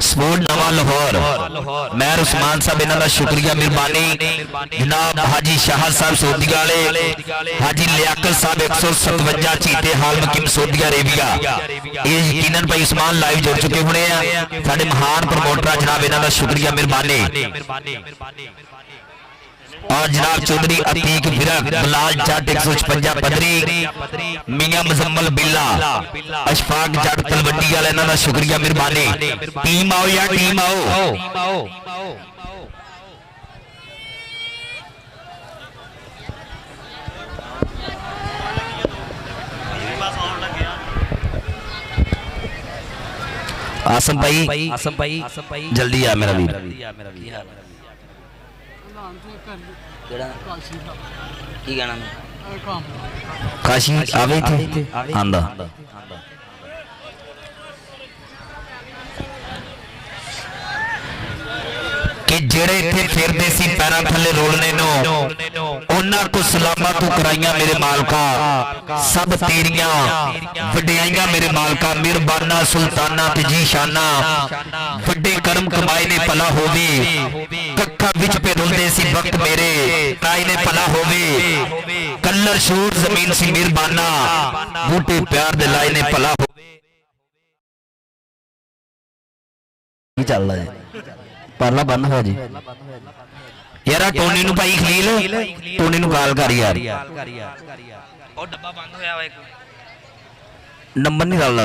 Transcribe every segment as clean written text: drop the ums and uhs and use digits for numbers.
Sport नवा लाहौर मैं उस्मान साहब इन्हों का शुक्रिया मेहरबानी जनाब हाजी शाह साहब सोदिया वाले हाजी लियाकत साहब 157 चीते हाल मकीम सऊदी अरेबिया ये यकीनन भाई उस्मान लाइव जुड़ चुके होने साडे महान प्रमोटर जनाब इन्हों का शुक्रिया मेहरबानी और जनाब चौधरी अतीक विरक बिलाल जट 156 पदरी मियां मुजम्मल बिल्ला अशफाक जट तलवंडी वाले इन्हों का शुक्रिया मेहरबानी टीम आओ यार टीम आओ आसम भाई जल्दी आ मेरा वीर काशी आवे थे आंदा कि जेड़े इत्थे फिरदे सी पैरां थल्ले रोलने नो उन्हां को सलामा तू कराइयां मेरे मालका सब तेरियां वड्डियाइयां मेरे मालका मेहरबाना सुल्ताना ते जी शाना वड्डे कर्म कमाए ने भला होवे कक्का विच पे रुलदे सी वक्त मेरे ताई ने भला होवे कलर शूर जमीन सी मेहरबाना बूटे प्यार दे लाए ने भला होवे की चल रहा है परला बंद हो जी यार टोनी नु भाई खलील टोनी नु गाल कर यार और डब्बा बंद होया वा एक नंबर नहीं डालदा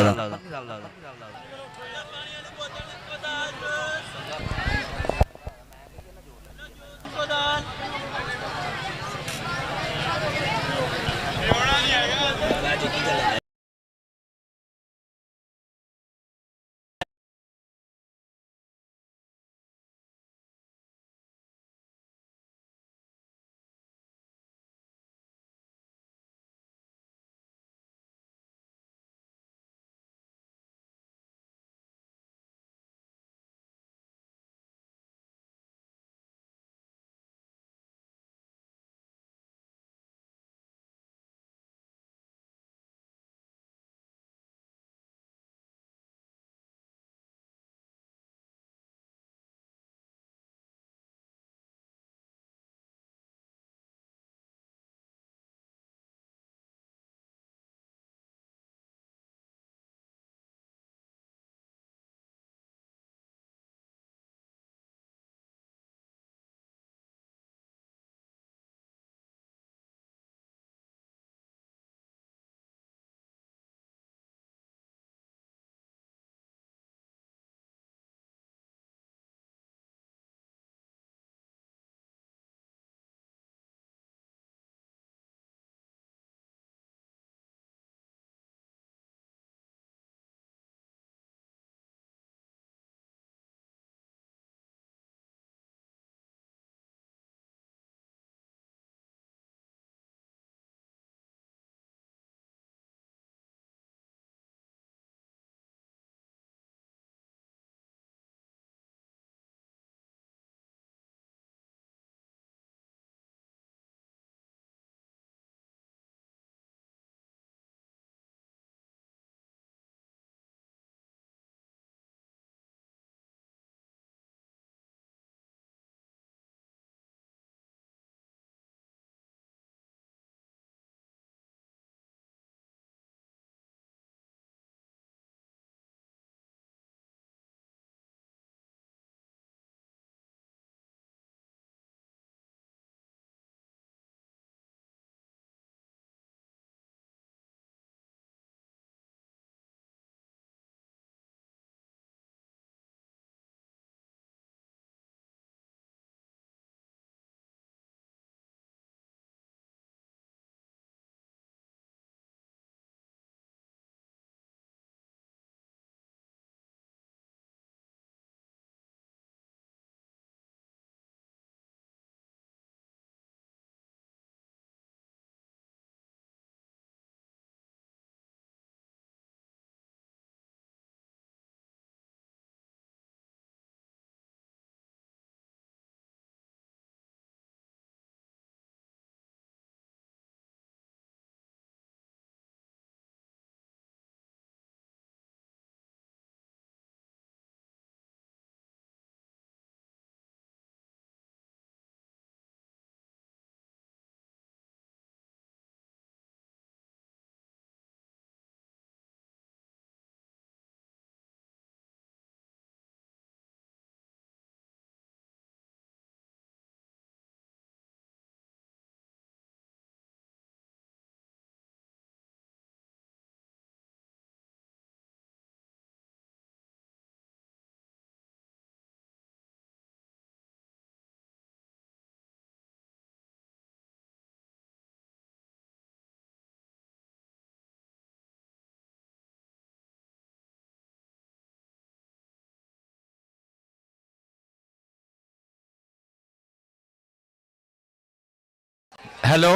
हेलो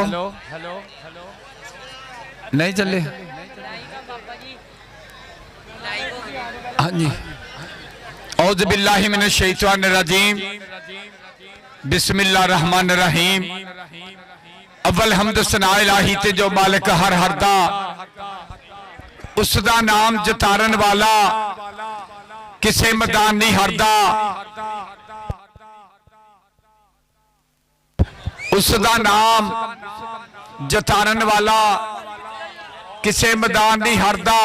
नहीं चले हाँ जी औज़ बिल्लाहि मिनश शैतानिर रजीम बिस्मिल्लाहिर रहमानिर रहीम अव्वल हमद सना इलाही ते जो मालिक हर दा उसदा नाम जतारन वाला किसे मैदान नहीं हारदा उसदा नाम जतारन वाला किसे मैदान नहीं हारदा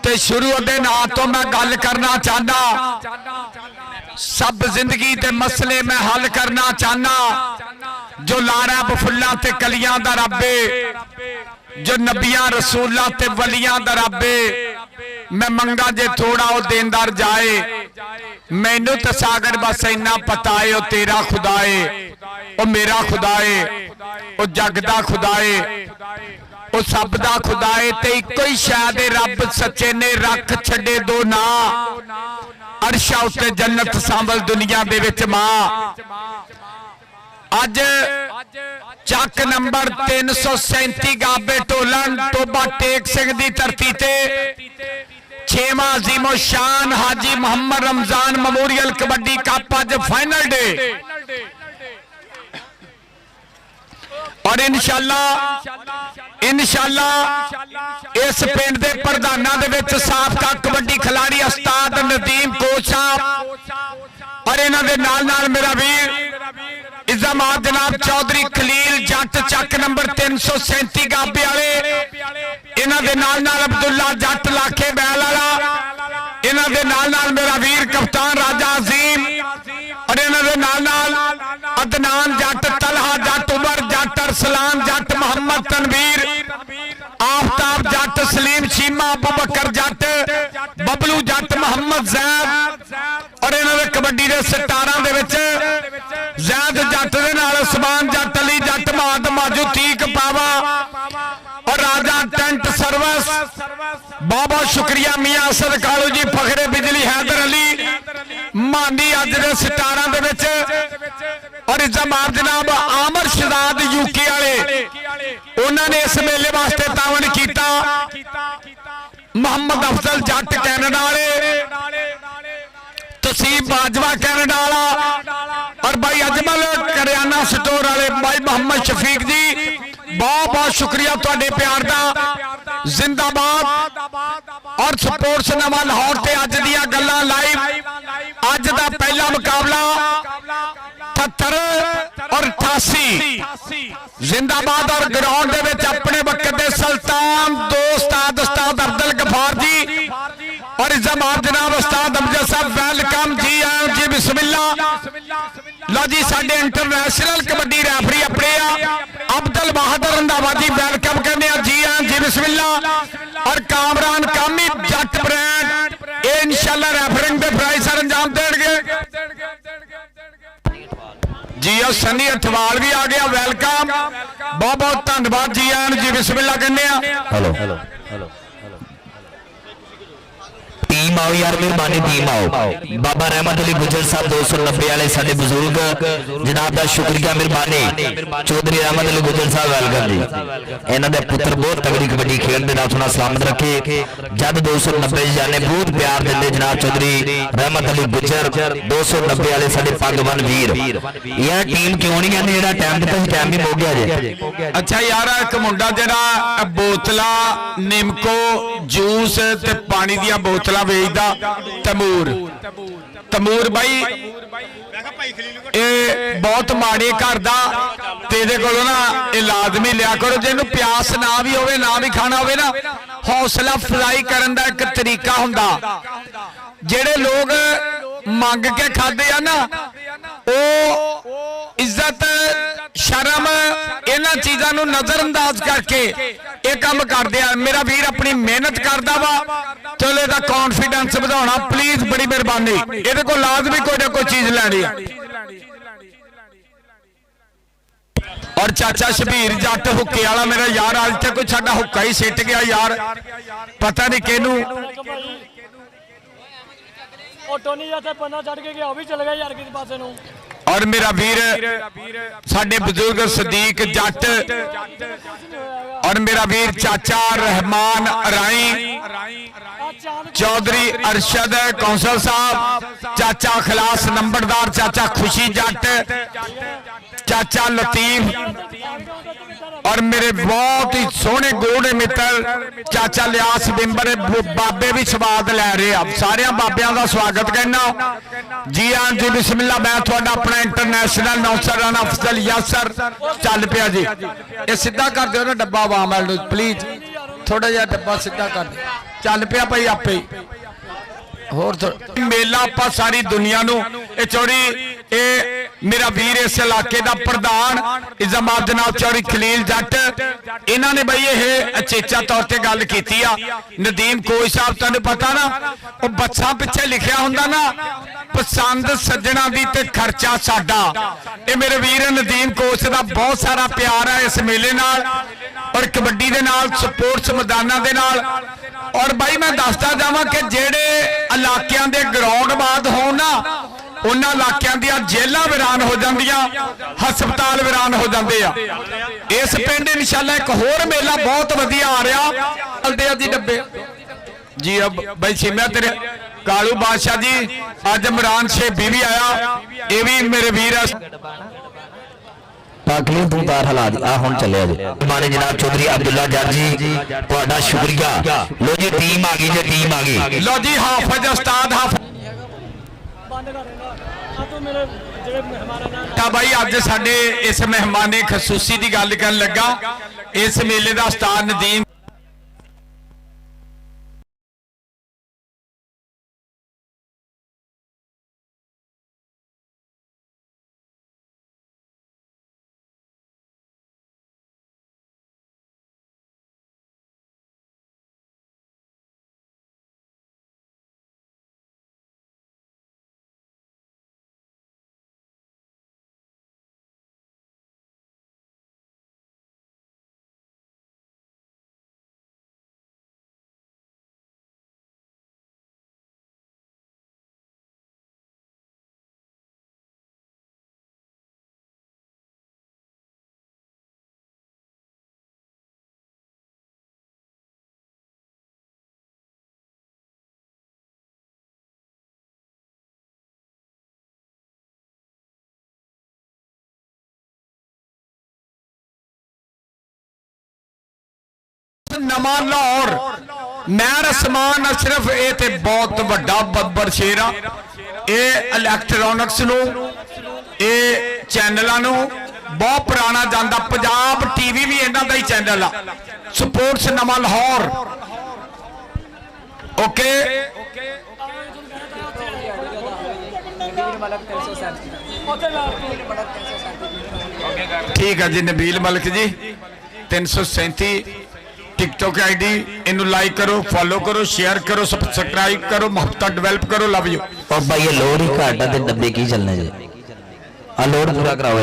ते शुरू दे नां तो मैं गल करना चाहना सब जिंदगी दे मसले मैं हल करना चाहना जो लारा बफुल्ला ते कलियां दा रब्बे जो नबियां रसूलां ते वलियां दा रब्बे मैं मंगा जे थोड़ा वो देनदार जाए मैनू तो सागर बस इन्ना पता है वो तेरा खुदा है वो मेरा खुदा है वो जग दा खुदा है वो सब दा खुदा है ते इको ही शायद रब सच्चे ने रख छड़े दो ना अरशा उत्ते जन्नत सांभल दुनिया दे विच मां अज चक नंबर 337 गाबे टोलन टोबा टेक सिंह दी धरती ते 6वां अजीमो शान हाजी मोहम्मद रमजान मेमोरियल कबड्डी कप अज फाइनल डे और इंशाअल्लाह इस पिंड दे प्रधानां दे विच साबका कबड्डी खिलाड़ी उस्ताद नदीम कोच साहब और इन्हां दे नाल मेरा वीर इज़्ज़ामात जनाब चौधरी खलील जट चक नंबर 337 गाबे वाले इन्हां दे नाल अब्दुल्ला जट लाखे बैल वाला इन्हां दे नाल मेरा वीर कप्तान राजा अजीम और इन्हां दे नाल अदनान जट तलहा जट उमर जट अरसलान जट मोहम्मद तनवीर आफ्ताब जट सलीम चीमा अबू बकर जट बबलू जट मोहम्मद जैद और इन्होंने कबड्डी के सटारां दे विच जैद जट दे नाल उस्मान जट अली जट महाद माजू तीक पावा और राजा टेंट सर्विस बहुत बहुत शुक्रिया मियां असद कालू जी फखरे बिजली हैदर अली मानी अज दे सटारां दे विच और इज़्ज़ामात जनाब आमर शहजाद यूके वाले उन्होंने इस मेले वास्ते तावन किया मोहम्मद अफजल जट कैनेडा वाले तसीब बाजवा कैनेडा वाला और भाई अजमल करियाना स्टोर वाले भाई मोहम्मद शफीक जी बहुत बहुत शुक्रिया तुहाडे प्यार दा जिंदाबाद और स्पोर्ट्स नवा लाहौर ते अज दियां गल्लां लाइव अज दा पहला मुकाबला 78 और 88 जिंदाबाद और ग्राउंड दे विच अपने वक्त दे सुल्तान दोस्त उस्ताद अब्दुल गफार जी और इज़्ज़ामात जनाब उस्ताद अमजद साहब वेलकम जी आए जी बिस्मिल्लाह लो जी साडे इंटरनेशनल कबड्डी रैफरी अपने अब्दुल बहादुर रंधावा जी वेलकम करने जी आए जी बिस्मिल्लाह और कामरान कामी जट ब्रांड ये इंशाल्लाह रैफरिंग दे प्राइज सर अंजाम देंगे जी और सनी अठवाल भी आ गया वेलकम बहुत बहुत धन्यवाद जी आए जी बिस्मिल्लाह कहने हेलो हेलो टीम आओ यार मेहरबानी टीम आओ बाबा रहमत अली गुजर साहब 290 वाले साडे बुजुर्ग जनाब दा शुक्रिया मेहरबानी चौधरी रहमत अली गुजर साहब वेलकम जी इन्हां दे पुत्र बहुत तगड़ी कबड्डी खेल दे नाल सोना सलामत रखे जद 290 जाने बहुत प्यार दिंदे जनाब चौधरी रहमत अली गुजर 290 वाले साडे पगवन वीर यह टीम क्यों नहीं आंदी जेड़ा टाइम दित्ता सी टाइम भी मुक गया जे अच्छा यार एक मुंडा जेड़ा बोतला निमको जूस ते पानी दी बोतला वेचदा तमूर भाई ये बहुत माड़े घर दा तेरे कोलों ना ये लाजमी लिया करो जिन्हों प्यास ना भी होवे ना भी खाना होवे ना हौसला अफजाई करन दा एक तरीका हुंदा जेड़े लोग मंग के खाते हैं ना वो इज्जत शर्म इन्हां चीज़ां नूं नजरअंदाज करके ये काम करते हैं मेरा वीर अपनी मेहनत करता वा चलो इसका कॉन्फिडेंस बढ़ाना प्लीज बड़ी मेहरबानी ये को लाजमी कोई ना कोई चीज लैनी है और चाचा शबीर जट हुक्के वाला मेरा यार अज तक कोई साडा हुक्का ही सिट गया यार पता नहीं किनू टोनी जाते पन्ना चढ़ के गया भी चल गया यार किसी पासे नूं और मेरा वीर साडे बुजुर्ग सदीक जट और मेरा वीर चाचा रहमान राई, चौधरी अरशद कौंसल साहब, चाचा खलास नंबरदार, चाचा खुशी जट, चाचा लतीफ और मेरे बहुत ही सोहने गोड़े मित्र चाचा लियास बिंबर। बाबे भी स्वाद लै रहे आ, सारे बाबियां का स्वागत कहना। जी हाँ जी बिस्मिल्ला। मैं थोड़ा अपना इंटरनेशनल नौसर राना अफजल यासर चल पिया जी। ये सीधा कर दो ना डब्बा आवाम वाले प्लीज, थोड़ा जिहा डब्बा सीधा कर दो। चल पिया भाई आपे ही होर मेला आपां सारी दुनिया नूं ये चौड़ी ये मेरा वीर इस इलाके का प्रधान इज़ामात जनाब चौधरी खलील जट, इन्होंने बई ये अचेचा तौर पर गल की। नदीम कोच साहब तुहानूं पता ना, वो बच्चा पिछे लिखिया हुंदा ना, पसंद सज्जणा दी ते खर्चा साडा। ये मेरे वीर नदीम कोच का बहुत सारा प्यार है इस मेले नाल और कबड्डी दे नाल, स्पोर्ट्स मैदानां दे नाल। और भाई मैं दसदा जावां कि जेड़े इलाकियां दे ग्राउंड बाद होण ना, उन्हां इलाकियां दी जेलां वीरान हो जांदियां, हस्पताल वीरान हो जांदे आ। इस पिंड इंशाअल्लाह एक होर मेला बहुत वधिया आ रहा। चलदे जी डब्बे जी। अब भाई सिमया तेरे कालू बादशाह जी, अज इमरान शेबी भी आया, ये भी मेरे वीर पाकली तू तार हला दी। आ हुण चलिया जी माने जनाब चौधरी अब्दुल्ला जट जी, तुहाडा शुक्रिया। लो जी टीम आ गई जी, टीम आ गई। लो जी हाफिज उस्ताद हाफिज भाई अज साडे इस मेहमाने खसूसी की गल कर लगा। इस मेले का उस्ताद नदीम नवा लाहौर मैर असमान अशरफ ये ते बहुत वड्डा बब्बर शेर आ। ये इलैक्ट्रॉनिक्स नूं ये चैनलों नूं बहुत पुराना जांदा। पंजाब टीवी भी इन्हां दा ही चैनल आ, स्पोर्ट्स नवा लाहौर। ओके ठीक है जी। नबील मलिक जी 337 टिकटॉक आईडी, इनू लाइक करो, फॉलो करो, शेयर करो, सब्सक्राइब करो, मोहब्बत डेवलप करो। Love you. और भाई ये लोड ही घाटा ते डब्बे की चलने जी, आ लोड पूरा कराओ।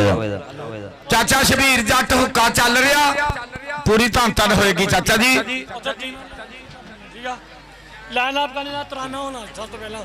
चाचा शबीर जट हुक्का चल रहा, पूरी धन धन होएगी चाचा जी। लाइन आप करना तराना होना सब तो पहला।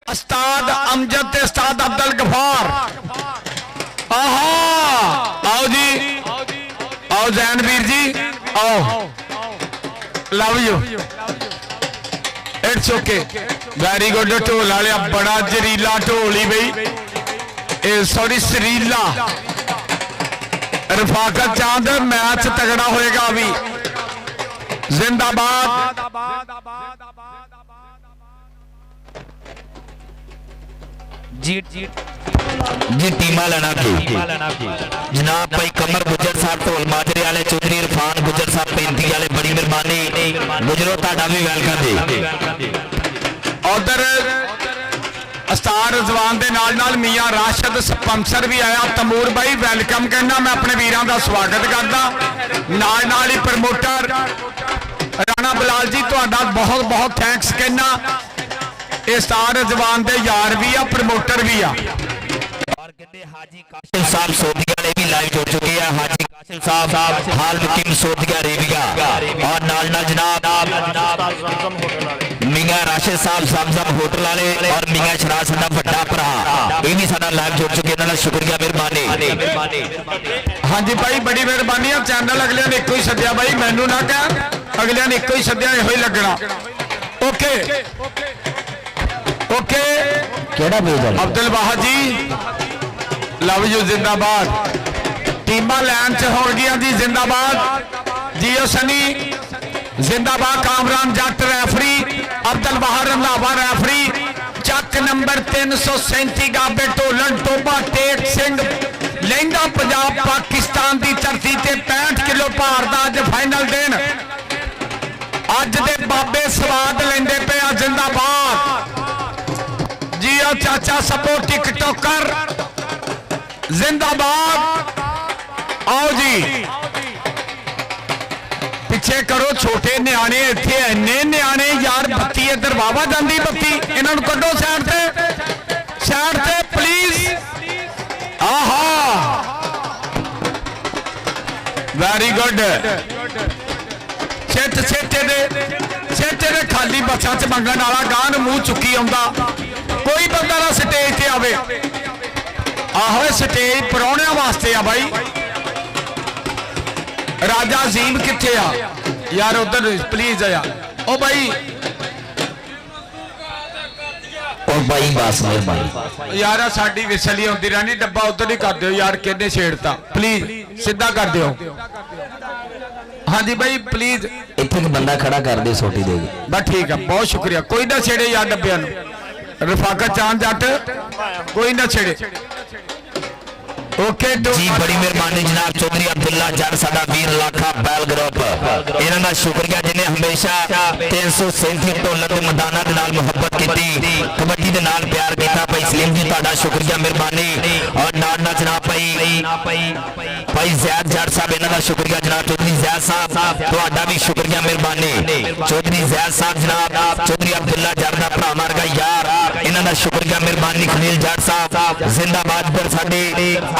ਉਸਤਾਦ ਅਮਜਦ ਤੇ ਉਸਤਾਦ ਅਬਦੁਲ ਗਫਾਰ। ਆਹਾ आओ जी, आओ जैन वीर जी, आओ, love you, it's okay, very good. ढोल वाले बड़ा जरीला ढोल ही बई, सॉरी सरीला। रफाकत चांद मैच तगड़ा होएगा अभी, जिंदाबाद। जी टीमा लेना जनाब भाई कमर गुजर साहब ढोल माजरे वाले, चौधरी इरफान गुजर साहब पैंती वाले, बड़ी मेहरबानी गुजरो, तुहाडा भी वेलकम जी। उधर उस्ताद रिजवान दे नाल मियां राशिद स्पॉन्सर भी आया, तमूर भाई वेलकम कहना, मैं अपने वीरां दा स्वागत करदा। नाल ही प्रमोटर राणा बलाल जी तुहाडा बहुत बहुत थैंक्स कहना। उस्ताद रिजवान दे यार भी आ, प्रमोटर भी आ। और कहते हाजी काशिम साहब सोदिया ने भी लाइव जुड़ चुके हैं। हाजी काशिम साहब हाल मुकीम सोदिया रेबिया, और नाल जनाब मियां राशिद साहब ज़मज़म होटल वाले, और मियां शराज साडा वड्डा भरा, ये भी साडा लाइव जुड़ चुके, इन्हां दा शुक्रिया मेहरबानी। हाँ जी भाई बड़ी मेहरबानी है। चैनल अगलियां ने इक्को ही सद्या भाई, मैनू ना कह, अगलियां ने इक्को ही सद्या, इहो ही लगना। ओके ओके, केड़ा पेज है अब्दुल वाहद जी, लव यू, जिंदाबाद। टीमां लैन च हो गई जी, जिंदाबाद। जियो सनी जिंदाबाद। Kamran Jatt referee, Abdul Wahad Randhawa referee. Chak number 337 गाबे ढोलन टोबा टेक सिंह लहंगा पंजाब पाकिस्तान की धरती से 65 किलो भार का अज फाइनल दिन, अज दे बाबे स्वाद लेंदे पे, जिंदाबाद। जियो चाचा सबो टिकटॉकर, जिंदाबाद। आओ जी पिछे करो, छोटे न्याणे इत्थे इन्ने न्याणे यार, बत्ती इधर वावा जांदी बत्ती, इन्हां नूं कड्डो साइड ते प्लीज। आहा वेरी गुड। सिट दे खाली बसां च मंगण वाला गां मूंह चुकी आउंदा, कोई बंदा ना स्टेज ते आवे। आहो स्टेज परौणिਆਂ वास्ते आ भाई। राजा अजीम किथे आ यार, उधर प्लीज आ ओ भाई। और भाई बस मेहरबानी यार साडी विसली आउंदी रहनी, डब्बा उधर ही कर दिओ यार, किहने छेड़ता, प्लीज सीधा कर दिओ। हाँ जी भाई प्लीज, इत्थे एक बंदा खड़ा कर दे सोटी दे, बस ठीक है, बहुत शुक्रिया। कोई ना छेड़े यार डब्बियां नूं, रफाकत चांद जट कोई ना छेड़े। ओके जी बड़ी मेहरबानी जनाब। चौधरी अब्दुल्ला जट साडा वीर लाखा बैल ग्रुप, इन्हां दा शुक्रिया जिन्हें हमेशा 337 ढोलक दे मैदानां दे नाल मुहब्बत कीती, कबड्डी दे नाल प्यार कीता। भाई सलीम जी तुहाडा शुक्रिया मेहरबानी, और नाल जनाब भाई ज़ैद जट साहब, इन्हां दा शुक्रिया जनाब। चौधरी ज़ैद साहब तुहाडा भी शुक्रिया मेहरबानी। चौधरी ज़ैद साहब जनाब, चौधरी अब्दुल्ला जट दा भरा मारगा यार, इन्हां दा शुक्रिया मेहरबानी। खलील जट साहब जिंदाबाद। पर साडे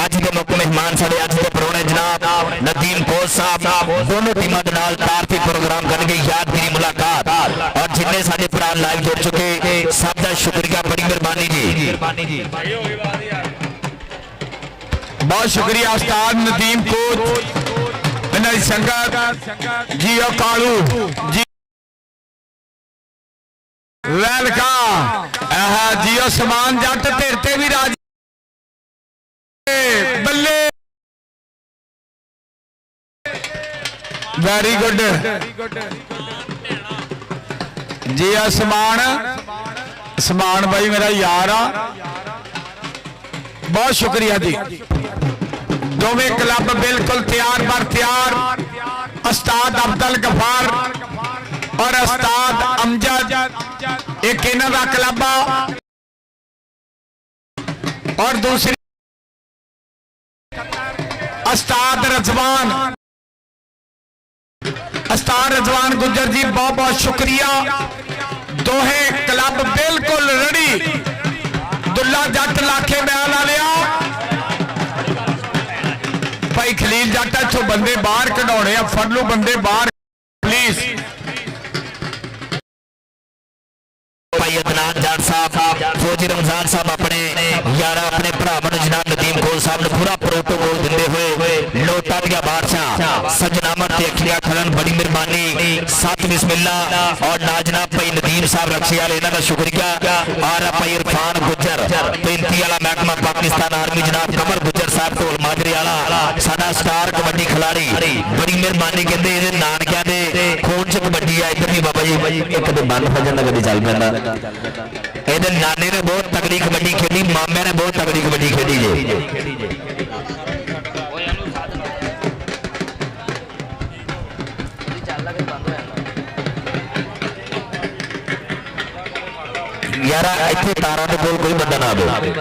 अज के मुख्य मेहमान साडे अज के परौणे जनाब नदीम कोच साहब, दोनों टीमां दे नाल तारफी प्रोग्राम करनगे, यादगिरी मुलाकात, और जिन्ने साडे भरा लाइव जुड़ चुके सब दा शुक्रिया, बड़ी मेहरबानी जी। बहुत शुक्रिया उस्ताद नदीम कोच, इन्हां दी संगत जियो कालू जी, वेलकम। जियो समान जट तेरते भी राज बल्ले, वेरी गुड जी। समान भाई मेरा यार आ, बहुत शुक्रिया जी। दोवें क्लब बिल्कुल तैयार बर तैयार, उस्ताद अब्दुल गफार और उस्ताद अमजद, एक इन्हां दा क्लब आ, और दूसरी उस्ताद रिजवान, उस्ताद रिजवान गुजर जी, बहुत बहुत शुक्रिया। दोहे क्लब बिल्कुल रेडी। दुल्ला जट लाखे बयान आ लिया भाई, खलील जट इथों बंदे बाहर कढाने, फड़ लो बंदे बाहर प्लीज। भाई अदनान जट साहब, फौजी फौजी रमजान साहब अपने यार अपने भरावां नूं जनाब नदीम कौर साहब ने पूरा प्रोटोकॉल दिंदे हुए लोटा दिया बादशाह सजनामत ते अखियां खलन बड़ी मेहरबानी सत बिस्मिल्लाह और नाजनाब भाई नदीम साहब रक्षे वाले इन्हां दा शुक्रिया और भाई इरफान गुजर 35 वाला महकमा पाकिस्तान आर्मी जनाब कमर गुजर साहब ढोल माजरे वाला साडा स्टार कबड्डी खिलाड़ी बड़ी मेहरबानी कहंदे इहदे नानकियां दे खून च कबड्डी आ इधर भी बाबा जी एक तो बंद हो जांदा कदी चल पैंदा ਇਹਦੇ ਨਾਨੇ ਨੇ ਬਹੁਤ ਤਗੜੀ ਕਬੱਡੀ ਖੇਡੀ ਮਾਮੇ ਨੇ ਬਹੁਤ ਤਗੜੀ ਕਬੱਡੀ ਖੇਡੀ ਜੇ ਯਾਰਾ ਇੱਥੇ ਤਾਰਾਂ ਦੇ ਕੋਲ ਕੋਈ ਬੰਦਾ ਨਾ ਆਵੇ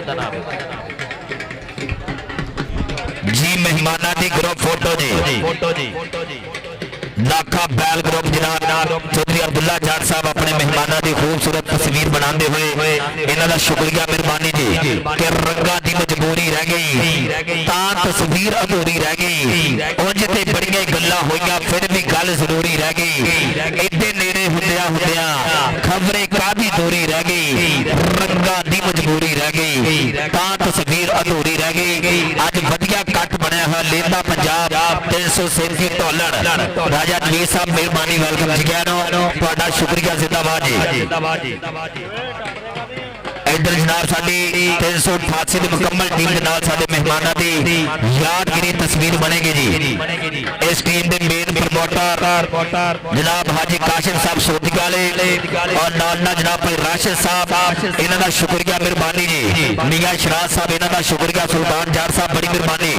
ਜੀ ਮਹਿਮਾਨਾਂ ਦੀ ਗਰੁੱਪ ਫੋਟੋ ਜੀ लाखा बैल ग्रुप जनाब चौधरी अब्दुल्ला जाट साहब अपने मेहमानों की खूबसूरत तस्वीर बनाते हुए इन्हां दा शुक्रिया मेहरबानी जी कि रंगा की मजबूरी रह गई तां तस्वीर अधूरी रह गई उंज ते बड़ियां गल्लां होईयां फिर भी गल जरूरी रह गई इत्थे नेड़े हुंदियां खबरे कादी दूरी रह गई रंगा की मजबूरी रह गई तां तस्वीर अधूरी रह गई अज वधिया कट बनया हुआ लेंदा पंजाब 337 ढोलण राजा जी साहब मेहरबानी वेलकम जी तुहाडा शुक्रिया जिंदाबाद जी इधर जनाब साडी 388 की मुकम्मल टीम के नाल साडे मेहमानां दी यादगिरी तस्वीर बनेगी जी इस टीम के मेन प्रमोटर जनाब हाजी काशिम साहब सोदिया और नाल जनाब भाई राशिद साहब इन्हां दा शुक्रिया मेहरबानी जी मियां शराज साहब इन्हां दा शुक्रिया सुल्तान जार साहब बड़ी मेहरबानी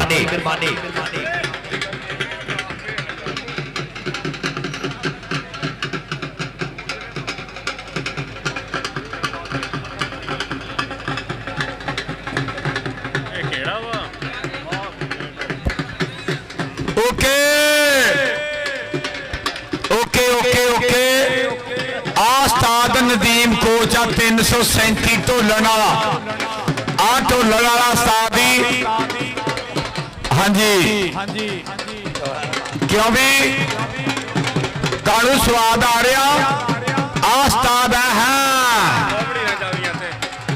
ओके ओके ओके ओके आस्ताद नदीम कोच आ 337 ढोलन वाला आ ढोलन वाला उस्ताद ही हाँ जी क्यों भी कानू स्वाद आ रहा आस्ताद है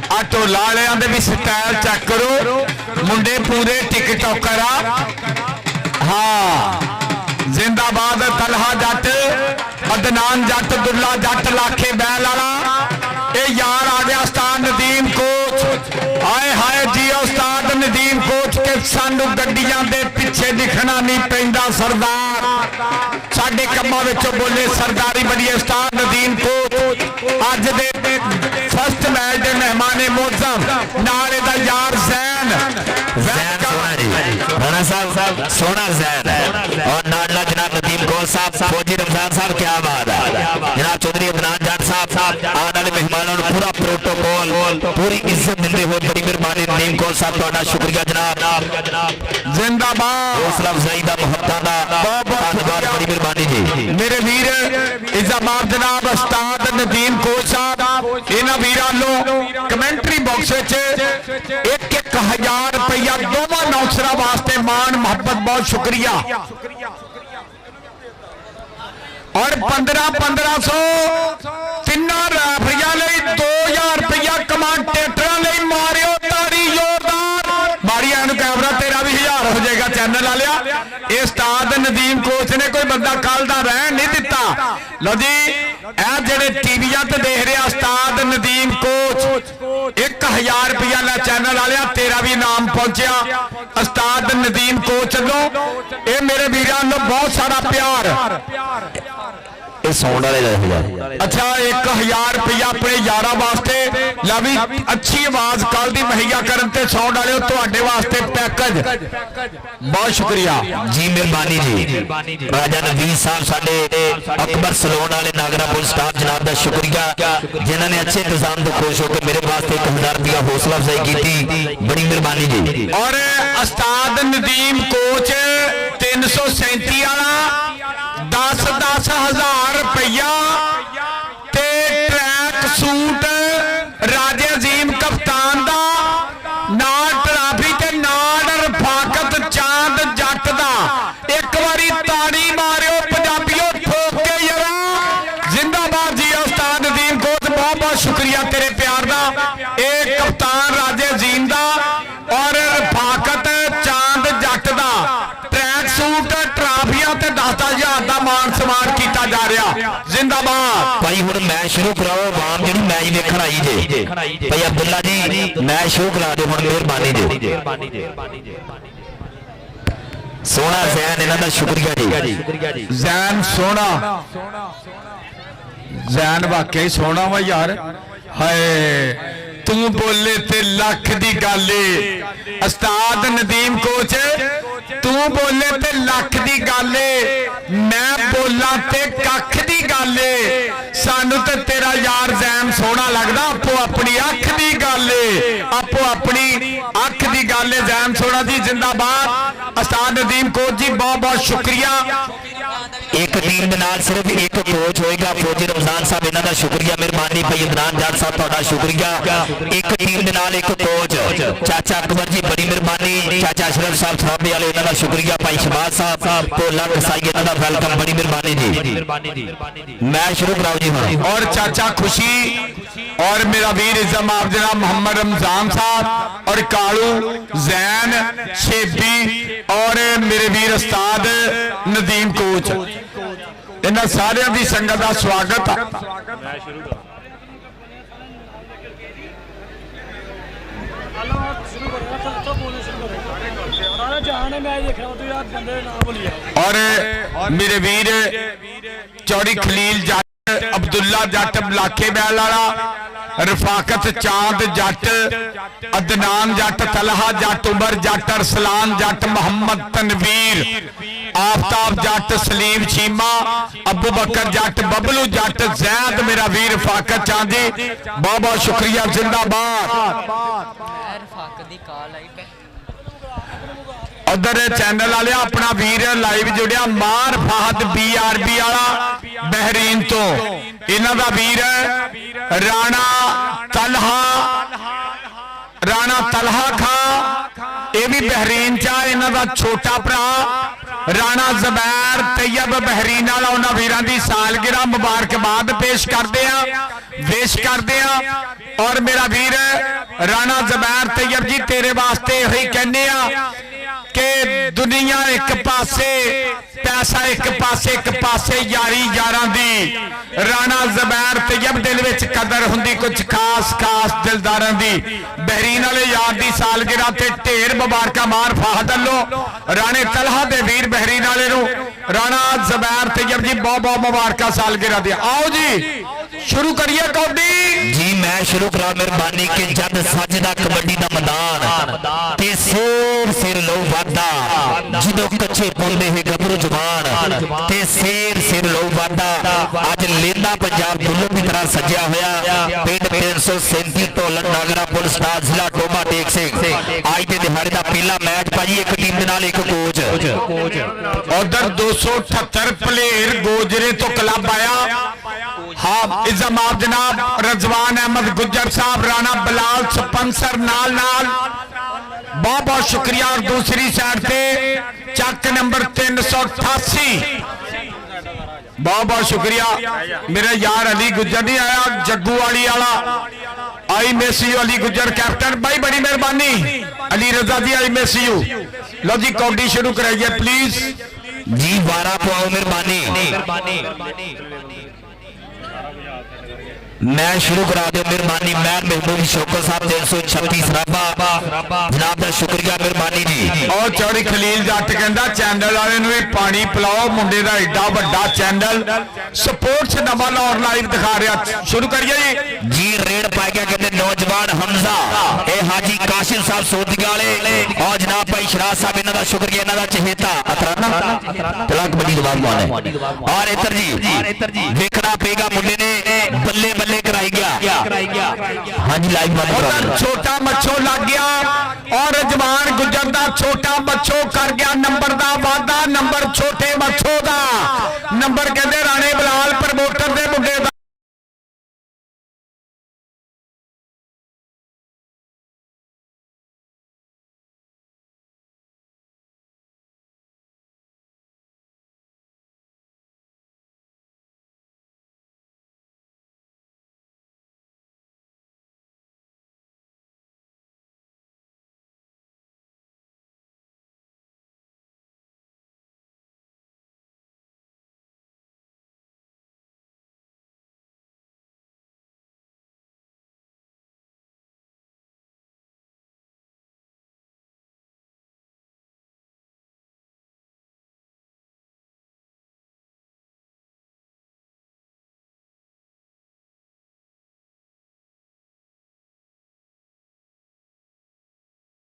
आ ढोला वाले भी स्टाइल चेक करो मुंडे पूरे टिकटॉकर आ हाँ जिंदाबाद तलहा जट अदनान जट दुल्ला जट लाखे बैल वाला ये यार आ गया उस्ताद नदीम कोच आए हाय जी उस्ताद नदीम कोच के सानू गड्डियां दे पिछे दिखना नहीं पैंदा सरदार साडे कम्मां विचों बोले सरदारी बड़ी उस्ताद नदीम कोच अज दे फर्स्ट मैच दे मेहमाने मोजम नाल दा यार जैन राणा साहब सोना जैन और नाडला जनाब नदीम कौर साहब फौजी रमजान साहब क्या बात है जनाब चौधरी अदनान जाट साहब आने वाले मेहमानों को पूरा प्रोटोकॉल पूरी इज्जत देते हुए बड़ी मेहरबानी नदीम कौर साहब तुहाडा शुक्रिया जनाब जिंदाबाद हौसला अफजाई दा मुहब्बतां दा धन्यवाद बड़ी मेहरबानी जी मेरे वीर इज्जतमाब जनाब उस्ताद नदीम कोच साहब इन्हां वीरां नूं कमेंटरी बॉक्स विच 1-1000 रुपया दोवां नौकरां वास्ते मान मोहब्बत बहुत शुक्रिया और 1500 तिन्ना रेफरियां लई 2000 रुपया कमांटेटरां लई मारियो ताड़ी जोरदार मारिया इहनूं कैमरा तेरा भी 1000 हो जाएगा चैनल वालिया ये उस्ताद नदीम कोच ने कोई बंदा कल दा रहन नहीं दिता लो जी ए जेड़े टीवियां ते देख रहे उस्ताद नदीम कोच 1000 रुपया ला चैनल वालिया तेरा भी नाम पहुंचा उस्ताद नदीम कोच नो ये मेरे वीरां नूं बहुत सारा प्यार अच्छा 1000 रुपया अपने यारा वास्ते लवी अच्छी आवाज कल दी मुहैया करन ते साउंड वाले तुहाडे वास्ते पैकेज बहुत शुक्रिया जी मेहरबानी जी राजा नवीन साहब साडे अकबर सलोन वाले नागरा पुलिस स्टाफ जनाब दा शुक्रिया जिन्होंने अच्छे इंतजाम तो खुश होकर मेरे वास्ते 1000 रुपया हौसला अफजाई की बड़ी मेहरबानी जी और उस्ताद नदीम कोच 337 वाला 10,000 रुपया ते ट्रैक सूट राजे अजीम कप्तान दा नाल ट्राफी ते नाल रफाकत चांद जट दा एक बारी ताड़ी मारियो पंजाबियों ठोक के यारा जिंदाबाद जी उस्ताद नदीम कोच बहुत बहुत शुक्रिया तेरे प्यार दा एक ਰਿਹਾ। ਜ਼ਿੰਦਾਬਾਦ। ਭਾਈ ਹੁਣ ਮੈਚ ਸ਼ੁਰੂ ਕਰਾਓ, ਆਵਾਮ ਜਿਹੜੀ ਮੈਚ ਵੇਖਣ ਆਈ ਜੇ। ਭਾਈ ਅਬਦੁੱਲਾ ਜੀ ਮੈਚ ਸ਼ੁਰੂ ਕਰਾ ਦਿਓ ਹੁਣ, ਮਿਹਰਬਾਨੀ ਜੀ। ਸੋਹਣਾ ਜ਼ੈਨ, ਇਹਨਾਂ ਦਾ ਸ਼ੁਕਰੀਆ ਜੀ। ਜ਼ੈਨ ਸੋਹਣਾ, ਜ਼ੈਨ ਵਾਕਈ ਸੋਹਣਾ ਵਾ ਯਾਰ। ਹਾਏ ਤੂੰ ਬੋਲੇ ਤੇ ਲੱਖ ਦੀ ਗੱਲ ਏ। ਉਸਤਾਦ ਨਦੀਮ ਕੋਚ ਤੂੰ ਬੋਲੇ ਤੇ ਲੱਖ ਦੀ ਗੱਲ ਏ, ਮੈਂ ਬੋਲਾਂ ਤੇ ਕੱਖ ਦੀ ਗੱਲ ਏ। ਸਾਨੂੰ ਤੇ ਤੇਰਾ ਯਾਰ ਜ਼ੈਨ ਸੋਹਣਾ ਲੱਗਦਾ, ਆਪੋ ਆਪਣੀ ਅੱਖ ਦੀ ਗੱਲ ਏ, ਆਪੋ ਆਪਣੀ ਅੱਖ ਦੀ ਗੱਲ ਏ। ਜ਼ੈਨ ਸੋਹਣਾ ਜੀ ਜ਼ਿੰਦਾਬਾਦ। ਉਸਤਾਦ ਨਦੀਮ ਕੋਚ ਜੀ ਬਹੁਤ ਬਹੁਤ ਸ਼ੁਕਰੀਆ। ਇੱਕ ਟੀਮ ਦੇ ਨਾਲ ਸਿਰਫ ਇੱਕ ਕੋਚ ਹੋਏਗਾ, ਫੌਜੀ ਰਮਜ਼ਾਨ ਸਾਹਿਬ ਇਹਨਾਂ ਦਾ ਸ਼ੁਕਰੀਆ, ਮਿਹਰਬਾਨੀ। ਭਾਈ ਇਮਰਾਨ ਜੱਟ ਸਾਹਿਬ ਤੁਹਾਡਾ ਸ਼ੁਕਰੀਆ। ਇੱਕ ਟੀਮ ਦੇ ਨਾਲ ਇੱਕ ਕੋਚ, ਚਾਚਾ ਅਕਬਰ ਜੀ ਬੜੀ ਮਿਹਰਬਾਨੀ। ਚਾਚਾ ਅਸ਼ਰਫ ਸਾਹਿਬ ਥਾਬੇ ਵਾਲੇ ਇਹਨਾਂ ਦਾ ਸ਼ੁਕਰੀਆ। ਭਾਈ ਸ਼ਬਾਜ਼ ਸਾਹਿਬ ਭੋਲਾ ਕਸਾਈ ਇਹਨਾਂ ਦਾ ਵੈਲਕਮ, ਬੜੀ ਮਿਹਰਬਾਨੀ ਜੀ। ਮੈਚ ਸ਼ੁਰੂ ਕਰਾਓ ਜੀ ਹੁਣ। और चाचा खुशी और मेरा वीर इज़्ज़त आप जनाब मोहम्मद रमजान साहब और कालू जैन शेबी और मेरे वीर उस्ताद नदीम कोच, इन्हां सारियां दी संगत दा स्वागत। और मेरे वीर चौड़ी खलील जट, अब्दुल्ला जट लाखे बैल वाला, रफाकत चांद जट, अदनान जट, तलहा जट, उमर जट, अरसलान जट, मोहम्मद तनवीर, आफ्ताब जट, सलीम चीमा, अबू बकर जट, बबलू जट, जैद मेरा वीर रफाकत चांदी, बहुत बहुत शुक्रिया। जिंदाबाद। उधर चैनल वाले अपना वीर लाइव जुड़िया मार फहद BRB वाला बहरीन तो, इन्हां दा वीर राणा तलहा खां, ये भी बहरीन चा, इन्हां दा छोटा भरा राणा ज़बैर तैयब बहरीन वाला, उन्हां वीरां दी सालगिरह मुबारकबाद पेश करदे आ। और मेरा वीर राणा ज़बैर तैयब जी तेरे वास्ते यही कहने कि दुनिया एक पासे, पैसा एक पासे यारी यारां दी। राणा ज़बैर तैयब दिल विच कदर हुंदी कुछ खास दिलदारां दी। बहरीन वाले यार दी सालगिरह ते ढेर मुबारकां मार फहद अल्लों राणे तलहा दे वीर बहरीन वाले नूं राणा ज़बैर तैयब जी बहुत बहुत मुबारकां सालगिरह दी। आओ जी शुरू करिए कबड्डी जी। मैं शुरू करा मेहरबानी कि जद सजदा कबड्डी का मैदान ते शेर सिर लो वादा, जदों कच्चे पाउंदे है गबरू जवान ते शेर लो वादा। अज लेंदा पंजाब दुल्हन की तरह सजिया होया पिंड 337 ढोलन नागरा पुल स्टार जिला टोबा टेक सिंह। आज के दिहाड़े का पहला मैच भाजी, एक टीम के नाल एक कोच। उधर 278 प्लेयर गोजरे तो क्लब आया। हाँ इज़्ज़त आप जनाब रजवान अहमद गुज्जर साहब, राणा बिलाल स्पॉन्सर नाल बहुत बहुत शुक्रिया। और दूसरी साइड पे चक नंबर 388 बहुत बहुत शुक्रिया। मेरा यार अली गुज्जर नहीं आया, जग्गू वाली वाला, I miss you Ali Gujjar captain भाई, बड़ी मेहरबानी। अली रजा जी आई मिस यू। लो जी कबड्डी शुरू कराइए प्लीज जी। 12 पाओ मेहरबानी। मैं शुरू करा दो मेहरबानी। मैं महबूब शौकत साहब 336 सराबा जनाब का शुक्रिया, मेहरबानी जी। और चौड़ी खलील जट कहता चैनल वाले भी पानी पिलाओ, मुंडे का एडा बड़ा चैनल स्पोर्ट्स नवा लाहौर लाइव दिखा रहा। शुरू करिए जी। रेड पाई गया कहते नौजवान हमजा ए हाजी काशिम साहब सोदिया वाले और जनाब भाई शराज साहब, इन्हां दा शुक्रिया, इन्हां दा चहेता अतराना तलाक बड़ी जवाब माने। और इधर जी देखना पेगा मुंडे ने बल्ले बल्ले कराई गया। हाँ जी लाइव माने। छोटा मच्छो लग गया और रजवान गुजर दा छोटा मच्छो कर गया नंबर दा वादा। नंबर छोटे मच्छो दा नंबर कहते राणे बिलाल प्रमोटर दे मुंडे दा।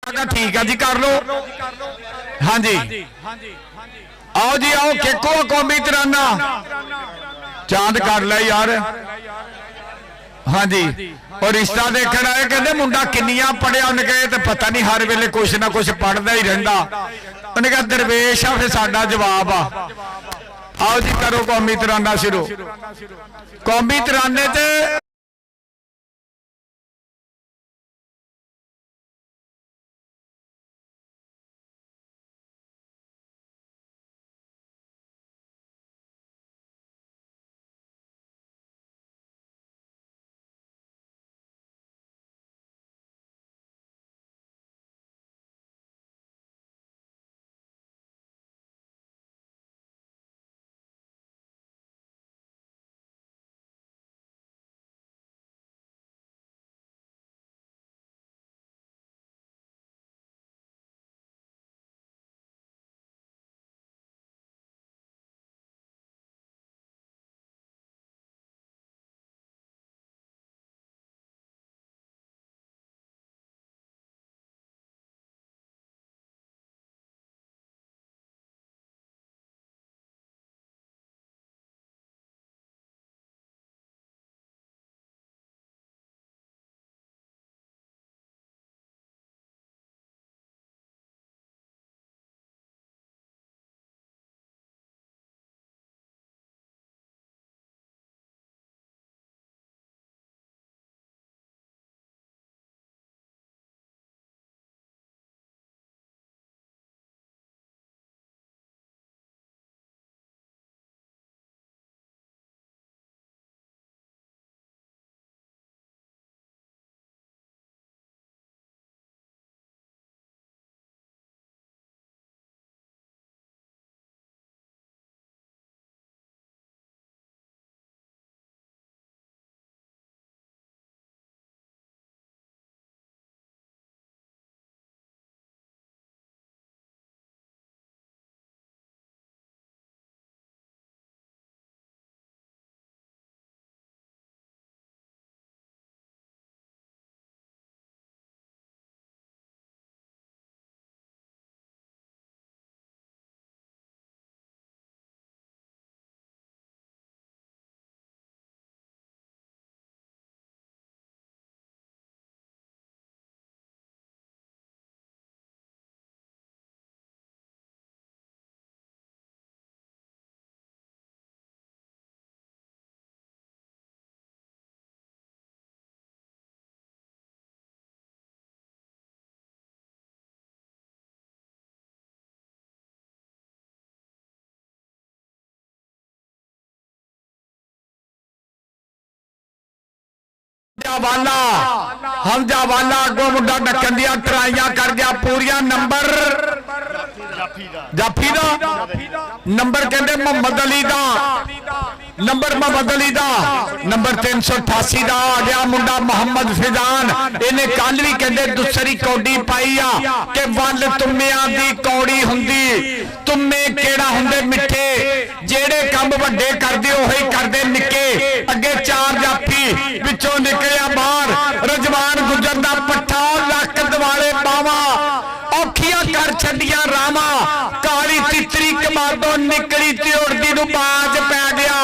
ठीक है जी कर लो। हाँ जी आओ जी आओ केको कौमी तराना चांद कर लै यार। हाँ जी और रिश्ता देखने आए कहते मुंडा किन्नियां पढ़िया उन्हें कहे तो पता नहीं हर वेले कुछ ना कुछ पढ़ता ही रहिंदा। उन्हें कहा दरवेश आ फिर साडा जवाब आ। आओ जी करो कौमी तराना शुरू। कौमी तराने च वाला हमजा वाला अगो मुंडा डकन दिया ट्राइयां कर गया पूरिया नंबर जाफी दा नंबर कहते मोहम्मद अली दा नंबर मोहम्मद अली दा नंबर 388 दा आ गया मुंडा मोहम्मद फिजान। इन्हें कल भी कहते दूसरी कौडी पाई आ कि वल तुम्मिया दी कौड़ी हुंदी तुम्मे केड़ा हुंदे मिठे जेड़े काम वड्डे करदे ओही करदे निक्के। अगे चार जाफी विचों निकलिया बाहर रजवान गुजर दा पट्ठा लक दिवाले पावा औखियां कर छड्डियां रामा काली तितरी कमादों निकली ते उड़दी नूं बाज पै गया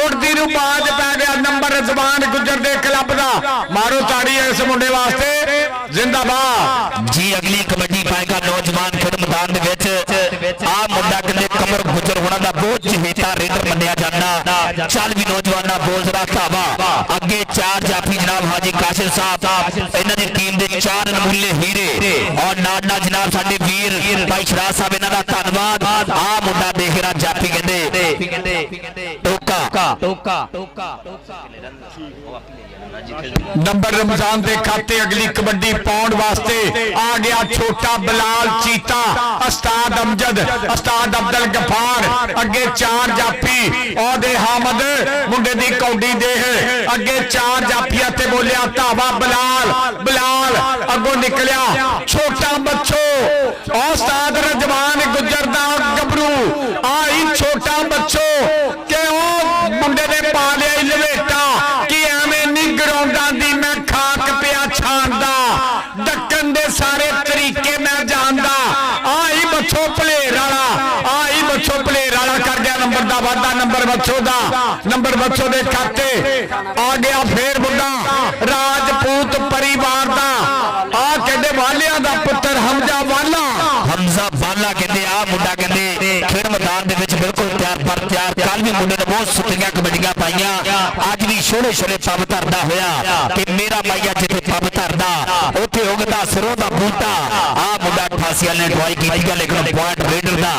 उड़दी नूं बाज पै गया। नंबर रजवान गुजर दे क्लब दा मारो ताड़ी इस मुंडे वास्ते जिंदाबाद जी। अगली कबड्डी पाएगा नौजवान खेड मैदान दे विच आ मुंडा कहंदे कमर गुजर होना दा बहुत चहेता रेडर मन्निया जांदा। चल भी नौजवाना बोल जरा धावा अगे चार जाफी जनाब हाजी काशिम साहब इन्हां दी टीम दे चार अनमोले हीरे और नाल जनाब साडे वीर भाई शराज साहब इन्हां दा धन्नवाद। आ मुंडा देख रहा जाफी कहंदे टोका टोका टोका नंबर रमजान दे खाते अगली कबड्डी पाउंड वास्ते आ गया छोटा बिलाल चीता उस्ताद अमजद उस्ताद अब्दुल गफार। अगे चार जाफी ओदे हामद मुंडे दी कौडी दे अगे चार जाफिया ते बोलिया धावा बिलाल बिलाल अगों निकलिया छोटा बच्चो उस्ताद रजवान गुजर दा गबरू आई छोटा बच्चो के ओ मुंडे ने पा लिया लवेटा कि एवें नहीं ग्राउंडां दी मैं खाक पिया छानदा डकन दे सारे तरीके ਨੰਬਰ ਬੱਚੋ ਦੇ ਖਾਤੇ ਆ ਗਿਆ ਫੇਰ ਮੁੰਡਾ ਰਾਜਪੂਤ ਪਰਿਵਾਰ ਦਾ ਆ ਕਹਿੰਦੇ ਵਾਲਿਆਂ ਦਾ ਪੁੱਤਰ ਹਮਜ਼ਾ ਵਾਲਾ ਕਹਿੰਦੇ ਆ ਮੁੰਡਾ ਕਹਿੰਦੇ ਖੇਡ ਮੈਦਾਨ ਦੇ ਵਿੱਚ ਬਿਲਕੁਲ ਤਿਆਰ ਪਰ ਤਿਆਰ ਕੱਲ ਵੀ ਮੁੰਡੇ ਨੇ ਬਹੁਤ ਸੁੱਤੀਆਂ ਕਬੱਡੀਆਂ ਪਾਈਆਂ ਅੱਜ ਵੀ ਛੋਲੇ ਛੋਲੇ ਪੱਬ ਧਰਦਾ ਹੋਇਆ ਕਿ ਮੇਰਾ ਮਾਈਆ ਜਿੱਥੇ ਪੱਬ ਧਰਦਾ ਉੱਥੇ ਉਗਦਾ ਸਰੋਂ ਦਾ ਬੂਟਾ ਆ ਮੁੰਡਾ 88 ਵਾਲੇ ਨੇ ਟਰਾਈ ਕੀਤੀ ਹੈ ਲੇਕਿਨ ਪੁਆਇੰਟ ਰੇਡਰ ਦਾ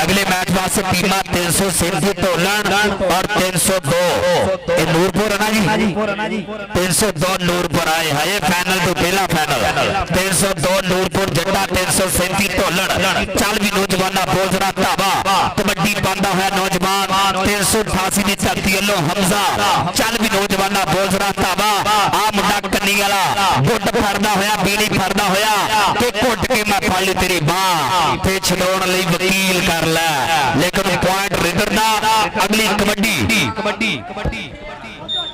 ਅਗਲੇ ਮੈਚ ਵਾਸਤੇ ਟੀਮਾਂ 337 ਢੋਲਣ और 302 ਇਹ ਨੂਰਪੁਰ ਹੈ ਨਾ ਜੀ 302 ਨੂਰਪੁਰ ਆਏ ਹੈ ਫਾਈਨਲ ਤੋਂ ਪਹਿਲਾ ਫਾਈਨਲ 302 ਨੂਰਪੁਰ ਜੱਟਾ 337 ਢੋਲਣ ਚੱਲ ਵੀ ਨੌਜਵਾਨਾਂ ਬੋਲਰਾ ਧਾਵਾ ਕਬੱਡੀ ਪਾਉਂਦਾ ਹੋਇਆ ਨੌਜਵਾਨ 388 ਦੀ ਧਰਤੀ ਵੱਲੋਂ ਹਮਜ਼ਾ ਚੱਲ ਵੀ ਨੌਜਵਾਨਾਂ ਬੋਲਰਾ ਧਾਵਾ ਆ ਮੁੰਡਾ ਕੰਨੀ ਵਾਲਾ ਗੁੱਟ ਫੜਦਾ ਹੋਇਆ ਬੀੜੀ ਫੜਦਾ ਹੋਇਆ ਕਿ ਘੁੱਟ ਕੇ ਮੈਂ ਫੜ ਲਈ ਤੇਰੀ ਬਾਹ ਤੇ ਛਡਾਉਣ ਲਈ ਵਕੀਲ ਕਰ ਲੈ ਲੇਕਿਨ ਪੁਆਇੰਟ ਰੇਡਰ ਦਾ ਅਗਲੀ ਕਬੱਡੀ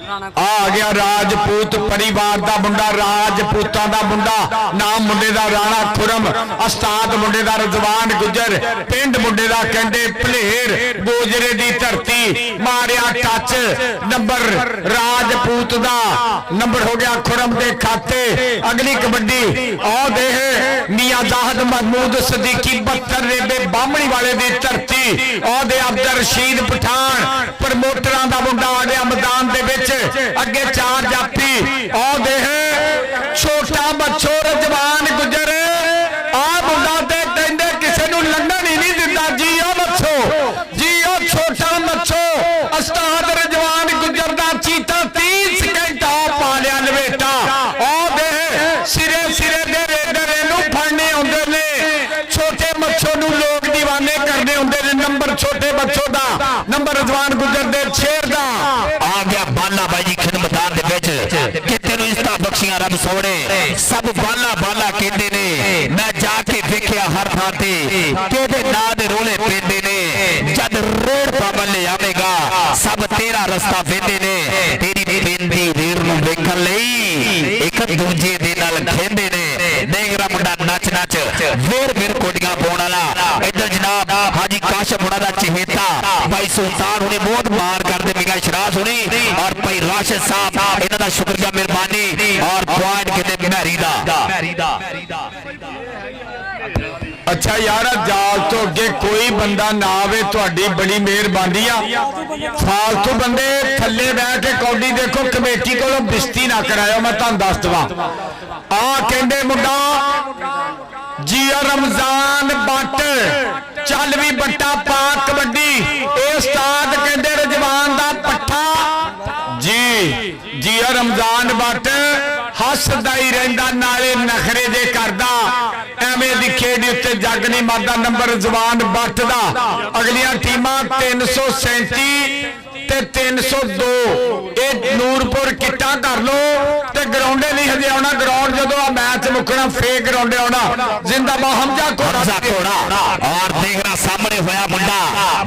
ਆ ਗਿਆ ਰਾਜਪੂਤ ਪਰਿਵਾਰ ਦਾ ਮੁੰਡਾ ਰਾਜਪੂਤਾਂ ਦਾ ਮੁੰਡਾ ਨਾਮ ਮੁੰਡੇ ਦਾ ਰਾਣਾ ਖੁਰਮ ਉਸਤਾਦ ਮੁੰਡੇ ਦਾ ਰਜ਼ਵਾਨ ਗੁੱਜਰ ਪਿੰਡ ਮੁੰਡੇ ਦਾ ਕਹਿੰਦੇ ਭਲੇਰ ਗੋਜਰੇ ਦੀ ਧਰਤੀ ਮਾਰਿਆ ਟੱਚ ਨੰਬਰ ਰਾਜਪੂਤ ਦਾ ਨੰਬਰ ਹੋ ਗਿਆ ਖੁਰਮ ਦੇ ਖਾਤੇ ਅਗਲੀ ਕਬੱਡੀ ਆ ਦੇਖ ਮੀਆਂ ਜ਼ਾਹਦ ਮਹਿਮੂਦ ਸਦੀਕੀ 72 ਰੇਬੇ ਬਾਹਮਣੀ ਵਾਲੇ ਦੀ ਧਰਤੀ ਆ ਦੇ ਅਬਦਰ ਰਸ਼ੀਦ ਪਠਾਨ ਪ੍ਰਮੋਟਰਾਂ ਦਾ ਮੁੰਡਾ ਆ ਗਿਆ ਮੈਦਾਨ ਦੇ ਵਿੱਚ ਅੱਗੇ ਚਾਰ ਜਾਪੀ ਆ ਦੇਖ ਛੋਟਾ ਬੱਚੋ ਰਜਵਾਨ ਗੁਜਰ ਆ ਮੁੰਡਾ ਤੇ ਕਹਿੰਦੇ ਕਿਸੇ ਨੂੰ ਲੰਘਣ ਹੀ ਨਹੀਂ ਦਿੰਦਾ ਜੀ ਆ ਬੱਚੋ ਜੀ ਉਹ ਛੋਟਾ ਬੱਚੋ ਉਸਤਾਦ ਰਜਵਾਨ ਗੁਜਰ ਦਾ ਚੀਤਾ 30 ਸਕਿੰਟਾਂ ਪਾ ਲਿਆ ਲਵੇਟਾ ਆ ਦੇਖ ਸਿਰੇ ਸਿਰੇ ਦੇ ਰੇਡਰ ਇਹਨੂੰ ਫੜਨੇ ਆਉਂਦੇ ਨੇ ਛੋਟੇ ਬੱਚੋ ਨੂੰ ਲੋਕ دیਵਾਨੇ ਕਰਨੇ ਹੁੰਦੇ ਨੇ ਨੰਬਰ ਛੋਟੇ ਬੱਚੋ ਦਾ ਨੰਬਰ ਰਜਵਾਨ ਗੁਜਰ ਦੇ ਸ਼ੇਰ ਦਾ ਆ ਗਿਆ ਬਾਲਾ ਬਾਈ ਜੀ ਖਿਦ ਮੈਦਾਨ ਦੇ ਵਿੱਚ ਕਿ ਤੈਨੂੰ ਇਸਤਾ ਬਖਸ਼ੀਆਂ ਰੱਬ ਸੋਹਣੇ ਸਭ ਬਾਲਾ ਕਹਿੰਦੇ ਨੇ ਮੈਂ ਜਾ ਕੇ ਵੇਖਿਆ ਹਰ ਥਾਂ ਤੇ ਕਿਹਦੇ ਨਾਂ ਦੇ ਰੋਲੇ ਪੈਂਦੇ ਨੇ ਜਦ ਰੇੜ ਬਾਬਾ ਲੈ ਆਵੇਗਾ ਸਭ ਤੇਰਾ ਰਸਤਾ ਵੇਂਦੇ ਨੇ ਤੇਰੀ ਬੇਨਤੀ ਰੇੜ ਨੂੰ ਵੇਖਣ ਲਈ ਇੱਕ ਦੂਜੇ ਦੇ ਨਾਲ ਖੇਡਦੇ ਨੇ ਦੇਗਰਾ ਮੁੰਡਾ ਨੱਚ ਵੇਰ ਕੋਟੀਆਂ ਪਾਉਣ ਵਾਲਾ ਇੱਧਰ ਜਨਾਬ ਹਾਜੀ ਕਾਸ਼ਮ ਹੁਣਾਂ ਦਾ ਚਹੇਤਾ ਭਾਈ ਸੁਲਤਾਨ ਹੁਣੇ ਬਹੁਤ ਮਾਰ ਕਰਦੇ ਮਿਗਾ ਸ਼ਰਾਸ ਹੁਣੀ और भाई राशिद साहब इन्हां दा शुक्रिया मेहरबानी और पॉइंट किते महरी दा अच्छा यार जाल तो अगे कोई बंदा ना आवे तुहाडी बड़ी मेहरबानी आ फालतू बंदे थल्ले बह के कौडी देखो कमेटी कोलों बिस्ती ना करायो मैं तुहानू दस दवां आ कहंदे मुंडा जिया रमजान बट चल भी बट्टा पा कबड्डी ए उस्ताद कहंदे रजवान दा पट्ठा जी जिया रमजान बट हसदा ही रहिंदा नाले नखरे जे करदा एवें दी खेड उत्ते जग नहीं मरदा नंबर जवान बट दा अगलियां टीमां 337 ते 302 ए नूरपुर किट्टा कर लो ते ग्राउंडे नहीं हजे आना ग्राउंड जदों आ मैच मुकना फेक ग्राउंडे आना जिंदाबाद हमजा घोड़ा और देख रहा सामने होया मुंडा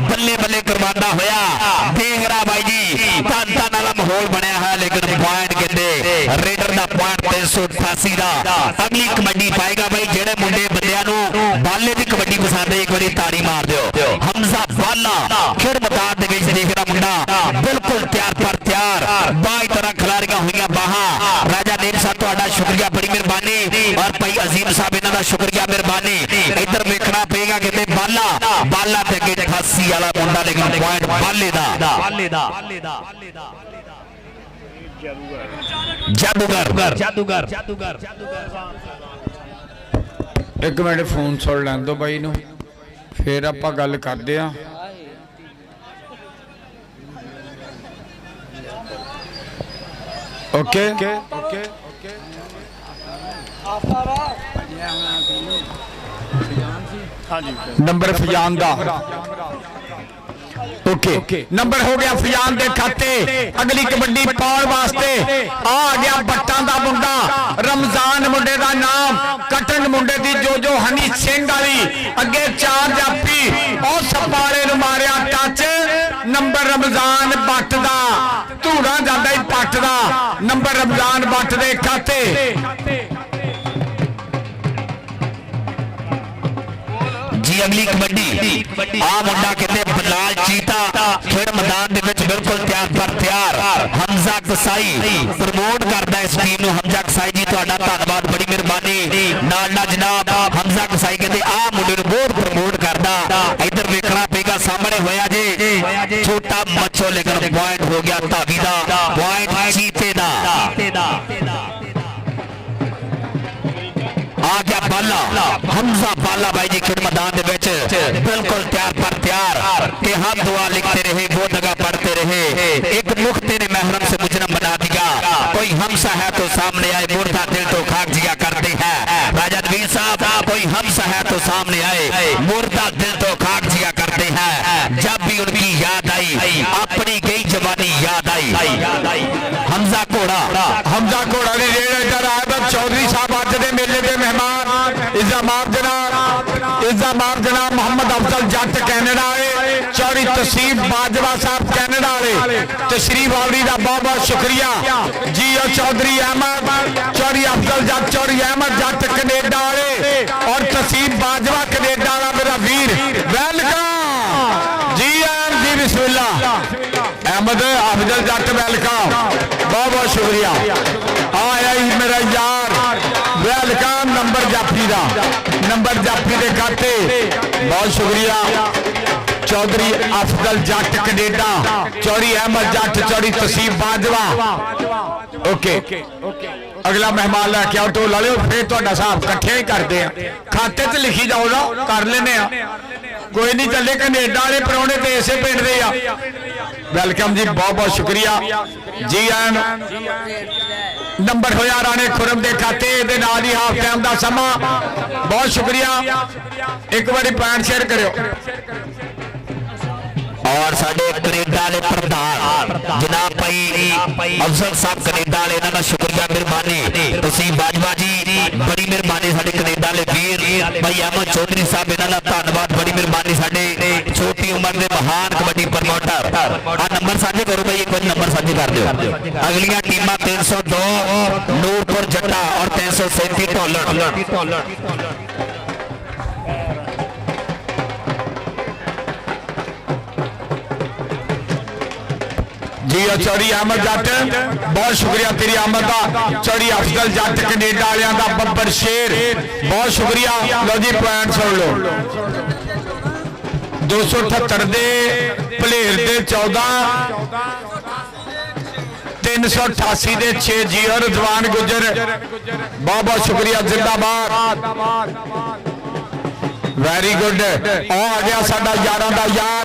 बल्ले बल्ले करवांदा होया देख रहा भाई जी धन वाला माहौल बनया है लेकिन पॉइंट कहते रेडर दा पॉइंट 388 दा अगली कबड्डी पाएगा भाई जेड़े मुंडे बंदियां नु बाले दी कबड्डी पसंद है एक बारी ताड़ी मार दियो हमजा बाला खेड मैदान दे विच देख रहा मुंडा बिल्कुल तैयार पर तैयार बाई तरह खिलाड़ियां हुई बाहा राजा नेम साहब तुहाडा शुक्रिया बड़ी मेहरबानी और भाई अजीम साहब इन्हां दा शुक्रिया मेहरबानी इधर देखना पेगा कि बाला ते अगे 88 वाला मुंडा लेकिन पॉइंट बाले दा जादूगर एक मिनट फोन सुन लैन दो बाई नूं फिर आपां गल करदे आ ओके नंबर फजान दा ओके नंबर हो गया फजान दे खाते अगली कबड्डी पाउण वास्ते आ गया बट्टां दा मुंडा रमजान मुंडे दा नाम कटन मुंडे दी जो हनी सिंह वाली अगे चार जापी और सपारे नु Maria touch number Ramzan but दा धूड़ा जांदा ही पट दा नंबर रमजान बट दे खाते जी ਬਈ ਅਗਲੀ ਕਬੱਡੀ ਆ ਮੁੰਡਾ ਕਹਿੰਦੇ ਬਲਾਲ ਚੀਤਾ ਖੇਡ ਮੈਦਾਨ ਦੇ ਵਿੱਚ ਬਿਲਕੁਲ ਤਿਆਰ ਪਰ ਤਿਆਰ ਹਮਜ਼ਾ ਕਸਾਈ ਪ੍ਰਮੋਟ ਕਰਦਾ ਇਸ ਟੀਮ ਨੂੰ ਹਮਜ਼ਾ ਕਸਾਈ ਜੀ ਤੁਹਾਡਾ ਧੰਨਵਾਦ ਬੜੀ ਮਿਹਰਬਾਨੀ ਨਾਲ ਨਾਲ ਜਨਾਬ ਹਮਜ਼ਾ ਕਸਾਈ ਕਹਿੰਦੇ ਆ ਮੁੰਡੇ ਨੂੰ ਬਹੁਤ ਪ੍ਰਮੋਟ ਕਰਦਾ ਇੱਧਰ ਵੇਖਣਾ ਪਏਗਾ ਸਾਹਮਣੇ ਹੋਇਆ ਜੇ ਛੋਟਾ ਮੱਛੋ ਲੇਕਿਨ ਪੁਆਇੰਟ ਹੋ ਗਿਆ ਧਾਵੀ ਦਾ ਪੁਆਇੰਟ ਚੀਤੇ ਦਾ आ गया बाला हमजा बाला भाई जी खेल मैदान दे विच बिल्कुल तैयार पर तैयार के हम दुआ लिखते रहे वो दगा पढ़ते रहे एक नुक्ते ने महरम से मुजरम बना दिया कोई हमसा है तो सामने आए मुर्दा दिल तो खाक जिया करते हैं राजा नवीर साहब कोई हमसा है तो सामने आए मुर्दा दिल तो खाक जिया करते हैं जब भी उनकी याद आई अपनी गई जवानी याद आई हमजा घोड़ा ने जेड़ा इधर आया था चौधरी साहब अज दे मेले दे मेहमान इज़्ज़ामाब जनाब मोहम्मद अफजल जट कैनेडा वाले चौड़ी तसीब बाजवा साहब कैनेडा वाले तशरीफ आवरी का बहुत बहुत शुक्रिया जी और चौधरी अहमद चौड़ी अफजल जट चौड़ी अहमद जट कनेडा वाले और तसीब बाजवा कनेडा वाला मेरा वीर वेलकम जी जी बिस्मिल्लाह अहमद अफजल जट वेलकम बहुत बहुत शुक्रिया आया ही मेरा यार वेलकम नंबर जाफी का नंबर जाफी के खाते बहुत शुक्रिया चौधरी अफजल जट कनेडा चौड़ी अहमद जट चौड़ी तसीब बाजवा ओके अगला मेहमान लैके आओ तो ला लो फिर तुहाडा हिसाब कट्ठे ही करते हैं खाते च लिखी जाओ ना कर लेने कोई नहीं चले कनेडा वाले परौने तो इसे पिंड दे आ वेलकम जी बहुत बहुत शुक्रिया जी आन नंबर होया राणे खुरम के खाते दे नाल ही हाफ टाइम का समा बहुत शुक्रिया एक बारी पैंट शेयर करो और साडे कनेडा वाले प्रधान जनाब भाई अफसर साहब कनेडा वाले इन्हां दा शुक्रिया मेहरबानी तसीब बाजवा जी बड़ी मेहरबानी साडे कनेडा वाले वीर भाई अहमद चौधरी साहब इन्हां दा धन्नवाद बड़ी मेहरबानी साडे छोटी उम्र दे महान कबड्डी प्रमोटर आ नंबर साझे करो भाई एक बार नंबर साझे कर दियो अगलियां टीमां 302 नूरपुर जट्टा और 337 ढोलर जी चौड़ी अहमद जट बहुत शुक्रिया तेरी आमद का चौड़ी अफजल जट कनेडा वालियां दा बब्बर शेर बहुत शुक्रिया लो जी पॉइंट सुन लो 278 दे भलेर दे 14 388 दे 6 जी और रजवान गुजर बहुत बहुत शुक्रिया जिंदाबाद वेरी गुड आ गया साडा यारां दा यार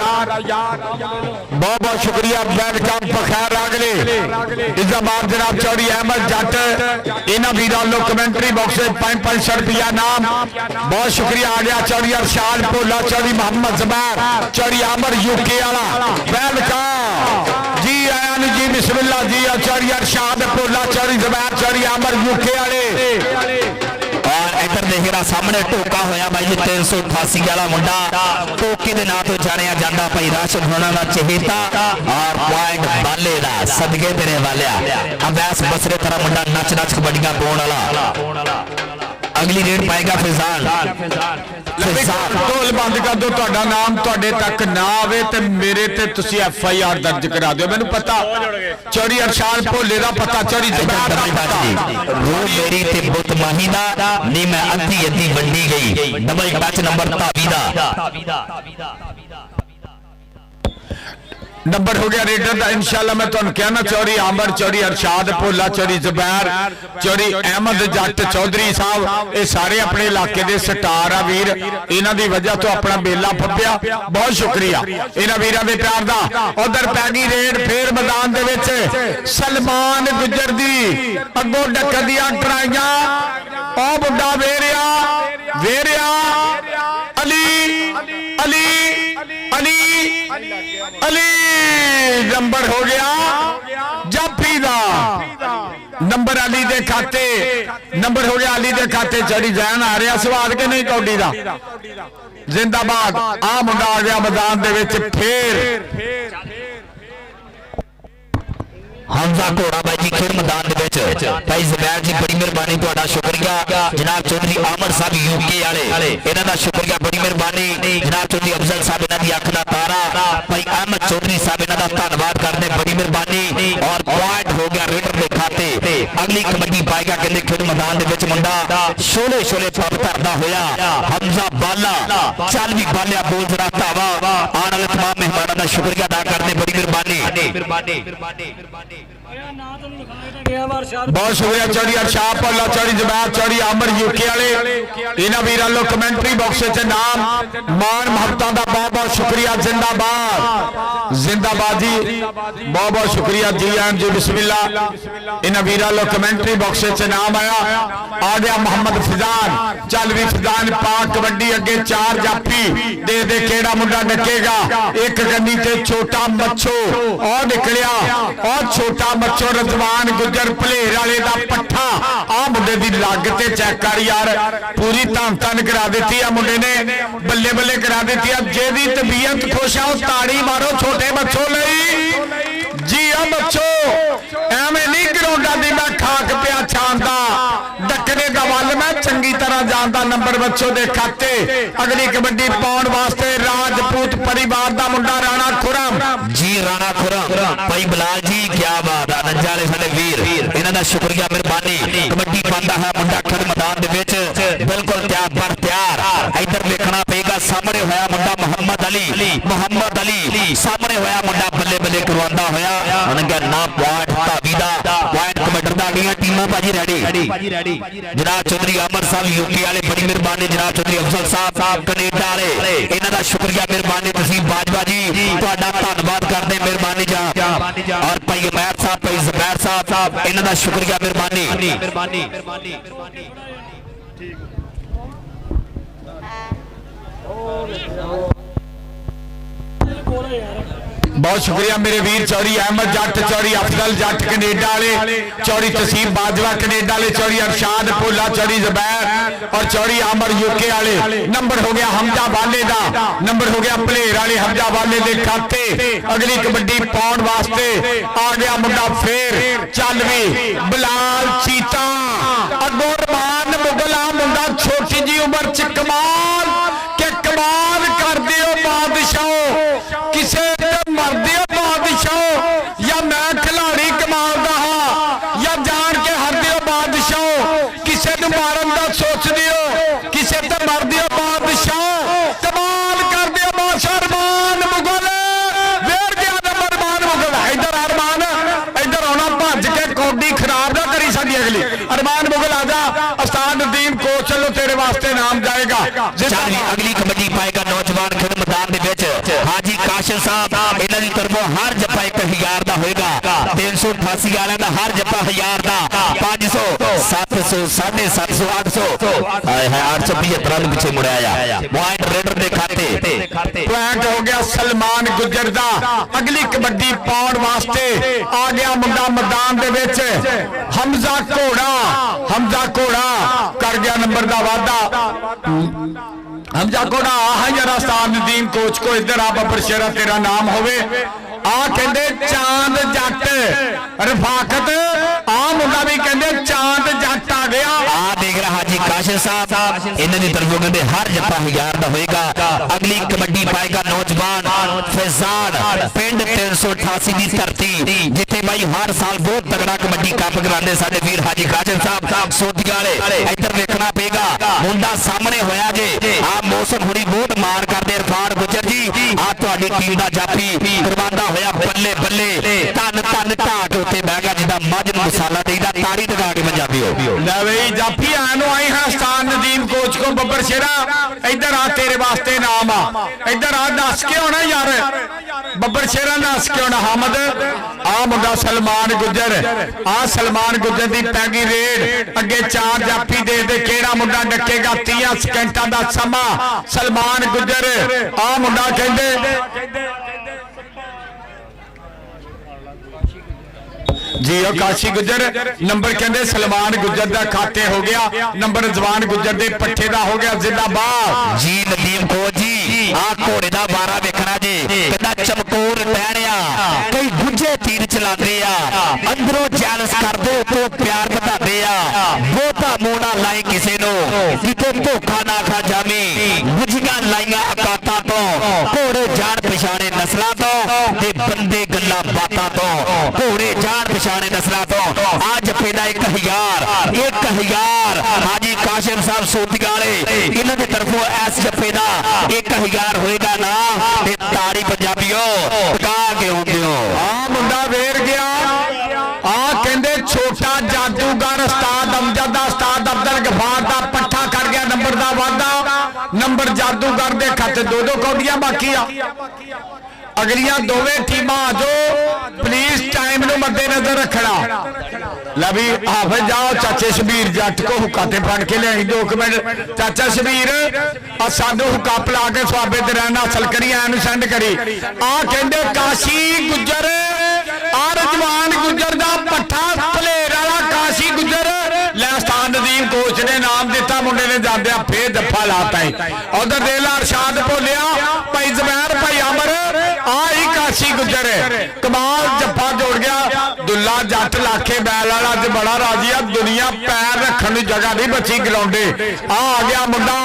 बहुत बहुत शुक्रिया वेलकम बखैर अगले इज़्ज़ामाब जनाब चौड़ी अहमद जट इन्हां वीरां लो कमेंटरी बॉक्स 500 रुपया नाम बहुत शुक्रिया आ गया चौड़ी अरशाद भोला चौड़ी मोहम्मद ज़ुबैर चौड़ी आमर यूके वाला वेलकम जी आयान जी बिस्मिल्लाह जी चौड़ी अरशाद भोला चौड़ी ज़ुबैर चौड़ी आमर यूके वाले और इधर देखिए सामने टोका होया भाई जी 388 वाला मुंडा टोके दे नाम तो जानिया जांदा भाई राशिद होना दा चहेता और पॉइंट बाले दा सदके तेरे वालिया अब्बास बसरे तरह मुंडा नच नच कबड्डियां पाउण वाला अगली रेड पाएगा फिजान ढोल बंद कर दो तुहाडा नाम तुहाडे तक ना आवे ते मेरे ते तुसी FIR दर्ज करा दिओ मैनू पता चौड़ी अरशाद भोले दा पता चौड़ी ज़ुबैर दा पता रो मेरी ते बुत माही दा नी मैं अद्धी अद्धी वंडी गई डबल टच नंबर धावी दा नंबर हो गया रेडर का इंशाल्लाह मैं तुहानू कहना चौड़ी आमर चौड़ी अरशाद भोला चौड़ी ज़ुबैर चौड़ी अहमद जट चौधरी साहब ये सारे अपने इलाके के स्टार आ वीर इन्हां दी वजह तो अपना बेला फब्या बहुत शुक्रिया इन्हां वीरां दे प्यार दा उधर पै गई रेड फिर मैदान दे विच सलमान गुजर दी अगों डकदियां टराइयां ओ मुंडा वेरिया अली अली अली अली नंबर हो गया जाफी दा नंबर अली दे खाते नंबर हो गया अली दे खाते चढ़ी जैन आ रहा स्वाद के नहीं कौडी दा जिंदाबाद आ मुंडा आ गया मैदान दे विच फिर हमजा घोड़ा बाई जी खेल मैदान दे विच भाई ज़ुबैर जी बड़ी मेहरबानी तुहाडा शुक्रिया जनाब चौधरी आमर साहब यूके वाले इन्हां दा शुक्रिया बड़ी मेहरबानी जनाब चौधरी अफजल साहब इन्हां दी अख दा तारा भाई अहमद चौधरी साहब इन्हां दा धन्नवाद करदे बड़ी मेहरबानी और पॉइंट हो गया रेडर दे खाते अगली कबड्डी पाएगा कहंदे खेल मैदान दे विच मुंडा शोले शोले पग धरदा होया हमजा बाला चल भी बालिया बोल जरा धावा आने वाले तमाम मेहमानां दा शुक्रिया अदा करदे बड़ी मेहरबानी बहुत शुक्रिया चौधरी अरशाद भोला चौधरी ज़ुबैर चौधरी आमर यूके वाले इन्हां वीरां लो कमेंटरी बॉक्स च नाम मान महबतां दा बहुत बहुत शुक्रिया जिंदाबाद जिंदाबाद जी बहुत बहुत शुक्रिया जी एन जी बिस्मिल्लाह इन्हां वीरां लो कमेंटरी बॉक्स च नाम आया आ गया मोहम्मद फिजान चल भी फिजान पा कबड्डी अगे चार जाफी दे दे केड़ा मुंडा डकेगा एक गन्नी ते छोटा मच्छो और निकलिया और छोटा मच्छो रजवान गुजर भलेर वाले दा पट्ठा आ मुंडे दी लग ते चेक कर यार पूरी धन धन करा दी आ मुंडे ने बल्ले बल्ले करा दी जेदी तबीयत खुश है ताड़ी मारो छोटे मच्छो लई जी आ मच्छो एवें नहीं ग्राउंडा दी मैं खाक पिया छांदा डकने दा वल मैं चंगी तरह जानदा नंबर मच्छो दे खाते अगली कबड्डी पाउण वास्ते राजपूत परिवार दा मुंडा राणा खुरम जी राणा खुरम भाई बिलाल जी क्या बात है नंजा वाले साडे वीर इन्हां दा शुक्रिया मेहरबानी कबड्डी पांदा है मुंडा खेल मैदान दे विच बिल्कुल तैयार पर तैयार इधर देखना पेगा सामने होया मुंडा मोहम्मद अली सामने होया मुंडा बल्ले बल्ले करवांदा होया उन्हें कहा ना पॉइंट धावी दा पॉइंट कमेंटर दा अगलियां टीमां भाजी रेडी जनाब चौधरी अमर साहब यूके वाले बड़ी मेहरबानी जनाब चौधरी अफजल साहब कनेडा वाले इन्हां दा शुक्रिया मेहरबानी तसीम बाजवा जी तुहाडा धन्नवाद करदे मेहरबानी जा और भाई उमैर साहब भाई ज़ुबैर साहब इन्हां दा शुक्रिया मेहरबानी बहुत शुक्रिया मेरे वीर चौधरी अहमद जट चौधरी अफजल जट कनेडा वाले चौधरी तसीम बाजवा कनेडा वाले चौधरी अरशाद भोला चौधरी ज़ुबैर और चौधरी आमर यूके वाले नंबर हो गया हमजा वाले दा नंबर हो गया भलेर वाले हमजा वाले दे खाते अगली कबड्डी पाउण वास्ते आ गया मुंडा फेर चल भी बिलाल चीता अगो रमान मुगला मुंडा छोटी जी उम्र च कमाल के कमाल कर दियो बादशाह किसे मरदे बादशाह या मैं खिलाड़ी कमाल दा हां या जान के हर दियो बादशाह किसे नूं मारन दा सोच दियो किसे ते मर दियो बादशाह कमाल कर दियो बादशाह अरमान मुगल वेर गया नंबर अरमान मुगल इधर अरमान इधर आना भज के कौडी खराब ना करी साडी अगली अरमान मुगल आजा उस्ताद नदीम कोच चलो तेरे वास्ते नाम जाएगा अगली कबड्डी पाएगा नौजवान खेल मैदान दे विच हाजी काशिम साहब इन्हां दी तरफों हर जप्पा 1000 दा होएगा 388 वालियां दा हर जप्पा 1000 दा 500 700 750 800 हाय हाय 875 ਨੂੰ ਪਿੱਛੇ ਮੁੜਿਆ ਆ ਪੁਆਇੰਟ ਰੇਡਰ ਦੇ ਖਾਤੇ पॉइंट हो गया सलमान गुजर दा अगली कबड्डी पाउण वास्ते आ गया मुंडा मैदान दे विच हमजा घोड़ा कर गया नंबर दा वादा हमजा घोड़ा आ जरा उस्ताद नदीम कोच को इधर आ बब्बर शेरा तेरा नाम होवे आ कहंदे चांद जट रफाकत आ मुंडा भी कहंदे चांद जट आ गया आ देख रहा हाजी काशिम साहब इन्हां दी तरफों कहंदे हर जप्पा 1000 दा होएगा अगली कबड्डी पाएगा नौजवान फैजान पिंड 388 दी धरती जिथे भाई हर साल बहुत तगड़ा कबड्डी कप करांदे साडे वीर हाजी काशिम साहब सोधिया वाले इधर देखना पेगा मुंडा सामने होया जे आ मौसम हुणी बहुत मार करदे इरफान गुजर जी आ तुहाडी टीम दा जाफी करवांदा होया बल्ले बल्ले तन तन ढाक उत्ते बह गया जिदा मज नूं मसाला देईदा ताड़ी लगा के पंजाबी हो ले बई जाफी आनो आई हां उस्ताद नदीम कोच को बब्बर शेरा इधर आ तेरे वास्ते नाम आ इधर आ दस के होना यार बब्बर शेरा दस के होना हामद आ मुंडा सलमान गुजर आ सलमान गुजर दी पैगी रेड अगे चार जाफी दे दे केड़ा मुंडा डकेगा 30 सेकंडां दा समा सलमान गुजर आ मुंडा कहंदे जी काशी गुजर नंबर कहते सलमान गुजर का खाते हो गया नंबर जवान गुजर दे पट्ठे का हो गया जिंदाबाद जी नदीम को जी आ घोड़े का बारा देखना जी कहता चमकोर टहरिया कई गुजे तीर चलाते आ अंदरों जैलस करते तो प्यार बताते आ बहुता मूंह ना लाए किसी नो किते धोखा ना खा जावे बुझियां लाइया अकातां तो घोड़े जान पछाणे नस्लां तो ते बंदे गल्लां बातां तो घोड़े जान पछाणे नस्लां तो आज पेदा 1000 हाजी काशिम साहब सोतिया वाले इन्हां दी तरफों इस जफे दा 1000 होएगा ना ते ताड़ी पंजाबियों टका के आउंदे हो आ मुंडा वेर गया आ कहंदे छोटा जादूगर उस्ताद अमजद दा उस्ताद अब्दुल गफार दा पट्ठा कर गया नंबर दा वादा नंबर जादूगर दे खाते 2-2 कौडियां बाकी आ अगलियां दोवें टीमां आ जाओ प्लीज टाइम नु मद्देनजर रखना ला भी हाफिज जाओ चाचे शबीर जट को हुक्का ते फड़ के ले 2 मिनट चाचा शबीर आ सानू हुक्का पला के स्वाबे ते रहना हासिल करी एन सेंड करी आ कहंदे काशी गुजर आ रजवान गुजर दा पट्ठा भलेर वाला काशी गुजर ले उस्ताद नदीम कोच ने नाम दिता मुंडे ने जांदे फिर दफा लाता है उधर देला अरशाद भोलिया भाई जुबैर भाई अमर आई काशी गुजर कमाल जफा जोड़ गया दुल्ला जट लाखे बैल वाला अज बड़ा राजी आ दुनिया पैर रखने की जगह नहीं बची ग्राउंडे आ गया मुंडा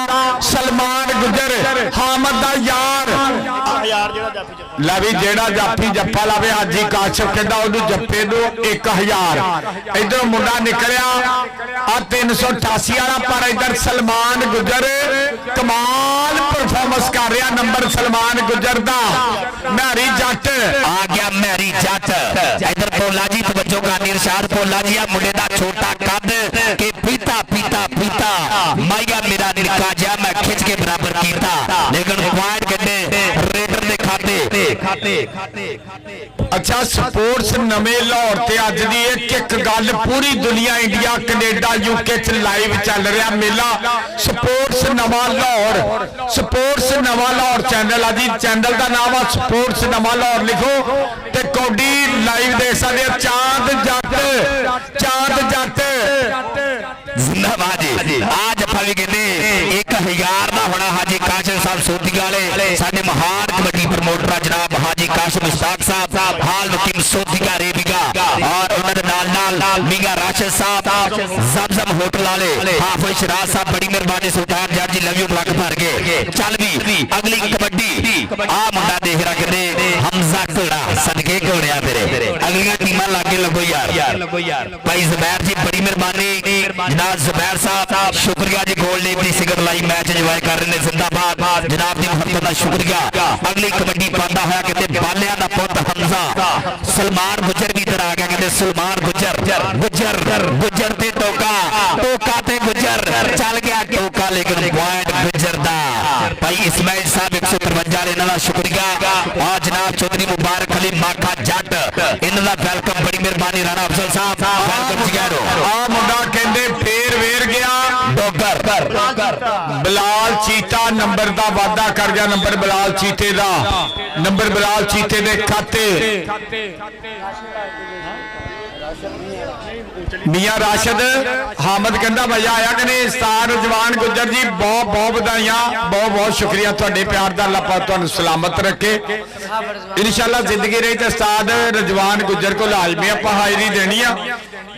सलमान गुजर हामद दा यार ला भी जेड़ा जाफी जफा लावे हाजी काशिफ कहंदा ओनू जफे दो 1000 इधर मुंडा निकलिया आ 388 वाला पर इधर सलमान गुजर कमाल परफॉर्मेंस कर रहा नंबर सलमान गुजर दा मैरी जट आ गया मैरी जट इधर भोला जी तवज्जो का इरशाद भोला जी आ मुंडे दा छोटा कद के पीता पीता पीता माया मेरा निरका जा मैं खिंच के बराबर कीता लेकिन पॉइंट कहते रेडर दे खाते अच्छा स्पोर्ट्स नवे लाहौर ते अज दी एक गल पूरी दुनिया इंडिया कनेडा यूके च लाइव चल रहा मेला स्पोर्ट्स नवा लाहौर चैनल आ जी चैनल का नाम है स्पोर्ट्स नवा लाहौर लिखो ते कौडी लाइव देख सकते चांद जट जिंदाबाद जी आज ਆਪਾਂ ਵੀ ਕਹਿੰਦੇ 1000 ਦਾ ਹੋਣਾ ਹਾਜੀ ਕਾਸ਼ਮ ਸਾਹਿਬ ਸੋਧੀਆਂ ਵਾਲੇ ਸਾਡੇ ਮਹਾਨ ਕਬੱਡੀ ਪ੍ਰਮੋਟਰ ਜਨਾਬ ਹਾਜੀ ਕਾਸ਼ਮ ਇਸ਼ਤਾਕ ਸਾਹਿਬ ਹਾਲ ਮੁਕੀਮ ਸੋਧੀਆਂ ਰੇਬੀਗਾ ਔਰ ਉਹਨਾਂ ਦੇ ਨਾਲ ਮੀਆਂ ਰਾਸ਼ਦ ਸਾਹਿਬ ਜ਼ਮਜ਼ਮ ਹੋਟਲ ਵਾਲੇ ਹਾਫਿਜ਼ ਸ਼ਰਾਜ਼ ਸਾਹਿਬ ਬੜੀ ਮਿਹਰਬਾਨੀ ਸੁਲਤਾਨ ਜੱਟ ਜੀ ਲਵ ਯੂ ਲੱਗ ਭਰ ਗਏ ਚੱਲ ਵੀ ਅਗਲੀ ਕਬੱਡੀ ਆ ਮੁੰਡਾ ਦੇਖ ਰਾ ਕਹਿੰਦੇ ਹਮਜ਼ਾ ਘੋੜਾ ਸਦਕੇ ਘੋੜਿਆ ਤੇਰੇ ਅਗਲੀਆਂ ਟੀਮਾਂ ਲਾਗੇ ਲੱਗੋ ਯਾਰ ਭਾਈ ਜ਼ਬੈਰ ਜੀ ਬੜੀ ਮਿਹਰਬਾਨੀ जनाब जुबैर साहब शुक्रिया जी गोल्ड लीग की सिगट लाई मैच इंजॉय कर रहे हैं जिंदाबाद जनाब की मोहब्बत का शुक्रिया अगली कबड्डी पाता हुआ कहते बालिया का पुत हमजा सलमान गुजर भी इधर आ गया कहते सलमान गुजर ते टोका ते गुजर चल गया टोका लेकिन पॉइंट गुजर दा भाई इस्माइल साहब 153 इन्हों का शुक्रिया और जनाब चौधरी मुबारक अली माखा जट इन्हों का वेलकम बड़ी मेहरबानी राणा अफजल साहब वेलकम जिगैरो आ मुंडा कहंदे फेर वेर गया डोगर बिलाल चीता नंबर दा वादा कर गया नंबर बिलाल चीते दा नंबर बिलाल चीते दे खाते मियां राशिद हामद कहंदा मजा आया कि नहीं उस्ताद रजवान गुजर जी बहुत बधाइयां बहुत शुक्रिया तुहाडे प्यार दा अल्लाह पाक तुहानू सलामत रखे इंशाअल्लाह जिंदगी रही तो उस्ताद रजवान गुजर को लाजमी आपां हाजिरी देनी आ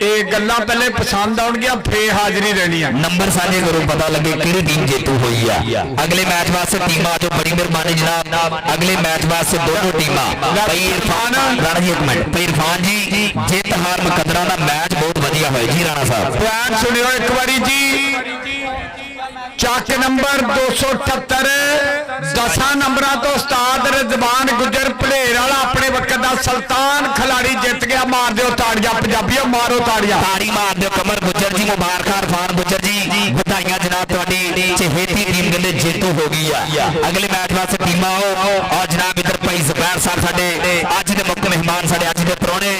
ਇਹ ਗੱਲਾਂ ਪਹਿਲੇ ਪਸੰਦ ਆਉਣਗੀਆਂ ਫੇਰ ਹਾਜ਼ਰੀ ਦੇਣੀ ਆ ਨੰਬਰ ਸਾਂਝੇ ਕਰੋ ਪਤਾ ਲੱਗੇ ਕਿਹੜੀ ਟੀਮ ਜੇਤੂ ਹੋਈ ਆ ਅਗਲੇ ਮੈਚ ਵਾਸਤੇ ਟੀਮਾਂ ਜੋ ਬੜੀ ਮਿਹਰਬਾਨੀ ਜਨਾਬ ਅਗਲੇ ਮੈਚ ਵਾਸਤੇ ਦੋਨੋਂ ਟੀਮਾਂ ਭਾਈ ਇਰਫਾਨ ਰਾਣਾ ਜੀ ਇੱਕ ਮਿੰਟ ਭਾਈ ਇਰਫਾਨ ਜੀ ਜਿੱਤ ਹਾਰ ਮੁਕੱਦਰਾਂ ਦਾ ਮੈਚ ਬਹੁਤ ਵਧੀਆ ਹੋਇਆ ਜੀ ਰਾਣਾ ਸਾਹਿਬ ਪੁਆਇੰਟ ਸੁਣਿਓ ਇੱਕ ਵਾਰੀ ਜੀ ਚੱਕ ਨੰਬਰ 278 10 ਨੰਬਰਾਂ ਤੋਂ ਉਸਤਾਦ ਰਜ਼ਵਾਨ ਗੁਜਰ ਭਲੇਰ ਵਾਲਾ ਆਪਣੇ ਵਕਤ ਦਾ ਸੁਲਤਾਨ ਖਿਲਾੜੀ ਜਿੱਤ ਗਿਆ ਮਾਰ ਦਿਓ ਤਾੜੀਆਂ ਪੰਜਾਬੀਓ ਮਾਰੋ ਤਾੜੀਆਂ ਤਾੜੀ ਮਾਰ ਦਿਓ ਕਮਰ ਗੁਜਰ ਜੀ ਮੁਬਾਰਕਾਂ ਇਰਫਾਨ ਗੁਜਰ ਜੀ ਵਧਾਈਆਂ ਜਨਾਬ ਤੁਹਾਡੀ ਚਹੇਤੀ ਟੀਮ ਕਹਿੰਦੇ ਜੇਤੂ ਹੋ ਗਈ ਆ ਅਗਲੇ ਮੈਚ ਵਾਸਤੇ ਟੀਮਾਂ ਔਰ ਜਨਾਬ ਇਧਰ ਭਾਈ ਜ਼ਬੈਰ ਸਾਹਿਬ ਸਾਡੇ ਅੱਜ ਦੇ ਮੁੱਖ ਮਹਿਮਾਨ ਸਾਡੇ ਅੱਜ ਦੇ ਪ੍ਰਾਹੁਣੇ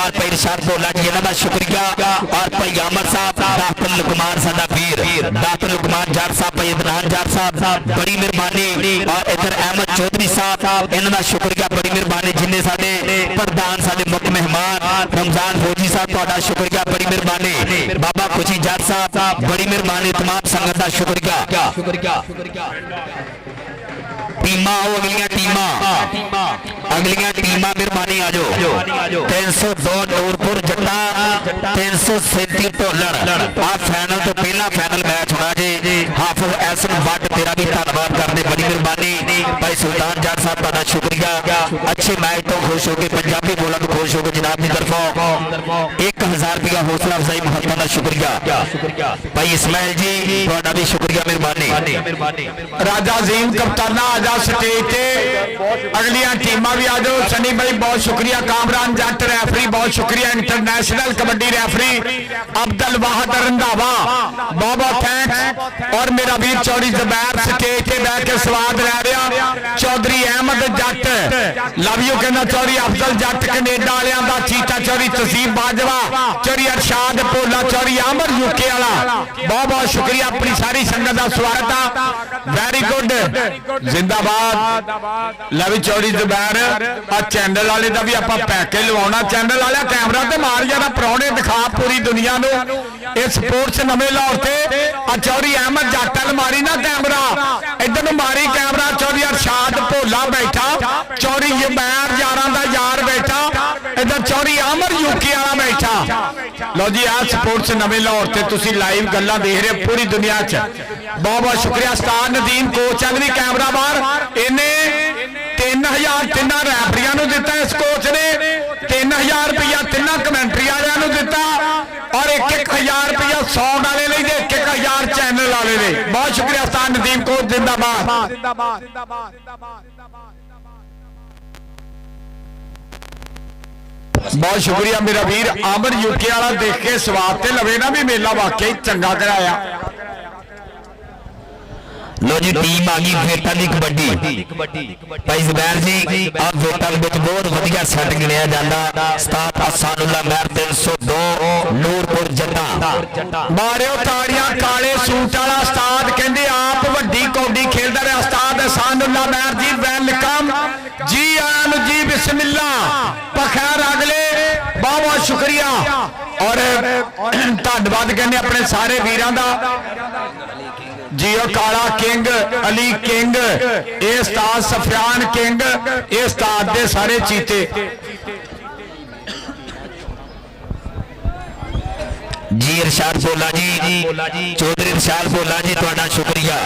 ਔਰ ਭਾਈ ਇਰਸ਼ਾਦ ਭੋਲਾ ਜੀ ਇਹਨਾਂ ਦਾ ਸ਼ੁਕਰੀਆ ਔਰ ਭਾਈ ਅਮਰ ਸਾਹਿਬ ਦਾਤਨ ਲੁਕਮਾਨ ਸਾਡਾ ਵੀਰ ਦਾਤਨ ਲੁਕਮਾਨ ਜੱਟ साहब भाई इदनान जाट साहब बड़ी मेहरबानी और इधर अहमद चौधरी साहब इन्हों का शुक्रिया बड़ी मेहरबानी जिन्हें साडे प्रधान साडे मुख्य मेहमान रमजान फौजी साहब तुहाडा शुक्रिया बड़ी मेहरबानी बाबा खुशी जट साहब बड़ी मेहरबानी तमाम संगत का शुक्रिया टीमा अगलियां टीमा मेहरबानी आ जाओ 302 नूरपुर जट्टा 337 ढोलण आ फाइनल तो पहला फाइनल मैच होना जी हाफिज एहसन भट्ट तेरा भी धन्यवाद करते बड़ी मेहरबानी भाई सुल्तान जट साहब तुहाडा शुक्रिया अच्छे मैच तो खुश हो गए पंजाबी बोला तो खुश हो गए जनाब की तरफों 1000 रुपया हौसला अफजाई महत्ता का शुक्रिया भाई इस्माइल जी तुहाडा भी शुक्रिया मेहरबानी राजा अजीम कप्ताना आजा स्टेज ते अगलियां टीमां भी आ जाओ सनी भाई बहुत शुक्रिया कामरान जट रेफरी बहुत शुक्रिया इंटरनेशनल कबड्डी रेफरी अब्दुल वाहद रंधावा बहुत बहुत थैंक्स और मेरा वीर चौधरी जुबैर स्टेज ते बैठ के स्वाद ले रहा चौधरी अहमद जट लव यू कहना चौधरी अफजल जट कनेडा वालियां दा चीता चौधरी तसीम बाजवा चौधरी अरशाद भोला चौधरी आमर यूके वाला बहुत बहुत शुक्रिया अपनी सारी संगत का स्वागत है वेरी गुड जिंदाबाद लवी चौधरी जुबैर आ चैनल वाले का भी आपां पैकेज लवाउणा चैनल वाला कैमरा ते मार जरा परौणे दिखा पूरी दुनिया नूं ये स्पोर्ट्स नवे लाहौर ते आ चौधरी अहमद जट अल मारी ना कैमरा इधर नूं मारी कैमरा चौधरी अरशाद भोला बैठा चौधरी जुबैर यारां दा यार बैठा इधर चौधरी आमर यूके वाला बैठा लो जी आ स्पोर्ट्स नवे लाहौर ते तुसीं लाइव गल्लां देख रहे हो पूरी दुनिया च बहुत बहुत शुक्रिया उस्ताद नदीम कोच अल भी कैमरा बाहर इन्हें 3000 तिना रैफरियां नूं दिता इस कोच ने 3000 रुपया तिना कमेंट्री वालियां नूं दिता और 1000 रुपया साउंड वाले लई ते 1000 चैनल वाले ने बहुत शुक्रिया उस्ताद नदीम कोच जिंदाबाद बहुत शुक्रिया मेरा वीर आमर यूके वाला देख के स्वाद ते लवे ना भी मेला वाकई चंगा कराया लो जी टीम आ गई वेटा दी कबड्डी भाई जुबैर जी अब वेटा दे विच बहुत वधिया सेट गिणिया जांदा उस्ताद अहसानुल्लाह महर 302 नूरपुर जट्टा मारियो ताड़ियां काले सूट वाला उस्ताद कहंदे आप वड्डी कौडी खेलदा रहा उस्ताद अहसानुल्लाह महर जी वेलकम जी आन जी बिस्मिल्लाह पखैर अगले बहुत बहुत शुक्रिया और धन्यवाद कहने अपने सारे वीरां दा जियो काला किंग अली किंग ये उस्ताद सफियान किंग ये उस्ताद दे सारे चीते जी इरशाद भोला जी चौधरी इरशाद भोला जी तुहाडा शुक्रिया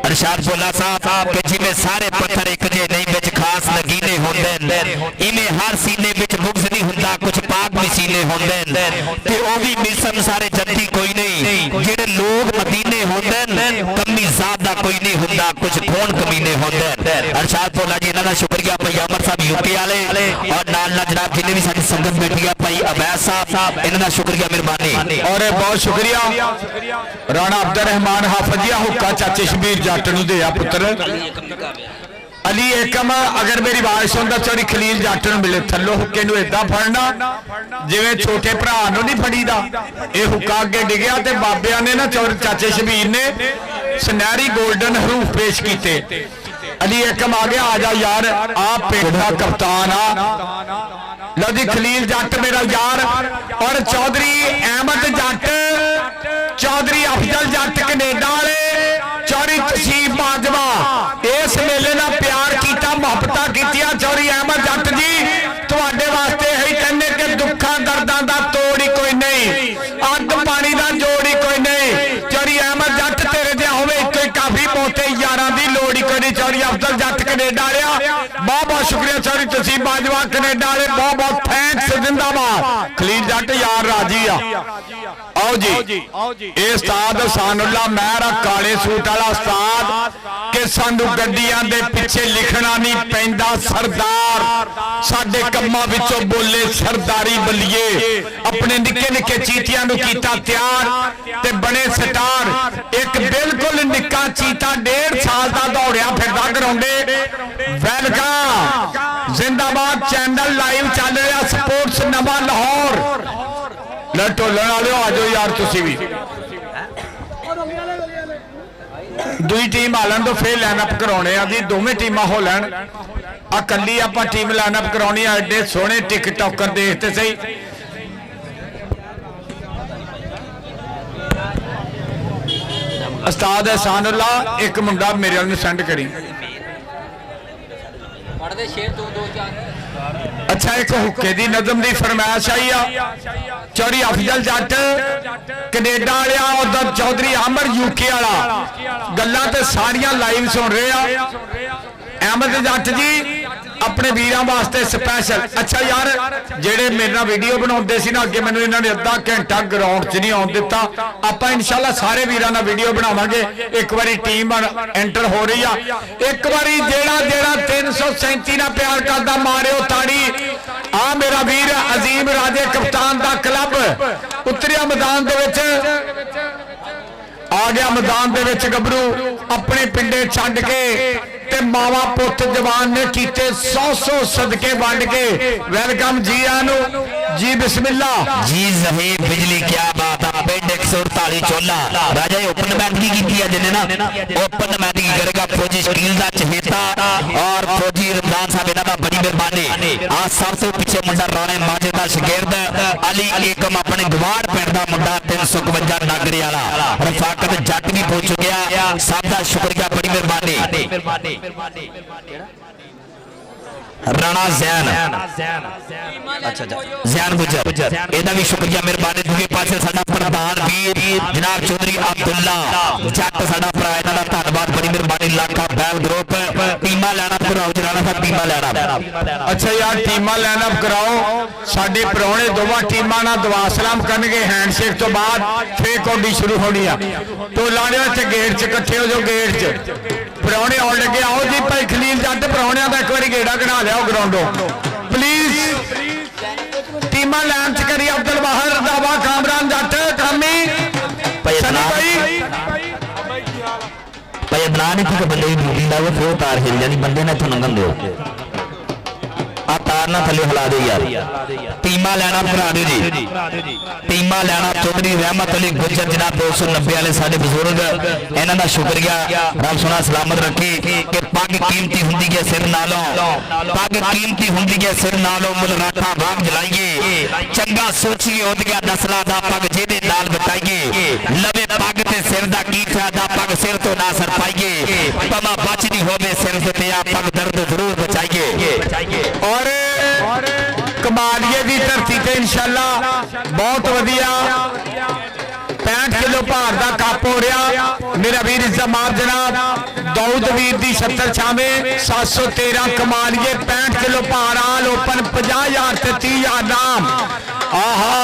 इरशाद भोला साहब के जिवें सारे पत्थर एक जे नहीं विच खास नगीने होंदे इवें हर सीने विच बुग्ज नहीं हुंदा कुछ पाक मिसीले होंदे ते ओ भी मिसम सारे जत्ती कोई नहीं जेड़े लोग मदीने होंदे कमी जात दा कोई नहीं हुंदा कुछ खून कमीने होंदे इरशाद भोला जी इन्हां दा शुक्रिया भाई अमर साहब यूके वाले और नाल जनाब जिन्ने भी साडी संगत बैठी है भाई अवैस साहब इन्हां दा शुक्रिया मेहरबानी और बहुत शुक्रिया राणा अब्दुल रहमान हाफजिया हुक्का चाचे शबीर जट नूं दे आ पुत्र अली एकम अगर मेरी आवाज सुनता चौधरी खलील जट नूं मिले थल्लों हुक्के नूं इदां फड़ना जिवें छोटे भरा नूं नहीं फड़ीदा ये हुक्का अगे डिगया ते बाबिया ने ना चौधरी चाचे शबीर ने सुनहरी गोल्डन हरूफ पेश किए अली एकम आ गया आ जा यार आप पिंड दा कप्तान आ लो जी खलील जट मेरा यार और चौधरी अहमद जट चौधरी अफजल जट कनेडा वाले चौधरी तसीम बाजवा इस मेले ना प्यार किया मुहब्बत की चौधरी अहमद जट जी तुहाडे वास्ते यही कहने कि दुखा दर्दां दा तोड़ ही कोई नहीं अग पानी दा जोड़ ही कोई नहीं चौधरी अहमद जट तेरे जे होवे इतने काफी बहुते यारां दी लोड़ ही कोई नहीं चौधरी अफजल जट कनेडा वालिया बहुत बहुत शुक्रिया चौधरी तसीम बाजवा कनेडा वाले बहुत बहुत थैंक्स जिंदाबाद खलील जट यार राजी आ आओ जी ये उस्ताद अहसानुल्लाह महर काले सूट वाला उस्ताद के सानू गड्डियां दे पिछे लिखना नहीं पैंदा सरदार साडे कम्मां विचों बोले सरदारी बलिए अपने निक्के निक्के चीतियां नू कीता तैयार ते बने स्टार एक बिल्कुल निक्का चीता 1.5 साल दा दौड़िया फिरदा ग्राउंडे वेलकम जिंदाबाद चैनल लाइव चल रहा स्पोर्ट्स नवा लाहौर ढोलन वाले आ जाओ यार तुसी भी दुई टीम आलन तो फिर लाइनअप कराने जी दोवें टीमां हो लैन ਆ ਕੱਲੀ ਆਪਾਂ ਟੀਮ ਲਾਈਨਅਪ ਕਰਾਉਣੀ ਆ। ਐਡੇ ਸੋਹਣੇ ਟਿਕਟੌਕਰ ਦੇਖਤੇ ਸਹੀ। ਉਸਤਾਦ ਅਹਿਸਾਨੁੱਲਾ ਇੱਕ ਮੁੰਡਾ ਮੇਰੇ ਵੱਲ ਨੂੰ ਸੈਂਡ ਕਰੀ। पढ़ते शेर दो दो चार अच्छा एक हुक्के दी नज़म दी फरमाइश आई आ। चौधरी अफजल जट कनेडा वाला उधर चौधरी अमर यूके वाला गल्लां ते सारियां लाइव सुन रहे आ। अहमद जट जी अपने वीरां वास्ते स्पैशल। अच्छा यार जेड़े मेरे नाल वीडियो बनाउंदे सी ना अगे मैनूं इन्हां ने अद्धा घंटा ग्राउंड च नहीं आउण दित्ता। आपां इंशाअल्लाह सारे वीरां नाल वीडियो बनावांगे। एक बारी टीम एंटर हो रही आ। एक बारी जेड़ा 337 नाल प्यार करदा मारिओ ताड़ी। आ मेरा वीर अजीम राजे कप्तान दा क्लब उतरिया मैदान दे विच आ गया। मैदान दे विच गबरू अपने पिंडे छड्ड के ते मावा पुत जवान ने कीते 100 सदके वंड के। वेलकम जी आनू जी बिस्मिल्लाह जी ज़हीर बिजली क्या बात है। बेड 148 चोला राजा ओपन मैच की कीती है जिन्हें ना ओपन मैच की करेगा फौजी शकील दा चहेता और फौजी रमजान साहब इन्हां दा बड़ी मेहरबानी। आ सब तो पीछे मुंडा राणे माजे दा शागिर्द अली एकम अपने गवाड़ पिंड दा मुंडा 352 नागरे वाला रफाकत जट भी पहुंच गया। सब दा शुक्रिया बड़ी मेहरबानी। राणा जैन अच्छा जैन गुजर ਇਹਦਾ ਵੀ ਸ਼ੁਕਰੀਆ ਮਿਹਰਬਾਨੀ। ਦੂਜੇ ਪਾਸੇ ਸਾਡਾ ਪ੍ਰਧਾਨ ਵੀਰ ਜਨਾਬ ਚੌਧਰੀ ਅਬਦੁੱਲਾ ਜੱਟ ਸਾਡਾ ਭਰਾ ਇਹਨਾਂ ਦਾ ਧੰਨਵਾਦ ਬੜੀ ਮਿਹਰਬਾਨੀ। ਲਾਖਾ ਬੈਲ ਗਰੁੱਪ ਟੀਮਾਂ ਲੈਣਾ ਭਰਾਓ ਜਰਾਣਾ ਸਾਹਿਬ ਟੀਮਾਂ ਲੈਣਾ। अच्छा यार टीमां लाइनअप कराओ। साडे परौणे दोवां टीमां नाल दुआ सलाम करनगे। हैंडशेक तो बाद फिर कौडी शुरू होनी आ। तो लाड़े ते गेट च इकट्ठे हो जाओ। गेट च परौणे आउण लगे। आओ जी भाई खलील जट परौणियां दा एक बारी गेड़ा कढा लिआओ ग्राउंडों प्लीज। टीमां लाइन च करी अब्दुल बाहर दावा कामरान जट कामी सनी भाई ਭਾਈ ਅਦਨਾਨ ਇੱਥੇ ਕਿ ਬੰਦੇ ਦੀ ਡਿਊਟੀ ਲਾਓ ਫਿਰ ਤਾਰ ਹਿਲ ਜਾਣੀ ਬੰਦੇ ਨੇ ਇੱਥੋਂ ਲੰਘਣ ਦਿਓ। ਆ ਤਾਰ ਨਾ ਥੱਲੇ ਹਿਲਾ ਦਿਓ ਯਾਰ। ਟੀਮਾਂ ਲੈਣਾ ਭਰਾ ਦਿਓ ਜੀ। ਟੀਮਾਂ ਲੈਣਾ ਚੌਧਰੀ ਰਹਿਮਤ ਅਲੀ ਗੁਜਰ ਜਨਾਬ 290 ਵਾਲੇ ਸਾਡੇ ਬਜ਼ੁਰਗ ਇਹਨਾਂ ਦਾ ਸ਼ੁਕਰੀਆ। ਰੱਬ ਸੋਹਣਾ ਸਲਾਮਤ ਰੱਖੇ ਕਿ ਪੱਗ ਕੀਮਤੀ ਹੁੰਦੀ ਹੈ ਸਿਰ ਨਾਲੋਂ। ਪੱਗ ਕੀਮਤੀ ਹੁੰਦੀ ਹੈ ਸਿਰ ਨਾਲੋਂ ਮੁੱਲ ਰਾਠਾ ਵਾਂਗ ਜਲਾਈਏ। ਚੰਗਾ ਸੋਚੀਏ ਉਹਦੀਆਂ ਨਸਲਾਂ ਦਾ ਪੱਗ ਜਿਹਦੇ ਨਾਲ ਬਚਾਈਏ। ਲਵੇ ਪੱਗ ਤੇ ਸਿਰ ਦਾ ਕੀ ਫਾਇਦਾ ਪੱਗ ਸਿਰ ਤੋਂ ਨਾ ਸਰ ਪਾਈਏ। ਪਮਾ ਬਚਦੀ ਹੋਵੇ ਸਿਰ ਤੇ ਆ ਪੱਗ ਦਰਦ ਜ਼ਰੂਰ ਬਚਾਈਏ। और कमालिए की धरती से इंशाअल्लाह बहुत वधिया 65 किलो भार का कप हो रहा। मेरा वीर इज़्ज़तमाब जनाब दाऊद वीर की 70 छावे 713 कमालिए 65 किलो भार आल ओपन 50,000 से 30,000 नाम। आहा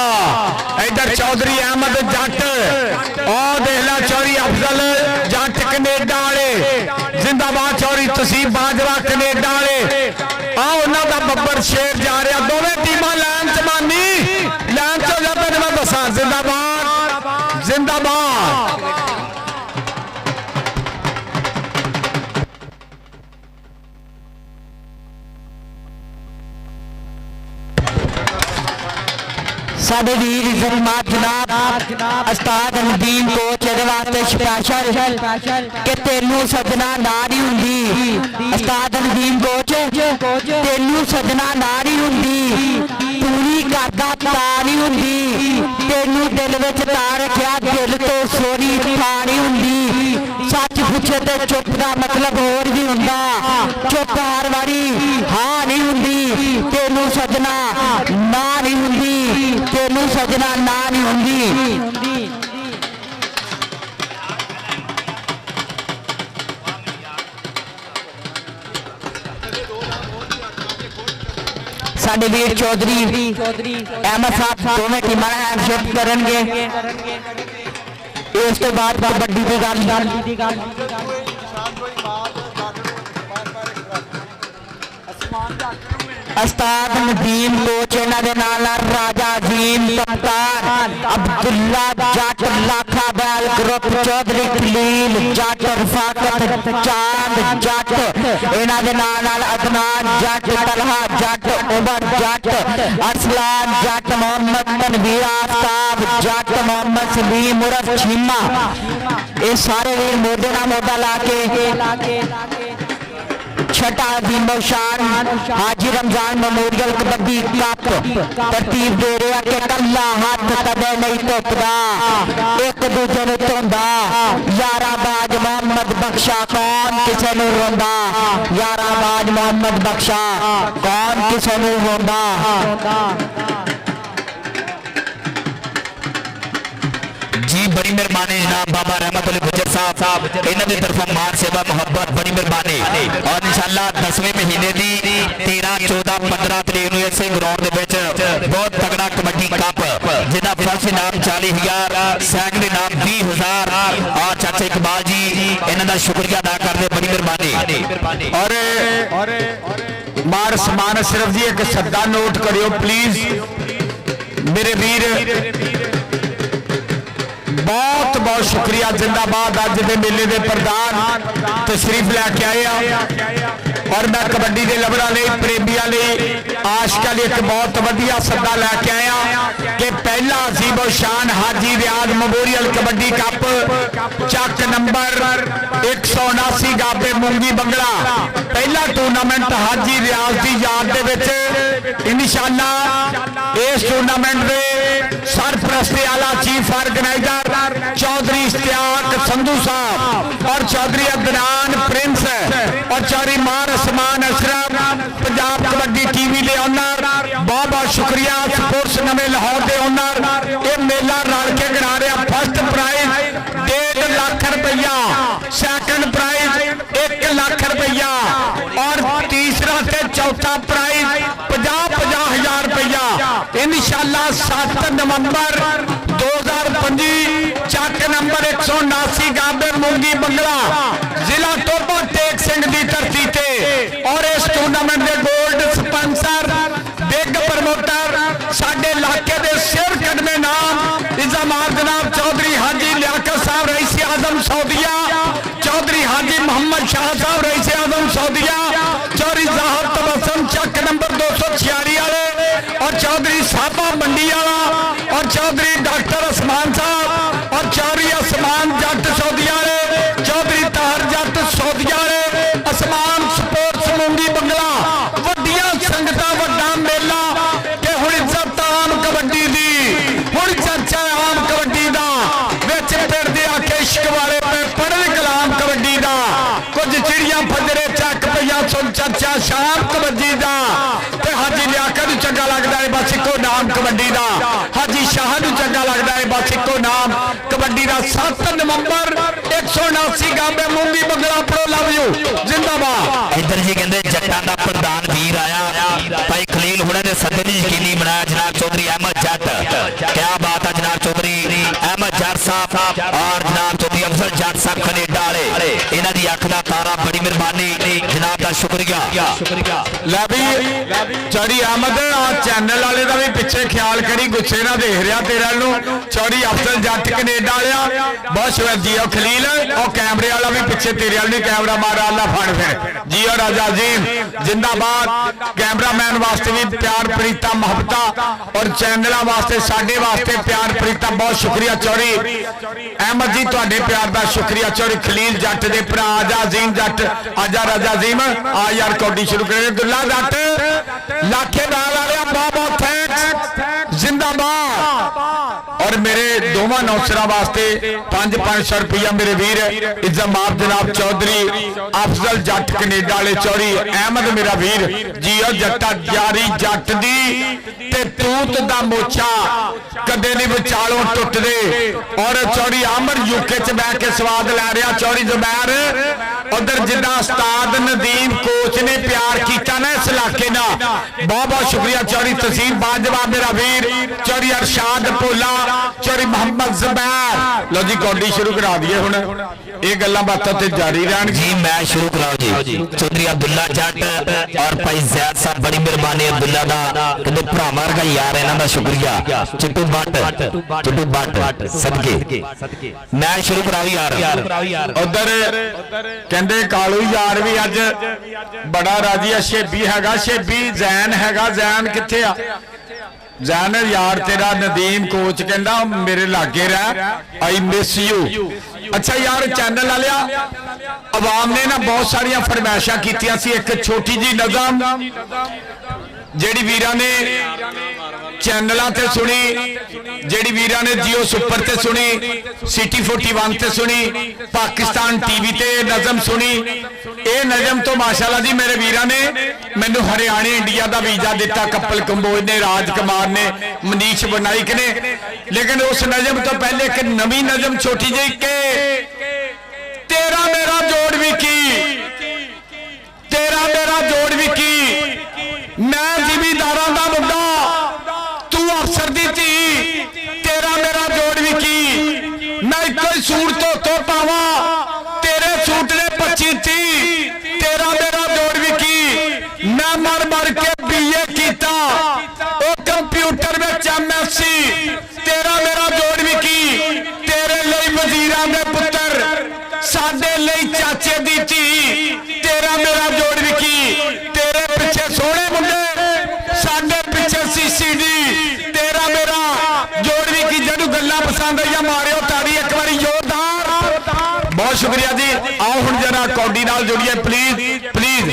इधर चौधरी अहमद जट और देखला चौधरी अफजल जट कनेडा वाले जिंदाबाद। चौधरी तसीब बाजवा कनेडा वाले आ उन्हां दा बब्बर शेर जा रहा। दोवें टीमां लाइन च मानी लाइन च जा तैनूं मैं दसां जिंदाबाद जिंदाबाद। ਸਾਡੇ ਵੀਰ ਇਜ਼ਤਮਾਬ ਜਨਾਬ ਉਸਤਾਦ ਨਦੀਮ ਕੋਚ ਇਹਦੇ ਵਾਸਤੇ ਸਪੈਸ਼ਲ ਕਿ ਤੈਨੂੰ ਸਜਣਾ ਨਾ ਨਹੀਂ ਹੁੰਦੀ। ਉਸਤਾਦ ਨਦੀਮ ਕੋਚ ਤੈਨੂੰ ਸਜਣਾ ਨਾ ਨਹੀਂ ਹੁੰਦੀ। ਪੂਰੀ ਕਰਦਾ ਤਾਂ ਨਹੀਂ ਹੁੰਦੀ। ਤੈਨੂੰ ਦਿਲ ਵਿੱਚ ਤਾਂ ਰੱਖਿਆ ਦਿਲ ਤੋਂ ਸੋਹਣੀ ਥਾਂ ਨਹੀਂ ਹੁੰਦੀ। ਸੱਚ ਪੁੱਛੇ ਤੇ ਚੁੱਪ ਦਾ ਮਤਲਬ ਹੋਰ ਵੀ ਹੁੰਦਾ। ਚੁੱਪ ਹਰ ਵਾਰੀ ਹਾਂ ਨਹੀਂ ਹੁੰਦੀ। ਤੈਨੂੰ ਸਜਣਾ ਨਾ ਨਹੀਂ ਹੁੰਦੀ। ਤੈਨੂੰ ਸਜਣਾ ਨਾ ਨਹੀਂ ਹੁੰਦੀ। ਸਾਡੇ ਵੀਰ ਚੌਧਰੀ ਅਹਿਮਦ ਸਾਹਿਬ ਦੋਵੇਂ ਟੀਮਾਂ ਨਾਲ ਹੈਂਡਸ਼ੇਕ ਕਰਨਗੇ। ਇਸ ਤੋਂ ਬਾਅਦ ਕਬੱਡੀ ਦੀ ਗੱਲ उस्ताद नदीम कोच इन्हां दे नाल राजा अजीम कप्तान अब्दुल्ला जट लाखा बैल ग्रुप चौधरी खलील जट रफाकत चांद जट इन्हां दे नाल अदनान जट तलहा जट उमर जट अरसलान जट मोहम्मद तनवीर आफ्ताब जट मोहम्मद सलीम उर्फ चीमा ये सारे वीर मोढे नाल मोढा ला के छठा अजीम शान हाजी रमजान मेमोरियल कबड्डी कप तरतीब दे रहा कि कला हाथ कदे नहीं टुटदा एक दूजे ने धोंदा यारा बाज मोहम्मद बख्शा कौन किसे नूं रोंदा यारा बाज मोहम्मद बख्शा कौन किसे नूं रोंदा जी बड़ी मेहरबानी जनाब बाबा रहमत अली गुजर साहब इन्हां दी तरफों मान सेवा मोहब्बत बड़ी मेहरबानी और इंशाअल्लाह 10वें महीने दी 13 14 15 तरीक नूं इसे ग्राउंड दे विच बहुत तगड़ा कबड्डी कप जिहदा फर्स्ट इनाम 40,000 सैकंड इनाम 20,000 और चाचा इकबाल जी इन्हां दा शुक्रिया अदा करदे बड़ी मेहरबानी और मार समान अशरफ जी एक सद्दा नोट करियो प्लीज मेरे वीर बहुत बहुत शुक्रिया जिंदाबाद अज के मेले के प्रधान तशरीफ लैके आए और मैं कबड्डी के लवरां लई प्रेमियां लई आशकां लई एक बहुत वधिया सद्दा लैके आया कि पहला अजीम शान हाजी रियाज मेमोरियल कबड्डी कप चक नंबर 179 गाबे मूंगी बंगला पहला टूर्नामेंट हाजी रियाज की याद दे विच इंशाअल्लाह इस टूर्नामेंट के सरप्रस्ती आला चीफ ऑर्गेनाइजर चौधरी इश्तियाक संधू साहब और चौधरी अदनान प्रिंस और चौधरी मार समान अशरफ पंजाब कबड्डी टीवी दे ओनर बहुत बहुत शुक्रिया स्पोर्ट्स नवे लाहौर दे ओनर ये मेला रल के गिना रहा फर्स्ट प्राइज 1.5 लाख रुपया सैकंड प्राइज 1 लाख रुपया और तीसरा ते चौथा प्राइज 50,000 रुपया इंशाअल्लाह 7 नवंबर 2025 चक नंबर 179 गाबे मूंगी बंगला जिला टोबा टेक सिंह की धरती ते और इस टूर्नामेंट के गोल्ड स्पॉन्सर बिग प्रमोटर साडे इलाके के सिर कदमे नाम इज़ामात जनाब चौधरी हाजी लियाकत साहब रईस आजम सऊदिया चौधरी हाजी मोहम्मद शाह साहब रईस आजम सऊदिया चौधरी जाहर तबसम चक नंबर 246 वाले और चौधरी साहबा मंडी वाला और चौधरी डॉक्टर उस्मान साहब और चौधरी उस्मान जट सऊदिया वाले चौधरी तार जट सऊदिया वाले उस्मान स्पोर्ट्स मूंगी बंगला वड्डियां संगतां वड्डा मेला कि हुण इज्जत आम कबड्डी दी हुण चर्चा आम कबड्डी दा विच पिंड दे आके इश्क वाले पे पढ़न कलाम कबड्डी दा कुछ चिड़ियां फजरे चक पईयां सुन चर्चा शाम कबड्डी दा ते हाजी लियाकत नूं चंगा लगदा है बस इको नाम कबड्डी दा हाजी शाह नूं चंगा लगदा है बस इको नाम कबड्डी दा 7 नवंबर 179 गाबे मूंगी बंगला प्रो लव यू जिंदाबाद इधर जी कहते जट्टां दा प्रधान वीर आया भाई खलील हुणे ने सदे ने यकीनी बनाया जनाब चौधरी अहमद जट क्या बात है जनाब चौधरी अहमद जट साहब और जनाब चौधरी अफजल जट साहब कनेडा वाले इन्हां दी अख दा तारा बड़ी मेहरबानी जनाब दा शुक्रिया लै भी चौधरी अहमद चैनल वाले का भी पिछे ख्याल करी गुस्से ना देख रहा तेरे नूं चौधरी अफजल जट कनेडा वाला बहुत शुक्रिया जियो खलील और कैमरे वाला भी पिछे तेरे वाल नहीं कैमरा मारा अल्लाह फड़ फिर जियो राजा अजीम जिंदाबाद कैमरामैन वास्ते भी प्यार प्रीता मोहब्बत और चैनलों वास्ते साडे वास्ते प्यार प्रीता बहुत शुक्रिया चौधरी अहमद जी तुहाडे प्यार का शुक्रिया चौधरी खलील जट दे भरा आजा अजीम जट आजा राजा अजीम आ यार कौडी शुरू करें दुल्ला जट लाखे नाल वाले बहुत बहुत थैंक्स जिंदाबाद और मेरे दोवां नौसरां वास्ते 500 रुपया मेरे वीर इज़्ज़ामात जनाब चौधरी अफजल जट कनेडा वाले चौधरी अहमद मेरा वीर जियो जट्टा यारी जट दी ते तूत दा मोचा कदे नहीं विचालों टुटदे और चौधरी आमर यूके च बैठ के स्वाद लै रहा चौधरी जुबैर उधर जिदा उस्ताद नदीम कोच ने प्यार किया ना इस इलाके ना बहुत बहुत शुक्रिया चौधरी तहसीन बाजवा मेरा वीर चौधरी अरशाद भोला चौधरी मोहम्मद जुबैर लो जी कौडी शुरू करा दिए हुण ये गल्लां बातां ते जारी रहन जी मैं शुरू कराओ जी चौधरी अब्दुल्ला जट और भाई जैद साहब बड़ी मेहरबानी अब्दुल्ला दा कहते भरा वर्गा यार इन्हां दा शुक्रिया चिट्टू बट सदके मैं शुरू कराओ यार उधर कहंदे कालू यार भी अज बड़ा राजी है शेबी हैगा शेबी जैन हैगा जैन किथे आ जैन यार तेरा नदीम कोच कहंदा मेरे लागे रह आई मिस यू अच्छा यार चैनल वालिया आवाम ने ना बहुत सारिया फरमाइशा कीतियां सी। एक छोटी जी नज़म जेड़ी वीरा ने चैनलों ते सुनी, जेड़ी वीरा ने जियो सुपर ते सुनी, सिटी 41 ते सुनी, पाकिस्तान टीवी ते नज़म सुनी। ये नज़म तो माशाल्लाह जी मेरे वीरा ने मैनू हरियाणे इंडिया का वीजा दिता, कपिल कंबोज ने, राजकुमार ने, मनीष बनाइक ने। लेकिन उस नज़म तो पहले एक नवी नज़म छोटी जी के तेरा मेरा जोड़ भी की, तेरा मेरा जोड़ भी की, मैं जिमीदारां दा मुंडा तू अफसर दी धी, तेरा मेरा जोड़ भी की, मैं इको ही सूट तो पावा तेरे सूट ने 25-30, तेरा मेरा जोड़ भी की, मैं मर मर के BA कीता ओ कंप्यूटर में MSc, तेरा मेरा जोड़ भी की, तेरे लिए वजीरां दे पुत्र साडे लिए चाचे दी धी, तेरा मेरा जोड़ भी की, तेरे पिछे सोहने मुंडे साडे पिछे CCD, तेरा मेरा जोड़ भी की। जदों गल्लां पसंद आईयां मारियो ताड़ी एक बारी जोरदार। बहुत शुक्रिया जी। आओ हुण जरा कौडी नाल जुड़िए प्लीज प्लीज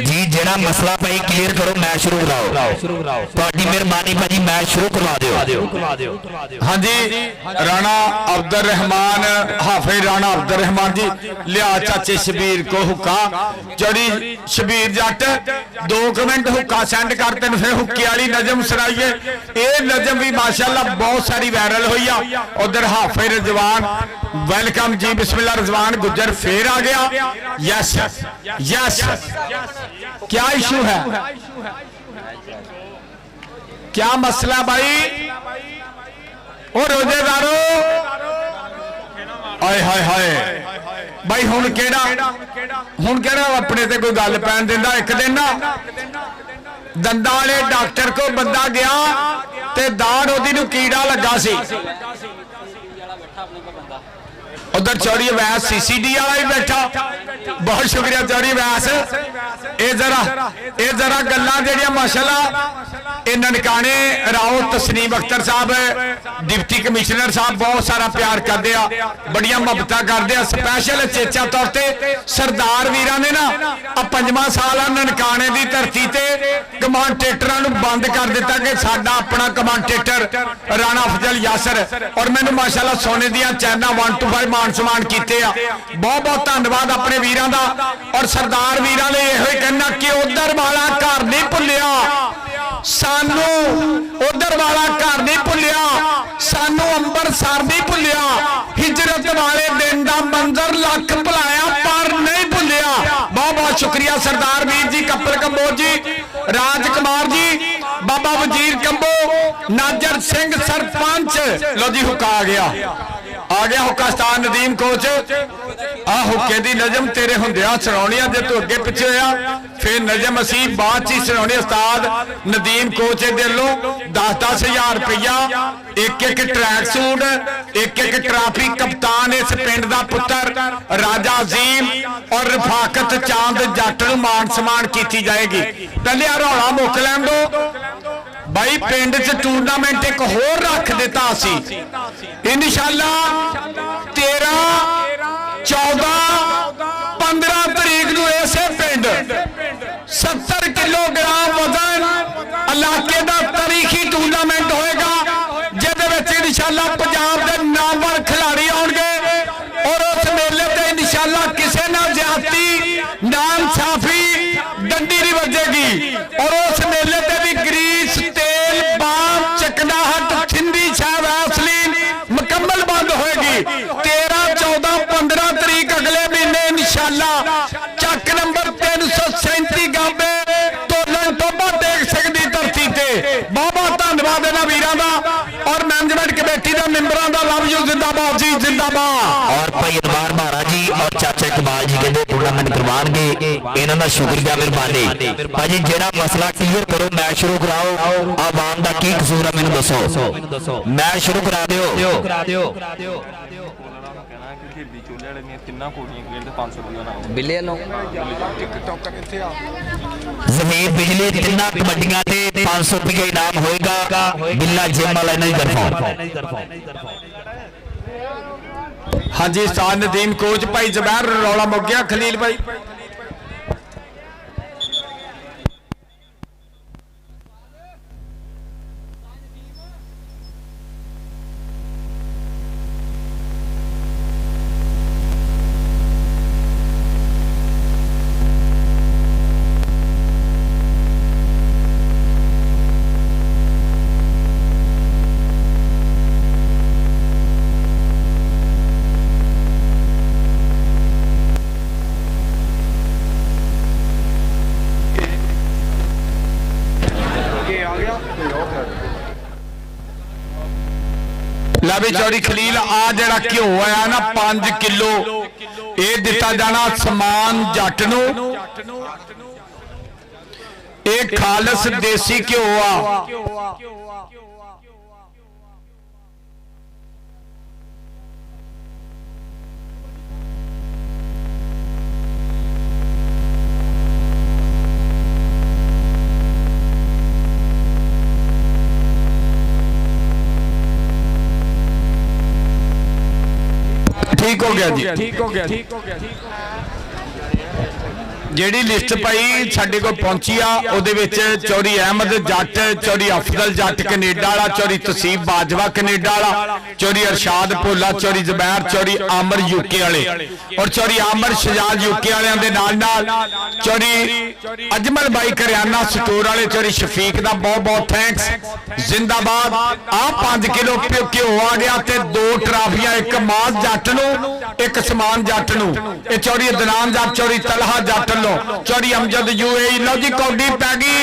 जी। जेड़ा मसला भाई क्लियर करो, मैच शुरू कराओ। ਤੁਹਾਡੀ ਮਿਹਰਬਾਨੀ ਭਾਜੀ, मैच शुरू करवा दियो। हाँ जी राणा अब्दुल रहमान, हाफिज राणा अब्दुल रहमान जी लिया चाचे शबीर को हुक्का। जड़ी शबीर जट 2 मिनट हुक्का सेंड करते फिर हुक्के वाली नजम सुनाइए। ये नजम भी माशाल्लाह बहुत सारी वायरल हुई आ। उधर हाफिज रिजवान वेलकम जी, बिस्मिल्लाह रिजवान गुज्जर फिर आ गया। यस यस, क्या इशू है, क्या मसला भाई? ओ रोजेदारो आए हाय हाय भाई हुण केड़ा अपने ते कोई गल पैन दिंदा। एक दिन ना दंदां वाले डॉक्टर को बंदा गया ते दाड़ ओदी नूं कीड़ा लगा सी। उधर चौड़ी वैस CCD वाला ही बैठा। बहुत शुक्रिया चौड़ी वैस। ये जरा गल्लां जेहड़ियां माशाल्लाह ये ननकाने राव तसनीम अख्तर साहब डिप्टी कमिश्नर साहब बहुत सारा प्यार करते आ, बड़िया मुहब्बतां करते आ। स्पैशल चेचा तौर ते सरदार वीरां ने ना 5वां साल ननकाने की धरती ते कमांटेटरां नूं बंद कर दिता कि साडा अपना कमांटेटर राणा अफजल यासर। और मैनूं माशाल्लाह सोने दियां चैना 1 to 5 मान सम्मान कीते आ। बहुत बहुत धन्यवाद अपने वीरां दा। और सरदार वीरां ने इहो ही कहना कि उधर वाला घर नहीं भुलिया सानू, उधर वाला घर नहीं भुलिया सानू, अंबरसर नहीं भुलिया, हिजरत वाले दिन का मंजर लख भुलाया पर नहीं भुलिया। बहुत बहुत शुक्रिया सरदार वीर जी, कपिल कंबोज जी, राजकुमार जी, बाबा वजीर कंबो, नाजर सिंह सरपंच। लो जी हुक्का आ गया हुक्का स्टार नदीम कोच। आ हुक्के दी नजम तेरे हुंदिया सुनाउणी जे तू अगे पिछे होया फिर नजम असी बाद च सुनाउणी। उस्ताद नदीम कोच दे दिलों 10-10 हज़ार रुपया, एक ट्रैक सूट, एक ट्राफी, कप्तान इस पिंड दा पुत्र राजा अजीम और रफाकत चांद जट नूं मान सम्मान कीती जाएगी। पहले रौला मुक लैण दो भाई। पिंड च टूरनामेंट एक होर रख दिता असी इंशाअल्लाह 13, 14, 15 तरीक नूं इसे पिंड 70 किलोग्राम वजन इलाके का तारीखी टूरनामेंट होएगा, जिहदे विच इंशाअल्लाह पंजाब के नामवर खिलाड़ी आउणगे। और उस मेले ते इंशाअल्लाह किसी नाल ज्यादती नाइंसाफी डंडी नहीं वजेगी। और उस मेले ते भी ग्रीस तेल बाम चकनाहट छिंदी छाव वैसलीन मुकम्मल बंद होएगी। 13, 14, 15 तरीक अगले महीने इंशाअल्लाह चक नंबर 337 गांबे तोलन टोबा देख सकती धरती ते। बहुत बहुत धन्यवाद इन्हां वीरां दा और मैनेजमेंट कमेटी के मेंबरां दा। लव यू जिंदाबाद जी जिंदाबाद। और भाई अनवार महाराज जी और चाचा इकबाल जी कहते टूर्नामेंट करवाएंगे, इन्हां दा शुक्रिया मेहरबानी। भाजी जेड़ा मसला क्लियर करो, मैच शुरू कराओ। आवाम दा की कसूर है मैनूं दसो, मैच शुरू करा दिओ। जमीर बिजली 3 कबड्डियां ते 500 रुपये इनाम होएगा बिल्ला जिम वाला इन्हां दी तरफों। हाँ जी उस्ताद नदीम कोच भाई जबैर रौला मुक गया खलील भाई ला भी चौड़ी खलील आ जड़ा घ्यो आया ना 5 किलो ये दिता जाना समान जट नू ये खालस देसी घ्यो आ ठीक हो गया जी ठीक हो गया ਜਿਹੜੀ ਲਿਸਟ ਪਈ ਸਾਡੇ ਕੋਲ ਪਹੁੰਚੀ ਆ ਉਹਦੇ ਵਿੱਚ ਚੌੜੀ ਅਹਿਮਦ ਜੱਟ ਚੌੜੀ ਅਫਜ਼ਲ ਜੱਟ ਕੈਨੇਡਾ ਵਾਲਾ ਚੌੜੀ ਤਸੀਬ ਬਾਜਵਾ ਕੈਨੇਡਾ ਵਾਲਾ ਚੌੜੀ ਅਰਸ਼ਾਦ ਭੋਲਾ ਚੌੜੀ ਜ਼ਬੈਰ ਚੌੜੀ ਆਮਰ ਯੂਕੇ ਵਾਲੇ ਔਰ ਚੌੜੀ ਆਮਰ ਸ਼ਜਾਦ ਯੂਕੇ ਵਾਲਿਆਂ ਦੇ ਨਾਲ ਚੌੜੀ ਅਜਮਲ ਬਾਈ ਕਰਿਆਨਾ ਸਟੋਰ ਵਾਲੇ ਚੌੜੀ ਸ਼ਫੀਕ ਦਾ ਬਹੁਤ ਬਹੁਤ ਥੈਂਕਸ ਜ਼ਿੰਦਾਬਾਦ ਆ 5 ਕਿਲੋ ਘਿਓ ਆ ਗਿਆ ਤੇ 2 ਟਰਾਫੀਆਂ ਇੱਕ ਮਾਜ਼ ਜੱਟ ਨੂੰ ਇੱਕ ਸਮਾਨ ਜੱਟ ਨੂੰ ਇਹ ਚੌੜੀ ਅਦਨਾਨ ਜੱਟ ਚੌੜੀ ਤਲਹਾ ਜੱਟ चौड़ी अमजद यूएई लो जी कौडी पै गई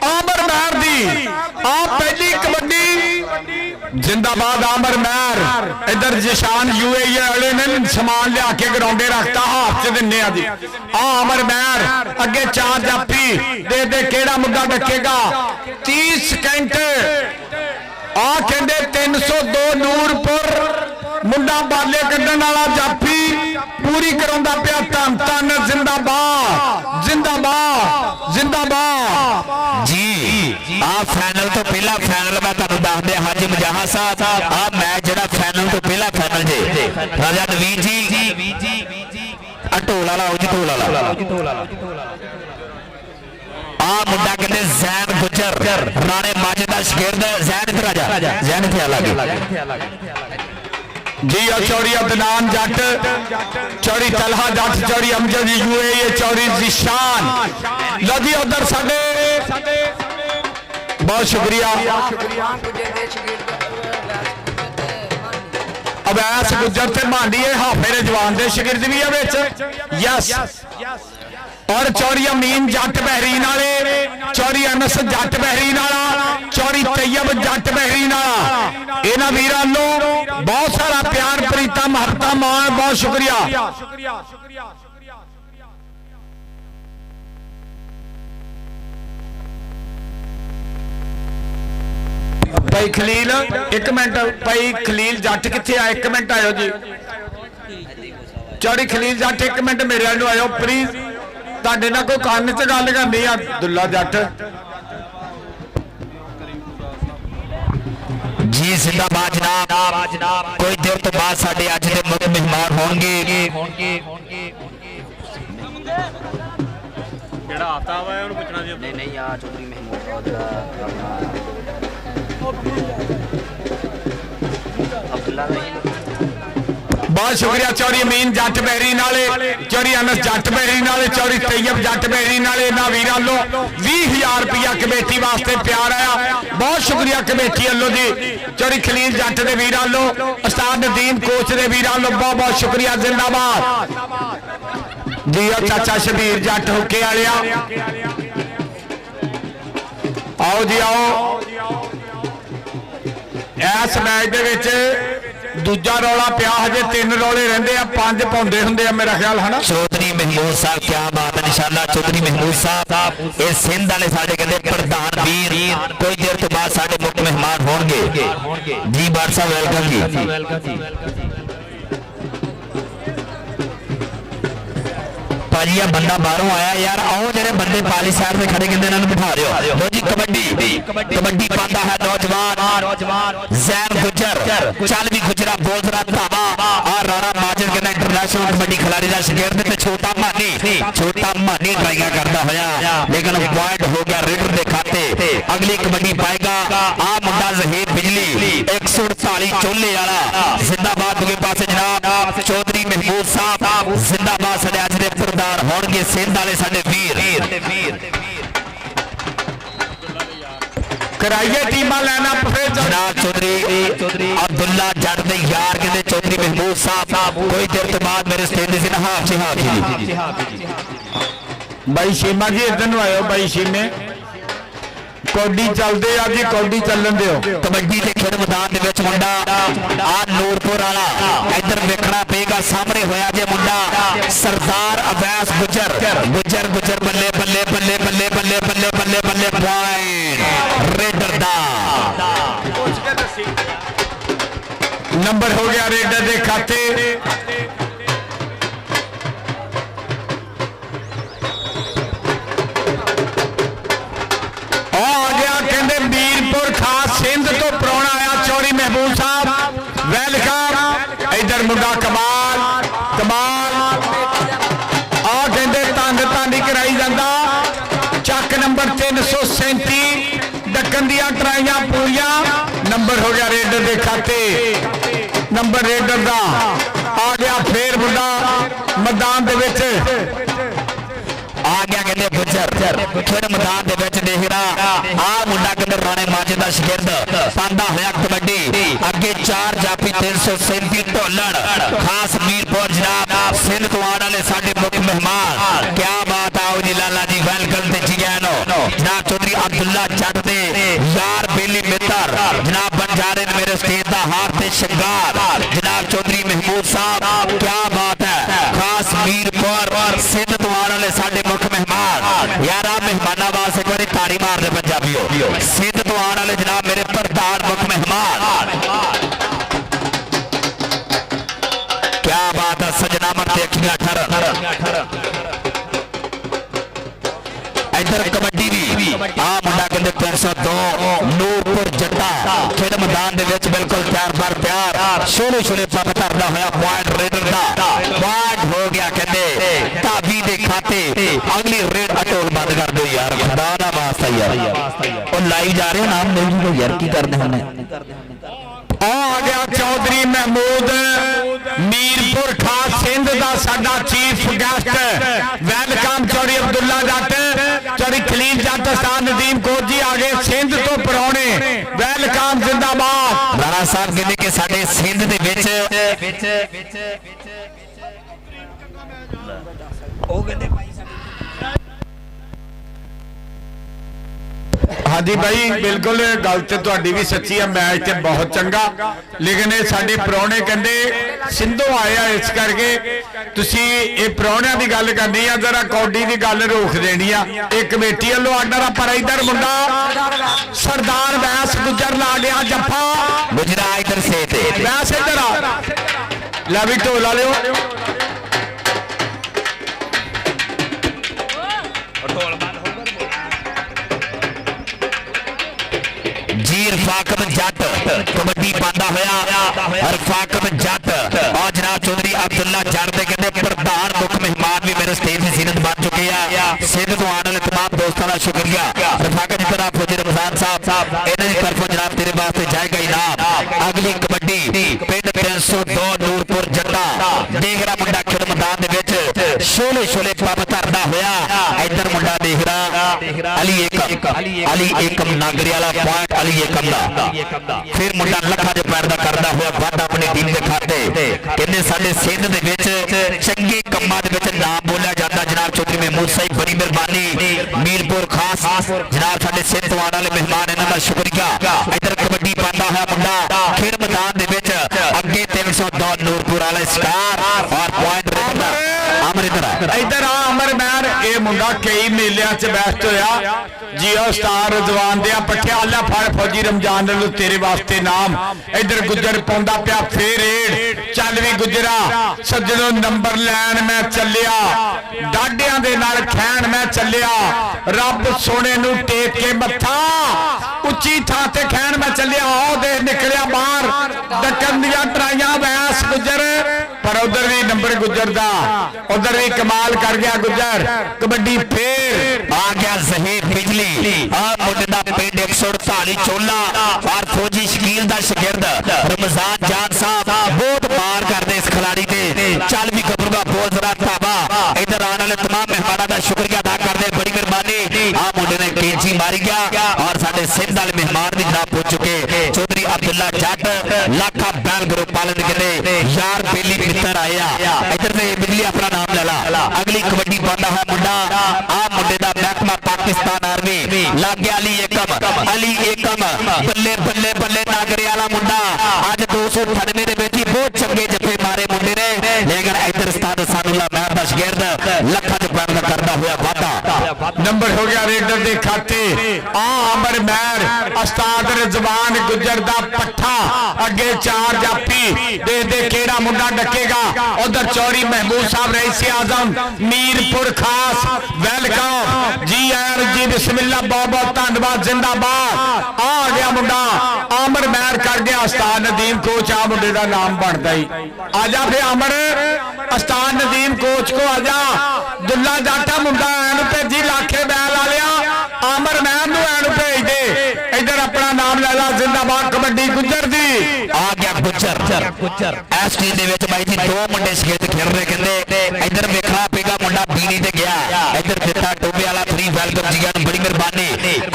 आमर महर दी आ पहली कबड्डी जिंदाबाद आमर महर इधर जिशान यूएई वाले ने समान लिया के ग्राउंडे रखता हाथ से दिने जी आ आमर महर अगे 4 जाफी दे केड़ा मुद्दा डकेगा 30 सेकंड आ कहते 302 नूरपुर मुंडा बाले कड्डण वाला जाफी पूरी कराउंदा पिया धन धन जिंदाबाद जिंदाबाद जिंदाबाद जी आ फाइनल तो पहला फाइनल मैं तुहानू दस दिया हाजी मजाहा साहब आ मैच जिहड़ा फाइनल तो पहला फाइनल जे राजा नवीन जी आ ढोल वाला आओ जी ढोल वाला आ मुंडा कहते जैन गुजर राणे माजे दा शागिर्द जैन इधर आ जा जैन इत्थे आ लागे जी चौड़ी अदनान जट चौड़ी तलहा जट चौड़ी अमजद यूएई चौड़ी जिशान लो जी उधर साडे बहुत शुक्रिया अवैस गुजर ते मांडी हाफे रिजवान दे शागिर्द भी है यस और चौड़ी अमीन जट बहरीन वाले चौड़ी अनस जट बहरीन वाला चौड़ी तैयब जट बहरीन वाला इन्हां वीरां नूं बहुत सारा प्यार प्रीता महत्ता मान बहुत शुक्रिया भाई खलील एक मिनट भाई खलील जट किथे आ एक मिनट आयो जी चौड़ी खलील जट एक मिनट मेरे वाल आयो प्लीज ਤੁਹਾਡੇ ਨਾਲ ਕੋਈ ਕੰਨ 'ਚ ਗੱਲ ਕਰਨੀ ਆ ਦੁੱਲਾ ਜੱਟ जी जिंदाबाद जनाब कोई देर तो बाद साडे अज दे मुख्य मेहमान होणगे ਜਿਹੜਾ ਆਤਾ ਵਾ ਉਹਨੂੰ ਪੁੱਛਣਾ ਜੀ ਨਹੀਂ ਆ ਚੌਧਰੀ ਮਹਿਮੂਦ ਅਬਦੁੱਲਾ ਦਾ बहुत शुक्रिया चौड़ी अमीन जट बहरीन वाले चौड़ी अनस जट बहरीन वाले चौड़ी तैयब जट बहरीन वाले इन्हां वीरां लो 20,000 रुपया कमेटी वास्ते प्यार आया बहुत शुक्रिया कमेटी वालों जी चौड़ी खलील जट दे वीरां लो उस्ताद नदीम कोच दे वीरां लो बहुत बहुत शुक्रिया जिंदाबाद जी चाचा शबीर जट हुक्के वालिया आओ जी आओ इस मैच दे विच दूजा रौला पिया हजे 3 रौले रहिंदे आ 5 पाउंदे हुंदे आ मेरा ख्याल है ना चौधरी महमूद साहब क्या बात है इंशाअल्लाह चौधरी महमूद साहब ये सिंध वाले साडे कहंदे प्रधान वीर कोई देर तो बाद साडे मुख्य मेहमान होणगे जी बार साहब वेलकम जी भाजी आ बंदा बाहरों आया यार आओ जेरे बंदे पाली साइड से खड़े कहते इन्होंने बिठा रहे लो जी कबड्डी पाता है नौजवान जैन गुजर चल भी गुजरा बोल रहा धावा और राणा माजिद कहना इंटरनेशनल कबड्डी खिलाड़ी का शिकायत ते छोटा मानी ट्राइया करता होया लेकिन पॉइंट हो गया रेडर के खाते अगली कबड्डी पाएगा आ मुंडा जहीर बिजली 148 चोले वाला जिंदाबाद दूसरे पासे जनाब चौधरी महमूद साहब जिंदाबाद साडे अज दे सरदार होणगे सिंध वाले साडे वीर कराइए टीमां लाइन अप फिर जनाब चौधरी अब्दुल्ला जट दे यार कहते चौधरी महमूद साहब कोई देर तो बाद मेरे स्टेज से ना भाई शीमा जी इधर नु आयो भाई शीमे कौडी चलदे आ जी कौडी चलन दियो कबड्डी के खेड मैदान दे विच मुंडा आ नूरपुर वाला इधर देखना पेगा सामने होया जे मुंडा सरदार अवैस गुजर बल्ले पॉइंट रेडर दा नंबर हो गया रेडर दे खाते मीरपुर खास सिंध तो प्राहुणा आया चौधरी महबूब साहब वेलकम इधर मुंडा कमाल आ कहते तानी कराई जाता चक नंबर 337 डकन दिया ट्राइयां पूरियां नंबर हो गया रेडर के खाते नंबर रेडर का आ गया फिर मुंडा मैदान दे विच आ गया कहते गुजर खेड मैदान दे विच देखना आ मुंडा कहते राणे माजिद दा शागिर्द पांदा होया कबड्डी अगे 4 जाफी 337 ढोलण खास मीरपुर जनाब सिंध तो आने वाले साडे मुख्य मेहमान क्या बात आओ जी लाला जी वेलकम ते जियानो जनाब चौधरी अब्दुल्ला जट दे यार बेली मित्र जनाब बंजारे ने मेरे स्टेज दा हार ते शिंगार जनाब चौधरी महमूद साहब क्या बात है खास मीरपुर सिंध तो आने वाले साडे मुख्य मेहमान यार आप मेहमाना वास्ते एक बारी ताड़ी मार दे पंजाबियों सिंध तो आने वाले जनाब मेरे प्रधान मुख्य मेहमान क्या बात है सजना मत देखिए 18 इधर कबड्डी भी आ मुंडा कहते 302 नूरपुर जट्टा खेड मैदान दे विच बिल्कुल तैयार छोले पग धरदा होया पॉइंट रेडर दा पॉइंट हो गया कहते धाबी दे खाते अगली रेड अटोल बंद कर दो यार खुदा दा वास्ता यार ओ लाइव जा रहे हो नाम मिल जूगा यार की करदे हमने आ गया चौधरी महमूद मीरपुर खास सिंध का साडा chief guest welcome Chaudhary Abdullah Jatt Chaudhary Khalil Jatt उस्ताद नदीम कौर जी आ गए सिंध तो प्राहुणे वेलकम जिंदाबाद राणा साहब कहते कि साडे सिंध दे विच ओ कहते हाँ जी भाई बिल्कुल गल तो तुहाडी भी सच्ची है मैच तो बहुत चंगा लेकिन ये साडे प्राहुणे कहते सिंधों आए आ इस करके तुसी ये प्राहुणियां दी गल करनी है जरा कौडी दी गल रोक देनी है एक कमेटी वालों आर्डर पर इधर मुंडा सरदार वैस गुजर ला गया जफा गुजरा इधर से वैस इधर आ ला भी ढोल वाले रफाकत जट कबड्डी पांदा होया रफाकत जट और जनाब चौधरी अब्दुल्ला जट दे कहते प्रधान मुख्य मेहमान भी मेरे स्टेज की सीरत बन चुके हैं सिंध तो आने वाले तमाम दोस्तों का शुक्रिया रफाकत जी तरफ फौजी रमजान साहब इन्हां दी तरफों जनाब तेरे वास्ते जाएगा इनाम अगली कबड्डी पिंड 302 नूरपुर जट्टा देखरा मुंडा खेड मैदान दे विच छोले पग धरदा होया इधर मुंडा देखरा अली एकम नागरी वाला पॉइंट अली एकम फिर मुंडा लखा जो पैर का करता हुआ वादा अपनी टीम के खाते कहते साडे सिंध दे विच चंगे कम्मां दे विच नाम बोलिया जाता जनाब चौधरी महमूद साहब बड़ी मेहरबानी मीरपुर खास जनाब साडे सिंध तो आने वाले मेहमान इन्हां दा शुक्रिया इधर कबड्डी पांदा होया मुंडा खेड मैदान दे विच अगे 302 नूरपुर वाला स्टार और पॉइंट अमर इधर आ अमर मैन ਇਹ ਮੁੰਡਾ ਕਈ ਮੇਲਿਆਂ 'ਚ ਬੈਸਟ ਹੋਇਆ ਜੀ। ਉਸਤਾਦ ਰਜ਼ਵਾਨ ਦੇ ਪੱਠਿਆ ਅੱਲਾ ਫੜ ਫੌਜੀ ਰਮਜ਼ਾਨ ਨੂੰ ਤੇਰੇ ਵਾਸਤੇ ਨਾਮ। ਇਧਰ ਗੁੱਜਰ ਪਾਉਂਦਾ ਪਿਆ ਫੇਰ ਏਡ। ਚੱਲ ਵੀ ਗੁੱਜਰਾ ਸੱਜਣੋ ਨੰਬਰ ਲੈਣ ਮੈਂ ਚੱਲਿਆ, ਡਾਢਿਆਂ ਦੇ ਨਾਲ ਖੈਣ ਮੈਂ ਚੱਲਿਆ, ਰੱਬ ਸੋਹਣੇ ਨੂੰ ਟੇਕ ਕੇ ਮੱਥਾ ਉੱਚੀ ਥਾਂ ਤੇ ਖੈਣ ਮੈਂ ਚੱਲਿਆ। ਆਹ ਦੇ ਨਿਕਲਿਆ ਬਾਹਰ ਡੱਕਣ ਦੀਆਂ ਟਰਾਈਆਂ ਵੈਸ ਗੁੱਜਰ, ਪਰ ਉਧਰ ਵੀ ਨੰਬਰ ਗੁੱਜਰ ਦਾ, ਉਧਰ ਵੀ ਕਮਾਲ ਕਰ ਗਿਆ ਗੁੱਜਰ। ਕਬੱਡੀ ਫੇਰ आ गया जहीर बिजली मुंडे दा पिंड 148 चोला और फौजी शकील दा शागिर्द रमजान जान साहब बहुत मार करदे इस खिलाड़ी ते। चल भी गबरूगा बहुत जरा धावा। इधर आने वाले तमाम मेहमानों का शुक्रिया अदा करदे, बड़ी मेहरबानी। आ मुंडे ने कैंची मारी गया और साडे सिंध वाले मेहमान भी जनाब पहुंच चुके। चौधरी अब्दुल्ला जट लाखा बैल ग्रुप पालन के यार बेली मित्र आया। इधर से बिजली अपना नाम ले ला। अगली कबड्डी पाता है मुंडा आ मुंडे दा महकमा पाकिस्तान आर्मी लग गया अली एकम बल्ले बल्ले बल्ले नागरे वाला मुंडा अज 298 दे विच बहुत चंगे जफे मारे मुंडे ने। लेकिन इधर उस्ताद सानुल्लाह महर दा शागिर्द लखा च पैर करदा होया वादा। नंबर हो गया रेडर दे खाते। आ अमर महर उस्ताद रज़वान गुजर दा पट्ठा अगे चार जापी दे दे केड़ा मुंडा डकेगा। उधर चौरी महबूब साहब रईसी आजम मीरपुर खास वेलकम जी आर जी बिस्मिल्लाह बहुत बहुत धन्यवाद जिंदाबाद। आ गया मुंडा आमर महर कर गया उस्ताद नदीम कोच। आ मुंडे दा नाम बनता ही आजा फिर अमर उस्ताद नदीम कोच को आजा। दुल्ला जाटा मुंडा एन भेजी लाखे बैल वालिया आमर महर नूं एन भेज दे। इधर अपना नाम ले ला जिंदाबाद कबड्डी गुजर दी। आ गया गुजर इस टीम दे विच भाई जी दो मुंडे शागिर्द खेल रहे कहंदे। इधर वेखना पेगा मुंडा बीनी ते गया। इधर दिता टोबे वाला फ्री वेलकम जी ने बड़ी मेहरबानी।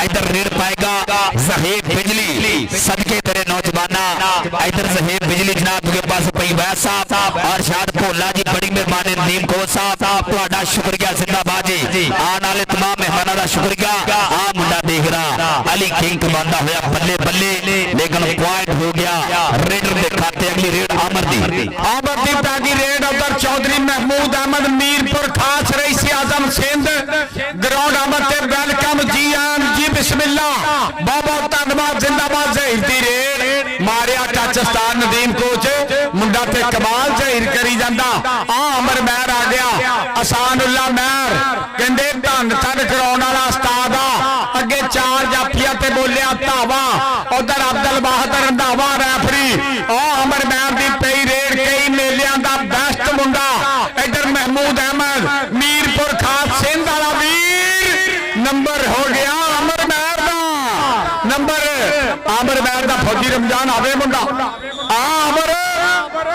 इधर रेड पाएगा जहीर बिजली सदके तेरे नौजवाना। इधर जहीर बिजली जनाब के पास पई वैस साहब और शाद भोला जी बड़ी मेहरबानी। नीम कोच साहब तुहाडा शुक्रिया जिंदाबाद जी। आने वाले तमाम मेहमानों का शुक्रिया। आ मुंडा देख रहा अली किंग कमांदा होया बल्ले बल्ले, लेकिन पॉइंट हो गया रेडर के खाते। अगली रेड अमरदीप पैगी रेड। उधर चौधरी महमूद अहमद मीरपुर खास रईसी आजम सिंध ग्राउंड अमर ते वेलकम जी आन जी बिस्मिल्लाह बहुत बहुत धन्यवाद जिंदाबाद। जहीर दी रेड मारिया टच उस्ताद नदीम कोच मुंडा ते कमाल जहीर करी जांदा। आ अमर महर आ गया असानुल्लाह महर कहंदे धन धन कराउण वाला उस्ताद आ। अगे चार जाफिया ते बोलिया धावा। उधर अब्दुल बहादुर रंधावा रैफरी। आ अमर महर दी पई रेड कई मेलियां दा बेस्ट मुंडा। इधर महमूद अहमद मीरपुर खास सिंध वाला वीर नंबर हो गया अमर महर दा। नंबर अमर महर दा फौजी रमजान आवे मुंडा। आ अमर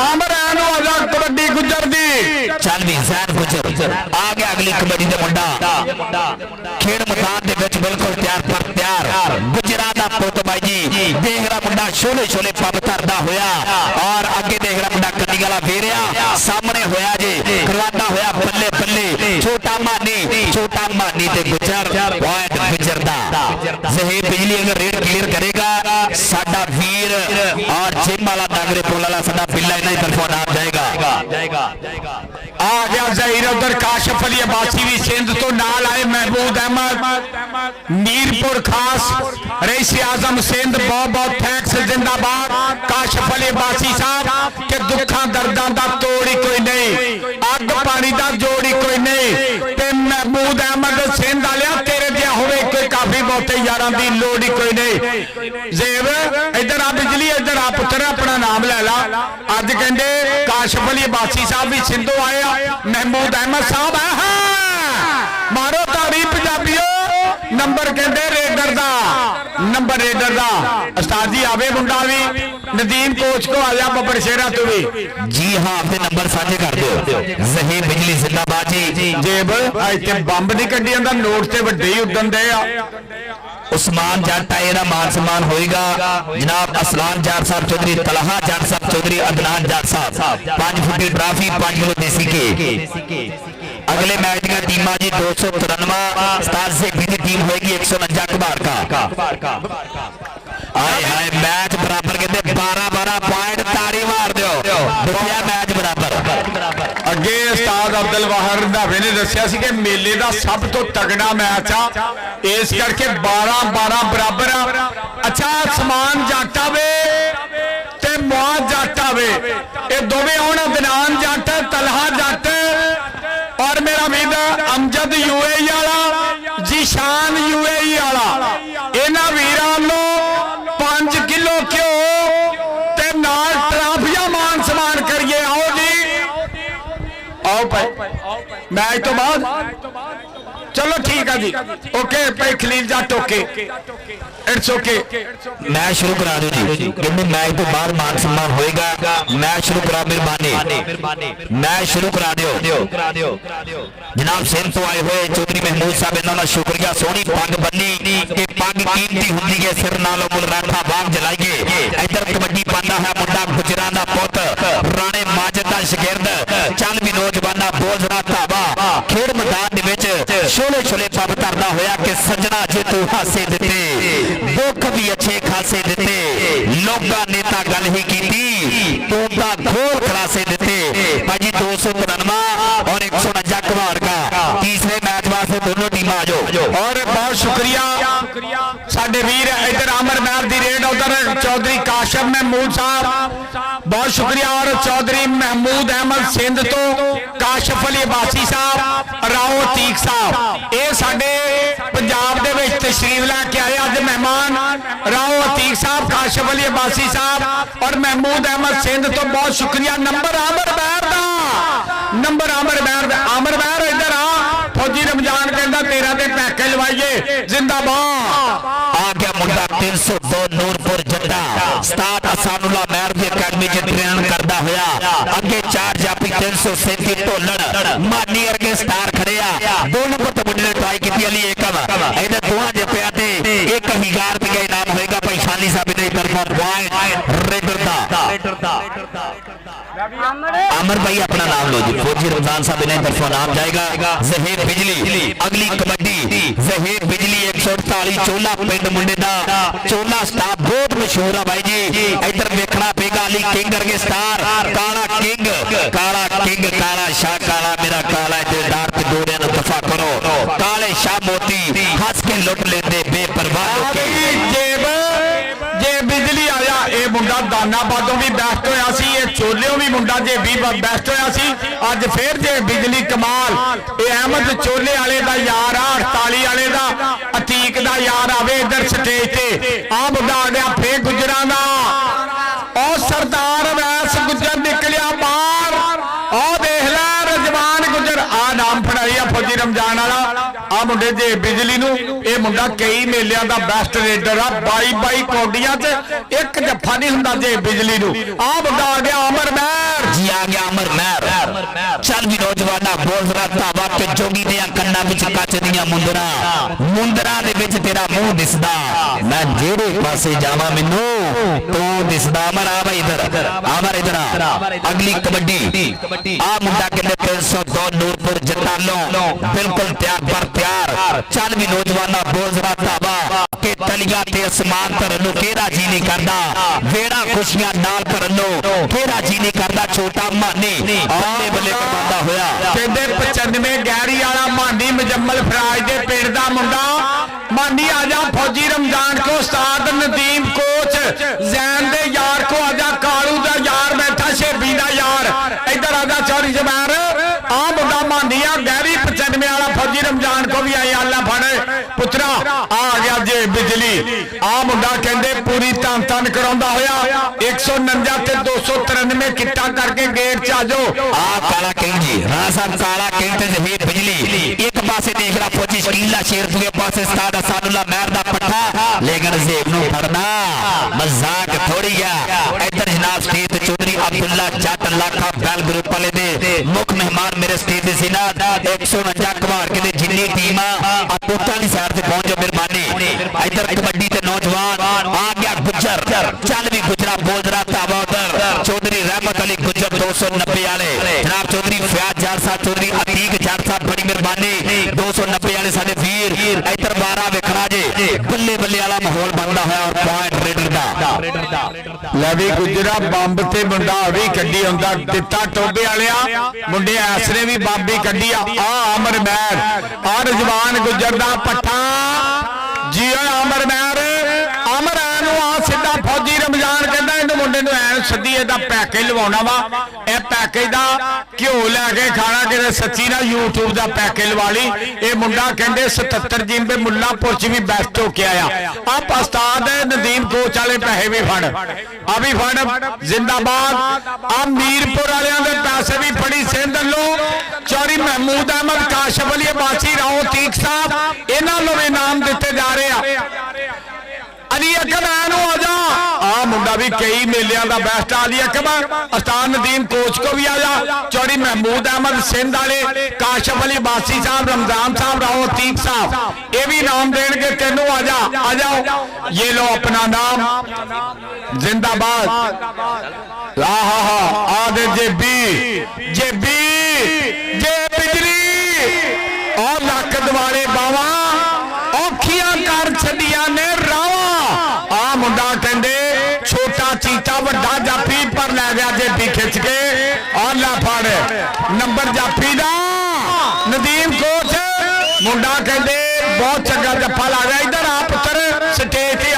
अमर एनु आजा कबड्डी गुजर दी। चल भी जैन गुजर आ गया अगली कबड्डी दे मुंडा खेड़ मैदान दे विच बिल्कुल तैयार पर तैयार। गुजरा दा पुत भाई जी देख रहा मुंडा शोले शोले पब धरदा होया और अगे देख रहा मुंडा कन्नी वाला फेरिया सामने होया जी करवाता होया बल्ले बल्ले छोटा मानी ते गुजर पॉइंट गुजर दा। जहीर बिजली अगर रेड क्लियर करेगा साडा वीर और जिम वाला नागरे पुल वाला साडा बिल्ला इन्हां दी तरफों नाम जाएगा। आ गया जहीर। उधर काशिफ अली अब्बासी भी सिंध तो नाल आए। महमूद अहमद मीरपुर खास रईसी आजम सिंध बहुत बहुत थैंक्स जिंदाबाद। काशिफ अली अब्बासी साहब के दुखा दर्दां दा तोड़ ही कोई नहीं, अग पानी दा जोड़ ही कोई नहीं। ते महमूद अहमद सिंध वालिया तेरे दिया होवे कोई काफी बहुते यारां दी लोड़ ही कोई नहीं। जेब इधर आ बिजली इधर आ पुत्र अपना नाम ले ला। अज कहंदे काशिफ अली अब्बासी साहब भी सिंधो आए। महमूद अहमद साहब है मारो ताड़ी पंजाबियों। नंबर कहते रेडर दा नंबर रेडर दा उस्ताद जी आवे मुंडा भी नदीम कोच को आया बब्बर शेरा तू भी जी हाँ अपने नंबर साझे कर दो। जहीर बिजली जिंदाबाद जी। जेब इतने बंब नहीं कड्डी जांदा नोट ते वड्डे ही उड्डन दे आ। उस्मान जट आएगा मान सम्मान होएगा जनाब असलान जाट साहब चौधरी तलहा जाट साहब चौधरी अदनान जाट साहब 5 फुटी ट्राफी 5 किलो देसी के। अगले मैच की टीम जी 293 स्टार से भी टीम होगी 149 कबाड़ का। आए हाय मैच बराबर कहते 12-12 पॉइंट ताड़ी मार दो मैच बराबर। ਅੱਗੇ ਉਸਤਾਦ ਅਬਦੁਲ ਵਾਹਰ ਰੰਧਾਵੇ ਨੇ ਦੱਸਿਆ ਸੀ ਕਿ ਮੇਲੇ ਦਾ ਸਭ ਤੋਂ ਤਗੜਾ ਮੈਚ ਆ, ਇਸ ਕਰਕੇ 12-12 ਬਰਾਬਰ ਆ। ਅੱਛਾ, ਸਮਾਨ ਜੱਟ ਆਵੇ ਤੇ ਮੁਆਜ਼ ਜੱਟ ਆਵੇ, ਇਹ ਦੋਵੇਂ ਆਉਣ, ਅਦਨਾਨ ਜੱਟ, ਤਲਹਾ ਜੱਟ ਔਰ ਮੇਰਾ ਵੀਰ ਅਮਜਦ UAE ਵਾਲਾ, ਜੀਸ਼ਾਨ UAE ਵਾਲਾ। ਇਹਨਾਂ ਵੀਰਾਂ ਨੂੰ 5 ਕਿਲੋ ਘਿਓ ਤੇ ਨਾਲ ਟਰਾਫੀਆਂ ਮਾਨ ਸਮਾਨ ਕਰੀਏ। ਆਓ ਜੀ, ਆਓ ਭਾਈ, ਮੈਚ ਤੋਂ ਬਾਅਦ ਚਲੋ ਠੀਕ ਹੈ ਜੀ, ਓਕੇ ਭਾਈ ਖਲੀਲ ਜੱਟ, ਓਕੇ, ਇਟਸ ਓਕੇ। मैच शुरू करा दो जी, क्योंकि मैच तो बाद मान सम्मान होएगा। मैच शुरू करा, मेहरबानी मैच शुरू करा दियो। जनाब सिंध तो आए हुए चौधरी महमूद साहब, इन्हों का शुक्रिया। सोहनी पग बन्नी, ये पग कीमती होंदी है, सिर नालों मुल राठा बाग जलाइए। इधर कबड्डी पांदा है मुंडा गुजरां दा पुत, राणे माजिद दा शागिर्द, चल भी नौजवाना बोझरा धावा। खेड मैदान दे विच छोले छोले पब धरदा होया कि सजना जे तू हासे दिते, दुख भी अच्छे खासे दिते, लोगा नेता गल ही कीती, तू दा घोर खलासे दिते। भाजी 293 और 149 कमाल का तीसरे मैच वास्ते दोनों टीम आ जाओ। और बहुत शुक्रिया साडे वीर, इधर आमर महर दी रेड, उधर चौधरी काशिफ महमूद साहब, बहुत शुक्रिया। और चौधरी महमूद अहमद सिंध तो काशिफ अली अब्बासी साहब, राओ अतीक साहब, ये साडे पंजाब दे विच तशरीफ लैके आए अज मेहमान। राओ अतीक साहब, काशिफ अली अब्बासी साहब और महमूद अहमद सिंध तो बहुत शुक्रिया। नंबर आमर महर दा, नंबर आमर महर दा, आमर महर इधर आ। फौजी रमजान कहता तेरा ते पैके लवाइए, जिंदाबाद। आ गया मुंडा 302 नूरपुर जट्टा, उस्ताद हसानुल्लाह महर दी अकादमी च ट्रेन करदा होया। अगे 4 जापी 337 ढोलण मानी अरगे स्टार खड़े आ। 2 नंबर ते मुंडे ने ट्राई कीती अली एकम, इधर दोहां जप्पिया ते 1000 रुपया इनाम होएगा भाई शाली साहब दी तरफों। पॉइंट रेडर दा अमर भाई अपना नाम लो जी। फौजी रमजान साहब इन्हें तरफों नाम जाएगा। जहीर बिजली, अगली कबड्डी जहीर बिजली 148 चोला पिंड मुंडे दा। चोला स्टाफ बहुत मशहूर है भाई जी। इधर देखना पेगा अली किंग अरगे स्टार, काला किंग, काला किंग, काला शाह, काला मेरा काला दिलदार ते दोरियां नु दफा करो। काले शाह मोती हंस के लुट लेंदे बेपरवाह होके। जे बिजली आया, ये मुंडा दानाबादों भी बेस्ट होया सी, ये चोलियों भी मुंडा जे भी बेस्ट होया सी। अज फिर जे बिजली कमाल, ये अहमद चोले वाले दा यार आ, 48 वाले दा अतीक दा यार आवे इधर स्टेज ते। आ मुंडा आ गया फिर गुजरां दा, और सरदार वैस गुजर निकलिया बाहर। और देख लै रजवान गुजर, आ नाम फड़ाई आ फौजी रमजान वाला। आ मुंडे जे बिजली नू, ये मुंडा कई मेलियां दा बेस्ट रेडर आ। 22 कौडियां च एक जफ्फा नहीं हुंदा जे बिजली नू। आ मुंडा आ गया अमर महर जी, आ गया अमर महर। चल भी नौजवाना बोलरा धावा के जोगी दे कन्ना विच कच दियां मुंदरा, मुंदरा दे विच तेरा मुंह दिसदा। मैं जेड़े पासे जावां मैनू तू दिसदा। अमर आ भाई इधर, अमर इधर आ। अगली कबड्डी आ मुंडा कहंदे 302 नूरपुर जट्टालों बिल्कुल तैयार पर तैयार। चल भी नौजवाना बोलरा धावा के तलिया ते आसमान तरन केरा जी नहीं करदा, वेड़ा खुशियां नाल करन केरा जी नहीं करदा। छोटा मानी बल्ले बल्ले करवांदा होया। कहंदे 95 गहरी वाला मानी मुजम्मल फराज दे पिंड दा मुंडा। मानी आजा फौजी रमजान को, उस्ताद नदीम कोच जैन दे यार को आजा, कालू दा यार बैठा, शेबी दा यार इधर आजा। चौरी जमैर आ मुंडा मानी आ गहरी 95 वाला फौजी रमजान को भी आई। अल्लाह फड़े पुत्रा, आ गया जे बिजली। आ मुंडा कहंदे पूरी तन तन कराउंदा होया। 149 ते 293 किट्टा करके गेट च आ जाओ। आ काला किंग जी, हाँ साहब काला किंग ते जहीर बिजली। एक पासे देख रहा फौजी शकीला शेर, दूसरे पासे उस्ताद हसानुल्लाह महर दा पट्टा, लेकिन जेब नू फड़ना मजाक थोड़ी है। इधर जनाब स्टेज ते चौधरी अब्दुल्ला जट लाखा बैल ग्रुप वाले दे मुख मेहमान मेरे स्टेज दे सिनाद 149 कमार के जिन्नी टीम आ कोटा दी साइड ते पहुंच जाओ मेहरबानी। इधर कबड्डी ते नौजवान आ गया गुजर, चल भी गुजरा बोलरा ताबा उधर। चौधरी रहमत अली गुजर 290 वाले, जनाब चौधरी फयाज जार साहब, चौधरी अतीक जार साहब बड़ी मेहरबानी 290 वाले साडे वीर इधर 12 वेखना जे बल्ले बल्ले वाला माहौल बनता है और पॉइंट रेडर दा ਲੈ ਵੀ ਗੁਜਰਾ ਬੰਬ ਤੇ ਮੁੰਡਾ ਵੀ ਕੱਢੀ ਹੁੰਦਾ ਦਿੱਤਾ ਟੋਬੇ ਵਾਲਿਆ ਮੁੰਡੇ ਐਸਰੇ ਵੀ ਬੰਬ ਹੀ ਕੱਢੀ ਆ ਅਮਰ ਮਹਿਰ ਆ ਰਜਵਾਨ ਗੁਜਰ ਦਾ ਪੱਠਾ ਜੀ ਅਮਰ ਮਹਿਰ ਅਮਰ ਨੂੰ ਆ ਸਿੱਧਾ ਫੌਜੀ ਰਮਜ਼ਾਨ ਕਹਿੰਦਾ ਇਹਨੂੰ ਮੁੰਡੇ ਨੂੰ ਐ ਸੱਦੀ ਇਹਦਾ ਪੈਕੇਜ ਲਵਾਉਣਾ ਵਾ ਇਹ ਪੈਕੇਜ ਦਾ ਘਿਓ ਲੈ ਕੇ ਖਾਣਾ ਕਿਤੇ ਸੱਚੀ ਨਾ YouTube ਦਾ ਪੈਕੇਜ ਲਵਾ ਲਈ ਇਹ ਮੁੰਡਾ ਕਹਿੰਦੇ 77 ਜਿੰਬੇ ਮੁੱਲਾਪੁਰ ਚ ਵੀ ਬੈਸਟ ਹੋ ਕੇ ਆਇਆ ਆਪ ਉਸਤਾਦ ਨਦੀਮ ਕੋਚ ਵਾਲੇ ਪੈਸੇ ਵੀ ਫੜ ਆ ਵੀ ਫੜ ਜ਼ਿੰਦਾਬਾਦ ਆ ਮੀਰਪੁਰ ਵਾਲਿਆਂ ਦੇ ਪੈਸੇ ਵੀ ਫੜੀ ਸਿੰਧ ਵੱਲੋਂ ਚੌਰੀ ਮਹਿਮੂਦ ਅਹਿਮਦ ਕਾਸ਼ਫ ਅਲੀ ਬਾਸੀ ਰਾਓ ਤੀਕ ਸਾਹਿਬ ਇਹਨਾਂ ਨੂੰ ਇਨਾਮ ਦਿੱਤੇ ਜਾ ਰਹੇ ਆ ਅਲੀ ਅਕਬਰ ਨੂੰ ਆ ਜਾ ਆ ਮੁੰਡਾ ਵੀ ਕਈ ਮੇਲਿਆਂ ਦਾ ਬੈਸਟ ਅਲੀ ਅਕਬਰ ਉਸਤਾਦ ਨਦੀਮ ਕੋਚ ਕੋ ਵੀ ਆ ਜਾ ਚੌੜੀ ਮਹਿਮੂਦ ਅਹਿਮਦ ਸਿੰਧ ਵਾਲੇ ਕਾਸ਼ਫ ਅਲੀ ਬਾਸੀ ਸਾਹਿਬ ਰਮਜ਼ਾਨ ਸਾਹਿਬ ਰਾਓ ਤੀਕ ਸਾਹਿਬ ਇਹ ਵੀ ਨਾਮ ਦੇਣਗੇ ਤੈਨੂੰ ਆ ਜਾਓ ये लो अपना नाम जिंदाबाद आदे जे बिजली और लक दवाले बावा औखियां कर छड़िया ने रावा आ मुंडा कहंदे छोटा चीता वड्डा जाफी पर लै गया जेबी खिच के और ला फड़ नंबर जाफी दा नदीम कोच मुंडा कहंदे बहुत चंगा जफा ला गया इधर आ पुत्र स्टेज ते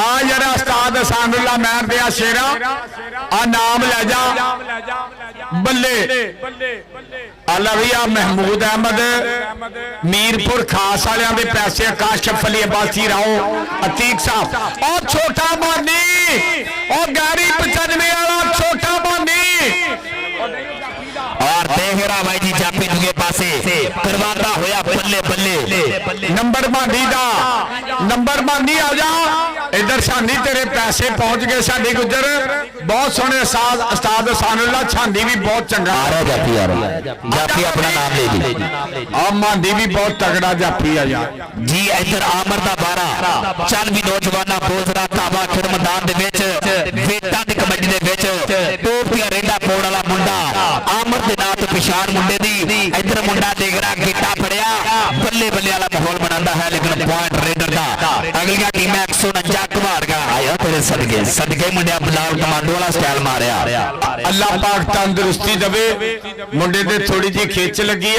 आ जरा उस्ताद हसानुल्लाह महर दिया शेरा आ नाम ले जा बल्ले अल्लाह भी आ महमूद अहमद मीरपुर खास वालियां दे पैसे काशफ अली अब्बासी राओ अतीक साहब और छोटा मानी और गाड़ी 95 वाला छोटा मानी और देहरा भाई जी जापी दुगे पासे करवाता होया बल्ले बल्ले नंबर मानी आ जा इधर छानी तेरे पैसे पहुंच गए साडी गुजर बहुत सोहने उस्ताद हसानुल्लाह छानी भी बहुत चंगा आ रहा जापी अपना नाम ले जी आ मांडी भी बहुत तगड़ा जापी आ यार जी इधर आमर दा 12 चल भी नौजवाना बोझरा ताबा खिर मैदान दे विच वेटां दी कबड्डी दे विच टोप दी रेंडा पोड़ वाला मुंडा आमर दे नाम तो पिछाड़ मुंडे दी इधर मुंडा देगरा गिट्टा फड़िया बल्ले बल्ले वाला माहौल बनांदा है लेकिन पॉइंट रेडर दा अगली टीम 149 कमार का आया तेरे सदके मुंडे बिलाल कमांडो वाला स्टाइल मारिया अल्लाह पाक तंदुरुस्ती दवे मुंडे दे थोड़ी जी खिच लगी आ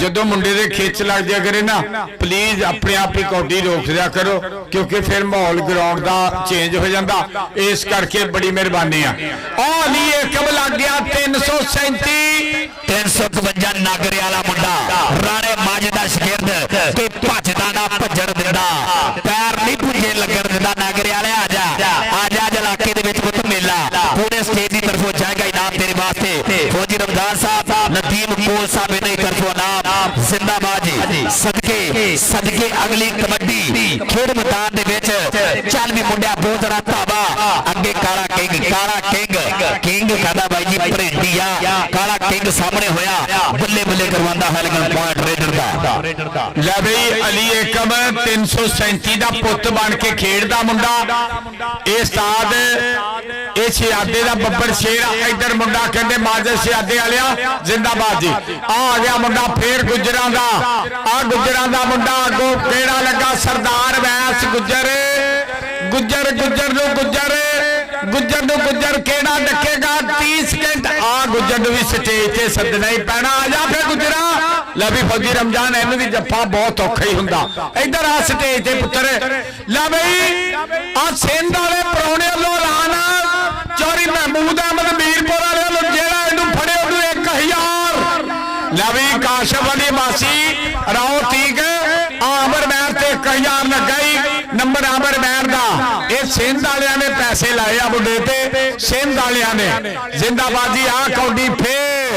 जदों मुंडे दे खिच लग जाया करे ना प्लीज अपने आप ही कौडी रोक दिया करो क्योंकि फिर माहौल ग्राउंड दा चेंज हो जाता इस करके बड़ी मेहरबानी अली कब लग गया 352 नागरे वाला मुंडा राणे माजे दा शागिर्द ते भजदा ना भजन दिंदा पैर नहीं पुजे लगन दिंदा नागरे वाले आजा इलाके दे विच पुत मेला पूरे स्टेज की तरफों जाएगा इनाम तेरे वास्ते फौजी रमजान साहब नदीम कोल साहब इन्हीं तरफों नाम जिंदाबाद जी सदके अगली कबड्डी खेड मैदान दे विच चल भी मुंडिया बहुत जरा धावा अगे काला किंग कहदा भाई जी भरेंडिया काला किंग सामने होया बल्ले बल्ले करवांदा है लेकिन पॉइंट रेडर दा ले बई अली एकम 337 दा पुत बन के खेडदा मुंडा ए उस्ताद ए शहादे दा बब्बर शेर इधर मुंडा कहंदे माजर शहादे वालिया जिंदाबाद जी आ गया मुंडा फिर गुजरां दा मुंडा अगो केड़ा लगा सरदार वैस गुजर केड़ा डकेगा 30 सेकंड आ गुजर नु भी स्टेज ते सदना ही पैना आ जा फिर गुजरा लै भी फौजी रमजान इन्हू भी जफा बहुत औखा ही हुंदा इधर आ स्टेज ते पुत्र लै बई आ सिंध वाले परौने वालों ऐलान चौरी महमूद अहमद मीरपुर वाले वालों जेड़ा इन्हू फड़े उन्हू 1000 लै बई काशफ अली बासी राओ तीक आमर महर ते 1000 लगाई नंबर आमर महर दा ये सिंध वालियां ने पैसे लाए आ मुंडे ते सिंध वालियां ने जिंदाबादी आ कौडी फिर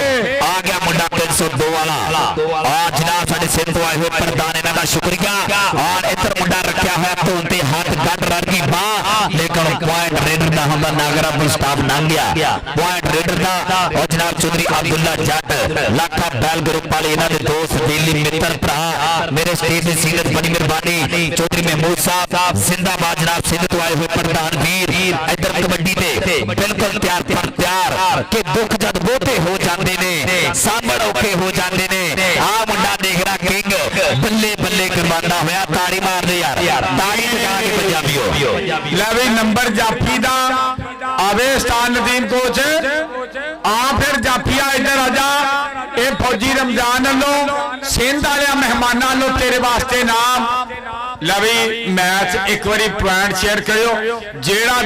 आ गया मुंडा 302 वाला आज जनाब साडे सिंध आए हुए प्रधान इन्हां दा शुक्रिया और इधर मुंडा रखा है धोन ते हाथ गड रगी बाह लेकिन पॉइंट रेडर दा हमदा नागरा पुल स्टाफ लंघ गया पॉइंट रेडर दा और जनाब चौधरी अब्दुल्ला जट लाखा बैल ग्रुप वाले इन्हां दे दोस्त दिल्ली मित्र भरा मेरे स्टेज दे सीनियर बड़ी मेहरबानी चौधरी महमूद साहब जिंदाबाद जनाब सिंध तो आए हुए प्रधान वीर इधर कबड्डी ते बिल्कुल तैयार के दुख जद बोते हो जाते ने सामण औखे हो जाते ने आ मुंडा देख रहा किंग ਲੇਕਿਨ ਬੰਦਾ ਹੋਇਆ ਤਾੜੀ ਮਾਰਦੇ यार ताड़ी लगा के पंजाबियों ਲੈ ਵੀ ਨੰਬਰ ਜਾਫੀ ਦਾ ਆਵੇ ਸਤਾਨ ਨਦੀਮ ਕੋਚ ਆ ਫਿਰ ਜਾਫੀਆ ਇੱਧਰ ਆ ਜਾ ਇਹ ਫੌਜੀ ਰਮਜ਼ਾਨ ਵੱਲੋਂ ਸਿੰਧ ਵਾਲਿਆਂ ਮਹਿਮਾਨਾਂ ਵੱਲੋਂ ਤੇਰੇ ਵਾਸਤੇ ਨਾਮ ਲੈ ਵੀ ਮੈਚ ਇੱਕ ਵਾਰੀ ਪੁਆਇੰਟ ਸ਼ੇਅਰ ਕਰਿਓ ਜਿਹੜਾ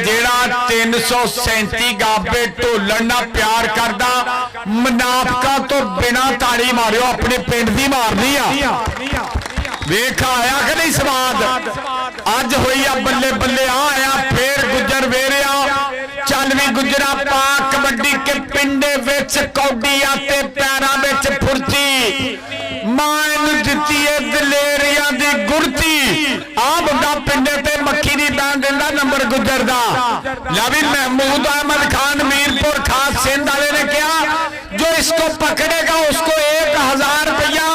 337 ਗਾਬੇ ਢੋਲਣ ਨਾਲ ਪਿਆਰ ਕਰਦਾ ਮੁਨਾਫਕਾਂ ਤੋਂ ਬਿਨਾ ਤਾੜੀ ਮਾਰਿਓ ਆਪਣੇ ਪਿੰਡ ਦੀ ਮਾਰਨੀ ਆ ਵੇਖ ਆਇਆ ਕਿ ਨਹੀਂ ਸਵਾਦ ਅੱਜ ਹੋਈ ਆ ਬੱਲੇ ਬੱਲੇ ਆ ਆਇਆ ਫੇਰ ਗੁੱਜਰ ਵੇਰਿਆ ਚੱਲ ਵੀ ਗੁੱਜਰਾ ਪਾ ਕਬੱਡੀ ਕੇ ਪਿੰਡੇ ਵਿੱਚ ਕੌਡੀਆਂ ਤੇ ਪੈਰਾਂ ਵਿੱਚ ਫੁਰਤੀ ਮਾਂ ਨੂੰ ਦਿੱਤੀ ਏ ਦਲੇਰੀਆਂ ਦੀ ਗੁਰਤੀ ਆ ਬੰਦਾ ਪਿੰਡੇ ਤੇ ਮੱਖੀ ਦੀ ਬੈਨ ਦਿੰਦਾ ਨੰਬਰ ਗੁੱਜਰ ਦਾ ਲੈ ਵੀ महमूद अहमद खान मीरपुर खास सिंध वाले ने कहा जो इसको पकड़ेगा उसको 1000 रुपया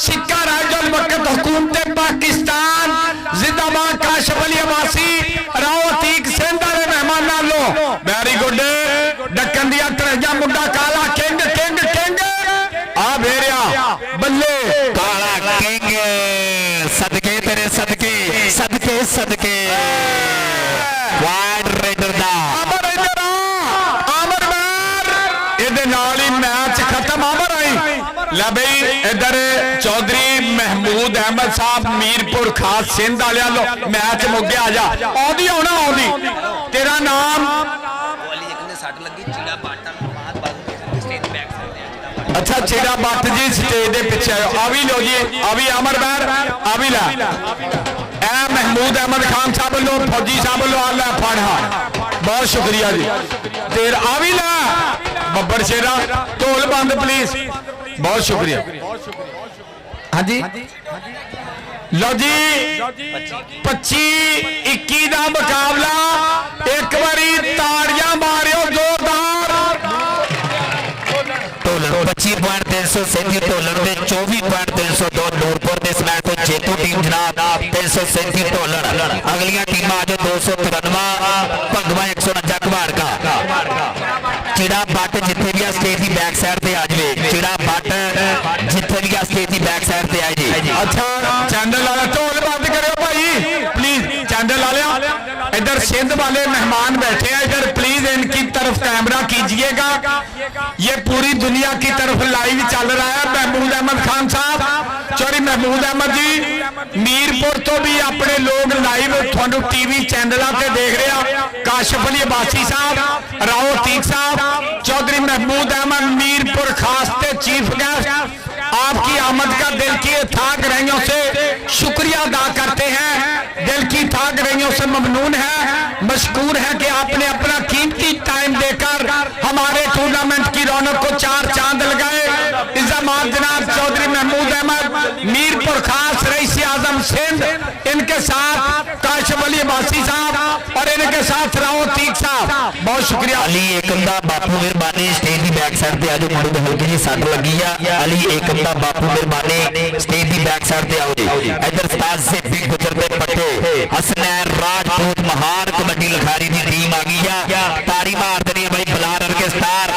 सिक्का राजुल वक्त हुकूमत पाकिस्तान जिंदाबाद काशिफ अली अब्बासी राव अतीक सिंध वाले मेहमान लो वेरी गुड डक्कन दिया तरजा मुंडा काला किंग किंग किंग आ भेरिया बल्ले काला किंग सदके तेरे सदके सदके सदके वाइड रेडर दा अमर इधर अमर मैर इधर नाली मैच खत्म अमर आई ले बई इधर चौधरी महमूद अहमद साहब मीरपुर खास सिंध वाले लो मैच मुक्के आ जा आउंदी होना आउंदी तेरा नाम वाली एक ने सट लगी चिड़ा बाटा मात बाजू स्टेज बैक साइड अच्छा चिड़ा बट जी स्टेज दे पीछे आ भी लो जी आ भी अमर मैर आ भी ला ए महमूद अहमद खान साहब लो फौजी साहब लो आला फड़ बहुत शुक्रिया जी तेरा आ भी ला बब्बर शेरा ढोल बंद प्लीज बहुत शुक्रिया हाँ जी लो जी 25-21 का मुकाबला एक बारी ताड़ियां मारियो जोरदार ढोलण 25.337 ढोलण ਦੇ 24.302 ਨੂਰਪੁਰ ਦੇ ਇਸ ਮੈਚ ਤੋਂ ਜੇਤੂ ਟੀਮ ਜਨਾਬ 337 ਢੋਲਣ ਅਗਲੀਆਂ ਟੀਮਾਂ ਅੱਜ 293 ਭੰਗਵਾ 149 ਘਵਾੜਕਾ ਚਿੜਾ ਬੱਟ ਜਿੱਥੇ ਵੀ ਆ ਸਟੇਜ ਦੀ ਬੈਕ ਸਾਈਡ ਤੇ ਆ ਜਵੇ ਚਿੜਾ ਬੱਟ ਜਿੱਥੇ ਵੀ ਆ ਸਟੇਜ ਦੀ ਬੈਕ ਸਾਈਡ ਤੇ ਆ ਜੀ अच्छा चैनल वाला ढोल बंद करो भाई प्लीज चैनल वाले इधर सिंध वाले मेहमान बैठे हैं इधर प्लीज इनकी तरफ कैमरा कीजिएगा ये पूरी दुनिया की तरफ लाइव चल रहा है महमूद अहमद खान साहब चौधरी महमूद अहमद जी मीरपुर तो भी अपने लोग लाइव थानू टीवी चैनलों से देख रहे हैं काशिफ अली अब्बासी साहब राव अतीक साहब चौधरी महमूद अहमद मीरपुर खास ते चीफ गेस्ट आपकी आमद का दिल की थाक रहियों से शुक्रिया अदा करते हैं दिल की थाक रहियों से ममनून है मशकूर है कि आपने अपना कीमती टाइम देकर हमारे टूर्नामेंट की रौनक को चार चांद लगाए इज़्ज़ामात जनाब चौधरी महमूद अहमद मीरपुर खास रईस आजम सिंध इनके साथ काशिफ अली अब्बासी साहब और इनके साथ राव अतीक साहब बहुत शुक्रिया अली एकम दा बापू मेहरबानी स्टेज दी बैक साइड ते आजो मुंडे दे हल्की जी सट लगी आ अली एकम दा बापू मेहरबानी स्टेज दी बैक साइड ते आओ जी इधर उस्ताद से भी गुजरते पट्टे हसनैन राजपूत महान कबड्डी लखारी दी टीम आ गई है ताड़ी मार देनी है भाई बलार के स्टार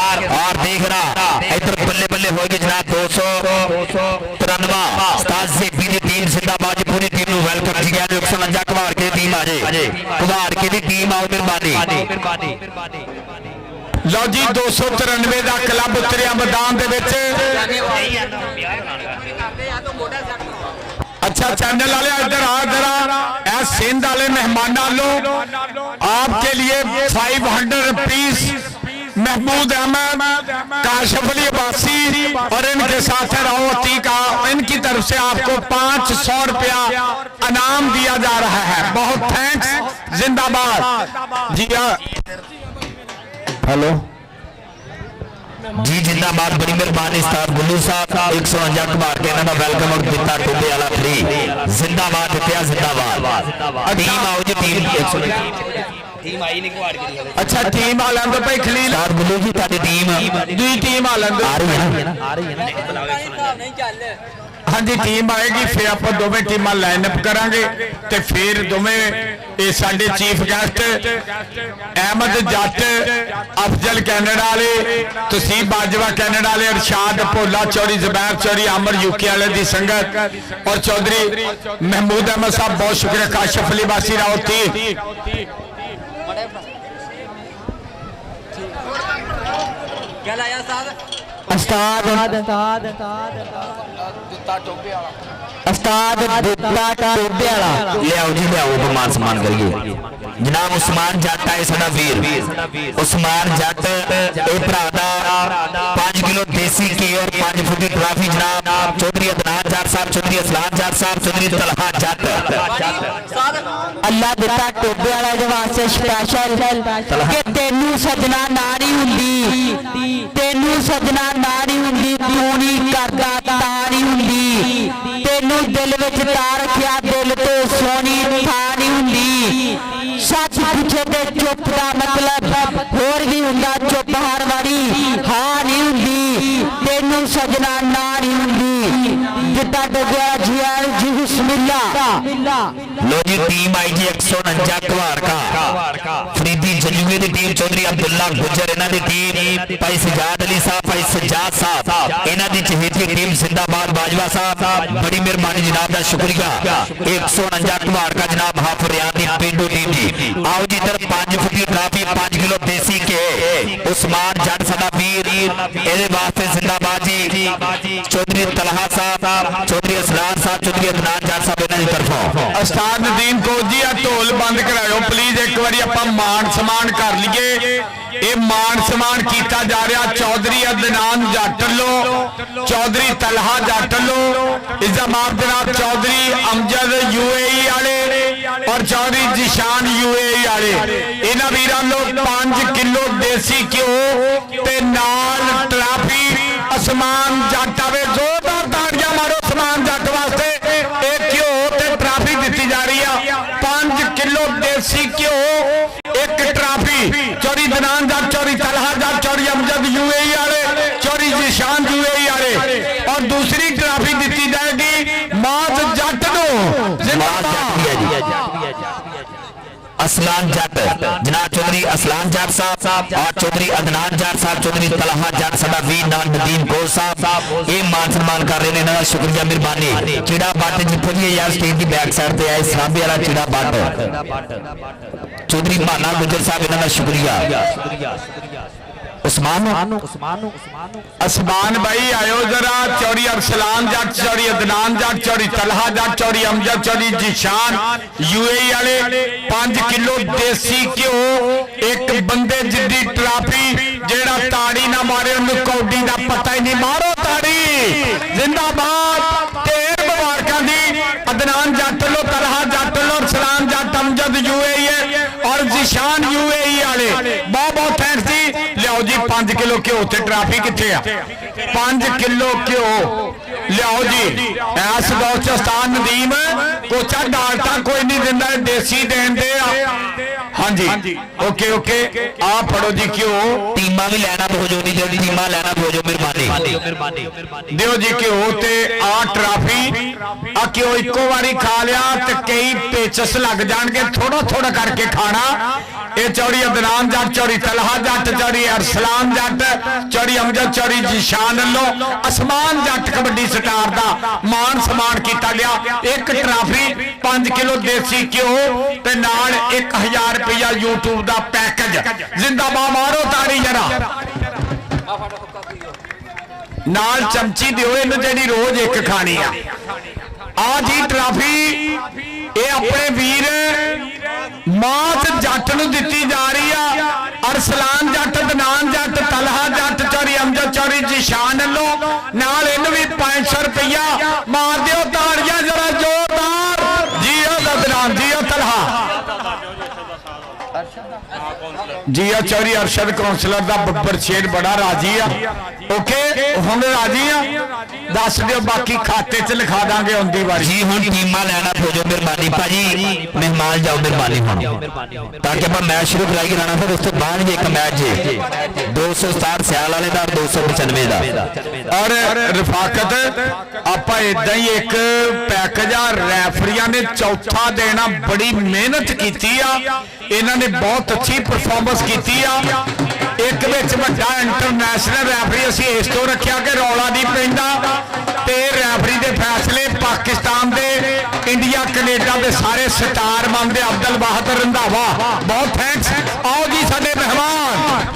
और देख रहा इधर बल्ले बल्ले हो गए जनाब 293 उस्ताद से भी दी टीम जिंदाबाद पूरी टीम नु वेलकम जी गया 149 कवाड़ के टीम आ जाए कवाड़ के दी टीम आओ मेहरबानी लो जी 293 का क्लब उतरिया मैदान दे विच अच्छा चैनल वाले इधर आ सिंध वाले मेहमानों लो आपके लिए 500 रुपीस महमूद अहमद काशिफ अली अब्बासी और इनके साथ राव अतीक इनकी तरफ से आपको 500 रुपया इनाम दिया जा रहा है बहुत थैंक्स जिंदाबाद जी हेलो जी जिंदाबाद बड़ी मेहरबानी उस्ताद गुल्लू साहब 149 कबाड़ के इन्होंने वेलकम और दिता टोबे वाला फ्री जिंदाबाद दित्या जिंदाबाद टीम आओ जी टीम टीम आई नहीं कवाड़ के अच्छा टीम वालों तो भाई खलील उस्ताद गुल्लू जी ताड़ी टीम दूसरी टीम वालों आ रही है ना आ रही है ना बुलाओ 149 ਹਾਂਜੀ ਟੀਮ ਆਏਗੀ ਫਿਰ ਆਪਾਂ ਦੋਵੇਂ ਟੀਮਾਂ ਲਾਈਨ ਅਪ ਕਰਾਂਗੇ ਤੇ ਫਿਰ ਦੋਵੇਂ ਇਹ ਸਾਡੇ ਚੀਫ ਗੈਸਟ ਅਹਿਮਦ ਜੱਟ ਅਫਜ਼ਲ ਕੈਨੇਡਾ ਵਾਲੇ ਤੁਸੀਂ ਬਾਜਵਾ ਕੈਨੇਡਾ ਵਾਲੇ ਅਰਸ਼ਾਦ ਭੋਲਾ ਚੌਰੀ ਜ਼ਬੈਰ ਚੌਰੀ ਅਮਰ ਯੂਕੇ ਵਾਲੇ ਦੀ ਸੰਗਤ और चौधरी महमूद अहमद साहब बहुत शुक्रिया काशिफ अली बासी रावती क्या लाया साहब ਉਸਤਾਦ ਉਸਤਾਦ ਦਿੱਤਾ ਟੋਬੇ ਵਾਲਾ ਲਿਆਓ ਜੀ ਲਿਆਓ ਬਮਾਨ ਸਮਾਨ ਕਰੀਏ ਜਨਾਬ ਉਸਮਾਨ ਜੱਟ ਆਏ ਸਾਡਾ ਵੀਰ ਉਸਮਾਨ ਜੱਟ ਇਹ ਭਰਾ ਦਾ 5 ਕਿਲੋ ਦੇਸੀ ਘੀ ਔਰ 5 ਫੁੱਟ ਦੀ ਟਰਾਫੀ ਜਨਾਬ ਚੌਧਰੀ ਅਦਨਾਨ ਜੱਟ ਸਾਹਿਬ ਚੌਧਰੀ ਅਸਲਾਨ ਜੱਟ ਸਾਹਿਬ ਚੌਧਰੀ ਤਲਹਾ ਜੱਟ ਅੱਲਾ ਦਿੱਤਾ ਟੋਬੇ ਵਾਲਾ ਦੇ ਵਾਸਤੇ ਸਪੈਸ਼ਲ ਕਿ ਤੈਨੂੰ ਸਜਣਾ ਨਾਰੀ ਹੁੰਦੀ ਤੈਨੂੰ ਸਜਣਾ ਨਾਰੀ ਹੁੰਦੀ ਤੂੰ ਨਹੀਂ ਕਰਦਾ ਤਾਰੀ ਹੁੰਦੀ ਤੈਨੂੰ ਦਿਲ ਵਿੱਚ ਤਾਂ ਰੱਖਿਆ ਦਿਲ ਤੋਂ ਸੋਹਣੀ ਥਾਂ ਨਹੀਂ ਹੁੰਦੀ ਸੱਚ ਪੁੱਛੇ ਤੇ ਚੁੱਪ ਦਾ ਮਤਲਬ ਹੋਰ ਵੀ ਹੁੰਦਾ ਚੁੱਪ ਹਾਰ ਵਾਲੀ ਹਾਂ ਨਹੀਂ ਹੁੰਦੀ ਤੈਨੂੰ ਸਜਣਾ ਨਾਰੀ ਹੁੰਦੀ ਜਿੱਦਾਂ ਡੁੱਬਿਆ ਜੀ ਬਿਸਮਿਲ੍ਲਾ लो जी टीम आई जी 149 कुहाड़ का फरीदी जलूए की टीम चौधरी अब्दुल्ला गुजर इन्हां दी टीम भाई सजाद अली साहब भाई सजाद साहब इन्हां दी चहेती टीम जिंदाबाद बाजवा साहब बड़ी मेहरबानी जनाब दा शुक्रिया 149 कुहाड़ का जनाब हाफिज रियाद दी पिंडू टीम जी आओ जी इधर 5 फुट की ट्राफी 5 किलो देसी के उस्मान जट साडा वीर इहदे वास्ते जिंदाबाद जी चौधरी तलहा साहब चौधरी असलान साहब चौधरी अदनान जट साहब इन्हां दी तरफों ਉਸਤਾਦ ਨਦੀਮ ਕੌਰ ਜੀ ਆ ਢੋਲ ਬੰਦ ਕਰਾਇਓ ਪਲੀਜ਼ ਇੱਕ ਵਾਰੀ ਆਪਾਂ ਮਾਨ ਸਮਾਨ ਕਰ ਲਈਏ ਇਹ ਮਾਨ ਸਮਾਨ ਕੀਤਾ ਜਾ ਰਿਹਾ ਚੌਧਰੀ ਅਦਨਾਨ ਜੱਟ ਵੱਲੋਂ ਚੌਧਰੀ ਤਲਹਾ ਜੱਟ ਵੱਲੋਂ ਇਜ਼ਾਮਾਤ ਜਨਾਬ ਚੌਧਰੀ ਅਮਜਦ यूएई ਵਾਲੇ ਔਰ ਚੌਧਰੀ ਜਿਸ਼ਾਨ यूएई ਵਾਲੇ ਇਹਨਾਂ ਵੀਰਾਂ ਨੂੰ 5 ਕਿਲੋ ਦੇਸੀ ਘਿਓ ਤੇ ਨਾਲ ਟਰਾਫੀ ਅਸਮਾਨ ਜੱਟ ਆਵੇ ਜ਼ੋਰਦਾਰ ਤਾੜੀਆਂ ਮਾਰੋ ਅਸਮਾਨ ਜੱਟ ਵਾਸਤੇ ਇਹ ਘਿਓ ਤੇ ਟਰਾਫੀ ਦਿੱਤੀ ਜਾ ਰਹੀ ਆ 5 ਕਿਲੋ ਦੇਸੀ ਘਿਓ एक ट्राफी चौरी दनान जट चौरी तलहा जट चौरी अमजद यूएई वाले चौरी जिशान यूएई वाले और दूसरी ट्राफी दी जाएगी माज जट असलान जट जनाब चौधरी असलान जट साहब और चौधरी अदनान जट साहब चौधरी तलहा जट साडा वीर नाल नदीम कौर साहब ये मान सम्मान कर रहे हैं इन्हां दा शुक्रिया मेहरबानी चिड़ा बट जिथे भी यार स्टेज की बैक साइड ते आए साबे वाला चिड़ा बट चौधरी माना गुजर साहब इन्हां दा शुक्रिया असमान भाई आयो जरा चौरी अरसलान जट चौरी अदनान जट चौरी तलहा जट चौरी अमजद चौरी जिशान यूएई वाले 5 किलो देसी घ्यो एक बंदे जिद्दी ट्राफी जेड़ा ताड़ी ना मारे उन्हें कौडी का पता ही नहीं मारो ताड़ी जिंदाबाद ढेर मुबारकां दी अदनान जट लो तलहा जट लो अरसलान जट अमजद यूएई है और जिशान यूएई वाले बहुत बहुत थैंक्स दी लियाओ जी 5 किलो घ्यो ते ट्राफी किथे आ 5 किलो घ्यो लियाओ जी ऐस गौचस्तान नदीम कोचा डालता कोई नहीं दिंदा देसी देन दे हाँ जी ओके ओके आ फड़ो जी घ्यो टीमां भी लैना हो जो नहीं जल्दी टीमां लैना हो जो मेहरबानी दियो जी घ्यो ते आ ट्राफी आ घ्यो इको वारी खा लिया ते कई पेचस लग जाणगे थोड़ा थोड़ा करके खाना ये चौरी अदनान जट चौरी तलहा जट चौरी अरसलान जट चौरी अमजद चौरी जिशान लो असमान जट कबड्डी स्टार दा मान सम्मान किया गया एक ट्राफी 5 किलो देसी घ्यो ते नाल 1000 रुपया यूट्यूब दा पैकेज जिंदाबाद मारो ताड़ी जरा नाल चमची दिओ इन्हू जेहड़ी रोज एक खानी आ जी ट्राफी ये अपने वीर मात जट नूं दित्ती जा रही है अरसलान जट दनान जट तलहा जट चौरी अमजद चौरी जिशान लो नाल इन्हू भी 500 रुपया मार दिओ ताड़ियां जरा जोरदार जी दनान जी तलहा ਜੀਆ ਚੌਧਰੀ ਅਰਸ਼ਦ ਕੌਂਸਲਰ ਦਾ ਬੱਬਰ ਸ਼ੇਰ ਬੜਾ ਰਾਜੀ ਆ ਓਕੇ ਹੁਣ ਰਾਜੀ ਆ ਦੱਸ ਦਿਓ ਬਾਕੀ ਖਾਤੇ 'ਚ ਲਿਖਾ ਦਾਂਗੇ ਹੁੰਦੀ ਵਾਰੀ ਜੀ ਹੁਣ ਟੀਮਾਂ ਲੈਣਾ ਹੋ ਜਾਓ ਮਿਹਰਬਾਨੀ ਭਾਜੀ ਮਹਿਮਾਨ ਜਾਓ ਮਿਹਰਬਾਨੀ ਹੁਣ ਤਾਂ ਕਿ ਆਪਾਂ ਮੈਚ ਸ਼ੁਰੂ ਕਰਾਈਏ ਰਾਣਾ ਫਿਰ ਉਸ ਤੋਂ ਬਾਅਦ ਵੀ ਇੱਕ ਮੈਚ ਜੇ 267 ਸਿਆਲ ਵਾਲੇ ਦਾ 295 ਦਾ ਔਰ ਰਫਾਕਤ ਆਪਾਂ ਇਦਾਂ ਹੀ ਇੱਕ ਪੈਕੇਜ ਆ ਰੈਫਰੀਆਂ ਨੇ ਚੌਥਾ ਦੇਣਾ ਬੜੀ ਮਿਹਨਤ ਕੀਤੀ ਆ ਇਹਨਾਂ ਨੇ ਬਹੁਤ ਅੱਛੀ ਪਰਫਾਰਮੈਂਸ ਕੀਤੀ ਆ ਇੱਕ ਵਿੱਚ ਵੱਡਾ ਇੰਟਰਨੈਸ਼ਨਲ ਰੈਫਰੀ ਅਸੀਂ ਇਸ ਤੋਂ ਰੱਖਿਆ ਕਿ ਰੌਲਾ ਨਹੀਂ ਪੈਂਦਾ ਤੇ ਰੈਫਰੀ ਦੇ ਫੈਸਲੇ ਪਾਕਿਸਤਾਨ ਦੇ ਇੰਡੀਆ ਕੈਨੇਡਾ ਦੇ ਸਾਰੇ ਸਟਾਰ ਮੰਨਦੇ ਅਬਦੁਲ ਬਾਹਦਰ ਰੰਧਾਵਾ ਬਹੁਤ ਥੈਂਕਸ ਆਓ ਜੀ ਸਾਡੇ ਮਹਿਮਾਨ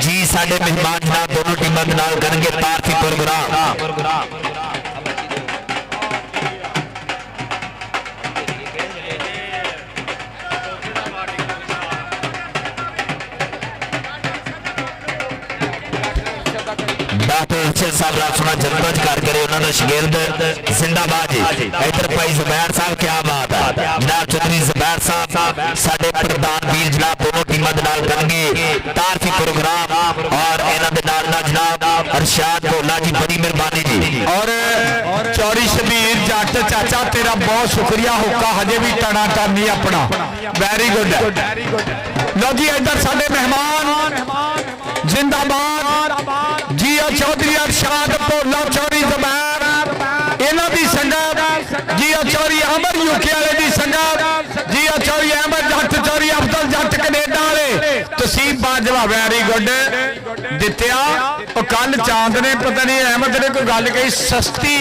ਜੀ ਸਾਡੇ ਮਹਿਮਾਨ ਜਨਾਬ ਦੋਨੋਂ ਟੀਮਾਂ ਦੇ ਨਾਲ ਕਰਨਗੇ ਤਾਰਫੀ ਪ੍ਰੋਗਰਾਮ डॉक्टर साहब रासुना जनपद कर करे उन्होंने शगिर्द जिंदाबाद जी इधर भाई जुबैर साहब क्या बात है जनाब चौधरी जुबैर साहब साडे प्रधान वीर जनाब दोनों टीमां दे नाल करनगे तारफी प्रोग्राम और इन्हां दे नाल जनाब अरशाद भोला जी बड़ी मेहरबानी जी और चौरी शबीर जट चाचा तेरा बहुत शुक्रिया होका हजे भी टना टनी अपना वेरी गुड लो जी इधर साडे मेहमान जिंदाबाद जिया चौधरी अरशाद भोला चौरी जुबैर इन्हां दी संगत जिया चौधरी अमर यूके वाले दी संगत जिया चौधरी अहमद जट चौधरी अफजल जट कनेडा वाले तसीब बाजवा वेरी गुड दित्या और कल चांद ने पता नहीं अहमद ने कोई गल कही सस्ती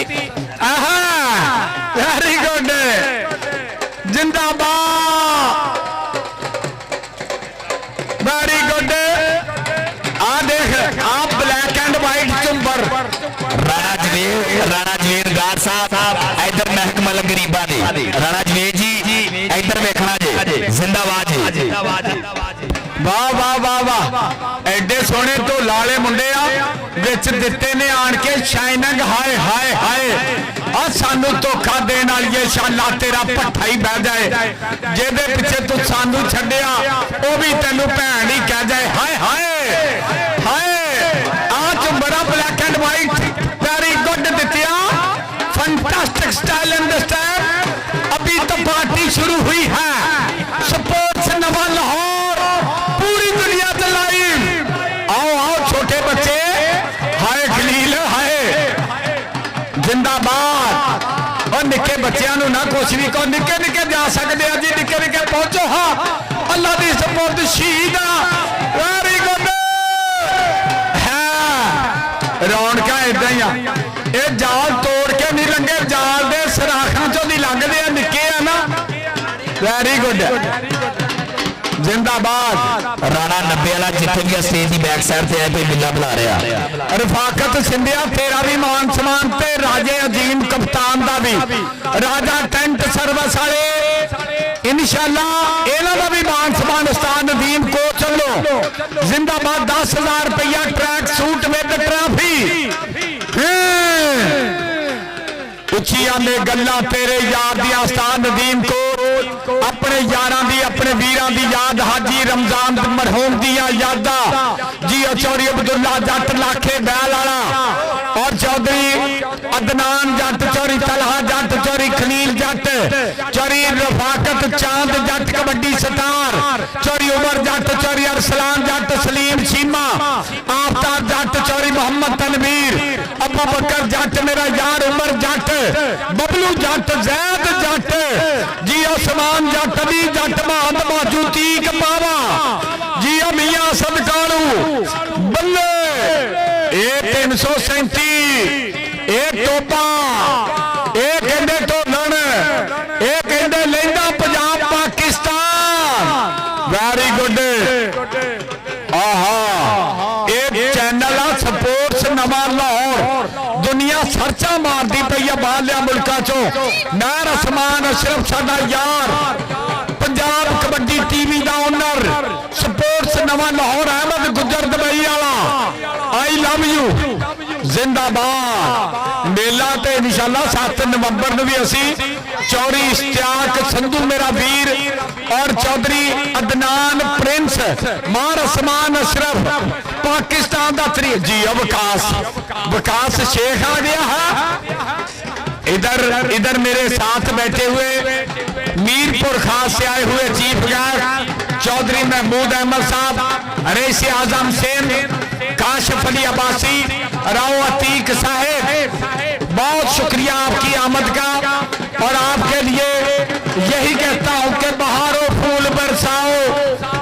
वेरी गुड जिंदाबाद वेरी गुड आ देख आप ब्लैक एंड व्हाइट चुंबर राणा जवेर गार साहब इधर महकमा गरीबा ने राणा जवेर जी इधर वेखना जे जिंदाबाद जी वाह वाह वाह वाह एडे सोने तो लाले मुंडे विच दिते ने आन के शाइनिंग हाय हाय हाय आ सानू धोखा देण वाली शाला तेरा भट्ठा ही बह जाए जेदे पिछे तू सानू छड्डिया ओ भी तैनू भैन ही कह जाए हाय हाय हाय आज बड़ा black and white very good दित्या fantastic style in the step अभी तो पार्टी शुरू हुई है स्पोर्ट्स नवा लाहौर पूरी दुनिया चलाई आओ आओ छोटे बच्चे हाय खलील हाय जिंदाबाद और निके बच्चों ना कुछ भी कहो निके निके जा सकते हैं जी निके निके पहुंचो हाँ अल्लाह की सपोर्ट शहीद वेरी गुड रौनक इदा ही आ जाल तोड़ के नहीं लंघे जाल दे सराखों चो नहीं लंघते निके है ना वेरी गुड जिंदाबाद राणा 90 वाला जिथे भी स्टेज की बैक साइड से है कोई बिल्ला बुला रहा रफाकत सिंधिया तेरा भी मान सम्मान ते राजे अजीम कप्तान दा भी राजा टेंट सर्विस वाले इंशाअल्लाह इन्हां दा भी मान सम्मान उस्ताद नदीम कोच लो जिंदाबाद 10,000 रुपया ट्रैक सूट विद ट्रॉफी उची आंदे गल्ला तेरे यार दी उस्ताद नदीम को अपने यारां दी अपने वीरां दी याद हाजी रमजान मरहूम दियां यादां जी चौधरी अब्दुल्ला जट लाखे बैल वाला और चौधरी अदनान जट चौधरी तलहा जट चौधरी खलील जट चौधरी रफाकत चांद जट कबड्डी स्टार चौधरी उमर जट चौधरी अरसलान जट सलीम चीमा आफ्ताब जट चौधरी मोहम्मद तनवीर अबू बकर जट मेरा यार उमर जट बबलू जट जैद जट जी उस्मान जट अली जट महद माजू तीक बावा जी मियां सदकालू बल्ले ए 337 ए टोपा ए कहंदे ढोलन ए कहंदे लैंदा पंजाब पाकिस्तान वेरी गुड आहा ए चैनल आ स्पोर्ट्स नवा लाहौर दुनिया सर्चा मारती पई है बाहरलिया मुल्कां चों नहर असमान अशरफ साडा यार पंजाब कबड्डी टीवी दा ओनर स्पोर्ट्स नवा लाहौर अहमद गुजर दुबई वाला आई लव यू जिंदाबाद मेला ते इंशाअल्लाह 7 नवंबर ਨੂੰ ਵੀ ਅਸੀਂ चौरी इश्तियाक संधू मेरा वीर और चौधरी अदनान प्रिंस मार उस्मान अशरफ पाकिस्तान का तरी जी विकास शेख आ गया है। इधर मेरे साथ बैठे हुए मीरपुर खास से आए हुए चीफ गार्ड चौधरी महमूद अहमद साहब, रईस आजम सिंह, काशिफ अली अब्बासी, राव अतीक साहेब, बहुत शुक्रिया आपकी आमद का। और आपके लिए यही कहता हूं कि बहारों फूल बरसाओ,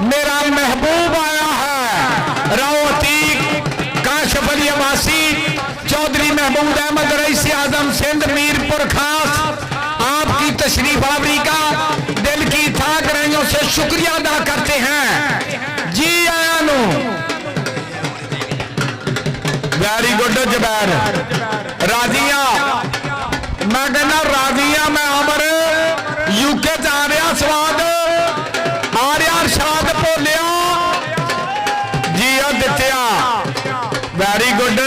मेरा महबूब आया है। राव अतीक, काशिफ अली अब्बासी, चौधरी महमूद अहमद, रईस आजम सिंध, मीरपुर खास, आपकी तशरीफ आवरी का दिल की था ग्रहियों से शुक्रिया अदा करते हैं। जी आया नो वेरी गुड जुबैर राजिया, मैं कहना राजिया, मैं अमर यूके जा रहा स्वाद आ रहा शाद भोलिया जी दित्या वेरी गुड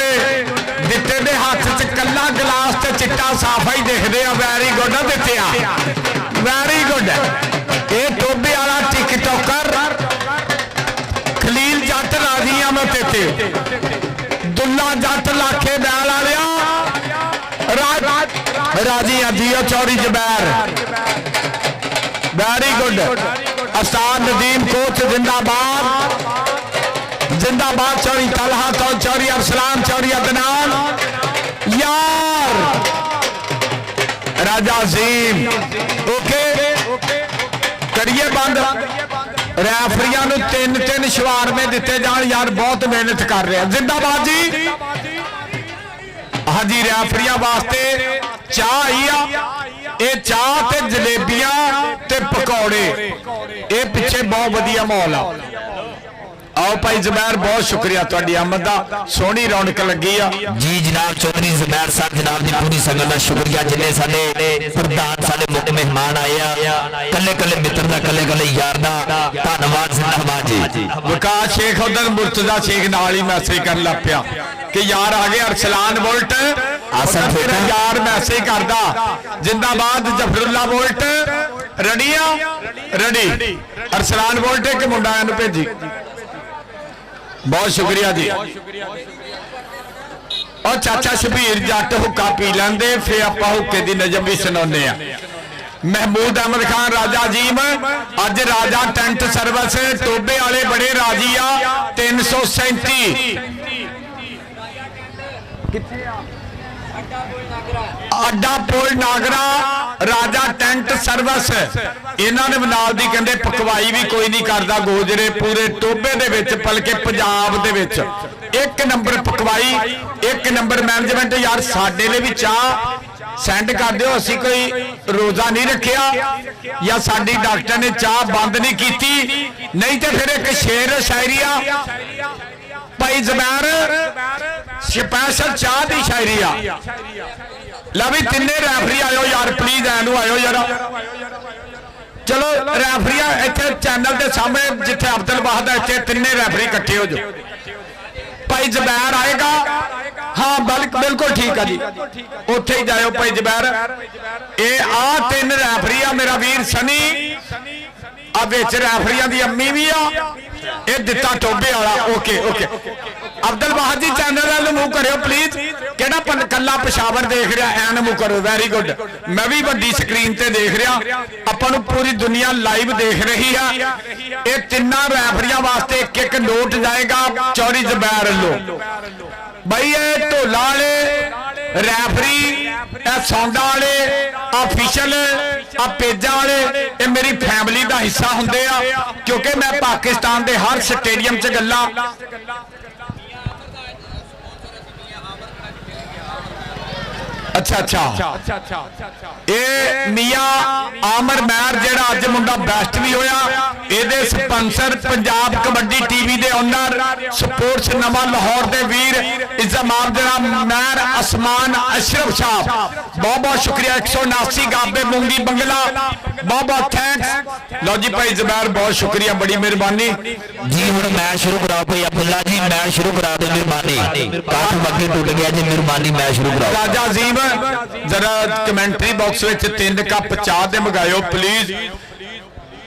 दिते दे हाथ च कला गिलास ते चिट्टा साफा ही देखते हैं। वेरी गुड दित्या वेरी गुड। ये टोबे वाला टिकटॉकर खलील जट राजिया मैं तेते दुल्ला जट लाखे बैल वालिया राजिया जियो चौरी जुबैर वेरी गुड। उस्ताद नदीम कोच जिंदाबाद जिंदाबाद। चौरी तलहा तो चौरी अरसलान चौरी अदनान यार राजा अजीम ओके करिए बंद। रैफरियां नूं तीन तीन शवार में दिते जान यार, बहुत मेहनत कर रहे हैं। जिंदाबाद जी। हाँ जी रैफरियां वास्ते चाह आई आ, ये चाह ते जलेबियां ते पकौड़े, ये पिछे बहुत वधिया माहौल आ। आओ भाई जुबैर बहुत शुक्रिया तुहाडी आमद दा, सोहनी रौनक लगी आ जी जनाब। चौधरी जुबैर साहब जनाब दी पूरी संगत दा शुक्रिया, जिन्ने साडे प्रधान साडे मुख मेहमान आए आ, कल्ले कल्ले मित्र दा कल्ले कल्ले यार दा धन्नवाद। जिंदाबाद जी। विकास शेख उधर मुर्तजा शेख नाल ही मैसेज कर लग पिया कि यार आ गए अरसलान बुल्ट, आसन मेरा यार मैसेज करदा जिंदाबाद। जफरुल्ला बुल्ट रड़िया रड़ी अरसलान बुल्ट के मुंडा इहनूं भेजी, बहुत शुक्रिया जी। और चाचा शबीर जट हुक्का पी लेंदे फिर आपां हुक्के दी नजम भी सुनाउने आ। महमूद अहमद खान राजा अजीम अज राजा टेंट सर्विस टोबे वाले बड़े राजी आ। 337 अड्डा पुल नागरा राजा टेंट सर्विस, इन्हां ने नाल दी कहंदे पकवाई भी कोई नहीं करदा गोजरे पूरे टोबे दे विच बल्कि पंजाब दे विच एक नंबर पकवाई, एक नंबर मैनेजमेंट। यार साडे लिए भी चाह सेंड कर दिओ, असीं कोई रोजा नहीं रखिया या साडी डॉक्टर ने चाह बंद नहीं कीती, नहीं तो फिर एक शेर शायरी आ भाई जुबैर स्पेशल चाह दी शायरी आ। ला भी तिन्ने रैफरी आयो यार प्लीज एनू आयो यार। चलो रैफरिया इतने चैनल के सामने जिथे अब्दुल वाहद है इतने तिन्ने रैफरी इकट्ठे हो जाओ। भाई जुबैर आएगा, हाँ बिल्कुल ठीक है जी, उत्थे ही जाओ भाई जुबैर। ये आ तीन रैफरी आ मेरा वीर सनी, आ विच रैफरिया दी अम्मी भी आ, ये दिता टोबे वाला। ओके ओके अब्दुल वाहद जी चैनल वाल मूव करो प्लीज, केड़ा कला पेशावर देख रहा एन मूव करो। वेरी गुड, मैं भी वड्डी स्क्रीन ते देख रहा, आपां पूरी दुनिया लाइव देख रही है। ये तिन्ना रैफरिया वास्ते एक एक नोट जाएगा चौरी जुबैर लो भाई। ये ढोला वाले रैफरी, सौंदा वाले, ऑफिशियल पेजा वाले, ये मेरी फैमिली का हिस्सा होंगे आ, क्योंकि मैं पाकिस्तान के हर स्टेडियम च गल्ला अच्छा ये मियां आमर महर जेड़ा अज मुंडा बेस्ट भी होया, ये स्पॉन्सर पंजाब कबड्डी टीवी दे ओनर स्पोर्ट्स नवा लाहौर दे वीर इज़्ज़ाम जनाब महर उस्मान अशरफ साहब, बहुत बहुत शुक्रिया। 179 गाबे मुंगी बंगला, बहुत बहुत थैंक्स। लो जी भाई जुबैर बहुत शुक्रिया, बड़ी मेहरबानी जी। हुण मैं शुरू कराओ भाई अब्दुल्ला जी, मैं शुरू करा दो मेहरबानी, काठ बाकी टूट गया जी, मेहरबानी मैं शुरू कराओ। राजा अजीम जरा कमेंट्री बॉक्स में 3 कप चाह दे मंगायो प्लीज।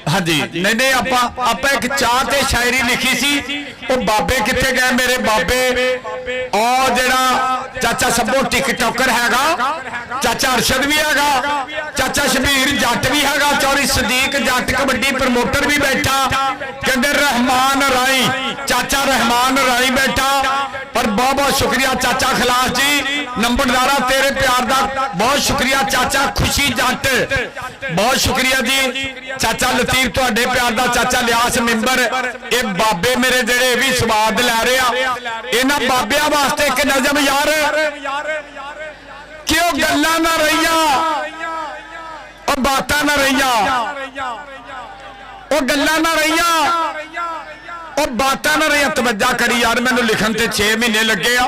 ਹਾਂਜੀ ਨਹੀਂ ਆਪਾਂ ਇੱਕ ਚਾਹ ਤੇ ਸ਼ਾਇਰੀ ਲਿਖੀ ਸੀ ਉਹ ਬਾਬੇ ਕਿੱਥੇ ਗਏ ਮੇਰੇ ਬਾਬੇ ਉਹ ਜਿਹੜਾ ਚਾਚਾ ਸੱਬੋ ਟਿਕਟੋਕਰ ਹੈਗਾ ਚਾਚਾ ਅਰਸ਼ਦ ਵੀ ਹੈਗਾ ਚਾਚਾ ਸ਼ਬੀਰ ਜੱਟ ਵੀ ਹੈਗਾ ਚੌਧਰੀ ਸਦੀਕ ਜੱਟ ਕਬੱਡੀ ਪ੍ਰਮੋਟਰ ਵੀ ਬੈਠਾ ਕਹਿੰਦੇ ਰਹਿਮਾਨ ਰਾਈ ਚਾਚਾ ਰਹਿਮਾਨ ਰਾਈ ਬੈਠਾ ਪਰ ਬਹੁਤ ਬਹੁਤ ਸ਼ੁਕਰੀਆ ਚਾਚਾ ਖਲਾਸ ਜੀ ਨੰਬਰਦਾਰਾ ਤੇਰੇ ਪਿਆਰ ਦਾ ਬਹੁਤ ਸ਼ੁਕਰੀਆ ਚਾਚਾ ਖੁਸ਼ੀ ਜੱਟ ਬਹੁਤ ਸ਼ੁਕਰੀਆ ਜੀ ਚਾਚਾ ਲਤੀਫ ਤੁਹਾਡੇ ਪਿਆਰ ਦਾ ਚਾਚਾ ਲਿਆਸ ਮੈਂਬਰ ਇਹ ਬਾਬੇ ਮੇਰੇ ਜਿਹੜੇ ਵੀ ਸਵਾਦ ਲੈ ਰਹੇ ਆ ਇਹਨਾਂ ਬਾਬਿਆਂ ਵਾਸਤੇ ਇੱਕ ਨਜ਼ਮ ਯਾਰ ਕਿ ਉਹ ਗੱਲਾਂ ਨਾ ਰਹੀਆਂ ਉਹ ਬਾਤਾਂ ਨਾ ਰਹੀਆਂ ਉਹ ਗੱਲਾਂ ਨਾ ਰਹੀਆਂ ਉਹ ਬਾਤਾਂ ਨਾ ਰਹੀਆਂ ਤਵੱਜਾ ਕਰੀ ਯਾਰ ਮੈਨੂੰ ਲਿਖਣ ਤੇ 6 ਮਹੀਨੇ ਲੱਗੇ ਆ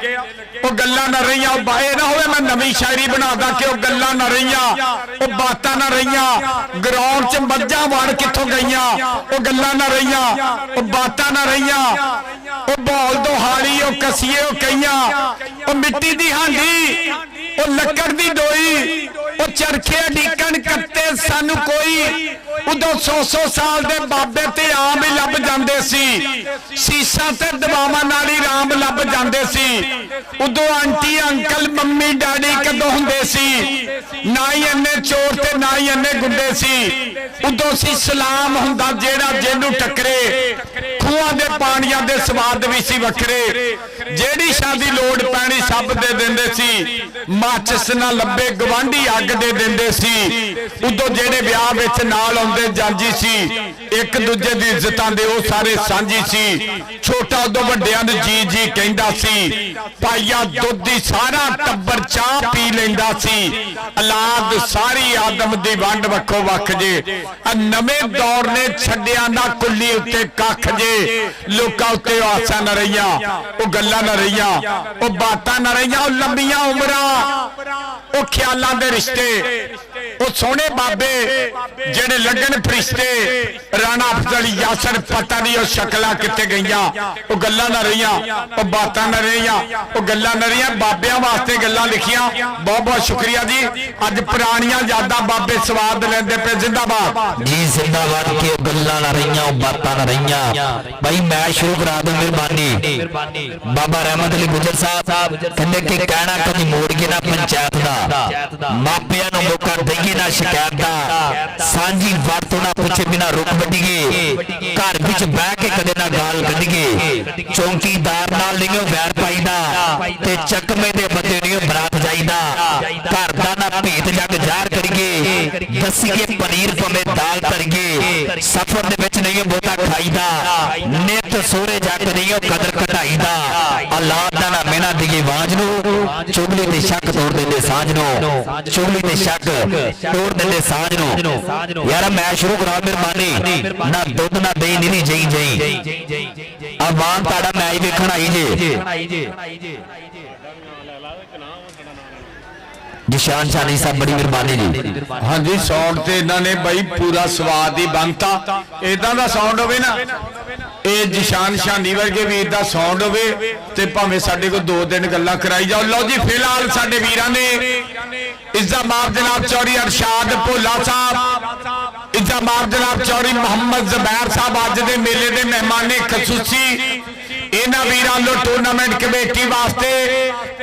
ਉਹ ਗੱਲਾਂ ਨਾ ਰਹੀਆਂ ਉਹ ਬਾਏ ਨਾ ਹੋਵੇ ਮੈਂ ਨਵੀਂ ਸ਼ਾਇਰੀ ਬਣਾਦਾ ਕਿ ਉਹ ਗੱਲਾਂ ਨਾ ਰਹੀਆਂ ਉਹ ਬਾਤਾਂ ਨਾ ਰਹੀਆਂ ਗਰਾਊਂਡ 'ਚ ਮੱਝਾਂ ਵੜ ਕਿੱਥੋਂ ਗਈਆਂ ਉਹ ਗੱਲਾਂ ਨਾ ਰਹੀਆਂ ਉਹ ਬਾਤਾਂ ਨਾ ਰਹੀਆਂ ਉਹ ਬੌਲ ਦੁਹਾੜੀ ਉਹ ਕਸੀਏ ਉਹ ਕਈਆਂ ਉਹ ਮਿੱਟੀ ਦੀ ਹਾਂਡੀ ਉਹ ਲੱਕੜ ਦੀ ਡੋਈ ਉਹ ਚਰਖੇ ਢੀਕਣ ਕੱਤੇ ਸਾਨੂੰ ਕੋਈ ਉਦੋਂ 100 ਸਾਲ ਦੇ ਬਾਬੇ ਤੇ ਆਮ ਹੀ ਲੱਭ ਜਾਂਦੇ ਸੀ ਸੀਸਾਂ ਤੇ ਦਵਾਵਾਂ ਨਾਲ ਹੀ ਰਾਮ ਲੱਭ ਜਾਂਦੇ ਸੀ ਉਦੋਂ ਆਂਟੀ ਅੰਕਲ ਮੰਮੀ ਡੈਡੀ ਕਦੋਂ ਹੁੰਦੇ ਸੀ ਨਾ ਹੀ ਇੰਨੇ ਚੋਰ ਤੇ ਨਾ ਹੀ ਇੰਨੇ ਗੁੰਡੇ ਸੀ ਉਦੋਂ ਸੀ ਸਲਾਮ ਹੁੰਦਾ ਜਿਹੜਾ ਜਿਹਨੂੰ ਟੱਕਰੇ ਖੂਹਾਂ ਦੇ ਪਾਣੀਆਂ ਦੇ ਸਵਾਦ ਵੀ ਸੀ ਵੱਖਰੇ ਜਿਹੜੀ ਸ਼ਾਦੀ ਲੋੜ ਪੈਣੀ ਸਭ ਦੇ ਦਿੰਦੇ ਸੀ ਮਾਚਿਸ ਨਾ ਲੱਭੇ ਗਵਾਂਢੀ ਅੱਗ ਦੇ ਦਿੰਦੇ ਸੀ ਉਦੋਂ ਜਿਹੜੇ ਵਿਆਹ ਵਿੱਚ ਨਾਲ ਆਉਂਦੇ ਜਾਂਜੀ ਸੀ ਇੱਕ ਦੂਜੇ ਦੀ ਇੱਜ਼ਤਾਂ ਦੇ ਉਹ ਸਾਰੇ ਸਾਂਝੀ ਸੀ ਛੋਟਾ ਉਦੋਂ ਵੱਡਿਆਂ ਨੂੰ ਜੀ ਜੀ ਕਹਿੰਦਾ ਸੀ ਪਾਈਆ ਦੁੱਧ ਦੀ ਸਾਰਾ ਟੱਬਰ ਚਾਹ ਪੀ ਲੈਂਦਾ ਸੀ ਔਲਾਦ ਸਾਰੀ ਆਦਮ ਦੀ ਵੰਡ ਵੱਖੋ ਵੱਖ ਜੇ ਆ ਨਵੇਂ ਦੌਰ ਨੇ ਛੱਡਿਆ ਨਾ ਕੁੱਲੀ ਉੱਤੇ ਕੱਖ ਜੇ ਲੋਕਾਂ ਉੱਤੇ ਆਸਾਂ ਨਾ ਰਹੀਆਂ ਉਹ ਗੱਲਾਂ ਨਾ ਰਹੀਆਂ ਉਹ ਬਾਤਾਂ ਨਾ ਰਹੀਆਂ ਉਹ ਲੰਬੀਆਂ ਉਮਰਾਂ ਉਹ ਖਿਆਲਾਂ ਦੇ ਰਿਸ਼ਤੇ ਉਹ ਸੋਹਣੇ ਬਾਬੇ ਜਿਹੜੇ ਲੱਗਣ ਫਰਿਸ਼ਤੇ ਰਾਣਾ ਅਫਜ਼ਲ ਯਾਸਰ ਪਤਾ ਨਹੀਂ ਉਹ ਸ਼ਕਲਾਂ ਕਿੱਥੇ ਗਈਆਂ ਉਹ ਗੱਲਾਂ ਨਾ ਰਹੀਆਂ ਉਹ ਬਾਤਾਂ ਨਾ ਰਹੀਆਂ ਉਹ ਗੱਲਾਂ ਨਾ ਰਹੀਆਂ ਬਾਬਿਆਂ ਵਾਸਤੇ ਗੱਲਾਂ ਲਿਖੀਆਂ ਬਹੁਤ ਬਹੁਤ ਸ਼ੁਕਰੀਆ ਜੀ ਅੱਜ ਪੁਰਾਣੀਆਂ ਯਾਦਾਂ ਬਾਬੇ ਸਵਾਦ ਲੈਂਦੇ ਪਏ ਜ਼ਿੰਦਾਬਾਦ ਜੀ ਜ਼ਿੰਦਾਬਾਦ ਕਿ ਉਹ ਗੱਲਾਂ ਨਾ ਰਹੀਆਂ ਉਹ ਬਾਤਾਂ ਨਾ ਰਹੀਆਂ ਭਾਈ ਮੈਂ ਸ਼ੁਰੂ ਕਰਾ ਦੂੰ ਮਿਹਰਬਾਨੀ ਬਾਬਾ ਰਹਿਮਤ ਅਲੀ ਗੁਜਰ ਸਾਹਿਬ ਕਹਿੰਦੇ ਕਿ ਕਹਿਣਾ ਕਦੀ ਮੋੜ ਕੇ ਨਾ ਪੰਚਾਇਤ ਦਾ ਮਾਪਿਆਂ ਨੂੰ ਮੌਕਾ ਦੇਈਏ ਨਾ ਸ਼ਿਕਾਇਤ ਦਾ ਸਾਂਝੀ ਵਰਤੋਂ ਨਾ ਪੁੱਛੇ ਬਿਨਾ ਰੁਕ ਵੱਡੀਏ ਘਰ ਵਿੱਚ ਬਹਿ ਕੇ ਕਦੇ ਨਾ ਗਾਲ ਕੱਢੀਏ ਚੌਂਕੀਦਾਰ ਨਾਲ ਨਹੀਂ ਵੈਰ ਪਾਈਦਾ ਤੇ ਚੱਕਵੇਂ ਦੇ ਬੰਦੇ ਨਹੀਂ ਬਰਾਤ ਜਾਈਦਾ ਘਰ ਦਾ ਨਾ ਭੇਤ ਜਗ ਜ਼ਾਹਰ ਕਰੀਏ ਦੱਸੀਏ ਪਨੀਰ ਭਵੇਂ ਦਾਲ ਧਰੀਏ ਸਫ਼ਰ ਦੇ ਵਿੱਚ ਨਹੀਂ ਬਹੁਤਾ ਖਾਈਦਾ ਨਿਤ ਸੋਹਰੇ ਜੱਗ ਨਹੀਂ ਕਦਰ ਘਟਾਈਦਾ ਔਲਾਦ ਦਾ ਨਾ ਮਿਹਨਤ ਦੀ ਆਵਾਜ਼ ਨੂੰ ਚੁਗਲੀ ਤੇ ਸ਼ੱਕ ਤੋੜ ਦਿੰਦੇ ਸਾਂਝ ਨੂੰ ਚੁਗਲੀ ਤੇ ਸ਼ੱਕ ਤੋੜ ਦਿੰਦੇ ਸਾਂਝ ਨੂੰ ਯਾਰ ਮੈਂ ਸ਼ੁਰੂ ਕਰਾਂ ਮਿਹਰਬਾਨੀ ਨਾ ਦੁੱਧ ਨਾ ਦਹੀਂ ਨਹੀਂ ਜਈ ਆਵਾਜ਼ ਤੁਹਾਡਾ ਮੈਂ ਹੀ ਵੇਖਣ ਆਈ ਜੇ जिशान शानी साहब बड़ी मेहरबानी जी हाँ जी साउंड ते इन्होंने भाई पूरा स्वाद ही बनता इदां दा साउंड होवे ना ਇਹ ਜਿਸ਼ਾਨ ਸ਼ਾਨੀ ਵਰਗੇ ਵੀਰ ਦਾ ਸਾਊਂਡ ਹੋਵੇ ਤੇ ਭਾਵੇਂ ਸਾਡੇ ਕੋਲ 2 ਦਿਨ ਗੱਲਾਂ ਕਰਾਈ ਜਾਓ ਲਓ ਜੀ ਫਿਲਹਾਲ ਸਾਡੇ ਵੀਰਾਂ ਨੇ ਇਜ਼ਾਮਾਬ ਜਨਾਬ ਚੌਧਰੀ ਅਰਸ਼ਾਦ ਭੋਲਾ ਸਾਹਿਬ ਇਜ਼ਾਮਾਬ ਜਨਾਬ ਚੌਧਰੀ ਮੁਹੰਮਦ ਜ਼ਬੈਰ ਸਾਹਿਬ ਅੱਜ ਦੇ ਮੇਲੇ ਦੇ ਮਹਿਮਾਨੇ ਖਸੂਸੀ ਇਹਨਾਂ ਵੀਰਾਂ ਨੂੰ ਟੂਰਨਾਮੈਂਟ ਕਮੇਟੀ ਵਾਸਤੇ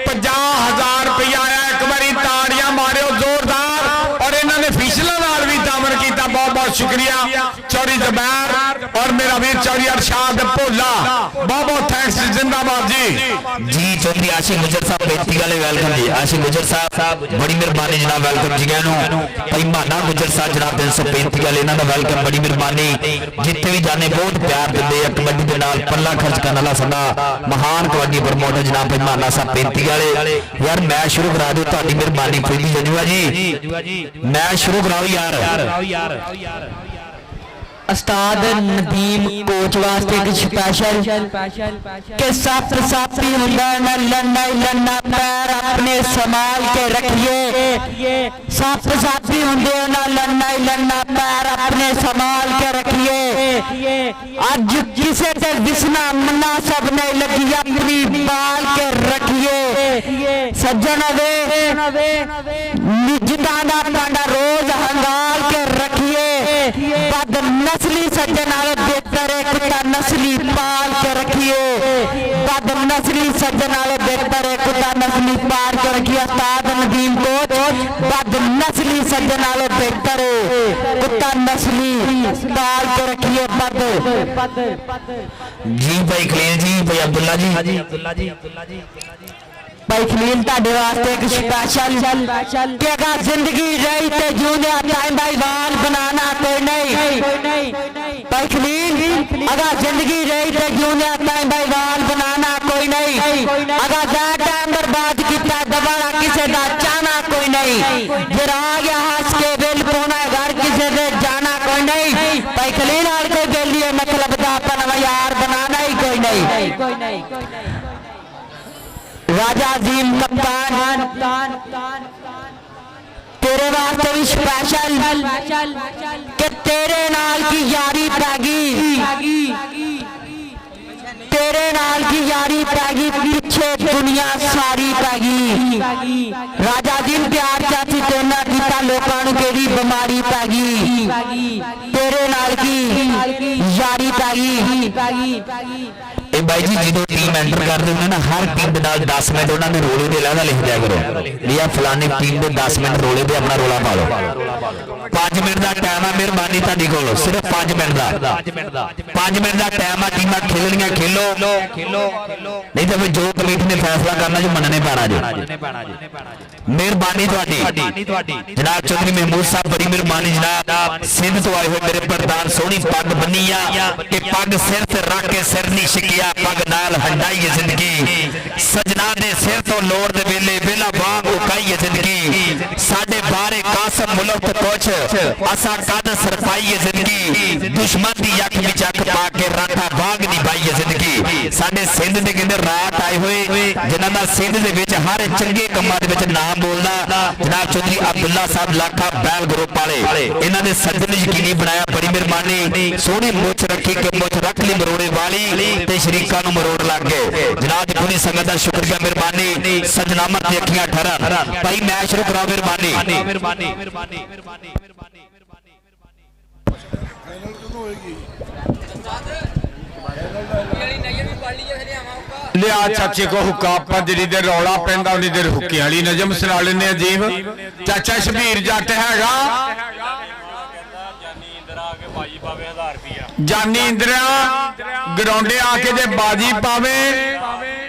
50,000 ਰੁਪਇਆ ਆਇਆ ਇੱਕ ਵਾਰੀ ਤਾੜੀਆਂ ਮਾਰਿਓ ਜ਼ੋਰਦਾਰ ਔਰ ਇਹਨਾਂ ਨੇ ਫਿਸ਼ਲਾਂ ਨਾਲ ਵੀ ਦਾਮਨ ਕੀਤਾ ਬਹੁਤ ਬਹੁਤ ਸ਼ੁਕਰੀਆ ਚੌਧਰੀ ਜ਼ਬੈਰ और मेरा वीर चौधरी अरशाद भोला बहुत बहुत थैंक्स जिंदाबाद जी चौधरी आशिक गुजर साहब बेनती वाले वेलकम जी आशिक गुजर साहब बड़ी मेहरबानी जनाब वेलकम जी भाई माना गुजर साहब जनाब 335 वाले इन्हां दा वेलकम बड़ी मेहरबानी जिथे भी जाने बहुत प्यार दिंदे आ कबड्डी दे नाल पल्ला खर्च करन वाला साडा महान कबड्डी प्रमोटर जनाब भाई माना साहब 35 वाले यार मैं शुरू करा दूं तुहाडी मेहरबानी पहली जनुआ जी मैं शुरू कराऊं यार उस्ताद नदीम कोच वास्ते एक स्पेशल के साथ साथी हुंदा ना लन्ना लन्ना पैर अपने संभाल के रखिए साथ साथी हुंदे ना लन्ना पैर अपने संभाल के रखिए आज किसे ते दिसना मना सब ने लगी अपनी बाल के रखिए सज्जन वे निजता दा पांडा रोज हंगाल के रखिए बद नस्ल बेहतर एक कुत्ता नस्ली पाल के रखिए बद नस्ली सज्जन वाले बेहतर एक कुत्ता नस्ली पाल के रखिए उस्ताद नदीम कोच बद नस्ली सज्जन वाले बेहतर कुत्ता नस्ली पाल के रखिए बद जी भाई खलील जी, भाई अब्दुल्ला जी, भाई खलील ताड़े वास्ते एक स्पेशल कि अगर जिंदगी रही तो जूने टाइम भाई वाल बनाना कोई नहीं भाई खलील अगर जिंदगी रही तो जूने टाइम भाई वाल बनाना कोई नहीं अगर ज्यादा टाइम बर्बाद किया दोबारा किसी का चाहना कोई नहीं फिर आ गया हंस के बिल पाना घर किसी से जाना कोई नहीं भाई खलील आड़ के बिल लिए मतलब का अपन यार बनाना ही कोई नहीं राजा अजीम कप्तान तेरे वास्ते भी स्पेशल कि तेरे नाल की यारी पैगी तेरे नाल की यारी पैगी पीछे दुनिया सारी पैगी राजा अजीम प्यार चाची तेना किता लोकां नूं केड़ी बीमारी पैगी तेरे नाल की यारी पैगी ਇਹ ਬਾਈ ਜੀ ਜਦੋਂ ਟੀਮ ਐਂਟਰ ਕਰਦੇ ਹੁੰਦੇ ਨਾ ਹਰ ਟੀਮ ਦੇ ਨਾਲ 10 ਮਿੰਟ ਉਹਨਾਂ ਨੇ ਰੋਲੇ ਦੇ ਲਹਿਦਾ ਲਿਖ ਦਿਆ ਕਰੋ ਵੀ ਆ ਫਲਾਣੀ ਟੀਮ ਦੇ 10 ਮਿੰਟ ਰੋਲੇ ਦੇ ਆਪਣਾ ਰੋਲਾ ਪਾ ਲਓ 5 ਮਿੰਟ ਦਾ ਟਾਈਮ ਆ ਮਿਹਰਬਾਨੀ ਤੁਹਾਡੀ ਕੋਲ ਸਿਰਫ 5 ਮਿੰਟ ਦਾ 5 ਮਿੰਟ ਦਾ ਟਾਈਮ ਆ ਟੀਮਾਂ ਖੇਲਣੀਆਂ ਖੇਲੋ ਨਹੀਂ ਤਾਂ ਫਿਰ ਜੋ ਕਮੇਟੀ ਨੇ ਫੈਸਲਾ ਕਰਨਾ ਜੋ ਮੰਨਣੇ ਪੈਣਾ ਜੀ ਮਿਹਰਬਾਨੀ ਤੁਹਾਡੀ ਜਨਾਬ ਚੌਧਰੀ ਮਹਿਮੂਦ ਸਾਹਿਬ ਬੜੀ ਮਿਹਰਬਾਨੀ ਜਨਾਬ ਸਿੰਧ ਤੋਂ ਆਏ ਹੋਏ ਮੇਰੇ ਪ੍ਰਧਾਨ ਸੋਹਣੀ ਪੱਗ ਬੰਨੀ ਆ ਕਿ ਪੱਗ ਸਿਰ ਤੇ ਰੱਖ ਕੇ ਸਿਰ ਨਹੀਂ ਛਿਕਿਆ पग नाल हंडाई जिंदगी सजना दे सिर तो लोड़ दे वेले वेला वांग उकाई जिंदगी साडे बारे कासम मुल्क कुछ असा कद सरपाई जिंदगी दुश्मन दी अख विच अख पा के राठा वांग निभाई जिंदगी साडे सिंध दे कहंदे रात आए हुए जिन्हां दा सिंध दे विच हर चंगे कम्मां दे विच नाम बोलदा जनाब चौधरी अब्दुल्ला साहब लाखा बैल ग्रुप वाले इन्हां दे सज्जन यकीनी बनाया बड़ी मेहरबानी सोहनी मुछ रखी के मुछ रख ली मरोड़े वाली ते शरीकां नूं मरोड़ लग गए जनाब दी पूरी संगत दा शुक्रिया मेहरबानी सजनामत दी अखियां ठहरन भाई मैच शुरू कराओ मेहरबानी लिया चाचे को हुक्का आपा जिनी देर रौला पैंदा उन्नी देर हुक्के वाली नजम सुना लेने अजीब चाचा शबीर जट हैगा जानी इंदिरा ग्राउंडे आके जे बाजी पावे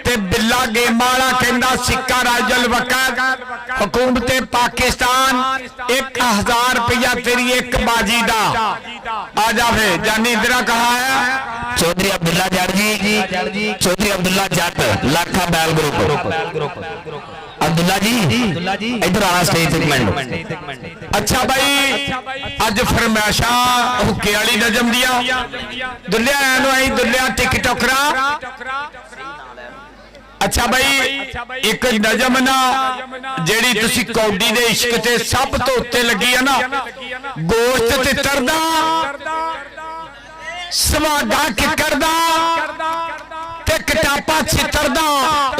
ते बिल्ला गेम वाला कहंदा सिक्का राजल वक़्त हुकूमत पाकिस्तान 1000 रुपया तेरी एक बाजी दा आ जावे जानी इंदिरा कहा है चौधरी अब्दुल्ला जट जी चौधरी अब्दुल्ला जट लाखा बैल ग्रुप अब्दुल्ला जी इधर आना स्टेज एक मिनट अच्छा भाई अज फरमाइशा हुक्के वाली नजम दिया दुल्लिया नु आई दुल्लिया टिकटॉकरा अच्छा भाई एक नजम ना जेड़ी तुसी कौडी दे इश्क ते सब तो उत्ते लगी है ना गोश्त ते तरदा सवादा किकरदा ते कटापा छितरदा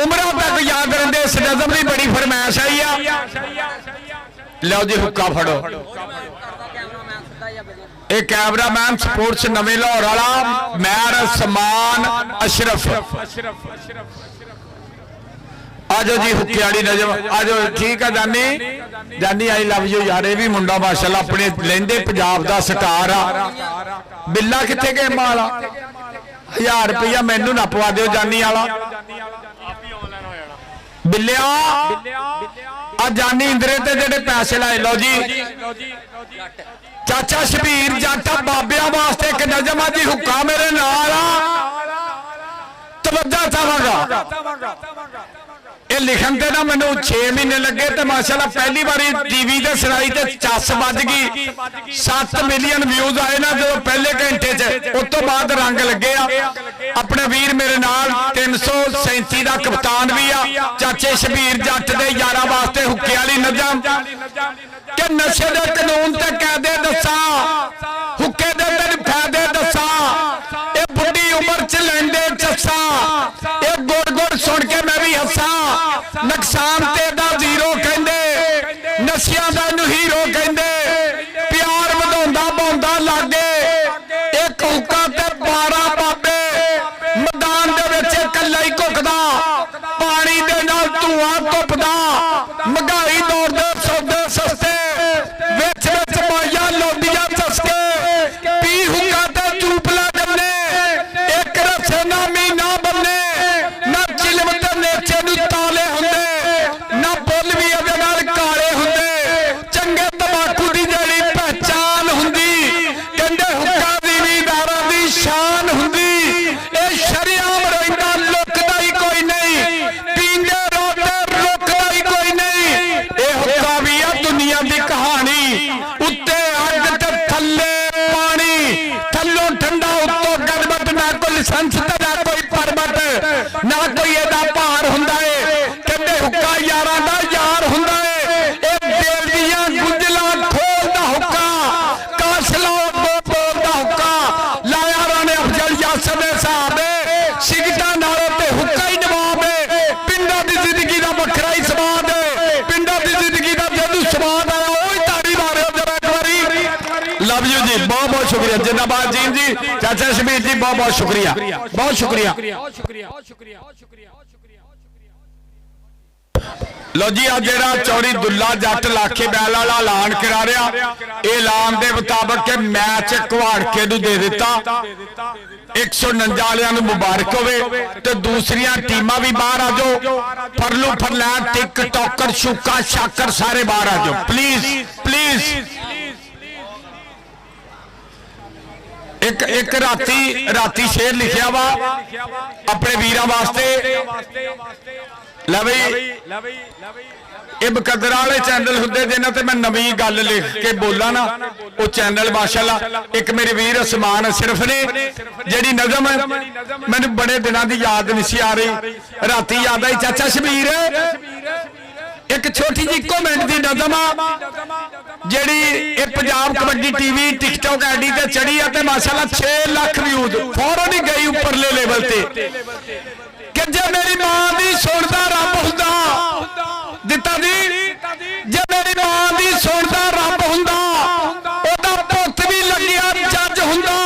उमरा तक याद रहिंदे इस नजम दी बड़ी फरमाइश आई आ लो जी हुक्का फड़ो ए कैमरामैन स्पोर्ट्स नवे लाहौर वाला मैर समान अशरफ आजो जी हुक्के वाली नजम आजो ठीक है जानी आई लव यू यार ये भी मुंडा माशाल्लाह अपने लेंदे पंजाब दा स्टार आ बिल्ला किथे गेम वाला 1000 रुपया मैनू ना पवा दिओ जानी वाला बिल्लिया आ जानी इंदरे ते जेडे पैसे लाए लो जी चाचा शबीर जट बाबिया वास्ते एक नजम आ जी हुक्का मेरे नाल तवज्जो चाहांगा ये लिखन ते ना मैनू 6 महीने लगे तो माशाल्लाह पहली बारी टीवी ते सुनाई ते चस बज गई 7 मिलियन व्यूज आए ना जो पहले घंटे च उस तो बाद रंग लगे अपने वीर मेरे नाल 337 का कप्तान भी आ चाचे शबीर जट दे यारा वास्ते हुक्के वाली नजम कि नशे दे कानून ते कायदे दसा हुक्के दे तेन फायदे दसा ये बुढ़ी उम्र च लेंदे चसा ये गुड़ गुड़ सुन के मैं भी हसा नुकसान तेदा जीरो कहंदे नशियां दा नूं हीरो कहंदे प्यार वधाउंदा बौंदा लागे एक हुक्का ते 12 ਧੂਆਂ ਧੁੱਪਦਾ ਮਹਿੰਗਾਈ ਦੌਰ ਦੇ ਸੌਦੇ ਸਸਤੇ ਵਿੱਚ ਵਿੱਚ ਮਾਈਆਂ ਲਾਉਂਦੀਆਂ ਚਸਕੇ ਪੀ ਹੁੱਕਾ ਤੇ ਚੂਪਲਾ ਜੰਨੇ ਇੱਕ ਰਸੇ ਨਾ ਮਹੀਨਾ ਬੰਨੇ ਨਾ ਚਿਲਮ ਤੇ ਨੇਚੇ ਨੂੰ ਤਾਲੇ ਹੁੰਦੇ ਨਾ ਬੁੱਲ ਵੀ ਇਹਦੇ ਨਾਲ ਕਾਲੇ ਹੁੰਦੇ ਚੰਗੇ ਤਮਾਕੂ ਦੀ ਜਿਹੜੀ ਪਹਿਚਾਨ ਹੁੰਦੀ ਕਹਿੰਦੇ ਹੁੱਕਾ ਜ਼ਿਮੀਂਦਾਰਾਂ ਦੀ ਸ਼ਾਨ ਹੁੰਦੀ ਇਹ ਸ਼ਰੇਆਮ ਰਹਿੰਦਾ ਲੁਕਦਾ ਹੀ ਕੋਈ ਨਹੀਂ ਪੀਂਦੇ ਰੋਂਦੇ ਰੁਕਦਾ ਹੀ ਕੋਈ ਨਹੀਂ ਇਹ ਹੁੱਕਾ ਵੀ ਆ ਦੁਨੀਆ ਦੀ ਕਹਾਣੀ ਉੱਤੇ ਅੱਗ ਤੇ ਥੱਲੇ ਪਾਣੀ ਥੱਲੋਂ ਠੰਡਾ ਉੱਤੋਂ ਗਰਮਤ ਨਾ ਕੋਈ ਲਾਇਸੈਂਸ ਤੇ ਨਾ ਕੋਈ ਪਰਮਿਟ ਨਾ ਕੋਈ ਇਹਦਾ ਭਾਰ ਹੁੰਦਾ ਏ ਕਹਿੰਦੇ ਹੁੱਕਾ ਯਾਰਾਂ ਦਾ ਯਾਰ ਹੁੰਦਾ ਏ ਇਹ ਦਿਲ ਦੀਆਂ ਗੁੰਝਲਾਂ ਖੋਲਦਾ ਹੁੱਕਾ ਕਾਸਲਾ ਬੋਲਦਾ ਹੁੱਕਾ ਲਾਇਆ ਰਾਣੇ ਅਫਜ਼ਲ ਯਾਸਰ ਦੇ ਹਿਸਾਬ ਸਿਗਟਾਂ ਨਾਲੋਂ ਤੇ ਹੁੱਕਾ ਹੀ ਨਵਾਬ ਏ ਪਿੰਡਾਂ ਦੀ ਜ਼ਿੰਦਗੀ ਦਾ ਵੱਖਰਾ ਹੀ ਸਵਾਦ ਏ ਪਿੰਡਾਂ ਦੀ ਜ਼ਿੰਦਗੀ ਦਾ ਜਦੋਂ ਸਵਾਦ ਆਇਆ ਉਹ ਹੀ ਤਾੜੀ ਮਾਰਿਓ ਜਰਾ ਇੱਕ ਵਾਰੀ ਲਵ ਯੂ ਜੀ ਬਹੁਤ ਬਹੁਤ ਸ਼ੁਕਰੀਆ ਜਿੰਦਾਬਾਦ ਜੀ ਚਾਚਾ ਸ਼ਬੀਰ ਜੀ ਬਹੁਤ ਬਹੁਤ ਸ਼ੁਕਰੀਆ ਬਹੁਤ ਸ਼ੁਕਰੀਆ ਲੋ ਜੀ ਆ ਜਿਹੜਾ ਚੌੜੀ ਦੁੱਲਾ ਜੱਟ ਲਾਖੇ ਬੈਲ ਵਾਲਾ ਐਲਾਨ ਕਰਾ ਰਿਹਾ ਇਹ ਐਲਾਨ ਦੇ ਮੁਤਾਬਕ ਕਿ ਮੈਚ ਘਵਾੜਕੇ ਨੂੰ ਦੇ ਦਿੱਤਾ 149 ਵਾਲਿਆਂ ਨੂੰ ਮੁਬਾਰਕ ਹੋਵੇ ਤੇ ਦੂਸਰੀਆਂ ਟੀਮਾਂ ਵੀ ਬਾਹਰ ਆ ਜਾਓ ਫਰਲੂ ਫਰਲੈਨ ਟਿਕ ਟੋਕਰ ਸ਼ੁਕਾ ਸ਼ਾਕਰ ਸਾਰੇ ਬਾਹਰ ਆ ਜਾਓ ਪਲੀਜ਼ ਇੱਕ ਰਾਤੀ ਸ਼ੇਰ ਲਿਖਿਆ ਵਾ ਆਪਣੇ ਵੀਰਾਂ ਵਾਸਤੇ ਲੈ ਬਈ ਇਹ ਬਕਦਰਾਂ ਵਾਲੇ ਚੈਨਲ ਹੁੰਦੇ ਜਿਨ੍ਹਾਂ ਤੇ ਮੈਂ ਨਵੀਂ ਗੱਲ ਲਿਖ ਕੇ ਬੋਲਾਂ ਨਾ ਉਹ ਚੈਨਲ ਮਾਸ਼ਾਅੱਲਾ ਇੱਕ ਮੇਰੇ ਵੀਰ ਅਸਮਾਨ ਅਸ਼ਰਫ ਨੇ ਜਿਹੜੀ ਨਜ਼ਮ ਮੈਨੂੰ ਬੜੇ ਦਿਨਾਂ ਦੀ ਯਾਦ ਨਹੀਂ ਸੀ ਆ ਰਹੀ ਰਾਤੀ ਯਾਦ ਆਈ ਚਾਚਾ ਸ਼ਬੀਰ ਇੱਕ ਛੋਟੀ ਜਿਹੀ ਇੱਕੋ ਮਿੰਟ ਦੀ ਨਜ਼ਮ ਆ ਜਿਹੜੀ ਇਹ Punjab kabaddi TV TikTok ID ਤੇ ਚੜੀ ਆ ਤੇ ਮਾਸ਼ਾਅੱਲਾ 6 ਲੱਖ ਵਿਊਜ਼ ਫੌਰਨ ਹੀ ਗਈ ਉੱਪਰਲੇ ਲੈਵਲ ਤੇ ਕਿ ਜੇ ਮੇਰੀ ਮਾਂ ਦੀ ਸੁਣਦਾ ਰੱਬ ਹੁੰਦਾ ਦਿੱਤਾ ਜੀ ਜੇ ਮੇਰੀ ਮਾਂ ਦੀ ਸੁਣਦਾ ਰੱਬ ਹੁੰਦਾ ਉਹਦਾ ਪੁੱਤ ਵੀ ਲੱਗਿਆ ਜੱਜ ਹੁੰਦਾ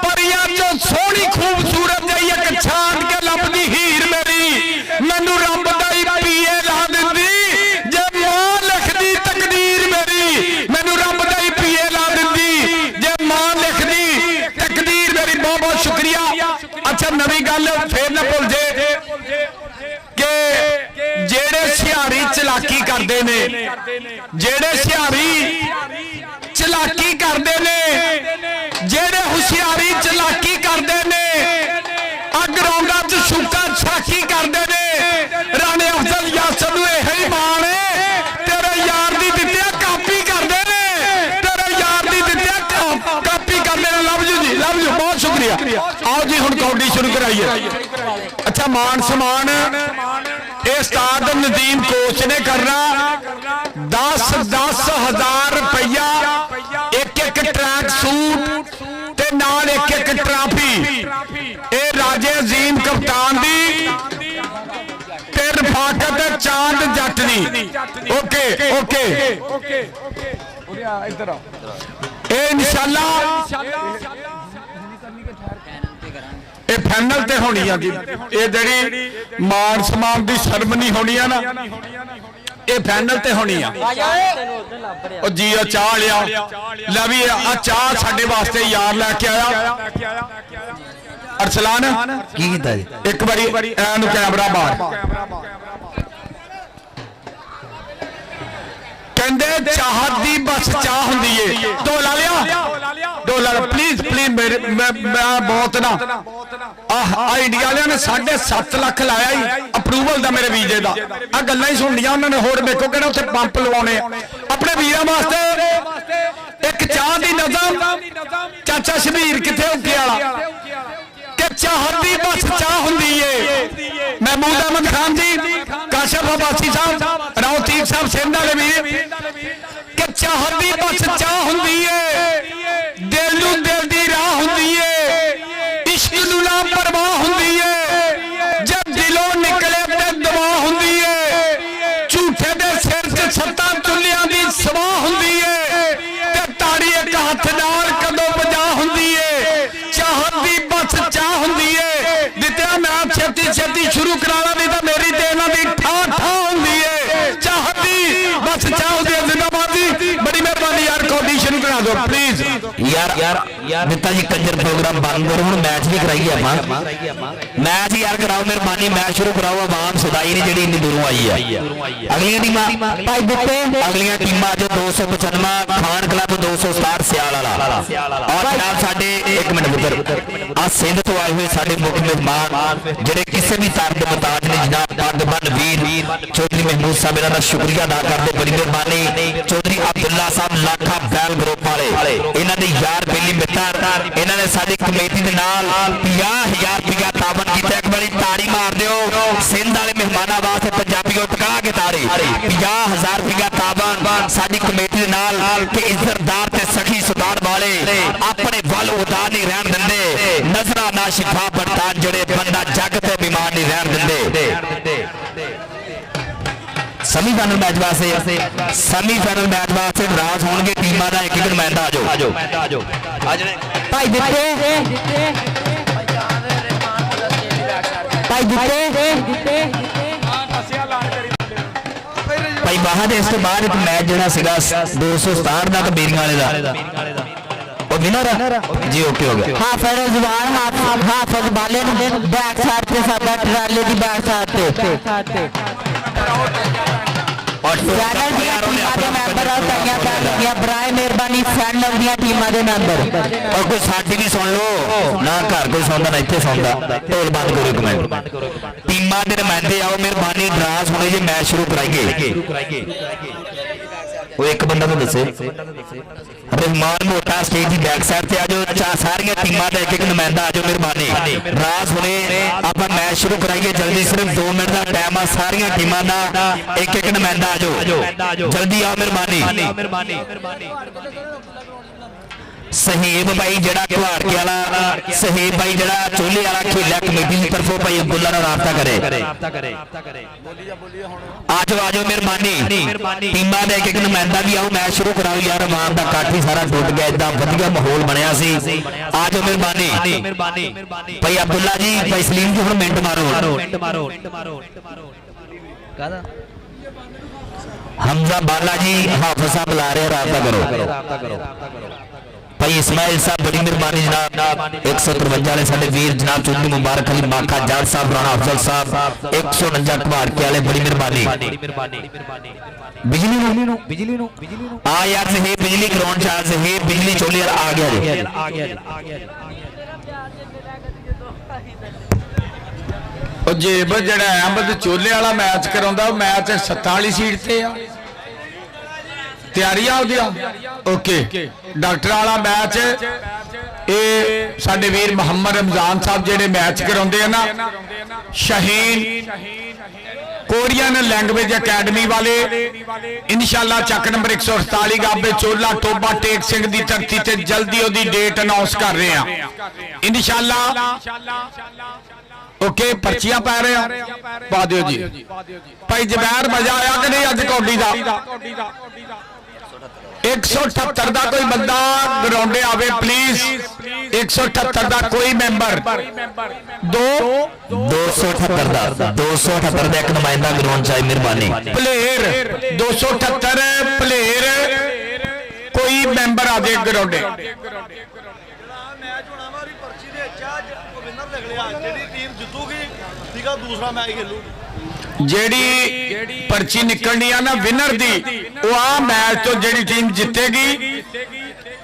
ਪਰੀਆਂ ਚੋਂ ਸੋਹਣੀ ਖੂਬਸੂਰਤ ਜਿਹੀ ਇੱਕ ਛਾਂਟ ਕੇ ਲੱਭਦੀ ਹੀਰ ਮੇਰੀ ਮੈਨੂੰ ਰੱਬ ਦਾ ਹੀ ਪੀਏ ਲਾ ਦਿੰਦੀ ਜੇ ਮਾਂ ਲਿਖਦੀ ਤਕਦੀਰ ਮੇਰੀ ਮੈਨੂੰ ਰੱਬ ਦਾ ਹੀ ਪੀਏ ਲਾ ਦਿੰਦੀ ਜੇ ਮਾਂ ਲਿਖਦੀ ਤਕਦੀਰ ਮੇਰੀ ਬਹੁਤ ਬਹੁਤ ਸ਼ੁਕਰੀਆ ਅੱਛਾ ਨਵੀਂ ਗੱਲ ਫੇਰ ਨਾ ਭੁੱਲ ਜੇ ਕਿ ਜਿਹੜੇ ਸਿਹਾਰੀ ਚਲਾਕੀ ਕਰਦੇ ਨੇ ਜਿਹੜੇ ਸਿਹਾਰੀ ਚਲਾਕੀ ਕਰਦੇ ਨੇ ਜਿਹੜੇ ਹੁਸ਼ਿਆਰੀ ਚਲਾਕੀ ਕਰਦੇ ਨੇ ਆ ਗਰਾਊਂਡਾਂ 'ਚ ਸ਼ੁਕਾ ਛਾਕੀ ਕਰਦੇ ਨੇ ਰਾਣੇ ਅਫਜ਼ਲ ਯਾਸਰ ਨੂੰ ਇਹ ਹੀ ਮਾਣ ਏ ਤੇਰੇ ਯਾਰ ਦੀ ਦਿੱਤਿਆ ਕਾਪੀ ਕਰਦੇ ਨੇ ਤੇਰੇ ਯਾਰ ਦੀ ਦਿੱਤਿਆ ਕਾਪੀ ਕਰਦੇ ਨੇ ਲਵ ਯੂ ਬਹੁਤ ਸ਼ੁਕਰੀਆ ਆਓ ਜੀ ਹੁਣ ਕੌਡੀ ਸ਼ੁਰੂ ਕਰਾਈਏ ਅੱਛਾ ਮਾਨ ਸਮਾਨ ਇਹ ਉਸਤਾਦ ਨਦੀਮ ਕੋਚ ਨੇ ਕਰਨਾ 10,000 ਰੁਪਇਆ ਇੱਕ ਟਰੈਕ ਸੂਟ ਤੇ ਨਾਲ ਇੱਕ ਟਰਾਫੀ ਇਹ ਰਾਜੇ ਅਜ਼ੀਮ ਕਪਤਾਨ ਦੀ ਤੇ ਰਫਾਕਤ ਚਾਂਦ ਜੱਟ ਦੀ ਓਕੇ ਇੱਧਰ ਆ ਇਹ ਇਨਸ਼ਾਅੱਲਾ ਇਹ ਫਾਈਨਲ ਤੇ ਹੋਣੀ ਆ ਜੀ ਇਹ ਜਿਹੜੀ ਮਾਨ ਸਨਮਾਨ ਦੀ ਸਰਮਨੀ ਹੋਣੀ ਆ ਨਾ ਇਹ ਫਾਈਨਲ ਤੇ ਹੋਣੀ ਆ ਉਹ ਜੀ ਆ ਚਾਹ ਲਿਆ ਲੈ ਵੀ ਆ ਚਾਹ ਸਾਡੇ ਵਾਸਤੇ ਯਾਰ ਲੈ ਕੇ ਆਇਆ ਅਰਸਲਾਨ ਕੀ ਕੀਤਾ ਜੀ ਇੱਕ ਵਾਰੀ ਐਨੂੰ ਕੈਮਰਾ ਬਾਹਰ ਕਹਿੰਦੇ ਚਾਹਤ ਦੀ ਬਸ ਚਾਹ ਹੁੰਦੀ ਏ ਦੋ ਲਾ ਲਿਆ ਪਲੀਜ਼ ਮੈਂ ਬਹੁਤ ਨਾ ਆ ਇੰਡੀਆ ਵਾਲਿਆਂ ਨੇ 7.5 ਲੱਖ ਲਾਇਆ ਹੀ ਅਪਰੂਵਲ ਦਾ ਮੇਰੇ ਵੀਜ਼ੇ ਦਾ ਆ ਗੱਲਾਂ ਹੀ ਸੁਣਨੀਆਂ ਉਹਨਾਂ ਨੇ ਹੋਰ ਦੇਖੋ ਕਿਹੜਾ ਉੱਥੇ ਪੰਪ ਲਵਾਉਣੇ ਆਪਣੇ ਵੀਰਾਂ ਵਾਸਤੇ ਇੱਕ ਚਾਹ ਦੀ ਨਜ਼ਮ ਚਾਚਾ ਸ਼ਬੀਰ ਕਿੱਥੇ ਉੱਕੇ ਵਾਲਾ ਕਿ ਚਾਹਤ ਦੀ ਬਸ ਚਾਹ ਹੁੰਦੀ ਏ ਮਹਿਮੂਦ ਅਹਿਮਦ ਖਾਨ ਜੀ ਕਾਸ਼ਫ ਅਬਾਸੀ ਸਾਹਿਬ ਰਾਉਤੀਕ ਸਾਹਿਬ ਸਿੰਧ ਵਾਲੇ ਵੀਰ ਕਿ ਚਾਹਤ ਦੀ ਬਸ ਚਾਹ ਹੁੰਦੀ ਏ ਦਿਲ ਨੂੰ ਦਿਲ ਦੀ ਰਾਹ ਹੁੰਦੀ ਏ ਇਸ਼ਕ ਨੂੰ ਨਾ ਪਰਵਾਹ ਹੁੰਦੀ ਏ ਜਦ ਦਿਲੋਂ ਨਿਕਲੇ ਤੇ ਦਵਾ ਹੁੰਦੀ ਏ ਝੂਠੇ ਦੇ ਸਿਰ 'ਚ ਸੱਤਾਂ ਚੁੱਲਿਆਂ ਦੀ ਸਵਾਹ ਹੁੰਦੀ ਏ ਤੇ ਤਾੜੀ ਇੱਕ ਹੱਥ ਨਾਲ ਕਦੋਂ ਵਜਾ ਹੁੰਦੀ ਏ ਚਾਹਤ ਦੀ ਬਸ ਚਾਹ ਹੁੰਦੀ ਏ ਦਿੱਤਿਆ ਮੈਂ ਛੇਤੀ ਸ਼ੁਰੂ ਕਰਾਣਾ ਨਹੀਂ ਤਾਂ ਮੇਰੀ ਤੇ ਇਹਨਾਂ ਦੀ ਠਾ नेता जी कंजर प्रोग्राम बंद करो, हुण मैच भी कराइए आपां। मैच यार कराओ मेहरबानी, मैच शुरू कराओ। आवाम सदाई नहीं जिहड़ी इन्नी दूरों आई है। अगलियां टीमां भाई दिते अगलियां टीमां जो 295 खान क्लब 267 सियाल वाला और जनाब साडे एक मिनट पुत्र आ सिंध तो आए हुए साडे मुख्य मेहमान जिहड़े किसी भी तरह के मुताज ने जनाब पगबंद वीर चौधरी महमूद साहब इन्हां दा शुक्रिया अदा करते, बड़ी मेहरबानी। चौधरी अब्दुल्ला साहब लाखा बैल ग्रुप वाले इन्हां दे यार बेली मित्र इन्हां ने साडी कमेटी दे नाल 50,000 रुपया ताबन कीता। एक बड़ी ताड़ी मार दिओ सिंध वाले मेहमानां वास्ते, पंजाबीओ टका के ताड़ी। 50,000 रुपया ताबन साडी कमेटी दे नाल कि इज्जतदार ते सखी सुधार वाले अपने वल उदार नहीं रहन दिंदे, नजरा ना शिफा बरतान जड़े बंदा जग ते बीमार नहीं रहन दिंदे। सेमीफाइनल मैच वास्ते नाराज होंगे टीमां दा एक नुमाइंदा आ जाओ भाई दिते भाई बाहर इस तो बाद एक मैच जिहड़ा सीगा 267 दा कबीरियां वाले दा वो विनर जी ओके हो गया। हाफिज जुबान हाफिज बाले बैक साइड पे साडा ट्राले दी बैक साइड पे और चैनल दी टीमां दे मैंबर आ ताइयां ताइयां बराए मेहरबानी चैनल दी टीमां दे मैंबर और कोई साडी भी सुन लो ना, घर कोई सुनदा ना इत्थे सुनदा। ढोल बंद करो एक मिनट। टीमां दे नुमाइंदे आओ मेहरबानी, ड्रास होने जे मैच शुरू कराइए। वो एक बंदा तो दसे रहमान मोटा स्टेज की बैक साइड से आजो सारिया टीमां का एक नुमाइंदा आजो मेहरबानी। रास हुणे आप मैच शुरू कराइए जल्दी, सिर्फ 2 मिनट का टाइम आ। सारिया टीमां का एक नुमाइंदा आजो जल्दी आओ मेहरबानी। सहेब भाई जड़ा घुआड़ के वाला सहेब भाई जड़ा चोले वाला खेलिया कमेटी की तरफों भाई अब्दुल्ला नाल राबता करे। आजो आजो मेहरबानी टीमां दा एक नुमाइंदा भी आओ, मैच शुरू कराओ यार। आवाम दा काठी सारा टुट गया, इतना वधिया माहौल बनया सी। आजो मेहरबानी भाई अब्दुल्ला जी, भाई सलीम जी हुण मिंट मारो। हमजा बाला जी हाफिज साहब बुला रहे, राबता करो। भाई इस्माइल साहब बड़ी मेहरबानी जनाब। 153 वाले साडे वीर जनाब चौधरी मुबारक अली माखा जाट साहब, राणा अफजल साहब 149 घबाड़ के वाले बड़ी मेहरबानी। बिजली नु आ यार से बिजली ग्राउंड चार से बिजली चोली आ गया। जेब जड़ा अहमद चोले वाला मैच कराउंदा, मैच 47 सीट ते आ। तैयारियां होदियां ओके। डॉक्टर वाला मैच ये साडे वीर मोहम्मद रमजान साहब जेडे मैच कराउंदे ना, शहीन कोरियन लैंग्वेज अकेडमी वाले इंशाअल्लाह चक नंबर 148 गाबे चोला टोबा टेक सिंह दी धरती ते जल्दी ओदी डेट अनाउंस कर रहे हैं इंशाअल्लाह। ओके पर्चियां पै रहे हैं, पा दिओ जी। भाई जबैर मजा आया कि नहीं अज कौडी दा? 178 का कोई बंदा ग्राउंडे आवे प्लीज। 178 का कोई मेंबर 278 का एक नुमाइंदा ग्राउंड चाहिए मेहरबानी। प्लेयर 278 प्लेयर कोई मेंबर आ जाए ग्राउंडे। दूसरा मैच खेलूगी जेडी पर्ची निकलनी है ना विनर दी, वो आ मैच तो जेडी टीम जीतेगी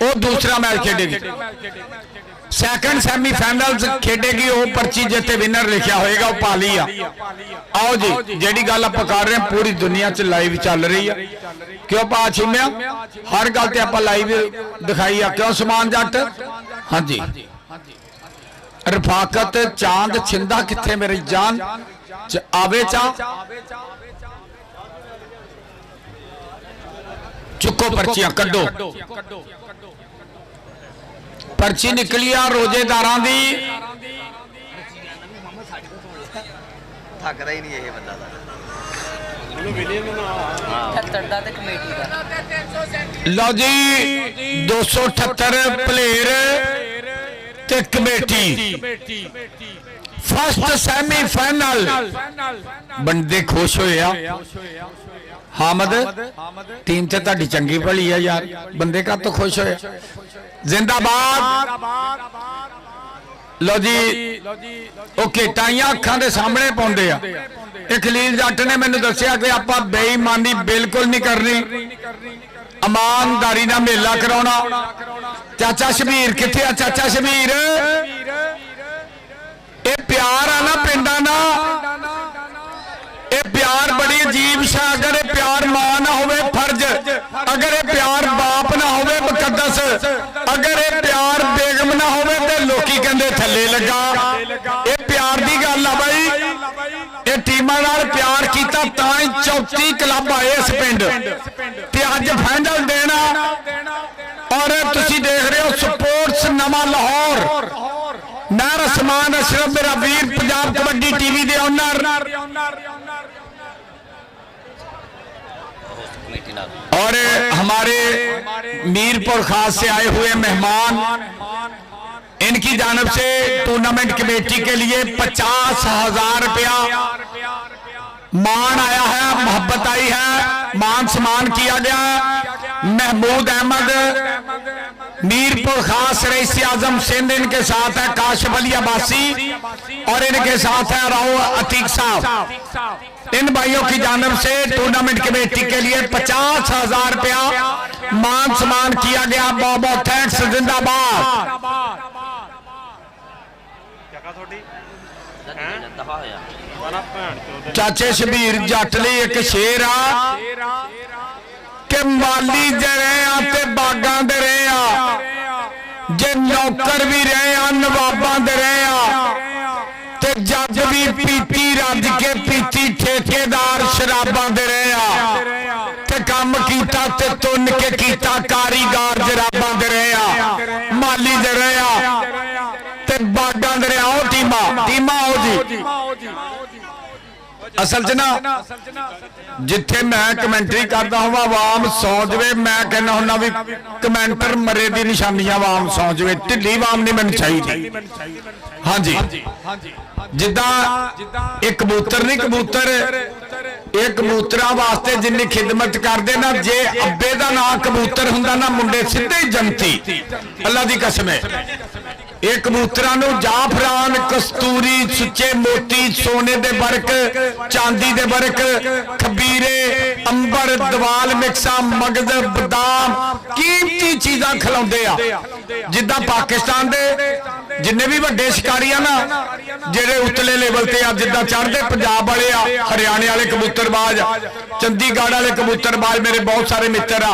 वो दूसरा मैच खेलेगी। सैकंड सेमीफाइनल खेलेगी वो पर्ची जिते विनर लिखा होएगा वो पाली आ। आओ जी जेडी गल आप कर रहे हैं पूरी दुनिया च लाइव चल रही है। क्यों पा छिम्या हर गल ते आप लाइव दिखाई आ। क्यों समान जट? हाँ जी रफाकत चांद छिंदा किथे मेरी जान आवे चा चुको पर्चियां कड्डो। पर्ची निकली आ रोजेदारां दी। थकदा ही नहीं ये बंदा लो जी 278 प्लेयर ते कमेटी फर्स्ट सेमीफाइनल बंदे खुश होए। हामद टीम ते ताड़ी चंगी भली है यार, बंदे का तो खुश होए। जिंदाबाद। लो जी ओके टाइयां अखां दे सामने पाउंदे आ। ਇਹ ਖਲੀਲ ਜੱਟ ਨੇ ਮੈਨੂੰ ਦੱਸਿਆ ਕਿ ਆਪਾਂ ਬੇਈਮਾਨੀ ਬਿਲਕੁਲ ਨਹੀਂ ਕਰਨੀ, ਇਮਾਨਦਾਰੀ ਨਾਲ ਮੇਲਾ ਕਰਾਉਣਾ। ਚਾਚਾ ਸ਼ਬੀਰ ਕਿੱਥੇ ਆ? ਚਾਚਾ ਸ਼ਬੀਰ ਇਹ ਪਿਆਰ ਆ ਨਾ ਪਿੰਡਾਂ ਦਾ, ਇਹ ਪਿਆਰ ਬੜੀ ਅਜੀਬ ਸ਼ਾ। ਅਗਰ ਇਹ ਪਿਆਰ ਮਾਂ ਨਾ ਹੋਵੇ ਫਰਜ਼, ਅਗਰ ਇਹ ਪਿਆਰ ਬਾਪ ਨਾ ਹੋਵੇ ਮੁਕੱਦਸ, ਅਗਰ ਇਹ ਪਿਆਰ ਬੇਗਮ ਨਾ ਹੋਵੇ ਤੇ ਲੋਕੀ ਕਹਿੰਦੇ ਥੱਲੇ ਲੱਗਾ। ਇਹ ਪਿਆਰ ਦੀ ਗੱਲ ਆ ਬਾਈ। ਇਹ ਟੀਮਾਂ ਨਾਲ ਪਿਆਰ ਕੀਤਾ ਤਾਂ ਹੀ 34 ਕਲੱਬ ਆਏ ਇਸ ਪਿੰਡ ਤੇ ਅੱਜ ਫਾਈਨਲ ਦੇਣਾ। ਔਰ ਤੁਸੀਂ ਦੇਖ ਰਹੇ ਹੋ ਸਪੋਰਟਸ ਨਵਾਂ ਲਾਹੌਰ, नार उस्मान अशरफ मेरा वीर, पंजाब कबड्डी टीवी के ओनर और हमारे मीरपुर खास से आए हुए मेहमान, इनकी जानब से टूर्नामेंट कमेटी के लिए 50,000 रुपया मान आया है, मोहब्बत आई है, मान सम्मान किया गया। महमूद अहमद मीरपुर खास रईस आजम सिंध इनके साथ है, काशिफ अली अब्बासी और इनके साथ है राव अतीक साहब। इन भाइयों की जानब से टूर्नामेंट कमेटी के लिए 50,000 रुपया मान सम्मान किया गया। बहुत बहुत थैंक्स, जिंदाबाद। चाचे शबीर जट लई एक शेर आ कि माली जे रहे आ ते बागां दे रहे आ, जे नौकर भी रहे आ नवाबां दे रहे आ, ते जज भी पीती रज के पीती ठेकेदार शराबां दे रहे आ, ते काम कीता ते तुन के कीता कारीगर जराबां दे रहे आ। माली दे रहे आ ते बागां दे रहे आ। टीमा आओ जी। असल च ना जिथे मैं कमेंटरी करता हूँ आवाम सौ जाए, मैं कहना हूं भी कमेंटर मरे दी निशानियां आवाम सौ जाए, ढिली आवाम नहीं मैंने चाहिए। हाँ जी, जिदा एक कबूतर नहीं, कबूतर ये कबूतरा वास्ते जिन्नी खिदमत करते ना, जे अब्बे का नाम कबूतर हुंदा ना, मुंडे सीधे ही जनती। अल्लाह दी कसम है, ये कबूतरा जाफरान कस्तूरी सुच्चे मोती सोने दे वर्क चांदी दे वर्क खबीरे अंबर दवाल मिक्सा मगज बदाम कीमती चीज़ां खिलाउंदे आ। जिद्दां पाकिस्तान दे जिन्ने भी वड्डे शिकारी आ ना, जेड़े उतले लेवल ते आ, जिद्दां चढ़दे पंजाब वाले आ, हरियाणे वाले कबूतरबाज, चंडीगढ़ वाले कबूतरबाज मेरे बहुत सारे मित्र आ।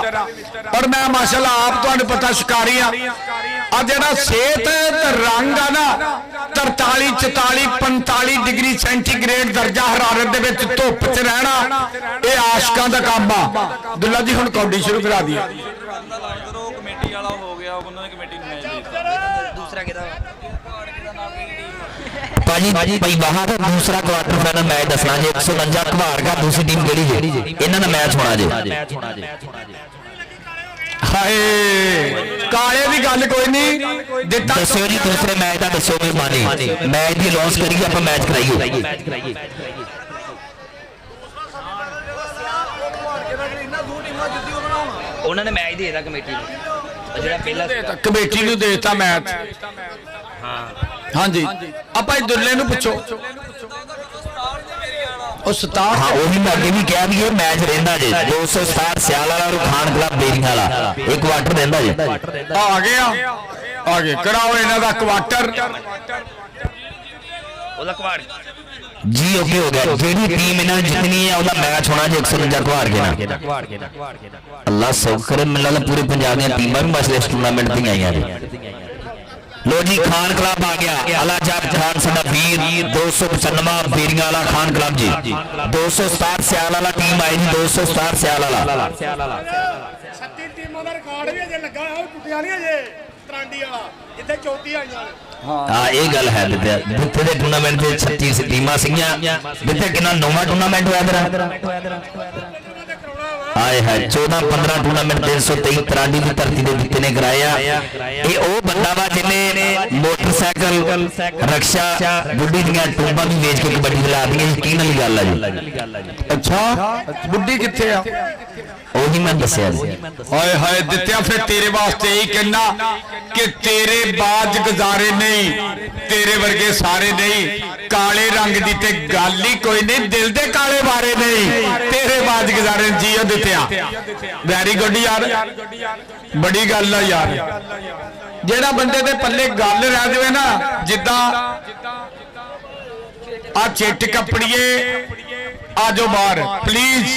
और मैं माशाअल्लाह आप तुहानूं पता शिकारी आ। जेड़ा सेहत रंग आ ना 43 44 45 डिग्री सेंटीग्रेड दर्जा हरारत दे विच धुप च रहना, ये आशकां दा काम आ। दुल्ला जी हुण कौडी शुरू करा दी। कमेटी वाला हो गया, उन्होंने कमेटी दूसरा किदा भाजी भाई वहां का दूसरा क्वार्टर फाइनल मैच दसना जे 149 घवार का दूसरी टीम केड़ी जे इन्हां दा मैच होना जे। हाय काले दी गल कोई नहीं, दस्सो जी दूसरे मैच का दस्सो मेहरबानी, मैच दी लॉन्च करिए आप मैच कराइए। उन्होंने मैच दे दिया कमेटी को, ਜਿਹੜਾ ਪਹਿਲਾ कमेटी नूं देता मैच। हाँ जी आप दुल्ले नूं पुछो हाँ वही मैं अगे भी कहा भी ये मैच रहिंदा जे 267 सियाल वाला और खान क्लब बेरिंग वाला एक क्वार्टर रहिंदा जे। आ गया कराओ इन्हां दा क्वार्टर ਉਹਦਾ ਕਵਾੜ जी ओके हो गया। जेडी टीम इन्हां जितनी है ਉਹਦਾ मैच होना जे 149 घवार के ना। अल्लाह शुक्र मिलना पूरे पंजाब दी टीमां भी मसले इस टूर्नामेंट दी आईयां ने। लो जी खान क्लब आ गया, अलाजाब खान साडा वीर 295 बेरिंगा वाला खान क्लब जी, 267 सियाल वाला टीम आई जी, 267 सियाल वाला 36 टीमां ਦਾ ਰਿਕਾਰਡ ਵੀ ਅਜੇ ਲੱਗਾ ਹੋਇਆ, ਟੁੱਟਿਆ ਨਹੀਂ ਅਜੇ ਤਰਾਂਡੀ ਵਾਲਾ ਜਿੱਥੇ 34 ਆਈਆਂ ਨੇ। हाँ ये गल है जिथे दे टूर्नामेंट में 36 टीमां सीगियां, जिथे कितना नौवां टूर्नामेंट होया तेरा। ਆਏ ਹੈ 14-15 ਟੂਰਨਾਮੈਂਟ 323 ਤਰਾਂਡੀ ਦੀ ਧਰਤੀ ਦੇ ਦਿੱਤੇ ਨੇ ਕਰਾਇਆ। ਇਹ ਉਹ ਬੰਦਾ ਵਾ ਜਿਹਨੇ ਮੋਟਰਸਾਈਕਲ ਰਕਸ਼ਾ ਬੁੱਢੀ ਦੀਆਂ ਟੂਬਾਂ ਵੀ ਵੇਚ ਕੇ ਕਬੱਡੀ ਖਿਲਾ ਦੀਆਂ। ਯਕੀਨ ਵਾਲੀ ਗੱਲ ਆ ਜੀ। ਅੱਛਾ ਬੁੱਢੀ ਕਿੱਥੇ ਆ? ਉਹੀ ਮੈਂ ਦੱਸਿਆ ਜੀ। ਹਾਏ ਹਾਏ ਦਿੱਤਿਆ ਫਿਰ ਤੇਰੇ ਵਾਸਤੇ ਹੀ ਕਹਿਣਾ ਕਿ ਤੇਰੇ ਬਾਜ ਗੁਜ਼ਾਰੇ ਨਹੀਂ, ਤੇਰੇ ਵਰਗੇ ਸਾਰੇ ਨਹੀਂ। ਕਾਲੇ ਰੰਗ ਦੀ ਤੇ ਗੱਲ ਹੀ ਕੋਈ ਨਹੀਂ, ਦਿਲ ਦੇ ਕਾਲੇ ਬਾਰੇ ਨਹੀਂ, ਤੇਰੇ ਬਾਜ ਗੁਜ਼ਾਰੇ ਜੀਓ ਦਿੱਤਿਆ। ਵੈਰੀ ਗੁੱਡ ਯਾਰ, ਬੜੀ ਗੱਲ ਆ ਯਾਰ। ਜਿਹੜਾ ਬੰਦੇ ਦੇ ਪੱਲੇ ਗੱਲ ਰਹਿ ਜਾਵੇ ਨਾ, ਜਿੱਦਾਂ ਆ ਚਿੱਟ ਕੱਪੜੀਏ ਆਜੋ ਬਾਹਰ ਪਲੀਜ਼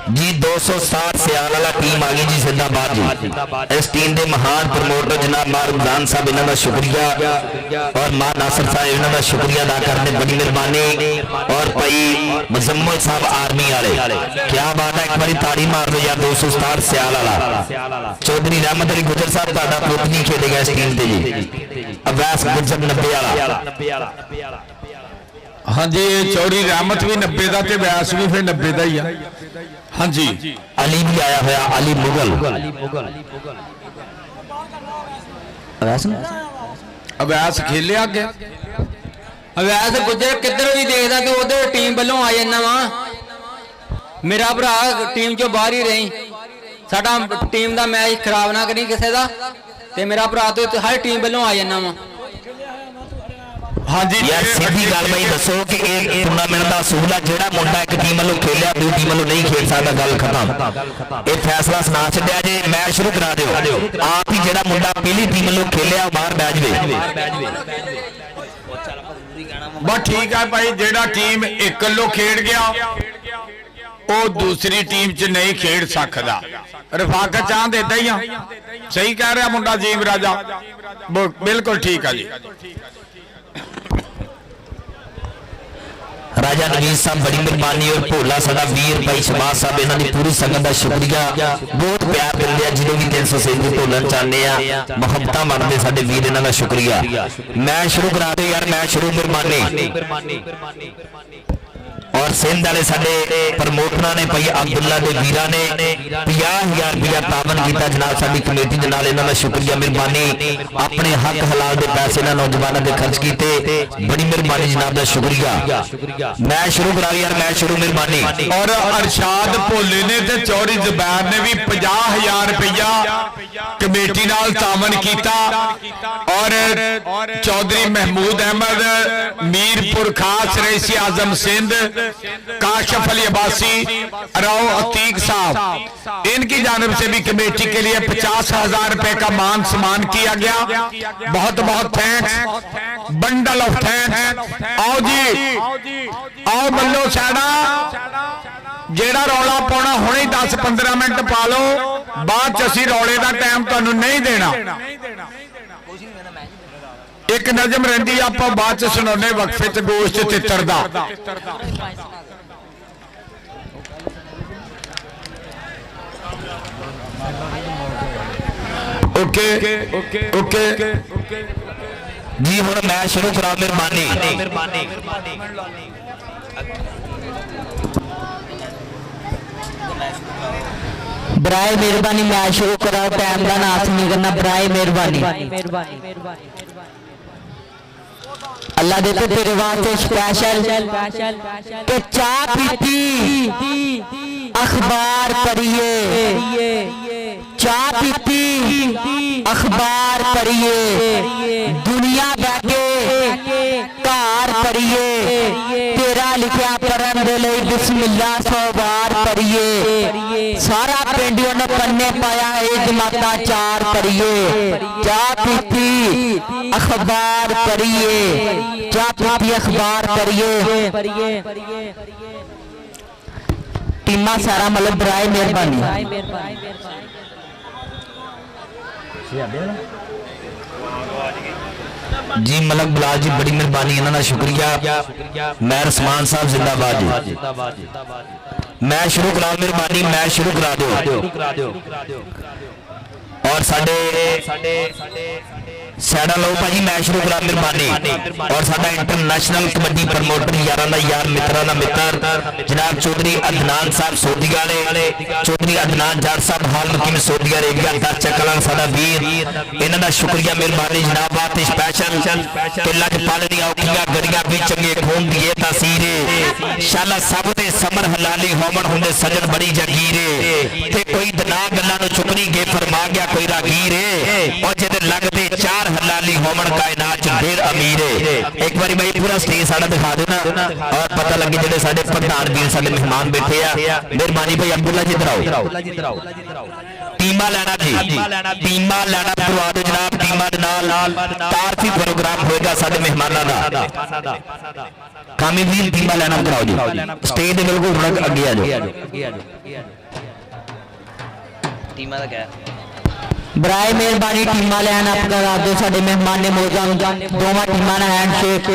जी 260 सियाल वाला टीम आ गई जी जिंदाबाद जी। इस टीम के महान प्रमोटर जनाब मां रमजान साहब इन्हों का शुक्रिया और मां नासिर साहब इन्हों का शुक्रिया अदा करते, बड़ी मेहरबानी। और भाई मुजम्मल साहब आर्मी वाले, क्या बात है, एक बार ताड़ी मार दो यार। 267 सियाल वाला चौधरी रहमत अली गुजर साहब तुहाडा पुत नहीं खेलेगा इस टीम से जी। अवैस गुजर 90 वाला। हाँ जी, चौधरी रहमत भी 90 का ते वैस भी फिर 90 का ही है। हाँ जी, अली भी आया हुआ, अली मुगल। अवैस खेले आगे अवैस गुजर किधर भी देखदा तो उधर टीम वालों आ जाना वा। मेरा भरा टीम चो बाहर ही रही, साडा टीम का मैच खराब ना करी किसी का, ते मेरा भरा तो हर टीम वालों आ जाना वा। हाँ जी यार सीधी गल भाई दसो कि टूर्नामेंट का असूल है, जेड़ा मुंडा एक टीम वालों खेलिया दूसरी टीम वालों नहीं खेल सकता, गल खत्म। ये फैसला सुना छड्या जे, मैच शुरू करा दिओ। आप ही जेड़ा मुंडा पहली टीम वालों खेलिया बाहर बैठ जाए। बस ठीक है भाई, जेड़ा टीम एक लो खेड गया वो दूसरी टीम च नहीं खेड सकदा। रफाकत चांद इदा ही आ, सही कह रहा मुंडा जीम राजा, बिल्कुल ठीक है जी। राजा नवीन साहब बड़ी मेहरबानी और भोला साडा वीर भाई शबाज साहब इन्हां दी पूरी संगत का शुक्रिया। बहुत प्यार दिंदे आ, जिन्हों भी 300 भोलन चाहते हैं, मुहब्बतां मंगदे साडे वीर, इन्हां दा शुक्रिया। मैं शुरू करा दे यार, मैं शुरू मेहरबानी। और सिंध वाले साडे प्रमोटरां ने भाई अब्दुल्ला दे वीरां ने 50,000 रुपया तावन किया जनाब साडी कमेटी दे नाल, इन्हां दा शुक्रिया मेहरबानी। अपने हक हलाल दे पैसे इन्हां नौजवानों दे खर्च कीते, बड़ी मेहरबानी जनाब दा शुक्रिया। मैं शुरू करा यार, मैं शुरू मेहरबानी। और अरशाद भोले ने ते चौधरी जुबैर ने भी 50,000 रुपया कमेटी नाल तावन किया। और चौधरी महमूद अहमद मीरपुर खास रईसी आजम सिंध, काशिफ अली अब्बासी, राव अतीक साहब, इनकी जानिब से भी कमेटी के लिए 50,000 रुपए का मान सम्मान किया गया। बहुत बहुत थैंक्स, बंडल ऑफ थैंक्स। आओ जी, आओ बल्लो साडा, जेड़ा रौला पाना हुणे 10-15 मिनट पा लो, बाद च असीं रौले का टाइम तुहानूं नहीं देना। एक नजम रही आप बाद च सुनाने वक्फे च गोश्त तितर दा। ओके ओके ओके जी, हुण मैं शुरू करा मेहरबानी। बराए मेहरबानी मैच शुरू करा, टाइम का नाश नहीं करना, बराए मेहरबानी। अल्लाह दे तो तेरे वास्ते स्पेशल के चाय पीती अखबार पढ़िए, चाय पीती अखबार पढ़िए, दुनिया बैठे कार पढ़िए, तेरा लिखा पढ़न दे लई बिस्मिल्लाह 100 बार पढ़िए, सारा पिंडियों ने पन्ने पाया एक माता 4 पढ़िए, चाय पीती अखबार पढ़िए, चाय पीती अखबार पढ़िए। टीमा सारा मतलब बराए मेहरबानी। जी मलक बिलाल जी बड़ी मेहरबानी, इन्हां दा शुक्रिया। मैं रसमान साहब जिंदाबाद जी। मैं शुरू करा मेहरबानी, मैं शुरू करा दो। और साडे सैडा लो भाजी मैं शुरू करा मेहरबानी और साडा इंटरनेशनल कबड्डी प्रमोटर यारां दा यार मित्रां दा मित्र जनाब चौधरी अदनान साहब सोदिया वाले चौधरी अदनान जाट साहब हाल मुकीम सोदिया रेगिया दर चकलां साडा वीर इन्हां दा शुक्रिया मेहरबानी जनाब वास्ते स्पैशल ते लज पालनी औखियां गड़ियां भी चंगे खून दी ए तासीर शाला सब दे समर हलाली होमन हुंदे सजन बड़ी जगीरे ते कोई दना गल्लां नूं चुकनी गे फरमा गया कोई रागीर और जिहदे लगदे चार हलाली होमन कायनात च ढेर अमीर है। एक बारी भाई पूरा स्टेज साडा दिखा देना और पता लगे जेडे साडे प्रधान वीर साडे मेहमान बैठे आ मेहरबानी भाई अब्दुल्ला जी इधर आओ टीमा लेना जी टीमा लेना करवा दो जनाब टीमा दे नाल तारफी प्रोग्राम होएगा साडे मेहमानां दा कामी वीर टीमा लेना कराओ जी स्टेज दे बिल्कुल थोड़ा अगे आ जाओ टीमा का क्या बराए मेहरबानी टीमा लैन अप करा दो साडे मेहमान ने मौजा दोवां टीमां नाल हैंडशेक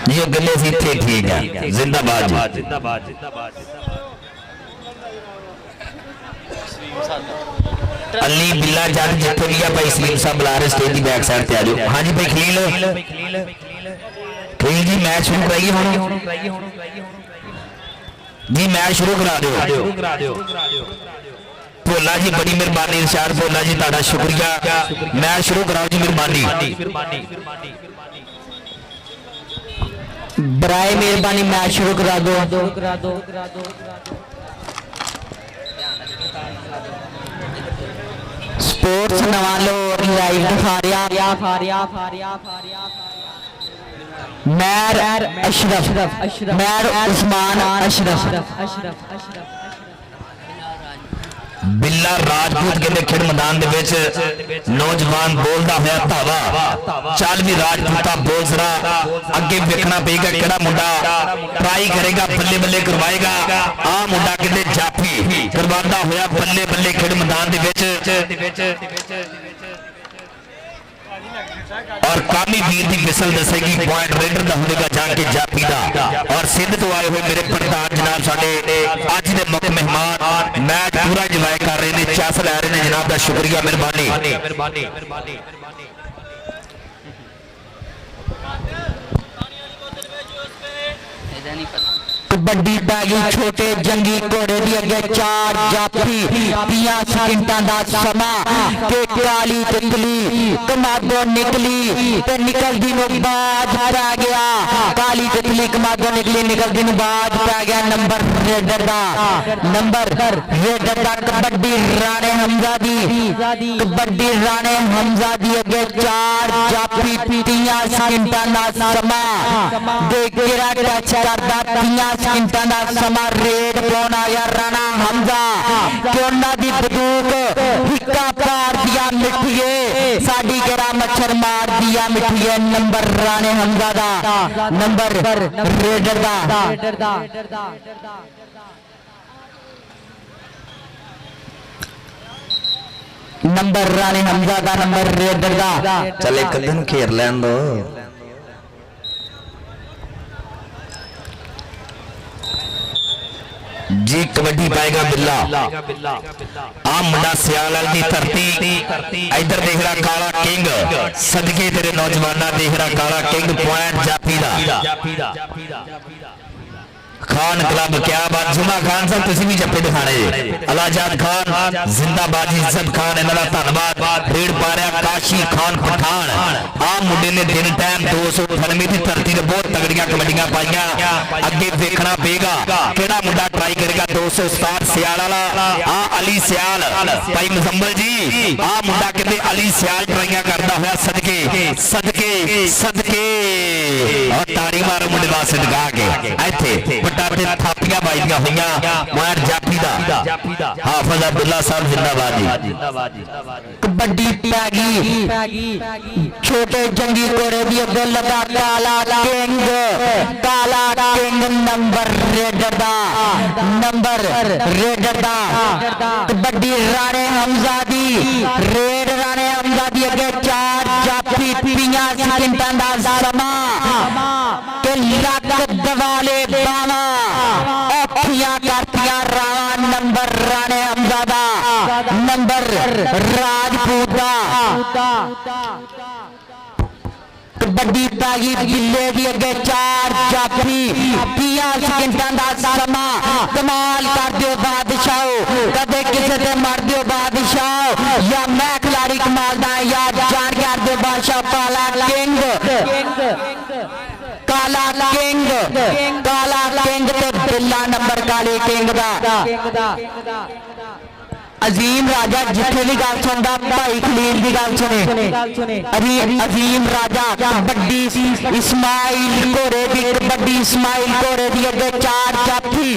जी गले सी ठीक है जिंदाबाद अली बिल्ला जट जिथे भी आ भाई सलीम साहब बुला रहे स्टेज की बैक साइड पे आ जाओ। हाँ जी भाई खलील जी मैच शुरू कराइए हुण जी मैच शुरू करा दो भोला जी बड़ी मेहरबानी इरशाद भोला जी तुहाडा शुक्रिया मैच शुरू कराओ जी मेहरबानी बराए मेहरबानी मैच शुरू करा दो स्पोर्ट्स नवालो लाइव दिखा रहा मैर अशरफ मैर उस्मान अशरफ बिल्ला राजपूत कहते खेड मैदान दे विच नौजवान बोलदा होया धावा चल भी राजपूता बोल जरा अगे देखना पेगा केड़ा मुंडा ट्राई करेगा बल्ले बल्ले करवाएगा आ मुंडा कहते जाफी करवांदा होया बल्ले बल्ले खेड मैदान दे विच और कामी वीर की मिसल दसेगी पॉइंट रेडर का होगा जाके जाफी का और सिंध तो आए हुए मेरे प्रधान जनाब साडे अज दे मुख मेहमान मैच पूरा इंजॉय कर रहे हैं चस लै रहे हैं जनाब का शुक्रिया मेहरबानी कबड्डी पै गई छोटे जंगी घोड़े दी अगे चार जाफी 30 सेकंडां दा समा ते काली तितली कमादों निकली ते निकलदी नु बाज पै गया काली तितली कमादों निकली निकलदी नु बाज पै गया नंबर रेडर दा कबड्डी राणे हमजा दी कबड्डी राणे हमजा दी अगे चार जाफी 30 सेकंडां दा समा दे गिरा टच करदा 30 सेकंडां दा समा रेड पाउण आया राणा हमजा कि उन्हां दी बंदूक हिक्का पार दिया मिठिए साडी गिरा मच्छर मार दिया मिठिए नंबर राणे हमजा दा नंबर रेडर दा नंबर राणे हमजा दा नंबर रेडर दा चल एक दिन खेर लैन दो जी कबड्डी पाएगा बिल्ला आ मुंडा सियाल दी धरती इधर देख रहा काला किंग सदके तेरे नौजवाना देख रहा काला किंग पॉइंट जाफी दा खान क्लब क्या बात जुमा खान साहब तुसी भी जप्पे दिखाने जी अलाजाद खान जिंदाबाद इज्जत खान इन्हां दा धन्नवाद रेड पा रहा काशी खान पठान आ मुंडे ने दिन टाइम 298 की धरती ते बहुत तगड़ियां कबड्डियां पाईयां अगे देखना पेगा केड़ा मुंडा ट्राई करेगा 267 सियाल वाला आ अली सियाल भाई मुजम्मल जी आ मुंडा कहते अली सियाल ट्राइयां करदा होया सदके सदके सदके और ताड़ी मारो मुंडे दा सदका के इत्थे पटाटे थापियां बाईदियां होईयां मुआर जाफी दा हाफिज अब्दुल्ला साहब जिंदाबाद जी कबड्डी पै गई छोटे जंगी घोड़े दी अगे लगा काला किंग नंबर रेडर दा कबड्डी राणे हमजा दी रेड राणे हमजा दी अगे चार जाफी 30 सेकंडां दा समा के लग दवाले बावा कबड्डी पै गई बिल्ले दी अगे 4 जाफी 30 सेकंडां दा समा कमाल कर दियो बादशाहो कदे किसे ते मर दियो बादशाहो या मैं खिलाड़ी कमाल दा या जान कर दियो बादशाह काला किंग ते बिल्ला नंबर काले किंग दा अजीम राजा जिथे भी गल सुनता भाई खलील की गल सुने अजीम राजा कबड्डी इस्माइल घोड़े की कबड्डी इस्माइल घोड़े की अगे 4 जाफी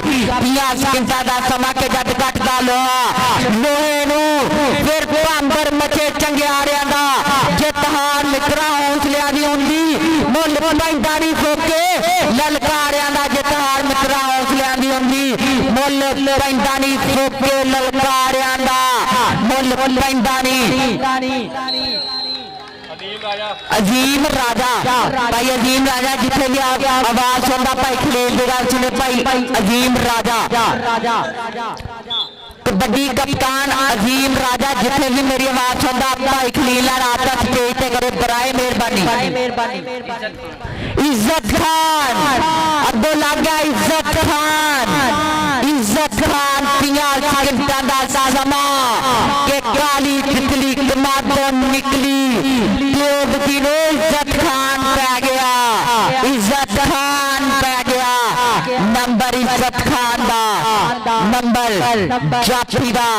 30 सेकंडां दा समा के जद कटदा लोहे नूं फिर भांबर मचे चंगियारियां दा जित हार मित्रा हौसलियां दी हुंदी मुੱਲ पैंदा नहीं फोके ललकारियां दा जित हार मित्रा हौसलियां दी हुंदी मुੱਲ पैंदा नहीं फोके ललकारियां मुल पैंदा नहीं अजीम राजा भाई अजीम राजा जिथे भी आवाज सुनता भाई खलील की गल सुने भाई अजीम राजा कबड्डी कप्तान अजीम राजा जिथे भी मेरी आवाज सुनता भाई खलील रात का स्टेज पे करे बराए मेहरबानी इज्जत खान अब्दुल लागा इज्जत खान 30 सेकंडां दा समा के काली तितली कमादों निकली योग की इज्जत खान पै गया इज्जत खान पै गया नंबर इज्जत खान दा नंबर जाफी दा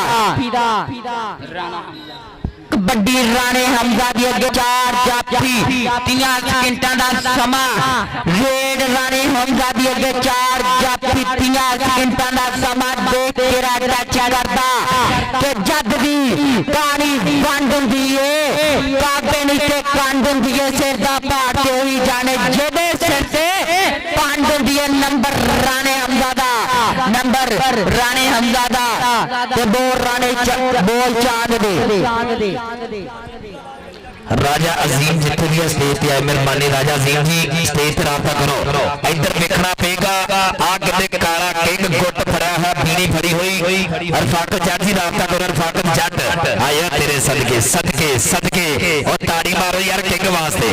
कबड्डी राणे हमजा दी अगे 4 जाफी 30 सेकंडां दा समा रेड राणे हमजा दी अगे 4 जाफी 30 सेकंडां दा समा देख तेरा टच करदा ते जद दी कहानी वंड हुंदी है काबे नहीं ते कंड हुंदी है सिर दा भार ते होई जाने जेदे सिर ते पंड हुंदी है नंबर राणे हमजा दा नंबर राणे हमजा दा ते बोल राणे बोल चांद दे राजा अजीम जिथे भी स्टेज पे आए मेहरबानी राजा अजीम जी स्टेज पे राबता करो इधर देखना पेगा आग दे काला किंग गुट फड़ा है बीड़ी फड़ी हुई अरफाकत जट जी राबता करो अरफाकत जट आया तेरे सदके सदके सदके और ताड़ी मारो यार किंग वास्ते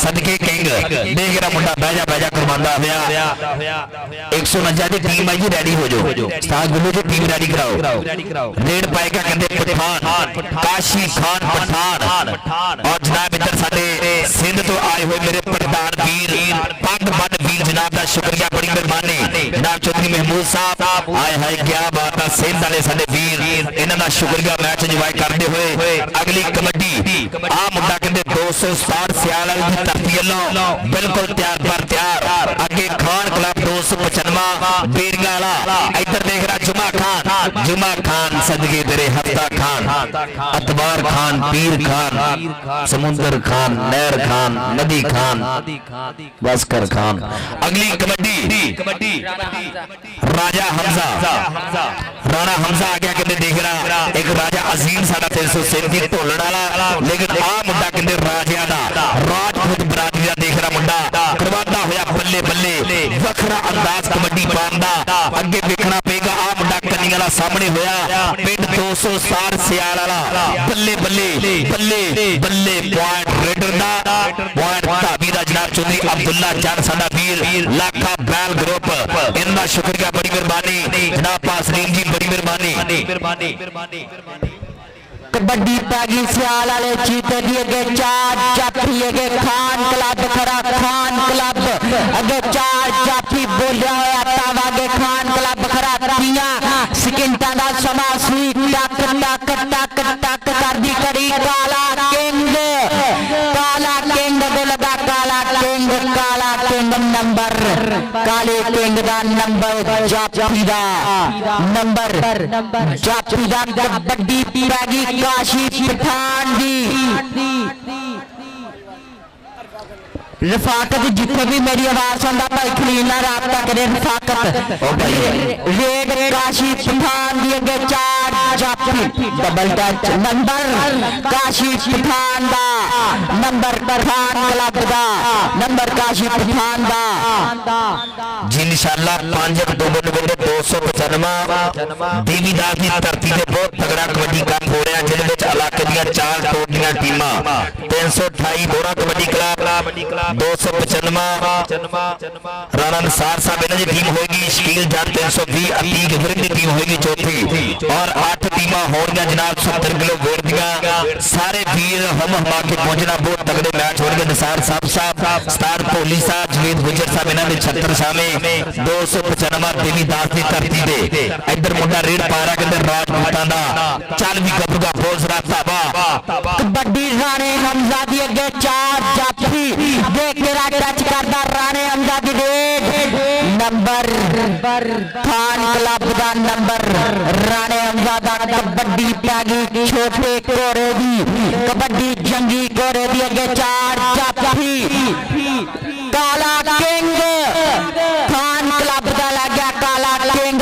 सदके किंग देख रहा मुंडा बह जा कुर्बाना होया 149 दी टीम आई जी रेडी हो जाओ उस्ताद गुल्लू जी टीम रेडी कराओ रेड पाएगा कहंदे पठान काशी खान पठान और जनाब इधर साडे सिंध तो आए हुए मेरे प्रधान वीर पग बन वीर जनाब दा शुक्रिया बड़ी मेहरबानी जनाब चौधरी महमूद साहब आए हाय क्या बात है सिंध वाले साडे वीर इन्हां दा शुक्रिया मैच इंजॉय करते हुए अगली कबड्डी आ मुंडा कहंदे 267 सियाल वाली धरती अल्लों बिल्कुल तैयार पर तैयार अगे खान क्लब 295 बीरगा वाला इधर देख रहा जुमा खान सदके तेरे हफ्ता खान अतबार खान पीर खान समुंदर खान नहर खान नदी खान बसकर खान अगली कबड्डी राजा हमजा राणा हमजा आ गया कहते देख रहा एक राजा अजीम साडा 337 ढोलण वाला लेकिन आ मुंडा कहते राजिया दा राजपूत बरादरी दा देख रहा मुंडा करवादा होया बल्ले बल्ले वखरा अंदाज कबड्डी पांदा अगे देखना पेगा आ मुंडा कन्नी वाला सामने होया पिंड 260 सियाल वाला बल्ले बल्ले बल्ले बल्ले पॉइंट रेडर दा पॉइंट धाबी दा जनाब चौधरी अब्दुल्ला जट साडा वीर लाखा बैल ग्रुप इनका शुक्रिया बड़ी मेहरबानी जनाब पासरीन जी बड़ी मेहरबानी कबड्डी पै गई सियाल वाले चीते दी अगे 4 जाफी अगे खान क्लब खड़ा खान क्लब अगे 4 जाफी बोलिया होया तावा अगे खान क्लब खड़ा 30 सेकंडां दा समा सुई टक टक टक टक करदी कड़ी काला किंग दे लगा काला किंग नंबर काले किंग दा नंबर जाफी दा नंबर जाफी दा कबड्डी पै गई काशी पठान दी रफाकत जिथे भी मेरी आवाज सुनता भाई खलील नाल राबता करे रफाकत रेड काशी पठान दी अगे 4 जाफी double touch number Kashi Pathan दा नंबर खान क्लब दा ਨੰਬਰ ਕਾਸ਼ੀ ਪਠਾਨ ਦਾ ਜੀ ਇਨਸ਼ਾਅੱਲਾ 5 ਅਕਤੂਬਰ ਨੂੰ ਵੇਲੇ 295 ਦੇਵੀਦਾਸ ਦੀ ਧਰਤੀ ਤੇ ਬਹੁਤ ਤਗੜਾ ਕਬੱਡੀ ਕੱਪ ਹੋ ਰਿਹਾ, ਜਿਹਦੇ ਵਿੱਚ ਇਲਾਕੇ ਦੀਆਂ 4 ਟੋਟੀਆਂ ਟੀਮਾਂ 328 ਦੋਰਾ ਕਬੱਡੀ ਕਲੱਬ 295 ਰਾਣਾ ਨਸਾਰ ਸਾਹਿਬ ਇਹਨਾਂ ਦੀ ਟੀਮ ਹੋਏਗੀ, ਸ਼ਕੀਲ ਜੱਟ 320 ਅਤੀਕ ਵਿਰਕ ਦੀ ਟੀਮ ਹੋਏਗੀ ਚੌਥੀ, ਔਰ 8 ਟੀਮਾਂ ਹੋਣਗੀਆਂ ਜਨਾਬ 70 ਕਿਲੋ ਗੋਲ ਦੀਆਂ। ਸਾਰੇ ਵੀਰ ਹਮ ਹਮਾ ਕੇ ਪਹੁੰਚਣਾ, ਬਹੁਤ ਤਗੜੇ ਮੈਚ ਹੋਣਗੇ। ਨਸਾਰ ਸਾਹਿਬ ਸਟਾਰ ਭੋਲੀ ਸਾਹਿਬ ਜਵੇਦ ਗੁਜਰ ਸਾਹਿਬ ਇਹਨਾਂ ਦੇ 76 ਸਾਵੇਂ 295 ਦੇਵੀਦਾਸ ਦੀ ਧਰਤੀ ਤੇ ਇੱਧਰ ਮੁੰਡਾ ਰੇਡ ਪਾ ਰਿਹਾ ਕਹਿੰਦੇ ਰਾਜਪੂਤਾਂ ਦਾ, ਚੱਲ ਵੀ ਗੱਭਰੂਗਾ ਫੌਜ ਰਾਤਾਬਾ ਕਬੱਡੀ ਰਾਣੇ ਹਮਜ਼ਾ ਦੀ ਅੱਗੇ 4 ਜਾਫੀ ਦੇਖ ਕੇ ਟੱਚ ਕਰਦਾ ਰਾਣੇ ਹਮਜ਼ਾ ਦੀ ਰੇਡ ਨੰਬਰ ਖਾਨ ਕਲੱਬ ਦਾ ਨੰਬਰ ਰਾਣੇ ਹਮਜ਼ਾ ਦਾ ਕਬੱਡੀ ਪੈ ਗਈ ਛੋਟੇ ਘੋੜੇ ਦੀ, ਕਬੱਡੀ ਜੰਗੀ ਘੋੜੇ ਦੀ ਅੱਗੇ 4 ਜਾਫੀ ਕਾਲਾ ਕਿੰਗ ਖਾਨ ਕਲੱਬ ਦਾ ਲੱਗਿਆ ਕਾਲਾ ਕਿੰਗ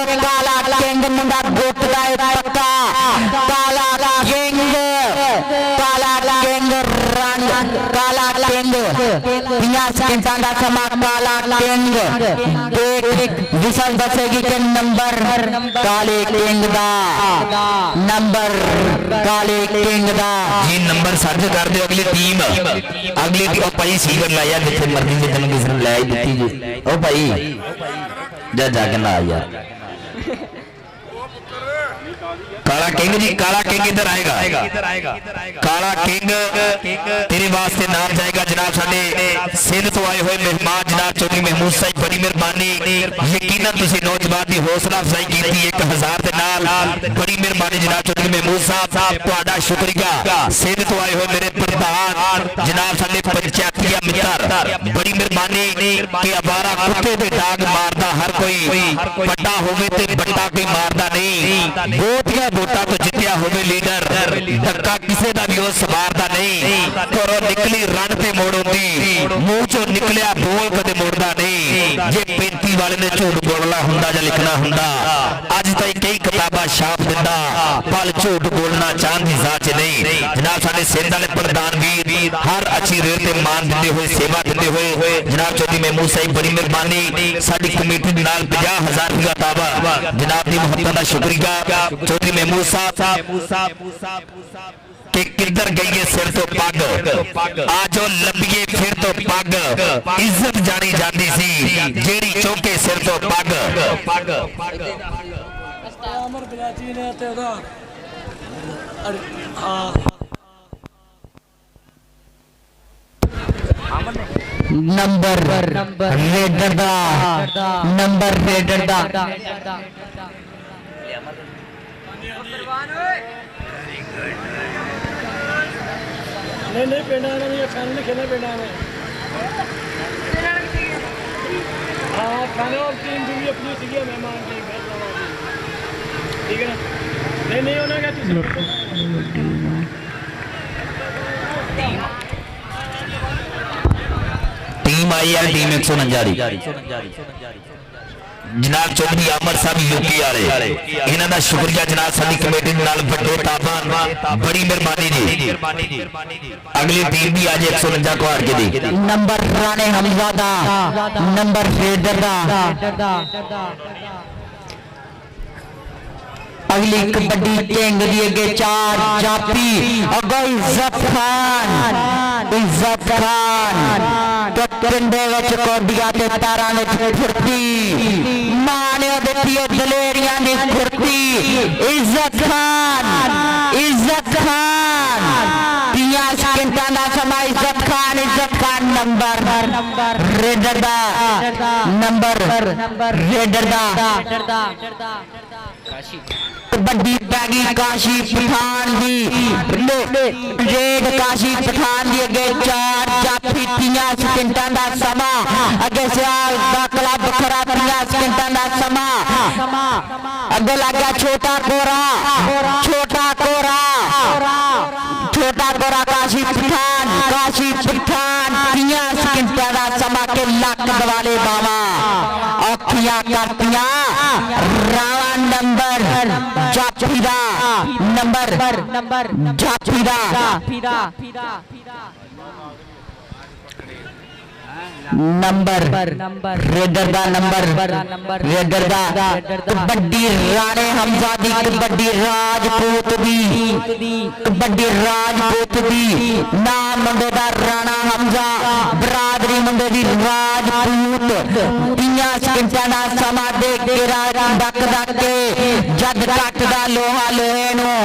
ਮੁੰਡਾ ਗੁੱਟ ਦਾ ਏ ਪੱਕਾ ਕਾਲਾ ਕਿੰਗ ਕਾਲਾ ਕਿੰਗ 50 ਸਕਿੰਟਾਂ ਦਾ ਸਮਾਂ ਕਾਲਾ ਕਿੰਗ ਦੇਖ ਵਿਸਲ ਦੱਸੇਗੀ ਕਿ ਨੰਬਰ ਕਾਲੇ ਕਿੰਗ ਦਾ ਨੰਬਰ ਕਾਲੇ ਕਿੰਗ ਦਾ ਜੀ ਨੰਬਰ ਸਰਚ ਕਰ ਦਿਓ ਅਗਲੀ ਟੀਮ ਉਹ ਭਾਈ ਸੀਵਰ ਲਾਇਆ ਜਿੱਥੇ ਮਰਜ਼ੀ ਜੇ ਤੈਨੂੰ ਕਿਸੇ ਨੇ ਲੈ ਹੀ ਦਿੱਤੀ ਜੀ ਉਹ ਭਾਈ ਜਾ ਕੇ ਨਾ ਯਾਰ काला किंग जी, काला किंग इधर आएगा। काला किंग तेरे वास्ते नाम जाएगा जनाब साडे सिंध तो आए हुए मेहमान जनाब चौधरी महमूद साहब, बड़ी मेहरबानी यकीनन तुसीं नौजवान की हौसला अफजाई की 1000 दे नाल, बड़ी मेहरबानी जनाब चौधरी महमूद साहब तुहाडा शुक्रिया। सिंध तो आए हुए मेरे प्रधान जनाब साडे पंचायतीया मित्र, बड़ी मेहरबानी कि अवारा कुत्ते दे डाग मारदा हर कोई बड़ा होवे ते बड़ा कोई मारदा नहीं, बहुतियां वोटां तो जितया होवे लीडर धक्का किसी का भी वो सवारदा नहीं, घरों निकली रन ते मोड़ोंदी मूंह चों निकलिया बोल कदे मोड़दा नहीं, जे 35 वाले ने झूठ बोलना हुंदा जां लिखना हुंदा अज ताईं कई किताबां छाप दिंदा, पल झूठ बोलना चाहती जाच नहीं। जनाब साडे सिंध वाले प्रधान वीर हर अच्छी रेट ते मान दिंदे हुए सेवा दिंदे हुए जनाब चौधरी महमूद साहब बड़ी मेहरबानी साडी कमेटी दे नाल 50,000 रुपया ताबा जनाब दी मोहब्बत दा शुक्रिया। चौधरी महमूद साहब कि किधर गई है सिर तो पग आजो लंबिए फिर तो पग, इज्जत जानी जाती सी जेड़ी चौके सिर तो पग अमर बलाची ने ते ओदा नंबर रेडर दा नंबर रेडर दा नहीं पिंडा ने खाने ने खेलने पिंडा ने हाँ खाने और टीम भी अपनी सी मेहमान की ठीक है ना नहीं होना क्या टीम आई है टीम 149 जनाब चौधरी अमर साहब यूपी वाले इन्हां दा शुक्रिया जनाब साडी कमेटी नाल वड्डे ताबान बड़ी मेहरबानी जी। अगली टीम भी आज 149 को हार के दी नंबर राणे हमजा दा नंबर रेडर दा अगली कबड्डी किंग दी अगे 4 जापी अगो इज्जत खान तो पिंडे विच कोडिया ते तारा विच फुर्ती माने दित्ती दलेरियां दी फुर्ती इज्जत खान 50 सकिंटां दा समा इज्जत खान नंबर रेडर दा नंबर रेडर दा कबड्डी पैगी काशी पठान दी रेड काशी पठान दी अगे 4 जाफी 30 सकिंटां दा समा अगे सियाल दा क्लब खरा 30 सकिंटां दा समा अगे लगा छोटा कोरा काशी पठान 30 सकिंटां दा समा के लक दवाले बावा अखियां करतियां रावा नंबर जाफीदा नंबर जाफीदा ਨੰਬਰ ਰੇਡਰ ਦਾ ਨੰਬਰ ਰੇਡਰ ਦਾ ਕਬੱਡੀ ਰਾਣੇ ਹਮਜ਼ਾ ਦੀ ਕਬੱਡੀ ਰਾਜਪੂਤ ਦੀ ਕਬੱਡੀ ਰਾਜਪੂਤ ਦੀ ਨਾਮ ਮੁੰਡੇ ਦਾ ਰਾਣਾ ਹਮਜ਼ਾ ਬਰਾਦਰੀ ਮੁੰਡੇ ਦੀ ਰਾਜਪੂਤ 30 ਸਕਿੰਟਾਂ ਦਾ ਸਮਾਂ ਦੇ ਕੇ ਡੱਕ ਕੇ ਜਦ ਕੱਟਦਾ ਲੋਹਾ ਲੋਹੇ ਨੂੰ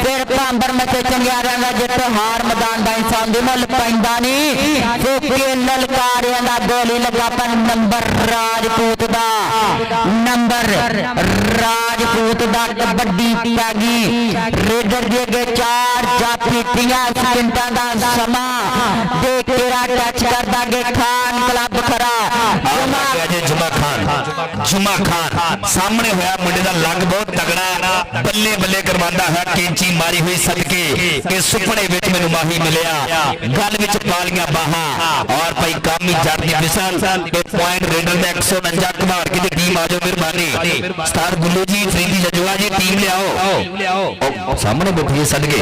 ਫਿਰ ਭਾਂਬਰ ਮੱਥੇ ਚੰਗਿਆਰਿਆਂ ਦਾ ਜਿੱਤ ਹਾਰ ਮੈਦਾਨ ਦਾ ਇਨਸਾਨ ਦੇ ਮੁੱਲ ਪੈਂਦਾ ਨਹੀਂ ਫੋਕੇ ਲਲਕਾਰਿਆਂ ਦਾ ਗੋਲੀ ਲਗਾ ਪਰ ਨੰਬਰ ਰਾਜਪੂਤ ਦਾ ਕਬੱਡੀ ਪੈ ਗਈ ਰੇਡਰ ਦੇ ਅੱਗੇ 4 ਜਾਫੀ 30 ਸਕਿੰਟਾਂ ਦਾ ਸਮਾਂ ਦੇ ਤੇਰਾ ਟੱਚ ਕਰਦਾ ਗੇ ਖਾਨ ਕਲੱਬ ਖਰਾ जुमा खान सामने होया मुंडे दा लग बहुत तगड़ा बल्ले बल्ले करवांदा है कैंची मारी हुई सदके के सुपने विच मैनू माही मिलिया गल विच पालियां बाहां और भाई कामी जट दी मिसाल ते पॉइंट रेडर दा 149 कमार की टीम आ जाओ मेहरबानी उस्ताद गुल्लू जी फरीदी जजुआ जी टीम ले आओ सामने बैठी सदके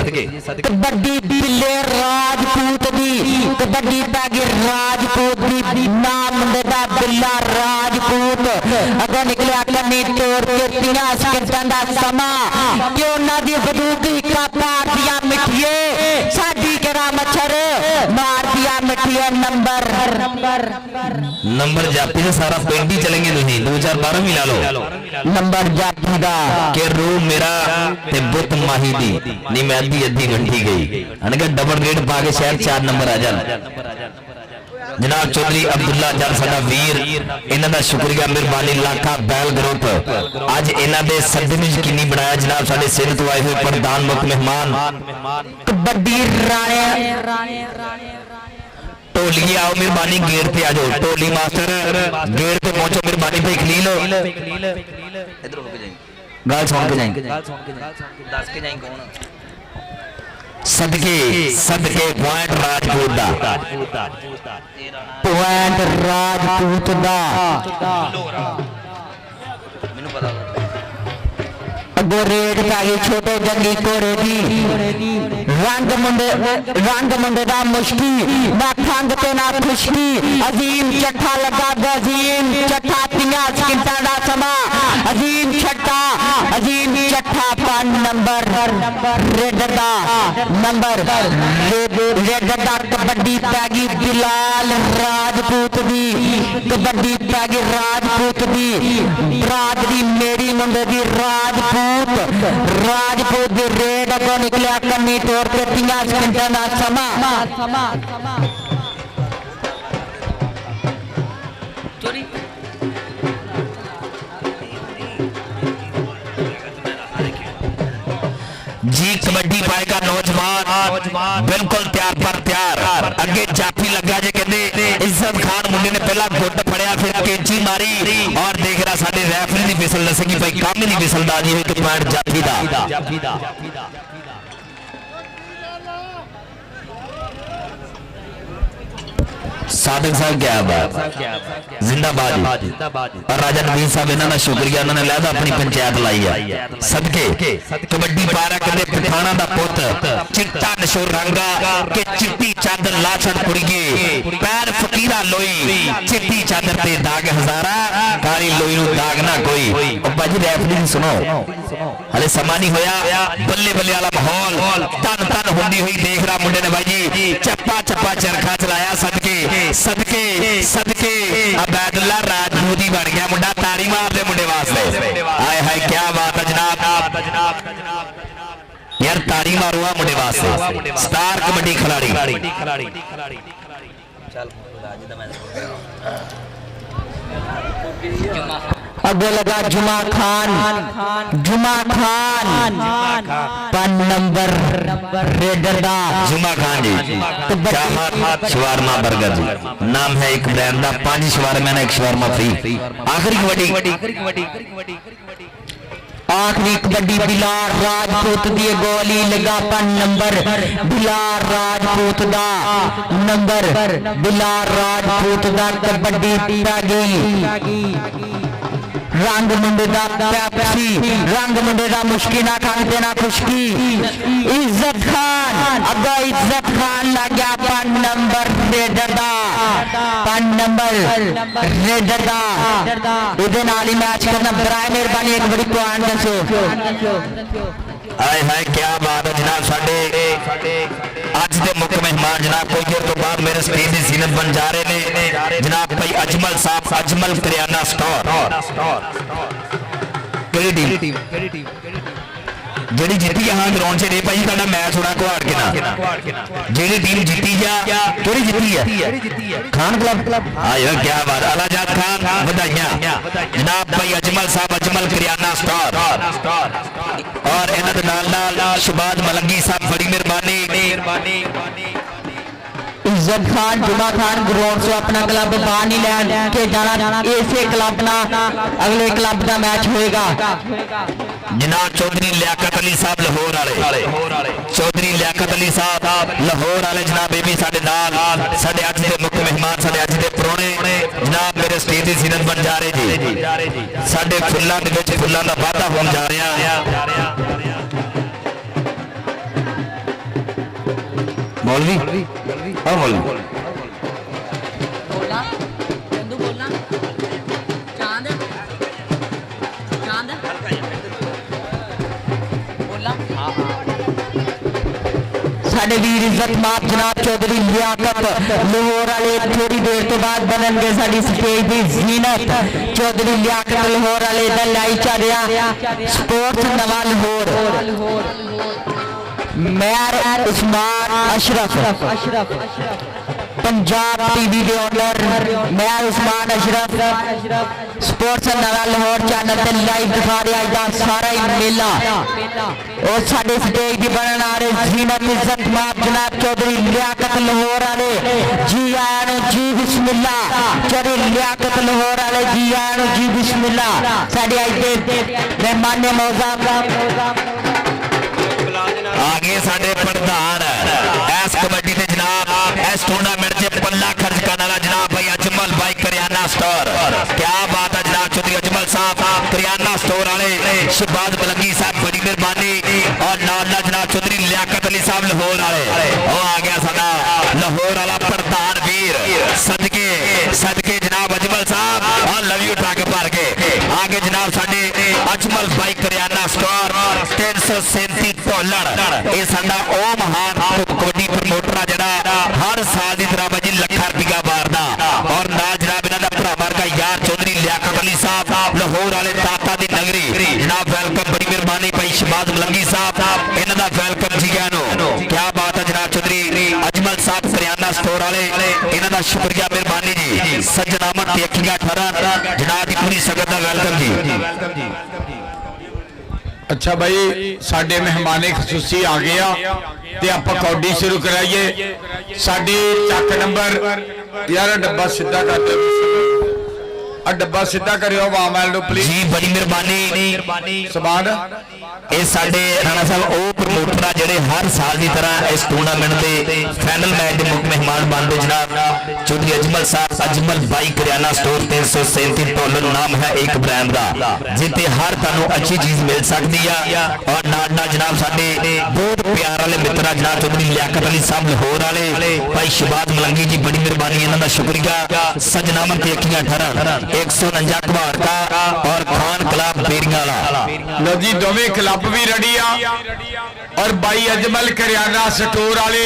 कबड्डी बिल्ले राजपूत दी कबड्डी पैगी राजपूत दी नाम मुंडे दा बिल्ला राजपूत अगर निकले कमी तोड़ के 30 सकिंटां दा समां कि उन्हां दी बदूकी का पार दिया मिठिए साडी करा मच्छर मार दिया मिठिए नंबर जापी से सारा पिंड ही चलेंगे नहीं 2012 भी ला लो नंबर जापी दा के रू मेरा ते बुत माही दी नहीं मैं अद्धी घंटी गई अनका डबल रेड पा के शहर 4 नंबर आ जान जनाब चौधरी अब्दुल्ला जन साडा वीर इन्हां दा शुक्रिया मेहरबानी लाखा बैल ग्रुप अज इन्हां दे सदे नूं यकीनी बनाया जनाब साडे सिर तो आए हुए प्रधान मुख मेहमान कबड्डी राणे ढोली आओ मेहरबानी गेट पे आ जाओ ढोली मास्टर गेट पे पहुंचो मेहरबानी भाई खलील इधर होके जाएंगे गाल सुन के जाएंगे दस के जाएंगे कौन सदके पॉइंट राजपूत दा पॉइंट राजपूत दा मैनू पता अगो रेड पै छोटे जंगी घोड़े दी रंग मुंडे दा मुश्की ना खंग ते ना खुशकी अजीम चट्ठा लगा अजीम चट्ठा 30 सकिंटां दा समा अजीम चट्ठा 5 नंबर रेडर दा नंबर रेडर दा कबड्डी पै गई बिलाल राजपूत दी कबड्डी पै गई राजपूत दी बरादरी मेरी मुंडे दी राजपूत दी रेड अगो निकलिया कमी तोड़ के 30 सकिंटां दा समा जी कबड्डी पाएगा नौजवान बिल्कुल तैयार पर तैयार अगे जाफी लगा जे कहते इज्जत खान मुंडे ने पहला गुट फड़िया फिर कैंची मारी और देख रहा साडे रेफरी दी विसल दसेगी भाई काम ही नहीं विसलदा जी एक पॉइंट जाफी दा सादिक साहब क्या बात जिंदाबाद और राजा नवीन साहब इन्होंने शुक्रिया उन्होंने लहदा अपनी पंचायत लाई है सदके कबड्डी पारा कहते पठाना दा पुत चिट्टा नशो रंगा के चिट्टी चादर ला छड़ कुड़िए पैर फकीरा लोई चिट्टी चादर ते दाग हजारा काली लोई नु दाग ना कोई ओ भाजी रेफरी सुनो हले समा नहीं होया बल्ले बल्ले वाला माहौल तन तन हुंदी हुई देख रहा मुंडे ने भाई जी चप्पा चरखा चलाया सदके अबैदुल्ला राजपूती बन गया मुंडा ताड़ी मार दे मुंडे वास्ते हाय हाय क्या बात है जनाब यार ताड़ी मारो आ मुंडे वास्ते स्टार कबड्डी खिलाड़ी अगो लगा जुमा खान 5 नंबर रेडर दा जुमा खान जी चाहत शवारमा बर्गर जी नाम है एक ब्रांड दा 5 शवारमा ना एक शवारमा फ्री आखिरी कबड्डी आखिरी कबड्डी बिलाल राजपूत दी गोली लगा 5 नंबर बिलाल राजपूत दा नंबर बिलाल राजपूत दा कबड्डी पै गई रंग मुंडे दा पैप्सी रंग मुंडे दा मुश्किल ना खंग ते ना खुशकी इज्जत खान अगो इज्जत खान लग गया 5 नंबर रेडर दा 5 ਨੰਬਰ ਰੇਡਰ ਦਾ ਇਹਦੇ ਨਾਲ ਹੀ ਮੈਚ ਕਰਨਾ ਬਰਾਏ ਮਿਹਰਬਾਨੀ ਇੱਕ ਬੜੀ ਪੁਆਇੰਟ ਦੱਸੋ ਹਾਏ ਹਾਏ ਕੀ ਬਾਤ ਹੈ ਜਨਾਬ ਸਾਡੇ ਅੱਜ ਦੇ ਮੁੱਖ ਮਹਿਮਾਨ ਜਨਾਬ ਕੋਈ ਦੇਰ ਤੋਂ ਬਾਅਦ ਮੇਰੇ ਸਟੇਜ ਦੀ ਜ਼ੀਨਤ ਬਣ ਜਾ ਰਹੇ ਨੇ ਜਨਾਬ ਭਾਈ ਅਜਮਲ ਸਾਹਿਬ ਅਜਮਲ ਕਰਿਆਨਾ ਸਟੋਰ ਕਿਹੜੀ ਟੀਮ ਜਿਹੜੀ ਜਿੱਤੀ ਆ ਹਾਂ ਗਰਾਊਂਡ 'ਚ ਰੇ ਭਾਈ ਤੁਹਾਡਾ ਮੈਚ ਹੋਣਾ ਕੁਹਾੜ ਕੇ ਨਾਲ ਜਿਹੜੀ ਟੀਮ ਜਿੱਤੀ ਆ ਕਿਹੜੀ ਜਿੱਤੀ ਆ ਖਾਨ ਕਲੱਬ ਆਇਆ ਕੀ ਬਾਤ ਅਲਾਜਾਦ ਖਾਨ ਵਧਾਈਆਂ ਜਨਾਬ ਭਾਈ ਅਜਮਲ ਸਾਹਿਬ ਅਜਮਲ ਕਰਿਆਨਾ ਸਟੋਰ ਔਰ ਇਹਨਾਂ ਦੇ ਨਾਲ ਸ਼ਬਾਦ ਮਲੰਗੀ ਸਾਹਿਬ ਬੜੀ ਮਿਹਰਬਾਨੀ इज्जत खान जुमा खान ग्राउंड से अपना क्लब बाहर नहीं लैन के जाना इसे क्लब ना अगले क्लब का मैच होएगा जनाब चौधरी लियाकत अली साहब लाहौर वाले चौधरी लियाकत अली साहब लाहौर वाले जनाब ये भी साडे नाल साडे अज दे मुख्य मेहमान साडे अज दे परौणे जनाब मेरे स्टेज दी जीनत बन जा रहे जी साडे फुल्लां दे विच फुल्लां दा वाधा होण जा रहा मौलवी हाँ मौलवी बोलना चंदू बोलना चांद चांद बोलना साडे वीर इज्जत माप जनाब चौधरी लियाकत लाहौर वाले थोड़ी देर तो बाद बननगे साडी स्टेज दी जीनत चौधरी लियाकत लाहौर वाले दा लाई चल रहा स्पोर्ट्स नवा लाहौर मेयर उस्मान अशरफ पंजाब टीवी के owner mayor Usman Ashraf sports नवा लाहौर चैनल ते लाइव दिखा रहा है सारा ही मेला और साडे स्टेज की बनने आ रहे जीनत इज्जत माप जनाब चौधरी लियाकत लाहौर वाले जी आया जी बिस्मिल्ला चौधरी लियाकत लाहौर वाले जी आया जी बिस्मिल्ला साडे अज दे मेहमान मौजूद आगे साडे प्रधान इस कबड्डी ते जनाब इस टूर्नामेंट च पल्ला खर्च करने वाला जनाब भाई अजमल भाई करियाना स्टोर क्या बात है जनाब चौधरी अजमल साहब करियाना स्टोर वाले शहबाज मलंगी साहब बड़ी मेहरबानी और नाल जनाब चौधरी लियाकत अली साहब लाहौर वाले वो आ गया साडा लाहौर वाला प्रधान वीर सदके जनाब अजमल साहब और लव यू ट्रक भर के आगे जनाब साडे अजमल भाई करियाना स्टोर 337 ढोलण ये साडा ओ महान कबड्डी प्रमोटर आ जड़ा हर साल की तरह भाजी लखा रुपया मारदा और नाल जनाब इन्हां दा भरा वर्गा यार चौधरी लियाकत अली साहब लाहौर वाले ताता दी नगरी जनाब वेलकम बड़ी मेहरबानी भाई शहबाज मलंगी साहब इन्हां दा वेलकम जी नो क्या बात है जनाब चौधरी अजमल साहब करियाना स्टोर वाले इन्हां दा शुक्रिया मेहरबानी जी सज्जन अहमद तेकिया ठहरा जनाब दी पूरी संगत दा वेलकम जी अच्छा भाई साडे मेहमाने खसूसी आ गया ते आपां कौडी शुरू कराइए साडी चक नंबर यार डब्बा सीधा कर दो डब्बा सीधा करियो वामल नु प्लीज जी बड़ी मेहरबानी सबान ਇਹ ਸਾਡੇ ਰਾਣਾ ਸਾਹਿਬ ਉਹ ਪ੍ਰਮੋਟਰ ਆ ਜਿਹੜੇ ਹਰ ਸਾਲ ਦੀ ਤਰ੍ਹਾਂ ਇਸ ਟੂਰਨਾਮੈਂਟ ਦੇ ਫਾਈਨਲ ਮੈਚ ਦੇ ਮੁੱਖ ਮਹਿਮਾਨ ਬਣਦੇ ਜਨਾਬ ਚੌਧਰੀ ਅਜਮਲ ਸਾਹਿਬ ਅਜਮਲ ਬਾਈ ਕਰਿਆਨਾ ਸਟੋਰ 337 ਢੋਲਣ ਨਾਮ ਹੈ ਇੱਕ ਬ੍ਰਾਂਡ ਦਾ ਜਿੱਥੇ ਹਰ ਤੁਹਾਨੂੰ ਅੱਛੀ ਚੀਜ਼ ਮਿਲ ਸਕਦੀ ਆ ਔਰ ਨਾਲ ਜਨਾਬ ਸਾਡੇ ਬਹੁਤ ਪਿਆਰ ਵਾਲੇ ਮਿੱਤਰ ਜਨਾਬ ਚੌਧਰੀ ਲਿਆਕਤ ਅਲੀ ਸਾਹਿਬ ਲਾਹੌਰ ਵਾਲੇ ਭਾਈ ਸ਼ਹਬਾਜ਼ ਮਲੰਗੀ ਜੀ ਬੜੀ ਮਿਹਰਬਾਨੀ ਇਹਨਾਂ ਦਾ ਸ਼ੁਕਰੀਆ ਸਜਨਾਮਨ ਤੇ ਅੱਖੀਆਂ ਠਹਰਨ 149 ਘਵਾੜ ਦਾ ਔਰ ਖਾਨ ਕਲੱਬ ਬੇਰੀਆਂ ਵਾਲਾ लो जी दोवें क्लब भी रेडी आ और भाई अजमल करियाना स्टोर वाले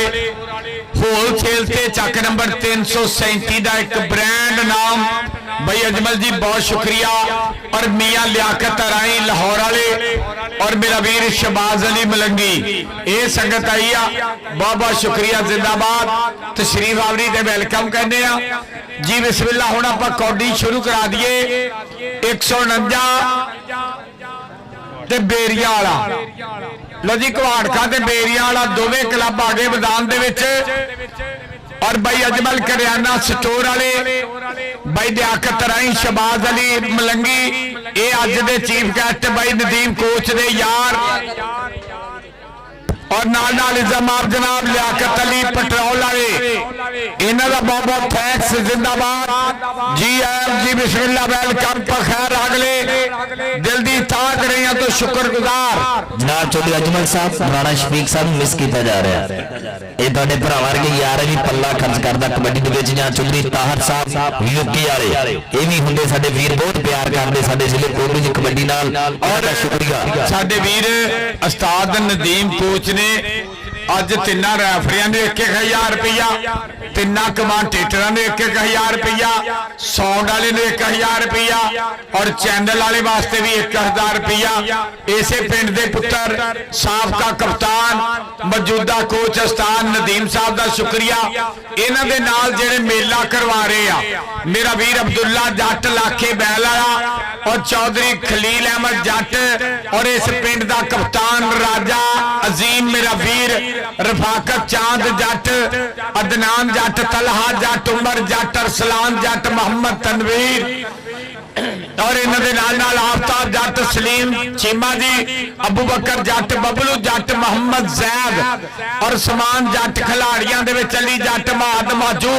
होलसेल से चक नंबर 337 का एक ब्रांड नाम भाई अजमल जी बहुत शुक्रिया और मियां लियाकत राई लाहौर वाले और मेरा वीर शहबाज अली मलंगी ये संगत आई आ बहुत बहुत शुक्रिया जिंदाबाद तशरीफ आवरी ते वेलकम कहने जी बिस्मिल्लाह हुण आपां कौडी शुरू करा दिए 149 ते बेरिया वाला लो जी घवाड़का ते बेरिया वाला दोवें क्लब आ गए मैदान दे विच और भाई अजमल करियाना स्टोर वाले भाई लियाकत राई शहबाज अली मलंगी ये अज दे चीफ गेस्ट भाई नदीम कोच दे यार और नाल नाल इज़्ज़त जनाब लियाकत अली पेट्रोल वाले इन्हां दा बहुत बहुत थैंक्स जिंदाबाद जी आयब जी बिस्मिल्लाह वेलकम बखैर अगले दिल दी ताक रही तो शुक्रगुजार जनाब चौधरी अजमल साहब राणा शफीक साहब मिस किया जा रहा है ये तुहाडे भरा वर्गे यार भी पल्ला खर्च करदा कबड्डी दे विच जां चौधरी ताहर साहब यूके वाले ये भी हुंदे साडे वीर बहुत प्यार करदे साडे जिले कोटली दी कबड्डी नाल और शुक्रिया साडे वीर उस्ताद नदीम कोच ने अज तिना रैफरियां ने 1000 रुपया तिना कमांटेटरां ने 1000 रुपया साउंड वाले ने 1000 रुपया और चैनल वाले वास्ते भी 1000 रुपया इसे पिंड दे पुत्र साबका कप्तान मौजूदा कोच उस्ताद नदीम साहब का शुक्रिया इन्हां दे नाल जेड़े मेला करवा रहे आ मेरा वीर अब्दुल्ला जट लाखे बैल वाला और चौधरी खलील अहमद जट और इस पिंड का कप्तान राजा अजीम मेरा वीर रफाकत चांद जट अदनान जट तलहा जट उमर जट अरसलान जट मोहम्मद तनवीर और इन्हां दे नाल नाल आफ्ताब जट सलीम चीमा जी अबू बकर जट बबलू जट मोहम्मद जैद और समान जट खिलाड़ियां दे विच अली जट महाद माजू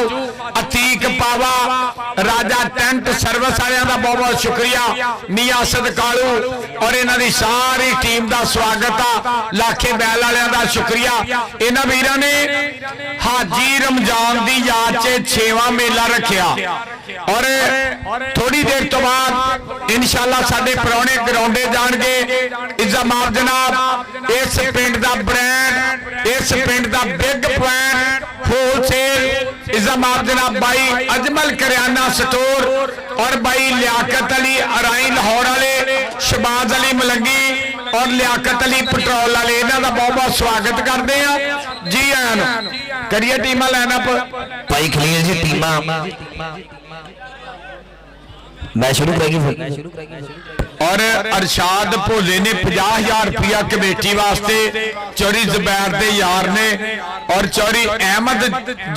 अतीक पावा राजा टेंट सर्विस वालियां दा बहुत बहुत शुक्रिया मियां असद कालू और इन्हां दी सारी टीम दा स्वागत आ लाखे बैल वालियां दा शुक्रिया इन्हां वीरां ने हाजी रमजान दी याद च 6वां मेला रखिया और थोड़ी देर तो बाद इंशाअल्लाह साडे परौने ग्राउंडे जाणगे इज़्ज़त जनाब इस पिंड दा ब्रांड इस पिंड दा बिग पॉइंट होलसेल इज़्ज़त जनाब भाई अजमल करियाना स्टोर और भाई लियाकत अली अराई लाहौर वाले शबाज अली मलंगी और लियाकत अली पेट्रोल वाले इन्हां दा बहुत बहुत स्वागत करते हैं जी आयां करिए टीमां लाइनअप भाई खलील जी टीमां मैं शुरू करेगी और अरशाद भोले ने 50,000 रुपया कमेटी वास्ते चौरी जुबैर दे यार ने और चौरी अहमद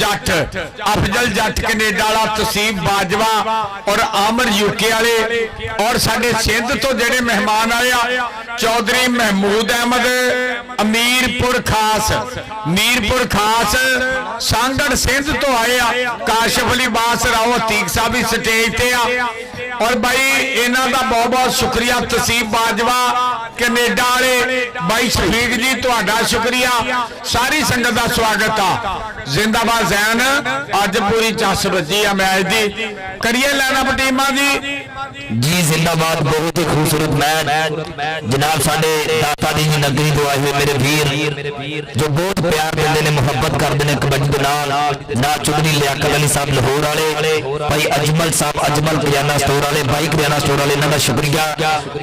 जट अफजल जट कनेडा वाला तसीब बाजवा और आमर यूके वाले और साडे सिंध तो जेडे मेहमान आए चौधरी महमूद अहमद मीरपुर खास सांगड़ सिंध तो आए काशिफ अली बास राव अतीक साहब भी स्टेज ते आ और भाई इन्हां दा बहुत बहुत शुक्रिया तसीब बाजवा कनेडा वाले भाई शफीक जी तुहाडा शुक्रिया सारी संगत का स्वागत आ जिंदाबाद जैन अज पूरी चस बजी आ मैच दी करिए लाइनअप टीमां जी जिंदाबाद बहुत ही खूबसूरत मैच जनाब साडे दाता दी नगरी तो आए हुए मेरे वीर जो बहुत प्यार देंदे ने मुहब्बत करदे ने कबड्डी दे नाल ना चौधरी लियाकत अली साहब लाहौर वाले भाई अजमल साहब अजमल करियाना स्टोर वाले भाई करियाना स्टोर वाले इन्हां दा शुक्रिया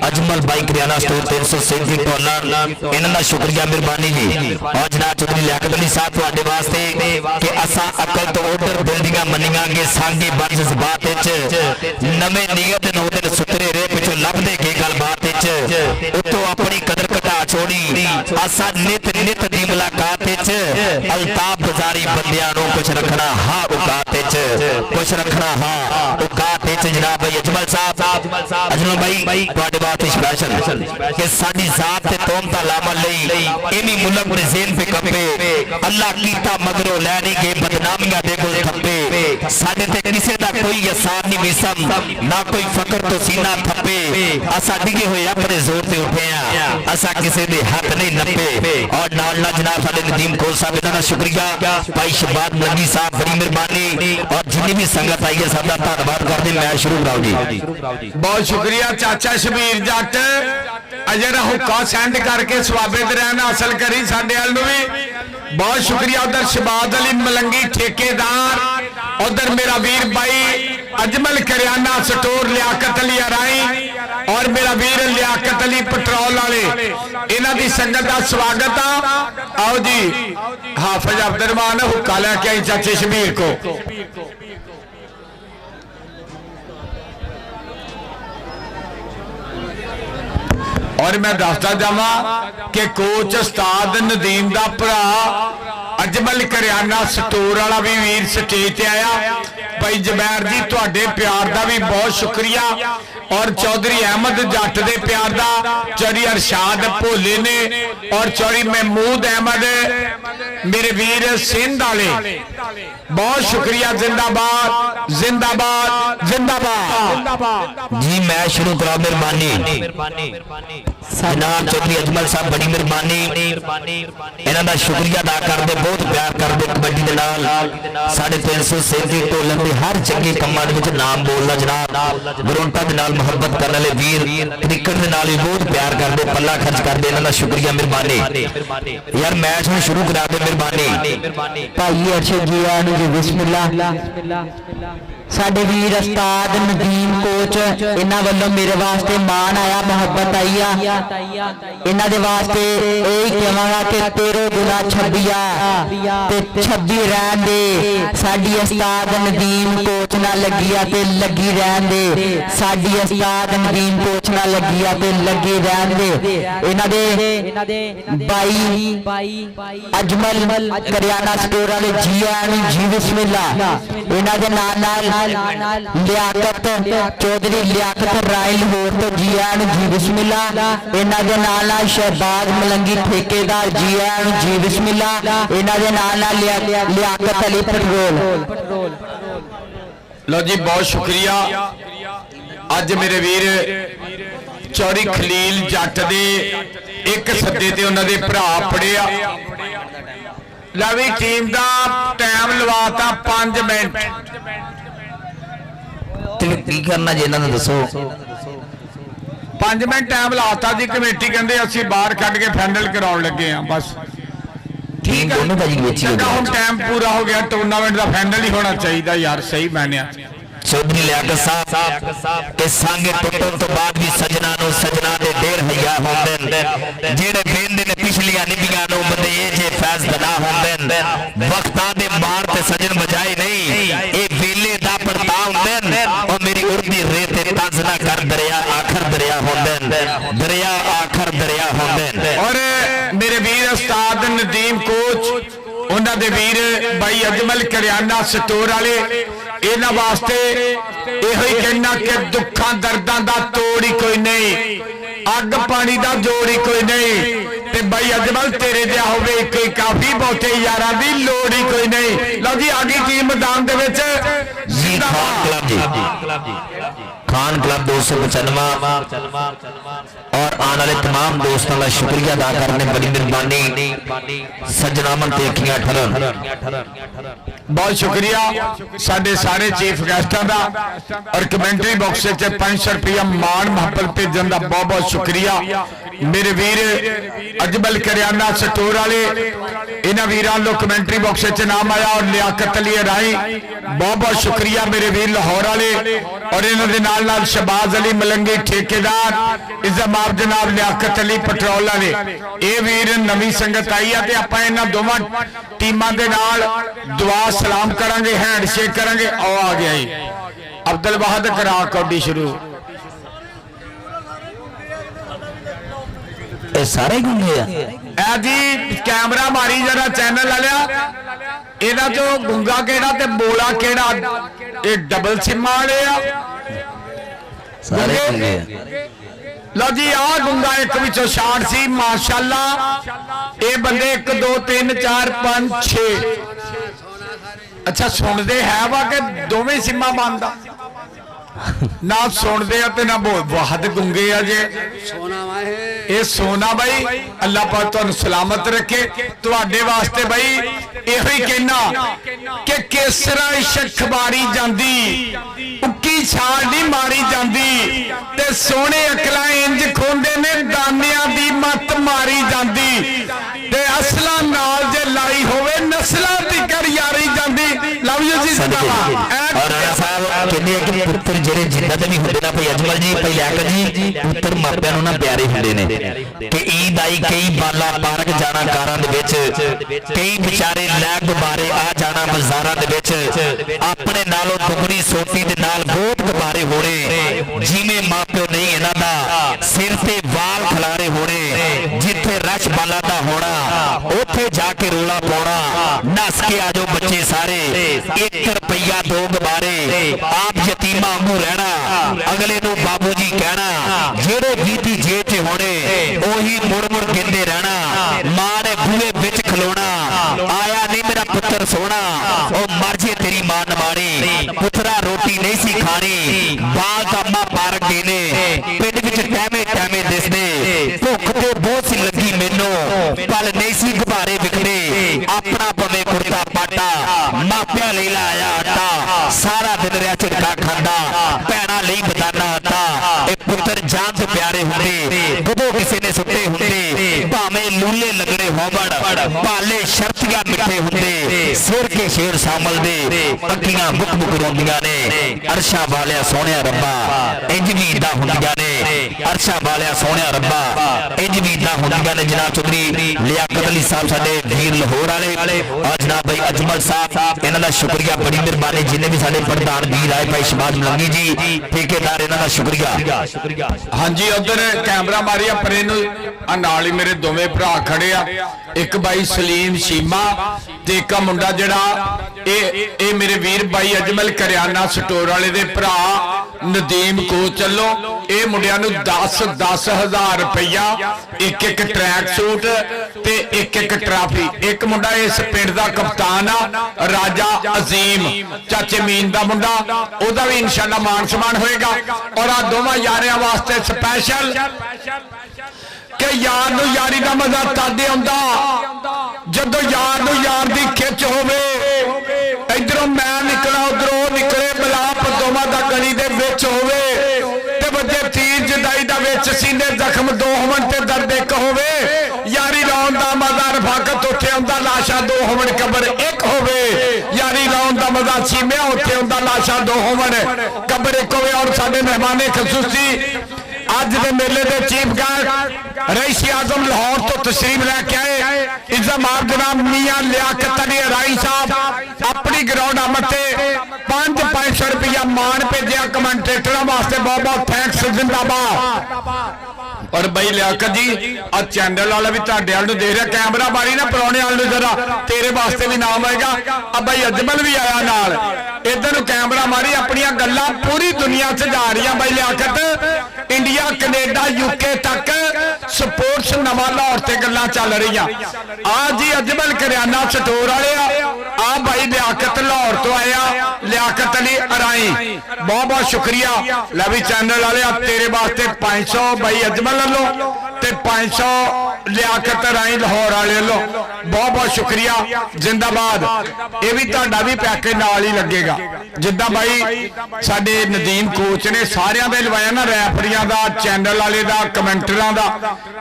अजमल भाई करियाना स्टोर 337 डॉलर इन्हां दा शुक्रिया मेहरबानी जी और जनाब चौधरी लियाकत अली साहब तुहाडे वास्ते कि असां अकल तो उधर दिल दियां मन्नियांगे सांगे बन जज्बात विच नवे नीयत नौ दिन सुतरे रे पिछों लभदे के गलबात विच उतो अपनी कदर घटा छोड़ी असां नित नित दी मुलाकात विच अल्ताफ गुजारी बंदियां नूं कुछ रखना हा औकात विच कुछ रखना हा औकात विच जनाब भाई अजमल साहब अजमल भाई तुहाडे वास्ते स्पेशल कि साडी जात ते तोहमत लामल लई एवी मुल्क दे ज़हन पे कपे अल्लाह कीता मगरों लैनी के बदनामियां दे गुल थप्पे साडे ते किसे दा कोई एहसान नहीं विसम ना कोई फकर तो सीना थप्पे असा डिगे हुए अपने जोर ते उठे आ असा किसे दे हाथ नहीं नपे और नाल ना जनाब साडे नदीम कोल साहब दा शुक्रिया भाई शबाद नबी साहब बड़ी मेहरबानी और जिन्नी भी संगत आई है सब दा धन्यवाद करदे मैं शुरू कराओ जी बहुत शुक्रिया चाचा शबीर जट अजर हुक्का सेंड करके स्वाबे दरैन हासिल करी साडे वाल नूं भी बहुत शुक्रिया उधर शबाद अली मलंगी ठेकेदार उधर मेरा वीर भाई अजमल करियाना स्टोर लियाकत अली अराई और मेरा वीर लियाकत अली पेट्रोल वाले इन्हां दी संगत का स्वागत आ आओ जी हाफिज अब्दुर्रहमान हुक्का लैके आई चाचे शबीर को और मैं दसदा जावा कि कोच उस्ताद नदीम दा भरा अजमल करियाना स्टोर वाला भी वीर स्टेज ते आया ਭਾਈ ਜਬੈਰ ਜੀ ਤੁਹਾਡੇ ਪਿਆਰ ਦਾ ਵੀ ਬਹੁਤ ਸ਼ੁਕਰੀਆ ਔਰ ਚੌਧਰੀ ਅਹਿਮਦ ਜੱਟ ਦੇ ਪਿਆਰ ਦਾ ਚੌਧਰੀ ਅਰਸ਼ਾਦ ਭੋਲੇ ਨੇ ਔਰ ਚੌਧਰੀ ਮਹਿਮੂਦ ਅਹਿਮਦ ਮੇਰੇ ਵੀਰ ਸਿੰਧ ਵਾਲੇ ਬਹੁਤ ਸ਼ੁਕਰੀਆ जिंदाबाद जिंदाबाद जिंदाबाद जी मैं शुरू करा मेहरबानी जनाब चौधरी अजमल साहब बड़ी मेहरबानी इन्हां दा शुक्रिया अदा करदे बहुत प्यार करदे कबड्डी दे नाल साढ़े 337 ढोलन दे हर चंगे कंमां दे विच नाम बोलना जनाब ग्राउंडां दे नाल मुहब्बत करने वाले वीर क्रिकेट दे नाल भी बहुत प्यार करदे पल्ला खर्च करदे इन्हां दा शुक्रिया मेहरबानी यार मैच हुण शुरू करा दे मेहरबानी भाई अरशद जी आने जी बिस्मिल्लाह साडे वीर उस्ताद नदीम कोच इन्हां वल्लों मेरे वास्ते मान आया मोहब्बत आई आ इन्हां दे वास्ते यही कहांगा कि 13 गुना 26 ते 26 रहन दे साडी उस्ताद नदीम कोच ना लगी आ ते लगी रहन दे साडी उस्ताद नदीम कोच ना लगी आ ते लगी रहन दे इन्हां दे भाई अजमल करियाना स्टोर वाले जी आने जी बिस्मिल्लाह इन्हां दे नाल लियाकत चौधरी लियाकत राइल होर तो जी आन जी बिस्मिल्लाह इन्हां दे नाल शहबाज मलंगी ठेकेदार जी आन जी बिस्मिल्लाह इन्हां दे नाल लियाकत अली पेट्रोल लो जी बहुत शुक्रिया अज मेरे वीर चौधरी खलील जट दे एक सद्दे ते उन्हां दे भरा पड़िया लवी टीम दा टाइम लवाता 5 मिनट की करना जी इन्हां नूं दसो 5 मिनट टाइम लाता जी कमेटी कहंदे असीं बाहर कढ के फाइनल कराउण लगे हां बस ठीक है दोनों भाजी बेची हो हुण टाइम पूरा हो गया टूर्नामेंट दा फाइनल ही होना चाहिए यार सही मानिया चौधरी लियाकत साहब के सांगे टुटण तो बाद भी सजना नु सजना दे ढेर हया होंदे ने जेड़े बेंदे ने पिछलियां निबियां नु बंदे ए जे फैज बना होंदे ने वक्तां दे मार ते सजन बजाए नहीं ए वेले दा पड़ता होंदे ने ओ मेरी उर्दी रेत ते तज ना कर दरिया आखर दरिया होंदे ने दरिया आखर दरिया होंदे ने और मेरे वीर उस्ताद नदीम कोच उन्हां दे वीर भाई अजमल करियाना स्टोर वाले इन्हां वास्ते इहो ही कहना कि दुखां दर्दां दा तोड़ ही कोई नहीं अग पानी दा जोड़ ही कोई नहीं ते भाई अजमल तेरे जिहा होवे कोई काफी बहुते यारां दी लोड़ ही कोई नहीं लो जी आगे टीम मैदान दे विच जी खान क्लब 295 और आने वाले तमाम दोस्तों का शुक्रिया अदा करने बड़ी मेहरबानी सजनामन ते अखियां ठरन बहुत शुक्रिया साडे सारे चीफ गेस्टां दा और कमेंटरी बॉक्स च 500 रुपया मान महफल भेजन दा बहुत बहुत शुक्रिया मेरे वीर अजमल करियाना स्टोर वाले इन्हां वीरां लो कमेंटरी बॉक्स च नाम आया और लियाकत अली राई बहुत बहुत शुक्रिया मेरे वीर लाहौर वाले और इन्हां दे नाल नाल शहबाज अली मलंगी ठेकेदार इज़्ज़ामाब जनाब लियाकत अली पेट्रोल वाले ये वीर नवी संगत आई है ते आपां इन्हां दोवां टीमां दे नाल दुआ सलाम करांगे हैंडशेक करांगे आओ आ गया जी अब्दुल वाहद करा कौडी शुरू सारे गूंगे जी कैमरा मारी जरा चैनल वालिया इहदा चो गूंगा केड़ा ते बोला केड़ा ये डबल सिम वाले आ सारे गूंगे लो जी आ गूंगा एक विचों शाट सी माशाअल्लाह ये बंदे 1 2 3 4 5 6 अच्छा सुनते है वा कि दोवें सिमा बंद ना सुनते ना बोल वाहद गूंगे आ जे ये सोना भाई अल्लाह पाक तुहानू सलामत रखे तुहाडे वास्ते भाई इहो ही कहना कि केसरा इश्क मारी जांदी उक्की छाल नहीं मारी जांदी ते सोने अकला इंज खोंदे ने दानियां दी मत मारी जांदी ते असला नाल जे लाई होवे नस्लां दी कर यारी जांदी लव यू जी और राणा साहब कहंदे कि पुत्र ਜਿਹੜੇ ਜਿੱਦਾਂ ਦੇ ਵੀ ਹੁੰਦੇ ਨਾ ਭਾਈ ਅਜਮਲ ਜੀ ਭਾਈ ਲਿਆਕਤ ਜੀ ਪੁੱਤਰ ਮਾਪਿਆਂ ਨੂੰ ਨਾ ਪਿਆਰੇ ਹੁੰਦੇ ਨੇ ਕਿ ਈਦ ਆਈ ਕਈ ਬਾਲਾ ਪਾਰਕ ਜਾਣਾ ਕਾਰਾਂ ਦੇ ਵਿੱਚ ਕਈ ਵਿਚਾਰੇ ਲੈ ਗੁਬਾਰੇ ਆ ਜਾਣਾ ਬਾਜ਼ਾਰਾਂ ਦੇ ਵਿੱਚ ਆਪਣੇ ਨਾਲੋਂ ਦੁਗਣੀ ਸੋਟੀ ਦੇ ਨਾਲ ਬਹੁਤ ਗੁਬਾਰੇ ਹੋਣੇ ਜਿਵੇਂ ਮਾਪਿਓ ਨਹੀਂ ਇਹਨਾਂ ਦਾ ਸਿਰ ਤੇ ਵਾਲ ਖਲਾਰੇ ਹੋਣੇ ਜਿੱਥੇ ਰਸ਼ ਬਾਲਾ ਦਾ ਹੋਣਾ ਉੱਥੇ ਜਾ ਕੇ ਰੋਲਾ ਪਾਉਣਾ ਨੱਸ ਕੇ ਆ ਜਾਓ ਬੱਚੇ ਸਾਰੇ 1 ਰੁਪਈਆ 2 ਗੁਬਾਰੇ ਆਪ ਯਤੀਮਾਂ ਵਾਂਗੂ ਰਹਿਣਾ ਅਗਲੇ ਨੂੰ ਬਾਬੂ ਜੀ ਕਹਿਣਾ ਜਿਹੜੇ ਗੀਤੀ ਜੇਬ 'ਚ ਹੋਣੇ ਉਹੀ ਮੁੜ ਮੁੜ ਗਿੰਦੇ ਰਹਿਣਾ ਮਾਂ ਨੇ ਬੂਹੇ ਵਿੱਚ ਖਲੋਣਾ ਆਇਆ ਨਹੀਂ ਮੇਰਾ ਪੁੱਤਰ ਸੋਹਣਾ ਉਹ ਮਰ ਜੇ ਤੇਰੀ ਮਾਂ ਨਮਾਣੀ ਪੁੱਤਰਾ ਰੋਟੀ ਨਹੀਂ ਸੀ ਖਾਣੀ ਬਾਲ ਕੰਮਾ ਪਾਰਕ ਗਏ ਨੇ ਪਿੰਡ ਵਿੱਚ ਟਹਿਮੇ ਦਿਸਦੇ ਭੁੱਖ ਤੇ ਬਹੁਤ ਸੀ ਲੱਗੀ ਮੈਨੂੰ ਪਲ ਨਹੀਂ ਸੀ ਗੁਬਾਰੇ ਵਿਖੜੇ ਆਪਣਾ ਪਵੇ ਕੁੜਤਾ ਪਾਟਾ ਮਾਪਿਆਂ ਲਈ ਲਾਇਆ ਆਟਾ ਸਾਰਾ ਦਿਨ ਰਿਆ ਝਟਕਾ ਖਾਂਦਾ ਭੈਣਾਂ ਲਈ ਬਦਾਨਾ ਆਟਾ ਇਹ ਪੁੱਤਰ ਜਾਨ ਤੋਂ ਪਿਆਰੇ ਹੁੰਦੇ ਜਦੋਂ ਕਿਸੇ ਨੇ ਸੁੱਤੇ ਹੁੰਦੇ ਭਾਵੇਂ ਲੂਲੇ ਲੱਗਣੇ ਹੋਵਣ ਭਾਲੇ ਸ਼ਰਤੀਆਂ ਮਿੱਠੇ ਹੁੰਦੇ ਸਿਰ ਕੇ ਸ਼ੇਰ ਸਾਮਲ ਦੇ ਅੱਖੀਆਂ ਮੁੱਕ ਰੋਂਦੀਆਂ ਨੇ ਅਰਸ਼ਾਂ ਵਾਲਿਆ ਸੋਹਣਿਆ ਰੱਬਾ ਇੰਜ ਵੀ ਇਦਾਂ ਹੁੰਦੀਆਂ ਨੇ ਅਰਸ਼ਾਂ ਵਾਲਿਆ ਸੋਹਣਿਆ ਰੱਬਾ ਇੰਜ ਵੀ ਇਦਾਂ ਹੁੰਦੀਆਂ ਨੇ ਜਨਾਬ ਚੌਧਰੀ ਲਿਆਕਤ ਅਲੀ ਸਾਹਿਬ ਸਾਡੇ ਵੀਰ ਲਾਹੌਰ ਵਾਲੇ ਔਰ ਜਨਾਬ ਭਾਈ ਅਜਮਲ ਸਾਹਿਬ ਇਹਨਾਂ ਦਾ ਸ਼ੁਕਰੀਆ ਬੜੀ ਮਿਹਰਬਾਨੀ ਜਿੰਨੇ ਵੀ ਸਾਡੇ ਪ੍ਰਧਾਨ ਵੀਰ ਆਏ ਭਾਈ ਸ਼ਬਾਜ਼ ਮਲੰਗੀ ਜੀ ਠੇਕੇਦਾਰ ਇਹਨਾਂ ਦਾ ਸ਼ੁਕਰੀਆ ਹਾਂਜੀ ਉਧਰ ਕੈਮਰਾ ਮਾਰਿਆ ਪਰੇ ਨੂੰ ਆ ਨਾਲ ਹੀ ਮੇਰੇ ਦੋਵੇਂ ਭਰਾ ਖੜੇ ਆ ਇੱਕ ਬਾਈ ਸਲੀਮ ਸ਼ੀਮਾ ਤੇ ਇੱਕ ਮੁੰਡਾ ਜਿਹੜਾ ਇਹ ਮੇਰੇ ਵੀਰ ਬਾਈ ਅਜਮਲ ਕਰਿਆਨਾ ਸਟੋਰ ਵਾਲੇ ਦੇ ਭਰਾ ਨਦੀਮ ਕੋ ਚੱਲੋ ਇਹ ਮੁੰਡਿਆਂ ਨੂੰ 10,000 ਰੁਪਇਆ ਇੱਕ ਟਰੈਕ ਸੂਟ ਤੇ ਇੱਕ ਟਰਾਫੀ ਇੱਕ ਮੁੰਡਾ ਇਸ ਪਿੰਡ ਦਾ ਕਪਤਾਨ ਆ ਰਾਜਾ ਅਜ਼ੀਮ ਚਾਚੇ ਮੀਨ ਦਾ ਮੁੰਡਾ ਉਹਦਾ ਵੀ ਇਨਸ਼ਾਅੱਲਾ ਮਾਨ ਸਨਮਾਨ ਹੋਏਗਾ ਔਰ ਆ ਦੋਵਾਂ ਯਾਰਿਆਂ ਵਾਸਤੇ ਸਪੈਸ਼ਲ ਕਿ ਯਾਰ ਨੂੰ ਯਾਰੀ ਦਾ ਮਜ਼ਾ ਤਾਦੇ ਆਉਂਦਾ ਜਦੋਂ ਯਾਰ ਨੂੰ ਯਾਰ ਦੀ ਖਿੱਚ ਹੋਵੇ ਇਧਰੋਂ ਮੈਂ ਨਿਕਲਾਂ ਉਧਰੋਂ ਉਹ ਨਿਕਲੇ ਮਿਲਾਪ ਦੋਵਾਂ ਦਾ ਗਲੀ ਦੇ ਵਿੱਚ ਹੋਵੇ ਤੇ ਵੱਜੇ ਤੀਰ ਜਦਾਈ ਦਾ ਵਿੱਚ ਸੀਨੇ ਜ਼ਖਮ ਦੋ ਹੋਵਣ ਤੇ ਦਰਦ ਇੱਕ ਹੋਵੇ ਯਾਰੀ ਲਾਉਣ ਦਾ ਮਜ਼ਾ ਰਫਾਕਤ ਉੱਥੇ ਆਉਂਦਾ ਲਾਸ਼ਾਂ ਦੋ ਹੋਵਣ ਕਬਰ ਇੱਕ ਹੋਵੇ ਯਾਰੀ ਲਾਉਣ ਦਾ ਮਜ਼ਾ ਸੀਮਿਆ ਉੱਥੇ ਆਉਂਦਾ ਲਾਸ਼ਾਂ ਦੋ ਹੋਵਣ ਕਬਰ ਇੱਕ ਹੋਵੇ ਔਰ ਸਾਡੇ ਮਹਿਮਾਨੇ ਖਸੂਸੀ ਅੱਜ ਦੇ ਮੇਲੇ ਦੇ ਚੀਫ ਗੈਸਟ ਰਈਸ ਆਜ਼ਮ ਲਾਹੌਰ ਤੋਂ ਤਸ਼ਰੀਫ ਲੈ ਕੇ ਆਏ ਇਜ਼ਮਾਰ ਜਨਾਬ ਮੀਆਂ ਲਿਆਕਤ ਅਲੀ ਰਾਈ ਸਾਹਿਬ ਆਪਣੀ ਗਰਾਊਂਡ ਆਮਦ ਤੇ 500 ਰੁਪਇਆ ਮਾਨ ਭੇਜਿਆ ਕਮੈਂਟੇਟਰਾਂ ਵਾਸਤੇ ਬਹੁਤ ਬਹੁਤ ਥੈਂਕਸ ਜਿੰਦਾਬਾਦ ਔਰ ਬਈ ਲਿਆਕਤ ਜੀ ਆ ਚੈਨਲ ਵਾਲਾ ਵੀ ਤੁਹਾਡੇ ਵੱਲ ਨੂੰ ਦੇਖ ਰਿਹਾ ਕੈਮਰਾ ਮਾਰੀ ਨਾ ਪਰੌਣੇ ਵਾਲ ਨੂੰ ਜਰਾ ਤੇਰੇ ਵਾਸਤੇ ਵੀ ਨਾਮ ਆਏਗਾ ਆ ਬਈ ਅਜਮਲ ਵੀ ਆਇਆ ਨਾਲ ਇਧਰ ਨੂੰ ਕੈਮਰਾ ਮਾਰੀ ਆਪਣੀਆਂ ਗੱਲਾਂ ਪੂਰੀ ਦੁਨੀਆ 'ਚ ਜਾ ਰਹੀਆਂ ਬਈ ਲਿਆਕਤ ਇੰਡੀਆ ਕੈਨੇਡਾ ਯੂਕੇ ਤੱਕ ਸਪੋਰਟਸ ਨਵਾਂ ਲਾਹੌਰ ਤੇ ਗੱਲਾਂ ਚੱਲ ਰਹੀਆਂ ਆ ਜੀ ਅਜਮਲ ਕਰਿਆਨਾ ਸਟੋਰ ਵਾਲੇ ਆ ਭਾਈ ਲਿਆਕਤ ਲਾਹੌਰ ਤੋਂ ਆਇਆ ਲਿਆਕਤ ਅਲੀ ਅਰਾਈ ਬਹੁਤ ਬਹੁਤ ਸ਼ੁਕਰੀਆ ਲੈ ਵੀ ਚੈਨਲ ਵਾਲੇ ਆ ਤੇਰੇ ਵਾਸਤੇ 500 ਭਾਈ ਅਜਮਲ ਵੱਲੋਂ ਤੇ 500 ਲਿਆਕਤ ਅਰਾਈ ਲਾਹੌਰ ਵਾਲੇ ਵੱਲੋਂ ਬਹੁਤ ਬਹੁਤ ਸ਼ੁਕਰੀਆ ਜਿੰਦਾਬਾਦ ਇਹ ਵੀ ਤੁਹਾਡਾ ਵੀ ਪੈਕੇਜ ਨਾਲ ਹੀ ਲੱਗੇਗਾ ਜਿੱਦਾਂ ਭਾਈ ਸਾਡੇ ਨਦੀਮ ਕੋਚ ਨੇ ਸਾਰਿਆਂ ਦੇ ਲਵਾਇਆ ਨਾ ਰੈਫਰੀਆਂ ਦਾ ਚੈਨਲ ਵਾਲੇ ਦਾ ਕਮੈਂਟਰਾਂ ਦਾ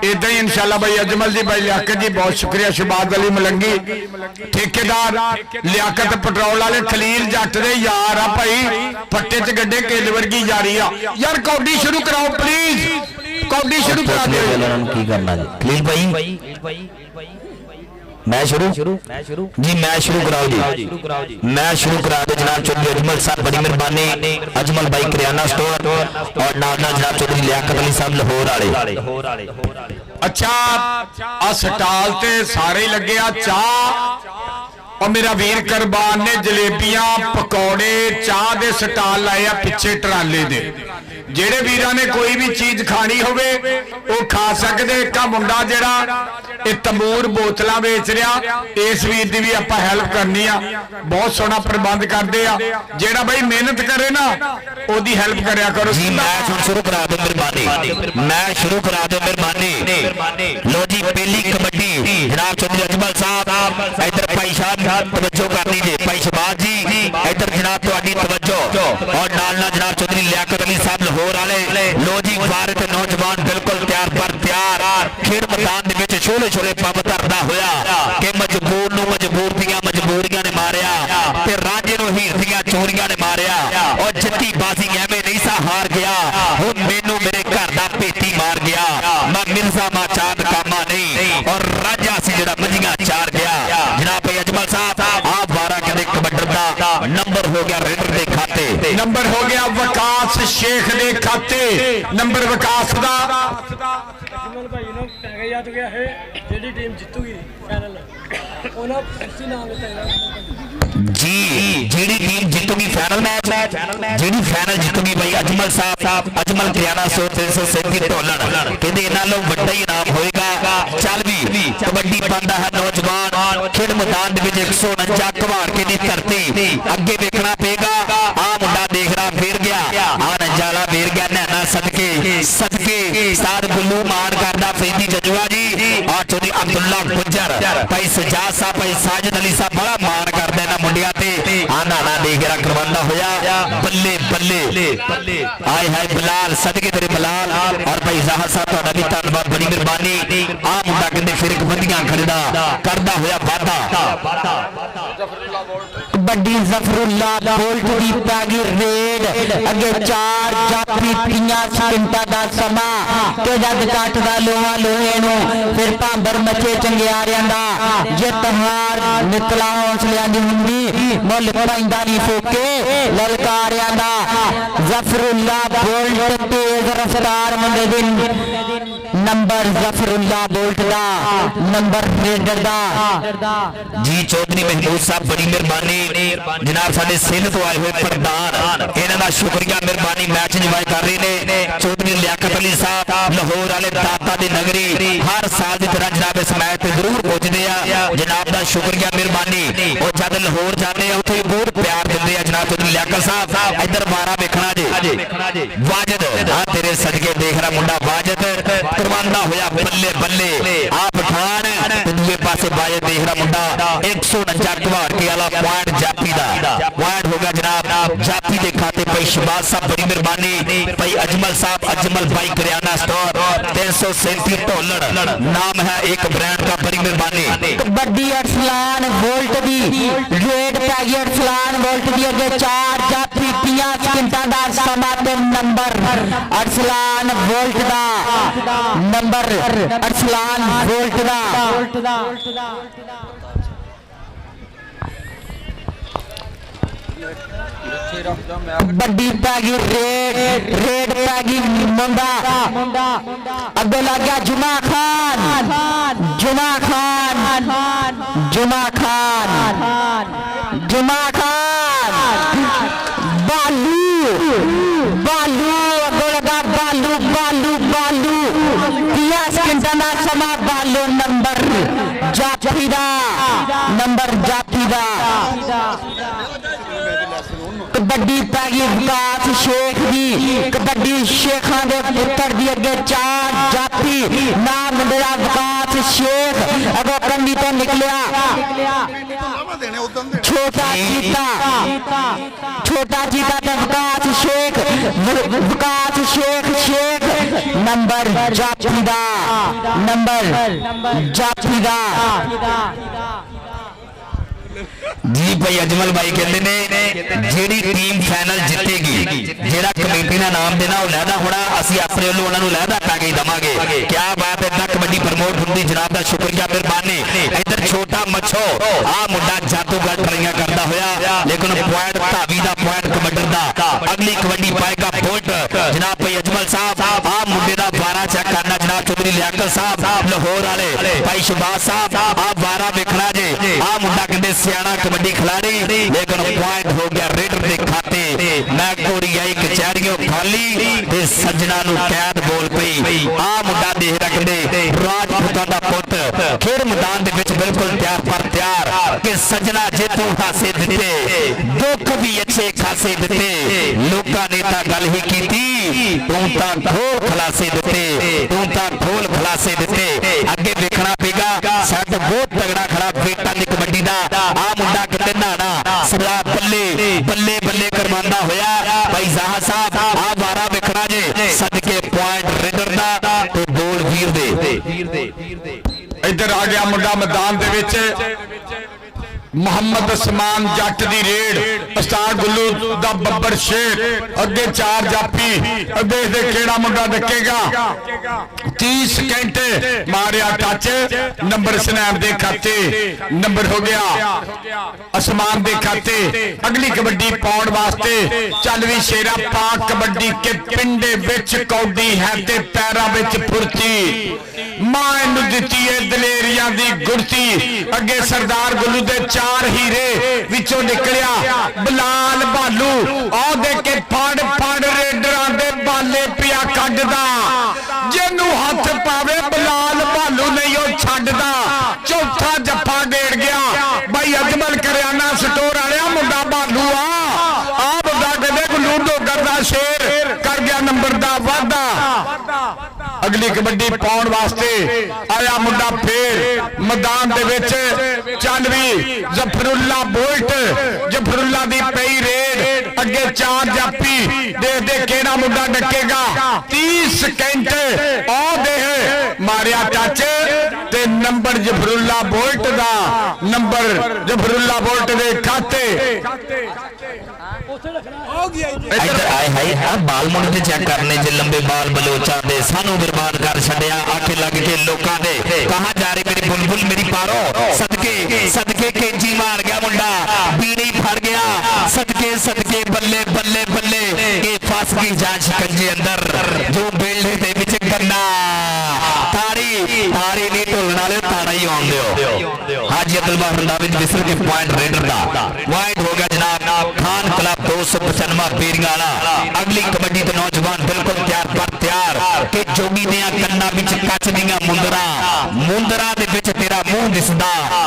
ਇਦਾਂ ਹੀ ਇਨਸ਼ਾਅੱਲਾ ਭਾਈ ਅਜਮਲ ਜੀ ਭਾਈ ਲਿਆਕਤ ਜੀ ਬਹੁਤ ਸ਼ੁਕਰੀਆ ਸ਼ਬਾਜ਼ ਅਲੀ ਮਲੰਗੀ ਠੇਕੇਦਾਰ ਲਿਆਕਤ ਪੈਟਰੋਲ ਵਾਲੇ ਖਲੀਲ ਜੱਟ ਦੇ ਯਾਰ ਆ ਭਾਈ ਫੱਟੇ 'ਚ ਗੱਡੇ ਕਿੱਲ ਵਰਗੀ ਯਾਰੀ ਆ ਯਾਰ ਕੌਡੀ ਸ਼ੁਰੂ ਕਰਾਓ ਪਲੀਜ਼ ਕੌਡੀ ਸ਼ੁਰੂ ਕਰਾ ਦਿਓ ਇਹਨਾਂ ਨੂੰ ਕੀ ਕਰਨਾ ਜੀ ਖਲੀਲ ਭਾਈ मैं शुरू जी मैं शुरू कराओ जी मैं शुरू करा दो जनाब चौधरी अजमल साहब बड़ी मेहरबानी अजमल भाई करियाना स्टोर और नाल जनाब चौधरी लियाकत अली साहब लाहौर वाले अच्छा आ स्टाल ते सारे लगे आ चाह और मेरा वीर कुरबान ने जलेबियां पकौड़े चाह दे स्टाल लाए आ पिछे ट्राले दे ਜਿਹੜੇ ਵੀਰਾਂ ਨੇ ਕੋਈ ਵੀ ਚੀਜ਼ ਖਾਣੀ ਹੋਵੇ ਉਹ ਖਾ ਸਕਦੇ ਇੱਕ ਆ ਮੁੰਡਾ ਜਿਹੜਾ ਇਹ ਤੰਬੂਰ ਬੋਤਲਾਂ ਵੇਚ ਰਿਹਾ ਇਸ ਵੀਰ ਦੀ ਵੀ ਆਪਾਂ ਹੈਲਪ ਕਰਨੀ ਆ ਬਹੁਤ ਸੋਹਣਾ ਪ੍ਰਬੰਧ ਕਰਦੇ ਆ ਜਿਹੜਾ ਬਾਈ ਮਿਹਨਤ ਕਰੇ ਨਾ ਉਹਦੀ ਹੈਲਪ ਕਰਿਆ ਕਰੋ ਜੀ ਮੈਂ ਸ਼ੁਰੂ ਕਰਾ ਦੋ ਮਿਹਰਬਾਨੀ ਮੈਂ ਸ਼ੁਰੂ ਕਰਾ ਦੋ ਮਿਹਰਬਾਨੀ ਲੋ ਜੀ ਪਹਿਲੀ ਕਬੱਡੀ ਜਨਾਬ ਚੌਧਰੀ ਅਜਮਲ ਸਾਹਿਬ ਇਧਰ ਭਾਈ ਸਾਹਿਬ ਤਵੱਜੋ ਕਰਨੀ ਜੇ ਭਾਈ ਸ਼ਬਾਜ਼ ਜੀ ਇਧਰ ਜਨਾਬ ਤੁਹਾਡੀ ਤਵੱਜੋ ਔਰ ਨਾਲ ਜਨਾਬ ਚੌਧਰੀ ਲਿਆਕਤ ਅਲੀ ਸਾਹਿਬ ਲਾਹੌਰ ਵਾਲੇ ਲੋ ਜੀ ਵਾਰ ਤੇ ਨੌਜਵਾਨ ਬਿਲਕੁਲ ਤਿਆਰ ਪਰ ਤਿਆਰ ਖੇਡ ਮੈਦਾਨ ਦੇ ਵਿੱਚ ਛੋਲੇ ਪੰਪ ਧਰਦਾ ਹੋਇਆ ਕਿ ਮਜਬੂਰ ਨੂੰ ਮਜਬੂਰ ਦੀਆਂ ਮਜਬੂਰੀਆਂ ਨੇ ਮਾਰਿਆ ਤੇ ਰਾਜੇ ਨੂੰ ਹੀਰ ਦੀਆਂ ਚੋਰੀਆਂ ਨੇ ਮਾਰਿਆ ਔਰ ਜਿੱਤੀ ਬਾਜ਼ੀ ਐਵੇਂ ਨਹੀਂ ਸਾ ਹਾਰ ਗਿਆ ਹੁਣ ਮੈਨੂੰ ਮੇਰੇ ਘਰ ਦਾ ਪੇਟੀ ਮਾਰ ਗਿਆ ਮੈਂ ਮਿਰਜ਼ਾ ਮਾ ਚਾਂਦ ਕਾਮਾ ਨਹੀਂ ਔਰ ਰਾਜਾ ਸੀ ਜਿਹੜਾ ਮੰਝੀਆਂ ਚਾਰ ਗਿਆ ਜਨਾਬ ਅਜਮਲ ਸਾਹਿਬ ਆਪ ਵਾਰਾ ਕਹਿੰਦੇ ਕਬੱਡਰ ਦਾ ਨੰਬਰ ਹੋ ਗਿਆ ਰੇਡਰ ਦੇ ਖਾਤੇ। ਨੰਬਰ ਹੋ ਗਿਆ ਵਿਕਾਸ ਸ਼ੇਖ ਦੇ ਖਾਤੇ। ਨੰਬਰ ਵਿਕਾਸ ਦਾ ਅਜਮਲ ਭਾਈ ਨੂੰ ਪੈ ਗਿਆ ਯਾਦ ਗਿਆ ਹੈ ਜਿਹੜੀ ਟੀਮ ਜਿੱਤੂਗੀ ਫਾਈਨਲ ਉਹਨਾਂ ਐਸੀ ਨਾਮ ਦਿੱਤਾ ਜਾਏਗਾ ਜੀ ਜਿਹੜੀ ਟੀਮ ਜਿੱਤੂਗੀ ਫਾਈਨਲ ਮੈਚ, ਜਿਹੜੀ ਫਾਈਨਲ ਜਿੱਤੂਗੀ ਬਈ ਅਜਮਲ ਸਾਹਿਬ, ਅਜਮਲ ਕਰਿਆਨਾ 337 ਢੋਲਣ ਕਹਿੰਦੇ ਇਹਨਾਂ ਨੂੰ ਵੱਡਾ ਹੀ ਇਨਾਮ ਹੋਏਗਾ। ਚੱਲ ਵੀ ਕਬੱਡੀ ਪਾਉਂਦਾ ਹੈ ਨੌਜਵਾਨ ਖੇਡ ਮੈਦਾਨ ਦੇ ਵਿੱਚ 149 ਘਵਾੜ ਕੇ ਦੀ ਧਰਤੀ ਅੱਗੇ ਵੇਖਣਾ ਪਏਗਾ। ਆ ਮੁੰਡਾ ਦੇਖਦਾ ਫੇਰ ਗਿਆ, ਆ ਨਜਾਲਾ ਫੇਰ ਗਿਆ ਨੈਣਾ ਸਦਕੇ ਸਾਰ ਗੁੱਲੂ ਮਾਨ ਕਰਦਾ ਫਰੀਦੀ ਜਜਵਾ ਜੀ। ਆ ਚੋਦੀ ਅਬਦੁੱਲਾ ਗੁੱਜਰ ਭਾਈ ਸਜਾਦ ਸਾਹਿਬ, ਭਾਈ ਸਾਜਦ ਅਲੀ ਸਾਹਿਬ ਬੜਾ ਮਾਣ ਕਰਦੇ ਇਹਨਾਂ ਮੁੰਡਿਆਂ ਤੇ। ਆ ਨਾਨਾ ਦੇਖ ਰਾ ਕਰਵਾਉਂਦਾ ਹੋਇਆ ਬੱਲੇ ਬੱਲੇ ਆਏ ਹਾਏ ਬਲਾਲ ਸਦਕੇ ਤੇਰੇ ਬਲਾਲ। ਔਰ ਭਾਈ ਜ਼ਾਹਰ ਸਾਹਿਬ ਤੁਹਾਡਾ ਵੀ ਧੰਨਵਾਦ, ਬੜੀ ਮਿਹਰਬਾਨੀ। ਆ ਮੁੰਡਾ ਕਹਿੰਦੇ ਫਿਰ ਇੱਕ ਵਧੀਆਂ ਖੜਦਾ ਕਰਦਾ ਹੋਇਆ ਵਾਧਾ। ਕਬੱਡੀ ਜ਼ਫਰੁੱਲਾ ਬੋਲਟ ਦੀ ਪੈ ਗਈ ਰੇਡ ਅੱਗੇ 4 ਜਾਫੀ 30 ਸਕਿੰਟਾਂ ਦਾ ਸਮਾਂ ਤੇ ਜਦ ਕੱਟਦਾ ਲੋਹਾ ਲੋਹੇ ਨੂੰ ਫਿਰ ਭਾਂਬਰ ਮੱਚੇ ਚੰਗਿਆਰਿਆਂ ਦਾ ਜਿੱਤ ਹਾਰ ਨਿਕਲਾ ਹੌਸਲਿਆਂ ਦੀ ਹੁੰਦੀ ਮੁੱਲ ਪੈਂਦਾ ਨਹੀਂ ਫੋਕੇ ਲਲਕਾਰਿਆਂ ਦਾ। ਜ਼ਫਰੁੱਲਾ ਬੋਲਟ ਤੇਜ਼ ਰਫ਼ਤਾਰ ਮੁੰਡੇ ਦੀ ਨੰਬਰ ਜ਼ਫਰੁੱਲਾ ਬੋਲਟ ਦਾ ਨੰਬਰ ਰੇਡਰ ਦਾ ਜੀ। ਚੌਧਰੀ ਮਹਿਮੂਦ ਸਾਹਿਬ ਬੜੀ ਮਿਹਰਬਾਨੀ ਜਨਾਬ, ਸਾਡੇ ਸਿੰਧ ਤੋਂ ਆਏ ਹੋਏ ਪ੍ਰਧਾਨ ਇਹਨਾਂ ਦਾ ਸ਼ੁਕਰੀਆ ਮਿਹਰਬਾਨੀ। ਮੈਚ ਇੰਜੋਏ ਕਰ ਰਹੇ ਨੇ ਚੌਧਰੀ ਲਿਆਕਤ ਅਲੀ ਸਾਹਿਬ ਲਾਹੌਰ ਵਾਲੇ ਦਾਤਾ ਦੀ ਨਗਰੀ ਹਰ ਸਾਲ ਦੀ ਤਰ੍ਹਾਂ ਜਨਾਬ ਇਸ ਮੈਚ ਤੇ ਜ਼ਰੂਰ ਪਹੁੰਚਦੇ ਆ। ਜਨਾਬ ਦਾ ਸ਼ੁਕਰੀਆ ਮਿਹਰਬਾਨੀ। ਉਹ ਜਦ ਲਾਹੌਰ ਜਾਂਦੇ ਆ ਉੱਥੇ ਬਹੁਤ ਪਿਆਰ ਦਿੰਦੇ ਆ ਜਨਾਬ ਚੌਧਰੀ ਲਿਆਕਤ ਸਾਹਿਬ। ਇੱਧਰ 12 ਵੇਖਣਾ ਜੇ ਵਾਜਦ ਆ ਤੇਰੇ ਸਦਕੇ ਦੇਖ ਰਾ ਮੁੰਡਾ ਵਾਜਦ ਕਰਵਾਉਂਦਾ ਹੋਇਆ ਬੱਲੇ ਬੱਲੇ। ਆ ਪਠਾਨ ਤੇ ਦੂਏ ਪਾਸੇ ਵਾਜਦ ਦੇਖ ਰਾ ਮੁੰਡਾ 149 ਘਵਾੜ ਕੇ ਵਾਲਾ ਪੁਆਇੰਟ ਜਾਪੀ ਦਾ ਪੁਆਇੰਟ ਹੋ ਗਿਆ ਜਨਾਬ ਜਾਪੀ ਦੇ ਖਾਤੇ। ਭਾਈ ਸ਼ਬਾਜ਼ ਸਾਹਿਬ ਬੜੀ ਮਿਹਰਬਾਨੀ। ਭਾਈ ਅਜਮਲ ਸਾਹਿਬ ਅਜਮਲ भाई करियाना स्टोर 337 ढोलड़ नाम है एक ब्रांड का, बड़ी मेहरबानी। कबड्डी अरसलान वोल्ट दी रेड पैगी अरसलान वोल्ट दी अगे 4 जाफी 30 सकिंटां दा समा ते नंबर अरसलान वोल्ट दा नंबर अरसलान वोल्ट दा बड़ी पैगी रेड पैगी मुंडा अगे लग गया जुमा खान बालू अगे लगा बालू 30 सकिंटां दा समा बालू नंबर जाफी दा कबड्डी पैगी विकास शेख दी कबड्डी शेखा दे पुत्र दी अगे 4 जाफी नाम मेरा विकास शेख अगो कंडी तो निकलिया छोटा चीता ते विकास शेख नंबर जाफी दा जी भाई अजमल भाई कहते ने जेड़ी टीम फाइनल जितेगी जेड़ा कमेटी ने नाम देना वो लहदा होना असि अपने वालों उन्होंने लहदा पैके दवांगे। क्या बात है, इतना कबड्डी प्रमोट होती जनाब का शुक्रिया मेहरबानी। इधर छोटा मच्छो आ मुंडा जादूगर ट्राइयां करता होया लेकिन पॉइंट धावी दा पॉइंट कबड्डर दा अगली कबड्डी पाएगा बोल्ट जनाब भाई अजमल साहब। आ मुंडे दा 12 चेक करना जनाब चौधरी लियाकत साहब लाहौर वाले भाई शबाज साहब आ 12 देखना जे आ मुंडा कहते सियाना कबड्डी खिलाड़ी लेकिन पॉइंट हो गया रेडर के खाते। मैं कोड़ी आई कचहरियों खाली ते सजना नू कैद बोल पई। आ मुंडा देख रखदे राजपूतां दा पुत खेड मैदान दे विच बिल्कुल तैयार पर तैयार कि सजना जे तू हासे दिते दुख भी अच्छे खासे दिते लोकां ने तां गल ही कीती तू तां खोल खलासे दिते अगे देखना पेगा सट बहुत तगड़ा खड़ा बेटा दी कबड्डी दा। आ मुंडा किते नाना सदा बल्ले करवांदा होया भाई ज़ाहर साहब आ 12 विखड़ा जे सदके पॉइंट रेडर दा ते गोल वीर दे। इधर आ गया मुंडा मैदान दे विच ਮੁਹੰਮਦ ਉਸਮਾਨ ਜੱਟ ਦੀ ਰੇਡ ਉਸਤਾਦ ਗੁੱਲੂ ਦਾ ਬੱਬਰ ਸ਼ੇਰ ਅੱਗੇ 4 ਜਾਫੀ ਅੱਗੇ ਦੇ ਕਿਹੜਾ ਮੁੰਡਾ ਡੱਕੇਗਾ 30 ਸਕਿੰਟ ਮਾਰਿਆ ਟੱਚ ਨੰਬਰ ਸਨੈਪ ਦੇ ਖਾਤੇ ਨੰਬਰ ਹੋ ਗਿਆ ਉਸਮਾਨ ਦੇ ਖਾਤੇ ਅਗਲੀ ਕਬੱਡੀ ਪਾਉਣ ਵਾਸਤੇ ਚੱਲ ਵੀ ਸ਼ੇਰਾ ਪਾਕ ਕਬੱਡੀ ਕੇ ਪਿੰਡੇ ਵਿੱਚ ਕੌਡੀ ਹੈ ਤੇ ਪੈਰਾਂ ਵਿੱਚ ਫੁਰਤੀ ਮਾਂ ਇਹਨੂੰ ਦਿੱਤੀ ਏ ਦਲੇਰੀਆਂ ਦੀ ਗੁਰਤੀ ਅੱਗੇ ਸਰਦਾਰ ਗੁੱਲੂ ਦੇ 4 ਹੀਰੇ ਵਿੱਚੋਂ ਨਿਕਲਿਆ ਬਲਾਲ ਭਾਲੂ ਆਹ ਦੇ ਕੇ ਫੜ ਰੇਡਰਾਂ ਦੇ ਬਾਲੇ ਪਿਆ ਕੱਢਦਾ ਜਿਹਨੂੰ ਹੱਥ ਪਾਵੇ ਬਲਾਲ ਭਾਲੂ ਨਹੀਂ ਉਹ ਛੱਡਦਾ ਚੌਥਾ ਜੱਫਾ ਗੇੜ ਗਿਆ ਬਾਈ ਅਜਮਲ ਕਰਿਆਨਾ ਸਟੋਰ ਵਾਲਿਆ ਮੁੰਡਾ ਭਾਲੂ ਆ ਮੁੰਡਾ ਕਹਿੰਦੇ ਗੁੱਲੂ ਢੋਗਰ ਦਾ ਸ਼ੇਰ ਕਰ ਗਿਆ ਨੰਬਰ ਦਾ ਵਾਧਾ ਅਗਲੀ ਕਬੱਡੀ ਪਾਉਣ ਵਾਸਤੇ ਆਇਆ ਮੁੰਡਾ ਫੇਰ ਮੈਦਾਨ ਦੇ ਵਿੱਚ ਚੱਲ ਵੀ ਜ਼ਫਰੁੱਲਾ ਜ਼ਫਰੁੱਲਾ ਦੀ ਪਈ ਰੇਡ ਅੱਗੇ 4 ਜਾਫੀ ਦੇਖਦੇ ਕਿਹੜਾ ਮੁੰਡਾ ਡੱਕੇਗਾ 30 ਸਕਿੰਟ ਉਹ ਦੇਖ ਮਾਰਿਆ ਟੱਚ ਤੇ ਨੰਬਰ ਜ਼ਫਰੁੱਲਾ ਬੋਲਟ ਦਾ ਨੰਬਰ ਜ਼ਫਰੁੱਲਾ ਬੋਲਟ ਦੇ ਖਾਤੇ ਇੱਧਰ ਆਏ ਹਾਈ ਆ ਬਾਲ ਮੁੰਡੇ ਤੇ ਚੈੱਕ ਕਰਨੇ ਜੇ ਲੰਬੇ ਬਾਲ ਬਲੋਚਾਂ ਦੇ ਸਾਨੂੰ ਬਰਬਾਦ ਕਰ ਛੱਡਿਆ ਆਖੇ ਲੱਗ ਕੇ ਲੋਕਾਂ ਦੇ ਕਹਾ ਜਾ ਰਹੀ ਮੇਰੀ ਬੁਲਬੁਲ ਮੇਰੀ ਪਾਰੋ ਸਦਕੇ ਕੈਂਚੀ ਮਾਰ ਗਿਆ ਮੁੰਡਾ ਬੀੜੀ ਫੜ ਗਿਆ ਸਦਕੇ ਬੱਲੇ ਬੱਲੇ ਬੱਲੇ ਇਹ ਫਸ ਗਈ ਜਾਂ ਸ਼ਿਕੰਜੇ ਅੰਦਰ ਜੋ ਬੇਲੜੇ ਦੇ ਵਿੱਚ ਗੰਨਾ ਤਾਰੀ ਨਹੀਂ ਢੋਲਣ ਵਾਲੇ ਤਾੜਾ ਹੀ ਆਉਣ ਦਿਓ ਹਾਜੀ ਅਬਦੁਲ ਬਾਹਰ ਰੰਦਾਵਿੰਦ ਵਿਸਰ ਕੇ ਪੁਆਇੰਟ ਰੇਡਰ ਦਾ ਪੁਆਇੰਟ ਹੋ ਗਿਆ ਜਨਾਬ ਖਾਨ ਕਲੱਬ 295 ਪੀਰੀਆਂ ਵਾਲਾ ਅਗਲੀ ਕਬੱਡੀ ਤੇ ਨੌਜਵਾਨ ਬਿਲਕੁਲ ਤਿਆਰ ਕਿ ਜੋਗੀ ਦੀਆਂ ਕੰਨਾਂ ਵਿੱਚ ਕੱਚ ਦੀਆਂ ਮੁੰਦਰਾਂ ਦੇ ਵਿੱਚ ਤੇਰਾ ਮੂੰਹ ਦਿਸਦਾ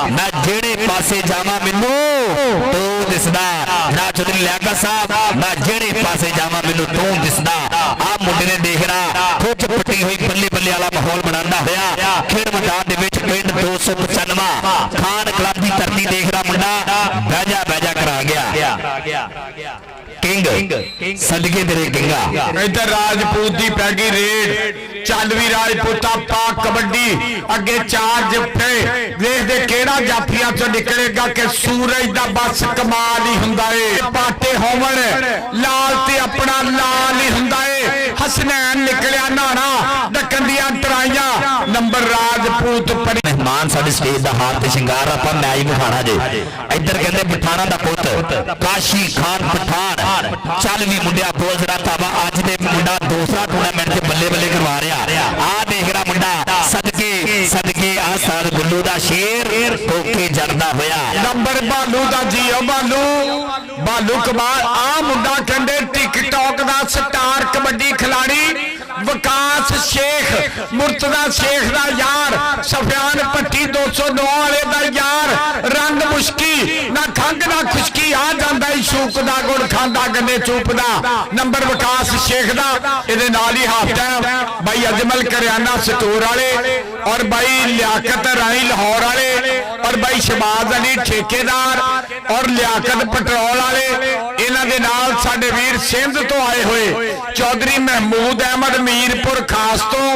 ਮੈਂ ਜਿਹੜੇ ਪਾਸੇ ਜਾਵਾਂ ਮੈਨੂੰ ਤੂੰ ਦਿਸਦਾ ਜਨਾਬ ਚੌਧਰੀ ਲਿਆਕਤ ਸਾਹਿਬ ਮੈਂ ਜਿਹੜੇ ਪਾਸੇ ਜਾਵਾਂ ਮੈਨੂੰ ਤੂੰ ਦਿਸਦਾ ਆ ਮੁੰਡੇ ਨੇ ਦੇਖਣਾ ਖੁੱਚ ਪੱਟੀ ਹੋਈ ਬੱਲੇ ਵਾਲਾ ਮਾਹੌਲ ਬਣਾਉਂਦਾ ਹੋਇਆ ਖੇਡ ਮੈਦਾਨ ਦੇ ਵਿੱਚ ਪਿੰਡ 295 ਖਾਨ ਕਲੱਬ ਦੀ ਧਰਤੀ ਦੇਖਦਾ ਮੁੰਡਾ ਬੈਜਾ ਕਰਾ ਗਿਆ ਕਿੰਗ ਸਦਕੇ ਤੇਰੇ ਕਿੰਗਾ ਇੱਧਰ ਰਾਜਪੂਤ ਦੀ ਪੈ ਗਈ ਰੇਡ ਚੱਲ ਵੀ ਰਾਜਪੂਤਾ ਪਾਕ ਕਬੱਡੀ ਅੱਗੇ 4 ਜੱਫੇ ਦੇਖਦੇ ਕਿਹੜਾ ਜਾਫੀਆਂ ਚੋਂ ਨਿਕਲੇਗਾ ਕਿ ਸੂਰਜ ਦਾ ਬਸ ਕਮਾਲ ਹੀ ਹੁੰਦਾ ਏ ਪਾਟੇ ਹੋਵਣ ਲਾਲ ਤੇ ਆਪਣਾ ਲਾਲ ਹੀ ਹੁੰਦਾ ਏ ਹਸਨੈਨ ਨਿਕਲਿਆ ਨਾਣਾ ਡੱਕਣ ਦੀਆਂ ਤਰਾਈਆਂ ਨੰਬਰ ਰਾਜਪੂਤ ਮਹਿਮਾਨ ਸਾਡੇ ਸਟੇਜ ਦਾ ਹਾਰ ਤੇ ਸ਼ਿੰਗਾਰ ਆਪਾਂ ਮੈਚ ਵਿਖਾਣਾ ਜੇ ਇੱਧਰ ਕਹਿੰਦੇ ਪਠਾਣਾ ਦਾ ਪੁੱਤ ਕਾਸ਼ੀ ਖਾਨ ਪਠਾਨ ਚੱਲ ਵੀ ਮੁੰਡਿਆ ਬੋਲ ਜਰਾ ਤਾਬਾ ਅੱਜ ਦੇ ਮੁੰਡਾ ਦੂਸਰਾ ਟੂਰਨਾਮੈਂਟ ਤੇ ਬੱਲੇ ਕਰਵਾ ਰਿਹਾ ਆ ਦੇਖ ਰਿਹਾ ਮੁੰਡਾ ਸਦਕੇ ਆ ਸਾਧ ਗੁੱਲੂ ਦਾ ਸ਼ੇਰ ਕੋਕੇ ਜਰਦਾ ਹੋਇਆ ਨੰਬਰ ਭਾਲੂ ਦਾ ਜੀਓ ਭਾਲੂ ਕਮਾਲ ਆ ਮੁੰਡਾ ਕਹਿੰਦੇ ਟਿਕਟੌਕ ਦਾ ਸਟਾਰ ਕਬੱਡੀ ਖਿਲਾੜੀ ਵਿਕਾਸ ਸ਼ੇਖ ਮੁਰਤਜ਼ਾ ਸ਼ੇਖ ਦਾ ਯਾਰ ਸਫਿਆਨ ਪੱਟੀ 209 ਵਾਲੇ ਦਾ ਯਾਰ ਰੰਗ ਮੁਸ਼ਕੀ ਨਾ ਖੰਗ ਨਾ ਖੁਸ਼ਕੀ ਆ ਜਾਂਦਾ ਈ ਸ਼ੂਕ ਦਾ ਗੁੜ ਖਾਂਦਾ ਗੰਨੇ ਚੂਪਦਾ ਨੰਬਰ ਵਿਕਾਸ ਸ਼ੇਖ ਦਾ ਇਹਦੇ ਨਾਲ ਹੀ ਹਾਫ ਟਾਈਮ ਬਾਈ ਅਜਮਲ ਕਰਿਆਨਾ ਸਟੋਰ ਵਾਲੇ ਔਰ ਬਾਈ ਲਿਆਕਤ ਰਾਣੀ ਲਾਹੌਰ ਵਾਲੇ ਔਰ ਬਾਈ ਸ਼ਬਾਜ਼ ਅਲੀ ਠੇਕੇਦਾਰ ਔਰ ਲਿਆਕਤ ਪੈਟਰੋਲ ਵਾਲੇ ਇਹਨਾਂ ਦੇ ਨਾਲ ਸਾਡੇ ਵੀਰ ਸਿੰਧ ਤੋਂ ਆਏ ਹੋਏ ਚੌਧਰੀ ਮਹਿਮੂਦ ਅਹਿਮਦ ਮੀਰਪੁਰ ਖਾਸ ਤੋਂ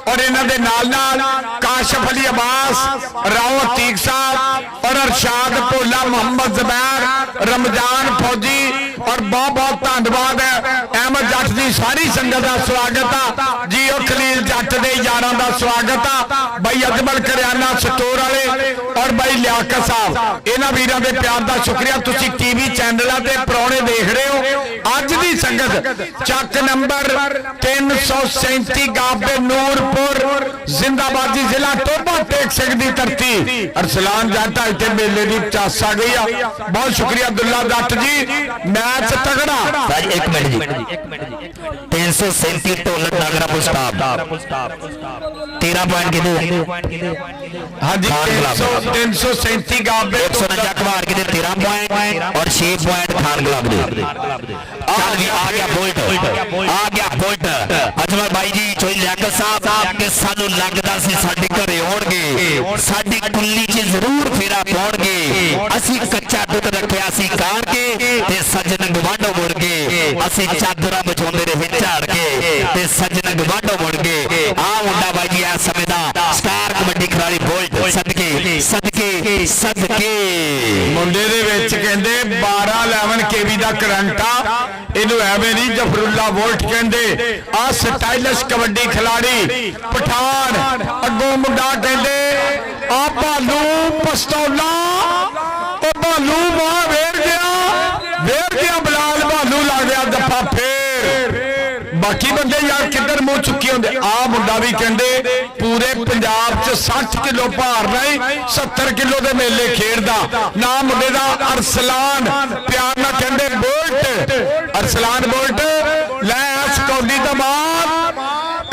ਔਰ ਇਹਨਾਂ ਦੇ ਨਾਲ ਕਾਸ਼ਫ ਅਲੀ ਅਬਾਸ ਰਾਓ ਅਤੀਕ ਸਾਹਿਬ ਔਰ ਅਰਸ਼ਾਦ ਭੋਲਾ ਮੁਹੰਮਦ ਜ਼ਬੈਰ ਰਮਜ਼ਾਨ ਫੌਜੀ ਔਰ ਬਹੁਤ ਧੰਨਵਾਦ ਹੈ ਅਹਿਮਦ ਜੱਟ ਦੀ ਸਾਰੀ ਸੰਗਤ ਦਾ ਸਵਾਗਤ ਆ ਜੀਓ ਖਲੀਲ ਜੱਟ ਦੇ ਯਾਰਾਂ ਦਾ ਸਵਾਗਤ ਆ ਬਾਈ ਅਜਮਲ ਕਰਿਆਨਾ ਸਟੋਰ ਵਾਲੇ ਔਰ ਬਾਈ ਲਿਆਕਤ ਸਾਹਿਬ ਇਹਨਾਂ ਵੀਰਾਂ ਦੇ ਪਿਆਰ ਦਾ ਸ਼ੁਕਰੀਆ ਤੁਸੀਂ ਟੀਵੀ ਚੈਨਲਾਂ ਤੇ ਪ੍ਰਾਹੁਣੇ ਦੇਖ ਰਹੇ ਹੋ ਅੱਜ ਦੀ ਸੰਗਤ ਚੱਕ ਨੰਬਰ 337 ਗਾਬੇ ਨੂਰਪੁਰ ਜ਼ਿੰਦਾਬਾਦੀ ਜ਼ਿਲ੍ਹਾ ਟੋਭਾ ਟੇਕ ਸਿੰਘ ਦੀ ਧਰਤੀ ਅਰਸਲਾਨ ਜੱਟ ਇੱਥੇ ਮੇਲੇ ਦੀ ਚਾਸਾ ਗਈ ਆ ਬਹੁਤ ਸ਼ੁਕਰੀਆ ਅਬਦੁੱਲਾ ਜੱਟ ਜੀ ਮੈਚ ਤਗੜਾ ਭਾਈ 1 ਮਿੰਟ ਜੀ 337 ਢੋਲਕ ਨਾਗਰਾ ਪੁਲ ਸਟਾਪ 13 ਪੁਆਇੰਟ ਕਿਹਦੇ ਹਾਂਜੀ 337 ਗਾਬੇ 149 ਕਵਾਰ ਕਿਹਦੇ 13 ਪੁਆਇੰਟ ਔਰ 6 ਪੁਆਇੰਟ ਖਾਨ ਕਲੱਬ ਦੇ ਚੱਲ ਵੀ ਆ ਗਿਆ ਬੋਲਟ ਅਜਮਲ ਭਾਈ ਜੀ ਚੋਈ ਲਿਆਕਤ ਸਾਹਿਬ ਕਿ ਸਾਨੂੰ ਲੱਗਦਾ ਸੀ ਸਾਡੇ ਘਰੇ ਆਉਣਗੇ ਸਾਡੀ ਕੁੱਲੀ 'ਚ ਜ਼ਰੂਰ ਫੇਰਾ ਪਾਉਣਗੇ ਅਸੀਂ ਕੱਚਾ ਦੁੱਧ ਰੱਖਿਆ ਸੀ ਕਾਰ ਕੇ ਤੇ ਸੱਜਣ ਗਵਾਂਢੋਂ ਮੁੜ ਗਏ ਅਸੀਂ ਚਾਦਰਾਂ ਵਿਛਾਉਂਦੇ ਰਹੇ ਝਾੜ ਕੇ ਤੇ ਸੱਜਣ ਗਵਾਂਢੋਂ ਮੁੜ ਗਏ ਆ ਮੁੰਡਾ ਬਾਈ ਜੀ ਇਸ ਸਮੇਂ ਦਾ ਸਟਾਰ ਕਬੱਡੀ ਖਿਡਾਰੀ ਬੋਲਟ ਸਦਕੇ ਸਦਕੇ ਸਦਕੇ ਮੁੰਡੇ ਦੇ ਵਿੱਚ ਕਹਿੰਦੇ 12-11 ਕੇਵੀ ਦਾ ਕਰੰਟ ਆ। ਇਹਨੂੰ ਐਵੇਂ ਨਹੀਂ ਜਫਰੁੱਲਾ ਵੋਲਟ ਕਹਿੰਦੇ। ਆ ਸਟਾਈਲਿਸ਼ ਕਬੱਡੀ ਖਿਲਾੜੀ ਪਠਾਨ। ਅੱਗੋਂ ਮੁੰਡਾ ਕਹਿੰਦੇ ਆ ਭਾਲੂ ਪਸਤੌਲਾ। ਉਹ ਭਾਲੂ ਬਾਹ ਵੇਰ ਗਿਆ ਬਲਾਲ ਭਾਲੂ ਲਾ ਗਿਆ ਜੱਫਾ ਫੇਰ। ਬਾਕੀ ਬੰਦੇ ਯਾਰ ਕਿੱਧਰ ਮੂੰਹ ਚੁੱਕੇ ਹੁੰਦੇ। ਆ ਮੁੰਡਾ ਵੀ ਕਹਿੰਦੇ ਪੂਰੇ ਪੰਜਾਬ 'ਚ 60 ਕਿਲੋ ਭਾਰ ਨਹੀਂ 70 ਕਿਲੋ ਦੇ ਮੇਲੇ ਖੇਡਦਾ। ਨਾ ਮੁੰਡੇ ਦਾ ਅਰਸਲਾਨ, ਪਿਆਰ ਨਾਲ ਕਹਿੰਦੇ ਬੋਲਟ। ਅਰਸਲਾਨ ਬੋਲਟ ਲੈ ਸਕੌਲੀ ਤੋਂ ਬਾਅਦ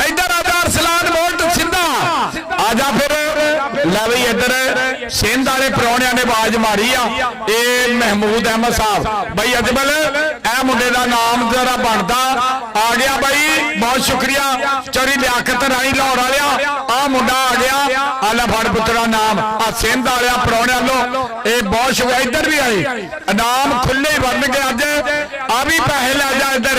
ਇੱਧਰ ਆ ਜਾ ਅਰਸਲਾਨ ਬੋਲਟ ਸਿੱਧਾ ਆ ਜਾ। ਫਿਰ ਲੈ ਬਈ ਇੱਧਰ ਸਿੰਧ ਵਾਲੇ ਪ੍ਰਾਹੁਣਿਆਂ ਨੇ ਆਵਾਜ਼ ਮਾਰੀ ਆ। ਇਹ ਮਹਿਮੂਦ ਅਹਿਮਦ ਸਾਹਿਬ ਬਈ ਅਜਮਲ ਇਹ ਮੁੰਡੇ ਦਾ ਨਾਮ ਜਰਾ ਬਣਦਾ ਆ ਗਿਆ ਬਈ। ਬਹੁਤ ਸ਼ੁਕਰੀਆ ਚੌਰੀ ਲਿਆਕਤ ਰਾਣੀ ਲਾਹੌਰ ਵਾਲਿਆ। ਆ ਮੁੰਡਾ ਆ ਗਿਆ। ਆਲਾ ਫੜ ਪੁੱਤਰਾ ਨਾਮ ਆ ਸਿੰਧ ਵਾਲਿਆਂ ਪ੍ਰਾਹੁਣਿਆਂ ਵੱਲੋਂ ਇਹ ਬਹੁਤ ਸ਼ੁਕਰੀਆ। ਇੱਧਰ ਵੀ ਆਏ ਇਨਾਮ ਖੁੱਲੇ ਹੀ ਬਣ ਗਏ ਅੱਜ। ਆ ਵੀ ਪੈਸੇ ਲੈ ਜਾ ਇੱਧਰ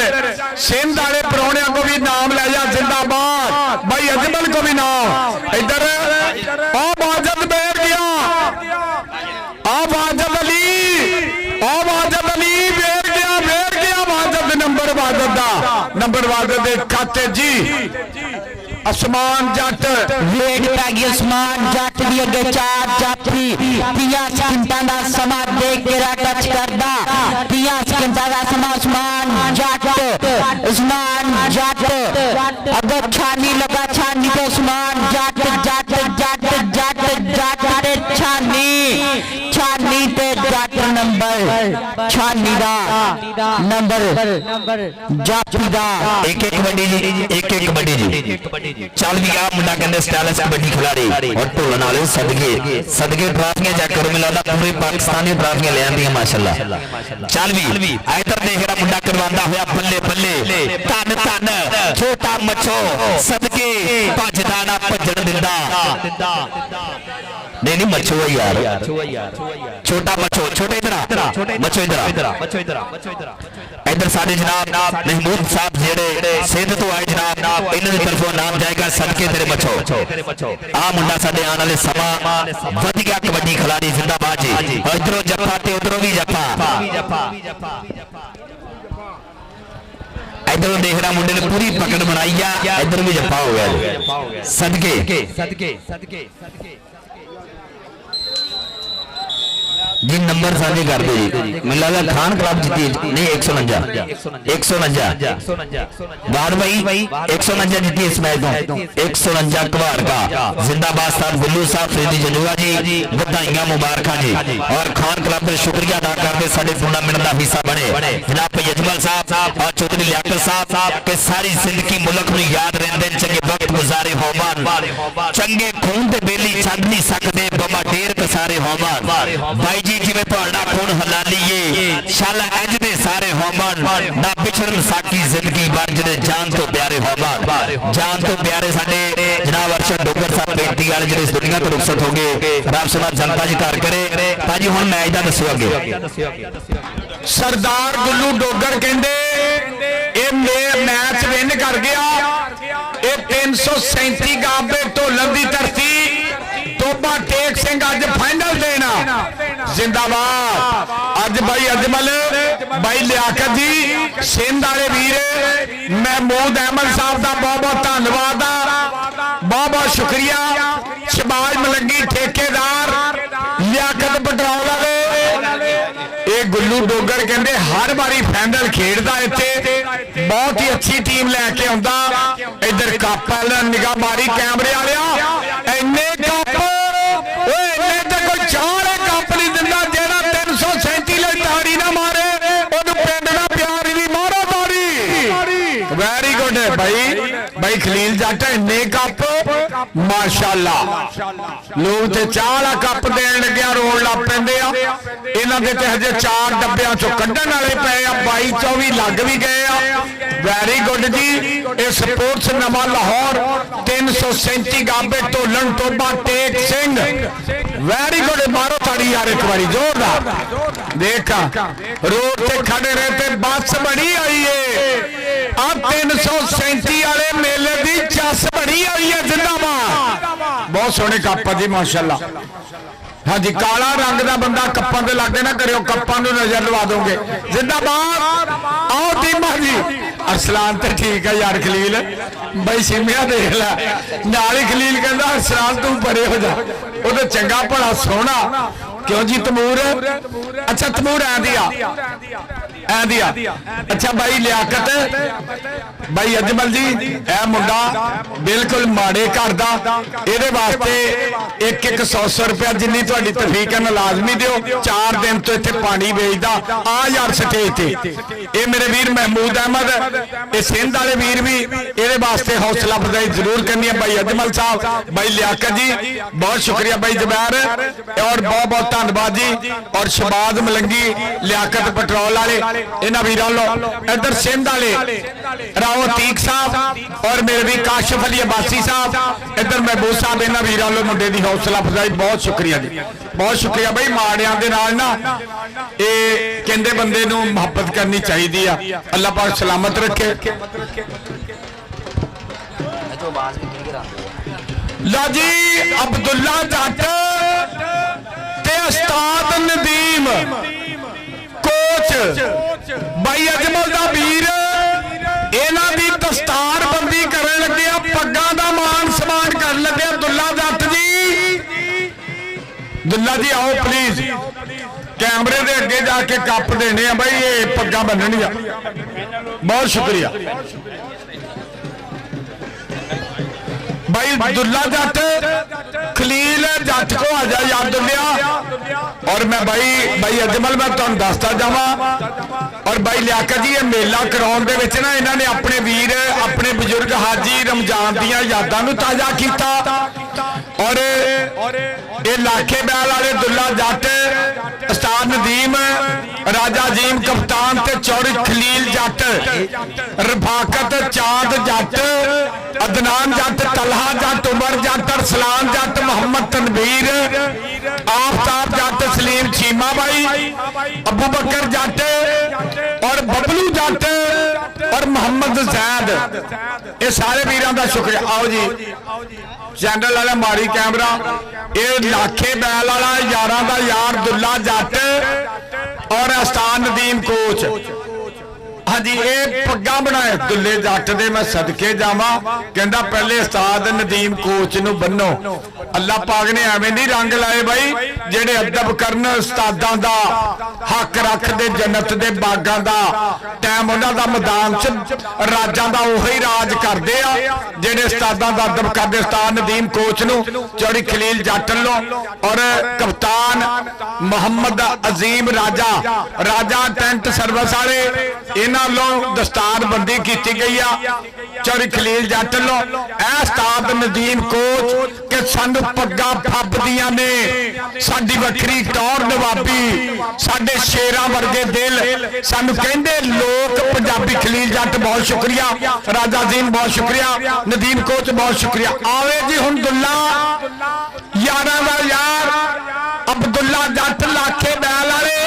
ਸਿੰਧ ਵਾਲੇ ਪ੍ਰਾਹੁਣਿਆਂ ਕੋ ਵੀ ਨਾਮ ਲੈ ਜਾ ਜ਼ਿੰਦਾਬਾਦ ਬਈ ਅਜਮਲ ਕੋ ਵੀ ਨਾਮ ਇੱਧਰ। ਆ ਬਾਜਦ ਬੈਠ ਗਿਆ। ਆ ਬਾਜਦ ਅਲੀ ਬੈਠ ਗਿਆ ਬਾਜਦ ਨੰਬਰ ਬਾਜਦ ਦਾ ਨੰਬਰ ਬਾਜਦ ਦੇ ਖਾਤੇ ਜੀ। ਅਸਮਾਨ ਜੱਟ ਵੇਟ ਪੈ ਗਈ ਉਸਮਾਨ ਜੱਟ ਦੀ ਅੱਗੇ 4 ਜਾਫੀ 30 ਸਕਿੰਟਾਂ ਦਾ ਸਮਾਂ ਦੇਖ ਕੇ ਟੱਚ ਕਰਦਾ। 30 ਸਕਿੰਟਾਂ ਦਾ ਸਮਾਂ ਉਸਮਾਨ ਜੱਟ ਅੱਗੇ ਛਾਨੀ ਲਗਾ। ਛਾਨੀ ਤੇ ਉਸਮਾਨ ਜੱਟ ਤੇ ਛਾਨੀ ਤੇ ਜੱਟ ਨੰਬਰ ਛਾਨੀ ਦਾ ਨੰਬਰ ਜਾਫੀ ਦਾ। एक कबड्डी जी चल भी आ मुंडा कहते स्टाइलिश कबड्डी खिलाड़ी और ढोलन वाले सदके ट्राफियां चेक करो। मिला पूरे पाकिस्तानी ट्राफियां ले आंदी माशाल्लाह। चल भी इधर देख रहा मुंडा करवांदा होया बल्ले बल्ले धन छोटा मच्छो सदके भजदा ना भजन दिंदा। नहीं मच्छो है यार छोटा मच्छो छोटे इधर मच्छो इधर इधर साडे जनाब महमूद साहब जेड़े सिंध तो आए जनाब इन्हां दी तरफों नाम जाएगा सदके तेरे मच्छो। आ मुंडा साडे आने वाले समा वधिया कबड्डी खिलाड़ी जिंदाबाद जी। इधरों जफा ते उधरों भी जफा। इधरों देख रहा मुंडे ने पूरी पकड़ बनाई है। इधर भी जफा हो गया सदके जी। नंबर साझे कर दो जी। मिल लगा खान क्लब जीती नहीं 149 बाद भाई 149 जीती इस मैच में। 149 कबार का जिंदाबाद साहब गुल्लू साहब फरीदी जंजुआ जी बधाइयां मुबारक जी। और खान क्लब का शुक्रिया अदा करते साडे टूर्नामेंट का हिस्सा बने जनाब यजमल साहब और चौधरी लियाकत साहब के सारी जिंदगी मुल्क में याद रहते चंगे वक्त गुजारे होवन चंगे खून ते बेली छड़ नहीं सकते बमा ढेर कसारे होवन भाई जी जिवें तुहाडा खून हलाली है शाला इंज दे सारे होवन ना पिछड़ साकी जिंदगी भर जिहड़े जान तो प्यारे होवन। जान तो प्यारे साडे जनाब अरशद डोगर साहब बेटी वाले जिहड़े इस दुनिया तो रुखसत हो गए रब सुना जनता जी कर करे। भाजी हुण मैच दा दस्सो अगे। सरदार गुल्लू डोगर कहंदे ये मैच विन कर गया। ये 337 गाबे ढोलन की धरती टोबा टेक सिंह अज फाइनल देना जिंदाबाद। अज भाई अजमल भाई लियाकत जी सिंध वाले वीर महमूद अहमद साहब का बहुत बहुत धन्यवाद बहुत बहुत शुक्रिया। शबाज मलंगी ठेकेदार लियाकत पेट्रोल वाले ये गुल्लू डोगर कहते हर बारी फाइनल खेलता इत्थे बहुत ही अच्छी टीम लैके आउंदा। इधर कप वाला निगाह मारी कैमरे वाले इन्ने कप इन्ने तो कोई 4 कप नहीं दिंदा जेड़ा 337 ले ताड़ी ना मारे ओनू पिंड दा प्यार नहीं मारो ताड़ी। वेरी गुड भाई खलील जट इन्ने कप माशाअल्लाह लोग ते 4 कप देन लग्या रोण लग पैंदे आ। इन्हां दे ते हजे 4 डब्बियां चों कड्ढण वाले पए आ 22-24 लग भी गए आ। वेरी गुड जी। ये स्पोर्ट्स नवा लाहौर 337 गाबे ढोलन टोबा टेक सिंह वेरी गुड। मारो ताड़ी यार एक बारी जोरदार। देखा रोड ते खड़े रहते बस बनी आई है। आ 337 वाले मेले की चस बनी आई है जिंदाबाद। बहुत सोहने कप जी माशाअल्लाह। हाँ जी, काला रंग का बंदा कप्पां दे लागे ना करियो, कप्पां नूं नजर लवा दोगे। जिंदाबाद। आओ टीमा जी। अरसलान तो ठीक है यार खलील, बई सिमिया देख ला नाल ही खलील कहंदा अरसलान तू परे हो जा, वो तो चंगा भला सोहना। क्यों जी तमूर? अच्छा तमूर ऐ दिया। अच्छा भाई लियाकत भाई अजमल जी, ए मुंडा बिल्कुल माड़े घर दा, इहदे वास्ते एक 100 रुपया जिन्नी तुहाडी तफीक है लाजमी दिओ। 4 दिन तो इत्थे पानी बेचदा आ यार स्टेज ते। ये मेरे वीर महमूद अहमद, ये सिंध वाले वीर भी इहदे वास्ते हौसला अफजाई जरूर करनी है। भाई अजमल साहब, भाई लियाकत जी बहुत शुक्रिया, भाई जुबैर और बहुत बहुत धन्यवाद जी। और शबाज मलंगी, लियाकत पेट्रोल वाले, इन्हां वीरां लो। इधर सिंध वाले राओ अतीक साहब और मेरे भी काशिफ अली अब्बासी साहब, इधर महबूब साहब, इन्हां वीरां लो मुंडे दी हौसला अफजाई बहुत शुक्रिया जी, बहुत शुक्रिया। भाई माड़ियां दे नाल ना ये कहंदे बंदे नूं मुहब्बत करनी चाहिदी आ। अल्लाह पाक सलामत रखे। लो जी अब्दुल्ला जट ते उस्ताद नदीम कोच भाई अजमल दा वीर, इन्हां दी दस्तार बंदी करन लगे, पग्गां दा मान सम्मान करन लगे। दुल्ला जट जी, दुल्ला जी आओ प्लीज, कैमरे दे अगे जाके कप देने आ भाई, ये पग्गां बन्ननियां। बहुत शुक्रिया भाई। दुल्ला जट खलील जट को आ जा यार दुल्लिया। और मैं भाई अजमल मैं तुहानूं दसदा जावां, और भाई लियाकत जी ये मेला कराउण दे विच ना इन्हां ने अपने वीर अपने बजुर्ग हाजी रमजान दियां यादां नूं ताज़ा कीता। और ये लाखे बैल वाले दुल्ला जट, उस्ताद नदीम, राजा अजीम कप्तान ते चौड़ी खलील जट, रफाकत चांद जट, अदनान जट, तलहा जट, उमर जट, अरसलान जट, मोहम्मद तनवीर, आफ्ताब जट, सलीम चीमा भाई, अबू बकर जट और बबलू जट और मोहम्मद जैद, ये सारे वीरां दा शुक्रिया। आओ जी चैनल वाला मारी कैमरा, ये लाखे बैल वाला यारां दा यार दुल्ला जट और उस्ताद नदीम कोच। हाँ जी, ये पग्गा बनाए दुल्ले जट दे, मैं सदके जावा, कहंदा पहले उस्ताद नदीम कोच नूं बन्नो। अल्लाह पाक ने एवें नहीं रंग लाए भाई, जेड़े अदब करन उस्तादां दा, हक रखदे जन्नत दे बागां दा, टाइम उन्हां दा मैदान च राजां दा ओही राज करदे आ, जेड़े उस्तादां दा अदब करदे। उस्ताद नदीम कोच नूं चौड़ी खलील जट लो और कप्तान मोहम्मद अजीम राजा टेंट सर्विस वाले, इन्हां लो दस्तार बंदी की गई है। चौड़ी खलील जट लो उस्ताद नदीम कोच के सानू पग्गा फबदियां ने, साडी वखरी टौर नवाबी, साडे शेरां वर्गे दिल, सानू कहंदे लोक पंजाबी। खलील जट बहुत शुक्रिया, राजा अजीम बहुत शुक्रिया, नदीम कोच बहुत शुक्रिया। आवे जी हुण दुल्ला यारां दा यार अब्दुल्ला जट लाखे बैल वाले,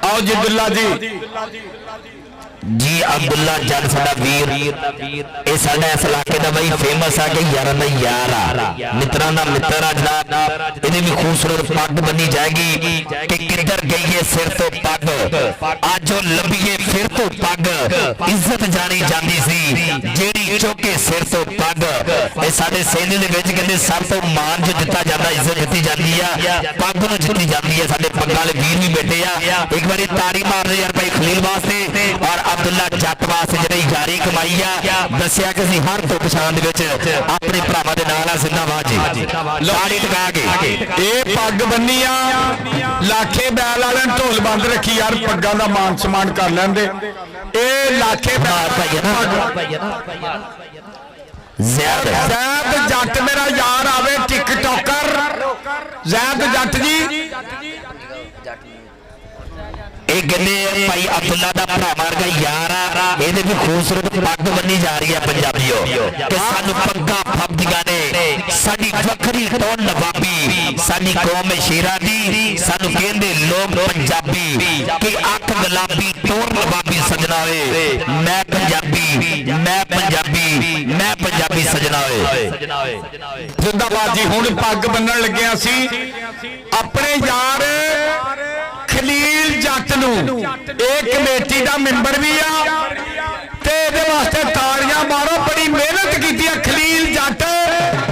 आओ जी दुल्ला जी अब्दुल्ला जट साडा वीर, ये साडा इस इलाके दा भाई फेमस आ कि यारां दा यार आ, मित्रां दा मित्र आ जनाब। इहदी भी खूबसूरत पग बनी जाएगी कि किधर गई है सिर तो पग, अज लभीए फिर तो पग, इज्जत जानी जांदी सी जेड़ी चौके सिर तो पग। ये साडे सैनी दे विच कहंदे सब तो मान जो दिता जांदा, इज्जत दित्ती जांदी आ, पग नूं जित्ती जांदी है। साडे पग्गां वाले वीर भी बैठे आ, एक बारी तारी मार दे यार भाई खलील वास्ते और अब्दुल्ला जट वास्ते जिहड़ी यारी कमाई आ। दस्सिया कि हर तो पछाण दे विच अपने भरावां दे नाल आ। जिंदाबाद जी, लाड़ी टका के ये पग बन्नी आ, लाखे बैल वाले ढोल बंद रखी यार, पग्गां दा मान सम्मान कर लैंदे। ये लाखे जैद जट मेरा यार आवे, टिकटॉकर जैद जट जी। एक कहते भाई अब्दुल्ला दा भरा वर्गा यार आ, इहदे भी खूबसूरत पग बनी जा रही है पंजाबियों कि सानू पग्गा फबदियां ने, साडी वखरी टौर नवाबी, साडी कौम शेरा दी, सानू कहंदे लोग पंजाबी कि अख गुलाबी टौर नवाबी सजना वे। मैं पंजाबी, मैं पंजाबी, मैं पंजाबी। ਪੰਜਾਬੀ ਸਜਣਾ ਹੋਏ। ਜਿੰਦਾਬਾਦ ਜੀ। ਹੁਣ ਪੱਗ ਬੰਨਣ ਲੱਗਿਆ ਸੀ ਆਪਣੇ ਯਾਰ ਖਲੀਲ ਜੱਟ ਨੂੰ, ਇਹ ਕਮੇਟੀ ਦਾ ਮੈਂਬਰ ਵੀ ਆ ਤੇ ਇਹਦੇ ਵਾਸਤੇ ਤਾੜੀਆਂ ਮਾਰੋ। ਬੜੀ ਮਿਹਨਤ ਕੀਤੀ ਆ ਖਲੀਲ ਜੱਟ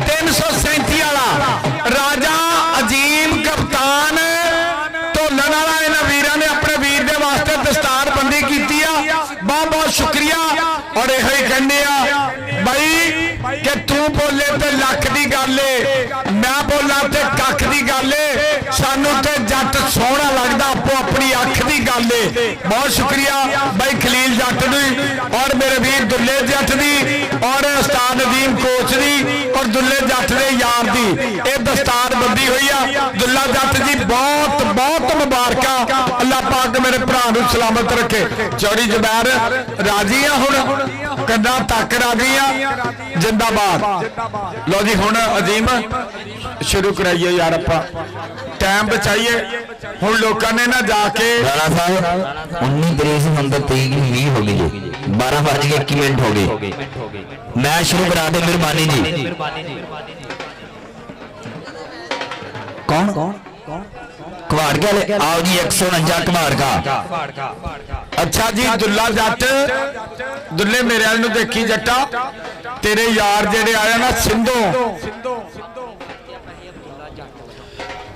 337 ਵਾਲਾ ਰਾਜਾ ਅਜੀਮ ਕਪਤਾਨ ਢੋਲਣ ਵਾਲਾ। ਇਹਨਾਂ ਵੀਰਾਂ ਨੇ ਆਪਣੇ ਵੀਰ ਦੇ ਵਾਸਤੇ ਦਸਤਾਰ ਬੰਦੀ ਕੀਤੀ ਆ। ਬਹੁਤ ਬਹੁਤ ਸ਼ੁਕਰੀਆ। ਔਰ ਇਹੋ ਹੀ ਕਹਿੰਦੇ ਆ ਬਾਈ ਕਿ ਤੂੰ ਬੋਲੇ ਤੇ ਲੱਖ ਦੀ ਗੱਲ ਏ, ਮੈਂ ਬੋਲਾਂ ਤੇ ਕੱਖ ਦੀ ਗੱਲ ਏ। ਸਾਨੂੰ ਤੇ ਜੱਟ ਸੋਹਣਾ ਲੱਗਦਾ, ਆਪੋ ਆਪਣੀ ਅੱਖ ਦੀ ਗੱਲ ਏ। ਬਹੁਤ ਸ਼ੁਕਰੀਆ ਬਾਈ ਖਲੀਲ ਜੱਟ ਦੀ ਔਰ ਮੇਰੇ ਵੀਰ ਦੁੱਲੇ ਜੱਟ ਦੀ ਔਰ ਉਸਤਾਦ ਨਦੀਮ ਕੋਚ ਦੀ ਔਰ ਦੁੱਲੇ ਜੱਟ ਦੇ ਯਾਰ ਦੀ ਇਹ ਦਸਤਾਰ ਬੰਦੀ ਹੋਈ ਆ। ਦੁੱਲਾ ਜੱਟ ਜੀ ਬਹੁਤ ਬਹੁਤ ਮੁਬਾਰਕਾਂ। ਅੱਲਾਹ ਪਾਕ ਮੇਰੇ ਭਰਾ ਨੂੰ ਸਲਾਮਤ ਰੱਖੇ। ਚੌੜੀ ਜ਼ੁਬੈਰ ਰਾਜੀ ਆ, ਹੁਣ ਕੰਨਾਂ ਤੱਕ ਰਾਜੀ ਆ। ਜਿੰਦਾਬਾਦ। ਲਓ ਜੀ ਹੁਣ ਅਜ਼ੀਮ ਸ਼ੁਰੂ ਕਰਾਈਏ ਯਾਰ, ਆਪਾਂ ਟਾਈਮ ਬਚਾਈਏ। ਹੁਣ ਲੋਕਾਂ ਨੇ ਨਾ ਜਾ ਕੇ ਰਾਣਾ ਸਾਹਿਬ 19 ਤਰੀਕ से हम तो 23 हो गई जी, 12:21 हो गए। मैच शुरू करा दे मेहरबानी जी। कौन कबाड़ के आओ जी 149 कबाड़ का। ਅੱਛਾ ਜੀ ਦੁੱਲਾ ਜੱਟ, ਦੁੱਲੇ ਮੇਰੇ ਵਾਲ ਨੂੰ ਦੇਖੀ ਜੱਟਾ, ਤੇਰੇ ਯਾਰ ਜਿਹੜੇ ਆਇਆ ਨਾ ਸਿੰਧੋਂ,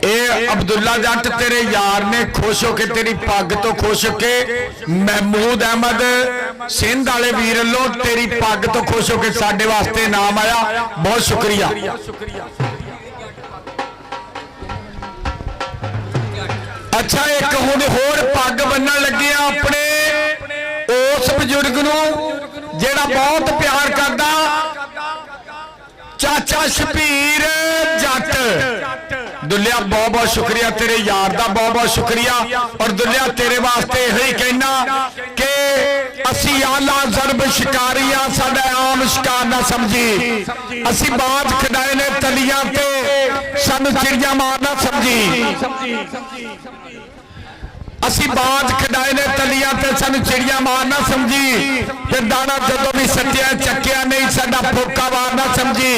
ਇਹ ਅਬਦੁੱਲਾ ਜੱਟ ਤੇਰੇ ਯਾਰ ਨੇ ਖੁਸ਼ ਹੋ ਕੇ ਤੇਰੀ ਪੱਗ ਤੋਂ ਖੁਸ਼ ਹੋ ਕੇ, ਮਹਿਮੂਦ ਅਹਿਮਦ ਸਿੰਧ ਵਾਲੇ ਵੀਰ ਵੱਲੋਂ ਤੇਰੀ ਪੱਗ ਤੋਂ ਖੁਸ਼ ਹੋ ਕੇ ਸਾਡੇ ਵਾਸਤੇ ਇਨਾਮ ਆਇਆ। ਬਹੁਤ ਸ਼ੁਕਰੀਆ। ਅੱਛਾ ਇੱਕ ਹੁਣ ਹੋਰ ਪੱਗ ਬੰਨਣ ਲੱਗੇ ਆ ਆਪਣੇ ਉਸ ਬਜ਼ੁਰਗ ਨੂੰ ਜਿਹੜਾ ਬਹੁਤ ਪਿਆਰ ਕਰਦਾ, ਚਾਚਾ ਸ਼ਬੀਰ ਜੱਟ। ਦੁੱਲਿਆ ਬਹੁਤ ਬਹੁਤ ਸ਼ੁਕਰੀਆ, ਤੇਰੇ ਯਾਰ ਦਾ ਬਹੁਤ ਬਹੁਤ ਸ਼ੁਕਰੀਆ। ਔਰ ਦੁੱਲਿਆ ਤੇਰੇ ਵਾਸਤੇ ਇਹੀ ਕਹਿਣਾ ਕਿ ਅਸੀਂ ਆਲਾ ਜ਼ਰਬ ਸ਼ਿਕਾਰੀ ਆ, ਸਾਡਾ ਆਮ ਸ਼ਿਕਾਰ ਨਾ ਸਮਝੀ। ਅਸੀਂ ਬਾਜ ਖਡਾਏ ਨੇ ਤਲੀਆਂ ਤੇ, ਸਾਨੂੰ ਚਿੜੀਆਂ ਮਾਰ ਨਾ ਸਮਝੀ। ਅਸੀਂ ਬਾਜ ਖਡਾਏ ਨੇ ਤਲੀਆਂ ਤੇ, ਸਾਨੂੰ ਚਿੜੀਆਂ ਮਾਰ ਨਾ ਸਮਝੀ। ਤੇ ਦਾਣਾ ਜਦੋਂ ਵੀ ਸੱਟਿਆ ਚੱਕਿਆ ਨਹੀਂ, ਸਾਡਾ ਫੋਕਾ ਵਾਰ ਨਾ ਸਮਝੀ।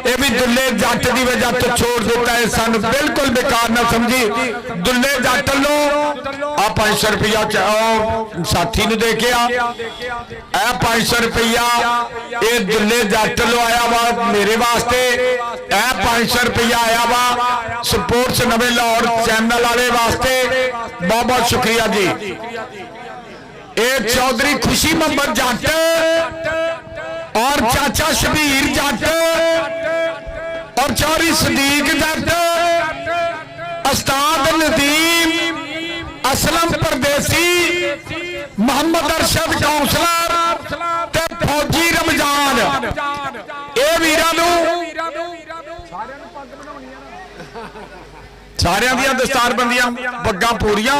ਇਹ ਵੀ ਦੁੱਲੇ ਜੱਟ ਦੀ ਵਜ੍ਹਾ ਤੋਂ ਛੋੜ ਦਿੱਤਾ ਹੈ, ਸਾਨੂੰ ਬਿਲਕੁਲ ਬੇਕਾਰ ਨਾ ਸਮਝੀ। ਦੁੱਲੇ ਜੱਟ ਨੂੰ ਆ 500 ਰੁਪਇਆ ਸਾਥੀ ਨੂੰ ਦੇ ਕੇ ਆ। ਇਹ 500 ਰੁਪਇਆ ਇਹ ਦੁੱਲੇ ਜੱਟ ਨੂੰ ਆਇਆ ਵਾ ਮੇਰੇ ਵਾਸਤੇ। ਇਹ 500 ਰੁਪਇਆ ਆਇਆ ਵਾ ਸਪੋਰਟਸ ਨਵੇਂ ਲਾਹੌਰ ਚੈਨਲ ਵਾਲੇ ਵਾਸਤੇ। ਬਹੁਤ ਬਹੁਤ शुक्रिया जी। ए चौधरी खुशी मोहम्मद जट और चाचा शबीर जट और चौधरी सदीक जट, उस्ताद नदीम, असलम परदेसी, मोहम्मद अरशद काउंसलर ते फौजी रमजान, ए वीरां नूं ਸਾਰਿਆਂ ਦੀਆਂ ਦਸਤਾਰਬੰਦੀਆਂ ਪੱਗਾਂ ਪੂਰੀਆਂ।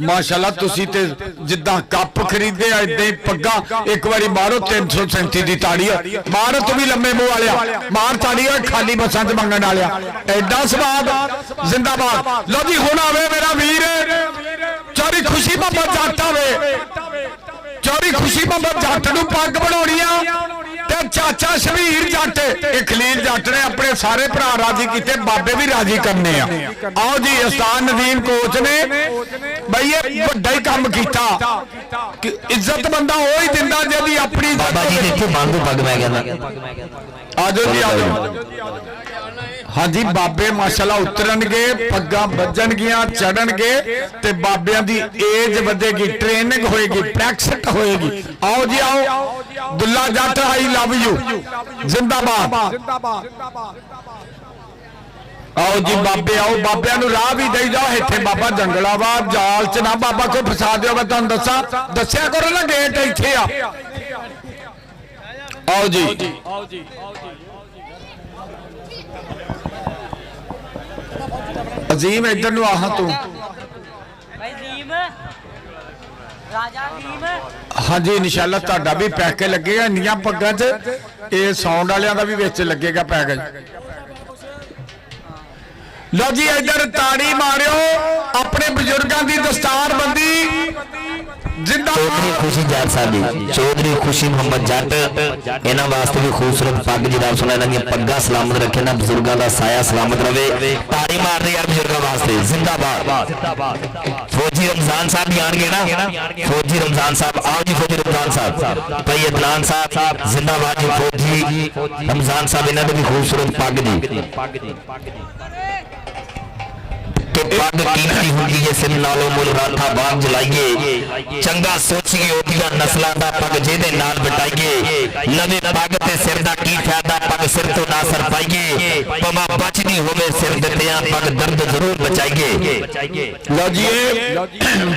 ਮਾਸ਼ਾਅੱਲਾ ਤੁਸੀਂ ਤੇ ਜਿੱਦਾਂ ਕੱਪ ਖਰੀਦੇ ਆ ਇਦਾਂ ਹੀ ਪੱਗਾਂ। ਇੱਕ ਵਾਰੀ ਮਾਰੋ 337 ਦੀ ਤਾੜੀ, ਮਾਰੋ ਤੂੰ ਵੀ ਲੰਮੇ ਮੂੰਹ ਵਾਲਿਆ, ਮਾਰ ਤਾੜੀ ਓਏ ਖਾਲੀ ਬੱਸਾਂ 'ਚ ਮੰਗਣ ਵਾਲਿਆ। ਐਡਾ ਸਵਾਦ। ਜ਼ਿੰਦਾਬਾਦ। ਲਓ ਜੀ ਹੁਣ ਆਵੇ ਮੇਰਾ ਵੀਰ ਚੌਧਰੀ ਖੁਸ਼ੀ ਮੁਹੰਮਦ ਜੱਟ ਆਵੇ। ਚੌਧਰੀ ਖੁਸ਼ੀ ਮੁਹੰਮਦ ਜੱਟ ਨੂੰ ਪੱਗ ਬਣਾਉਣੀ ਆ ਤੇ ਚਾਚਾ ਸ਼ਬੀਰ ਜੱਟ, ਇਹ ਖਲੀਲ ਜੱਟ ਨੇ ਆਪਣੇ ਸਾਰੇ ਭਰਾ ਰਾਜੀ ਕੀਤੇ, ਬਾਬੇ ਵੀ ਰਾਜੀ ਕਰਨੇ ਆ। ਆਓ ਜੀ ਉਸਤਾਦ ਨਦੀਮ ਕੋਚ ਨੇ ਬਈ ਇਹ ਵੱਡਾ ਹੀ ਕੰਮ ਕੀਤਾ ਕਿ ਇੱਜ਼ਤ ਬੰਦਾ ਉਹ ਹੀ ਦਿੰਦਾ ਜਿਹਦੀ ਆਪਣੀ। ਬਾਬਾ ਜੀ ਦੇਖੋ ਮੰਗੋ ਪੱਗ ਮੈਂ ਕਹਿੰਦਾ ਆਜੋ ਜੀ ਆਜੋ। ਹਾਂਜੀ ਬਾਬੇ ਮਾਸ਼ਾਅੱਲਾ ਉਤਰਨਗੇ, ਪੱਗਾਂ ਵੱਜਣਗੀਆਂ, ਚੜਨਗੇ ਤੇ ਬਾਬਿਆਂ ਦੀ ਏਜ ਵਧੇਗੀ, ਟ੍ਰੇਨਿੰਗ ਹੋਏਗੀ, ਪ੍ਰੈਕਟਿਸ ਹੋਏਗੀ। ਆਓ ਜੀ ਆਓ। ਦੁੱਲਾ ਜੱਟ ਆਈ ਲਵ ਯੂ। ਜ਼ਿੰਦਾਬਾਦ। ਆਓ ਜੀ ਬਾਬੇ ਆਓ। ਬਾਬਿਆਂ ਨੂੰ ਰਾਹ ਵੀ ਦੇਈ ਜਾਓ। ਇੱਥੇ ਬਾਬਾ ਜੰਗਲਾ ਵਾ, ਜਾਲ 'ਚ ਨਾ ਬਾਬਾ ਕੋਈ ਫਸਾ ਦਿਓ। ਮੈਂ ਤੁਹਾਨੂੰ ਦੱਸਿਆ ਕਰੋ ਨਾ, ਗੇਟ ਇੱਥੇ ਆ। ਆਓ ਜੀ। ਅਜ਼ੀਮ ਇੱਧਰ ਨੂੰ ਆਹ ਤੂੰ। ਰਾਜਾ ਅਜ਼ੀਮ। ਹਾਂਜੀ ਇਨਸ਼ਾਅੱਲਾ ਤੁਹਾਡਾ ਵੀ ਪੈਕੇ ਲੱਗੇਗਾ ਇੰਨੀਆਂ ਪੱਗਾਂ 'ਚ। ਇਹ ਸਾਊਂਡ ਵਾਲਿਆਂ ਦਾ ਵੀ ਵਿੱਚ ਲੱਗੇਗਾ ਪੈਕੇਜ। लो जी इधर ताड़ी मारियो अपने बुजुर्गों की दस्तार बंदी चौधरी खुशी जाट साहब जी, चौधरी खुशी मोहम्मद जट, इन्हां वास्ते भी खूबसूरत पग जनाब सुना, इन्हां दी पग्गां सलामत रखे ना, बुजुर्गों का साया सलामत रहे। ताड़ी मार रहे यार बुजुर्गों वास्ते, जिंदाबाद। फौजी रमजान साहब भी आएंगे ना, फौजी रमजान साहब, आओ जी फौजी रमजान साहब, भाई अदनान साहब जिंदाबाद जी, फौजी रमजान साहब, इन्हां दी भी खूबसूरत पग जी तो पग कीमती होगी जे सिर नालों मुल राठा बाग जलाइए, चंगा सोचिए ओदियां नस्लां दा पग जेदे नाल बटाइए, नवे पग ते सिर दा की फायदा, पग सिर तो ना सर पाइए, पवा बचदी होवे सिर दित्तियां पग दर्द जरूर बचाइए। लो जी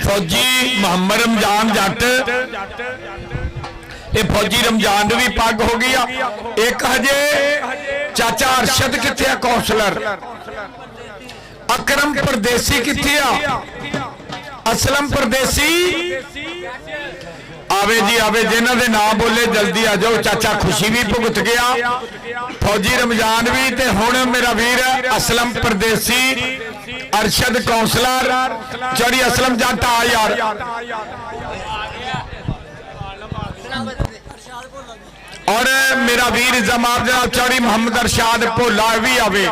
फौजी मोहम्मद रमजान जट, ये फौजी रमजान दी भी पग हो गई। एक हजे चाचा अरशद किथे है कौंसलर, अकरम परदेसी किथे आ, असलम परदेसी आवे जी आवे, जिन्हां दे नाम बोले जल्दी आ जाओ। चाचा खुशी भी भुगत गया, फौजी रमजान भी, ते हुण मेरा वीर असलम परदेसी, अरशद कौंसलर, चौड़ी असलम जट आ यार। और मेरा वीर जमात जनाब चौड़ी मोहम्मद अरशाद भोला भी आवे,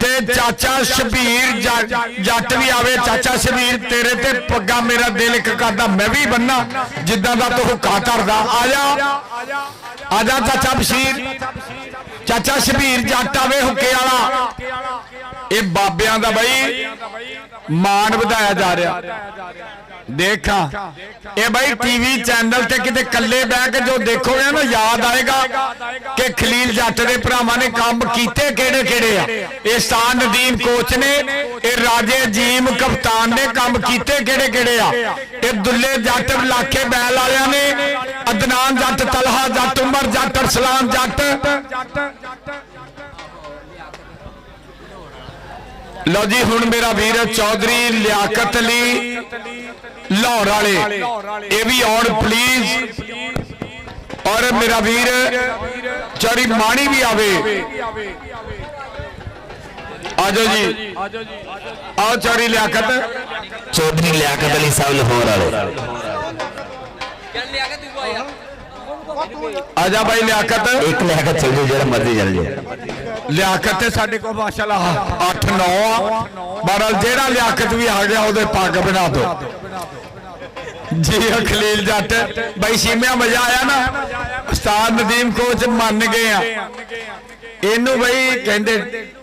ते चाचा शबीर जट भी आवे। चाचा शबीर तेरे ते पग्गा मेरा दिल एक करदा मैं भी बनना जिद्दां दा तू हुक्का धरदा। आजा चाचा बशीर, चाचा शबीर जट आवे हुक्के वाला। ये बाबियां दा बई मान वधाया जा रहा। देखा ये भाई टीवी चैनल ते किते कल्ले बैठ के जो देखोगे ना याद आएगा कि खलील जट दे भरावां ने काम कीते केड़े केड़े आ। ये स्टार नदीम कोच ने, ये राजे अजीम कप्तान ने काम कीते केड़े केड़े आ। ये दुल्ले जट लाखे बैल वालियां ने, अदनान जट, तलहा जट, उमर जट, अरसलान जट। लो जी हुण मेरा वीर चौधरी लियाकत अली लाहौर वाले ये भी और प्लीज, और मेरा वीर चौड़ी माणी भी आवे। आजो जी आओ चौड़ी लियाकत, चौधरी लियाकत अली साहब लाहौर वाले, आजा भाई लियाकत, एक लियाकत चल जाओ जरा मर्जी चल जाए। लियाकत साडे को माशाअल्लाह 8-9 बहरहाल जेड़ा लियाकत भी आ गया उहदे पग बना दो जी। खलील जट भाई सीमिया मजा आया ना, उस्ताद नदीम कोच मान गए इनू भाई कहते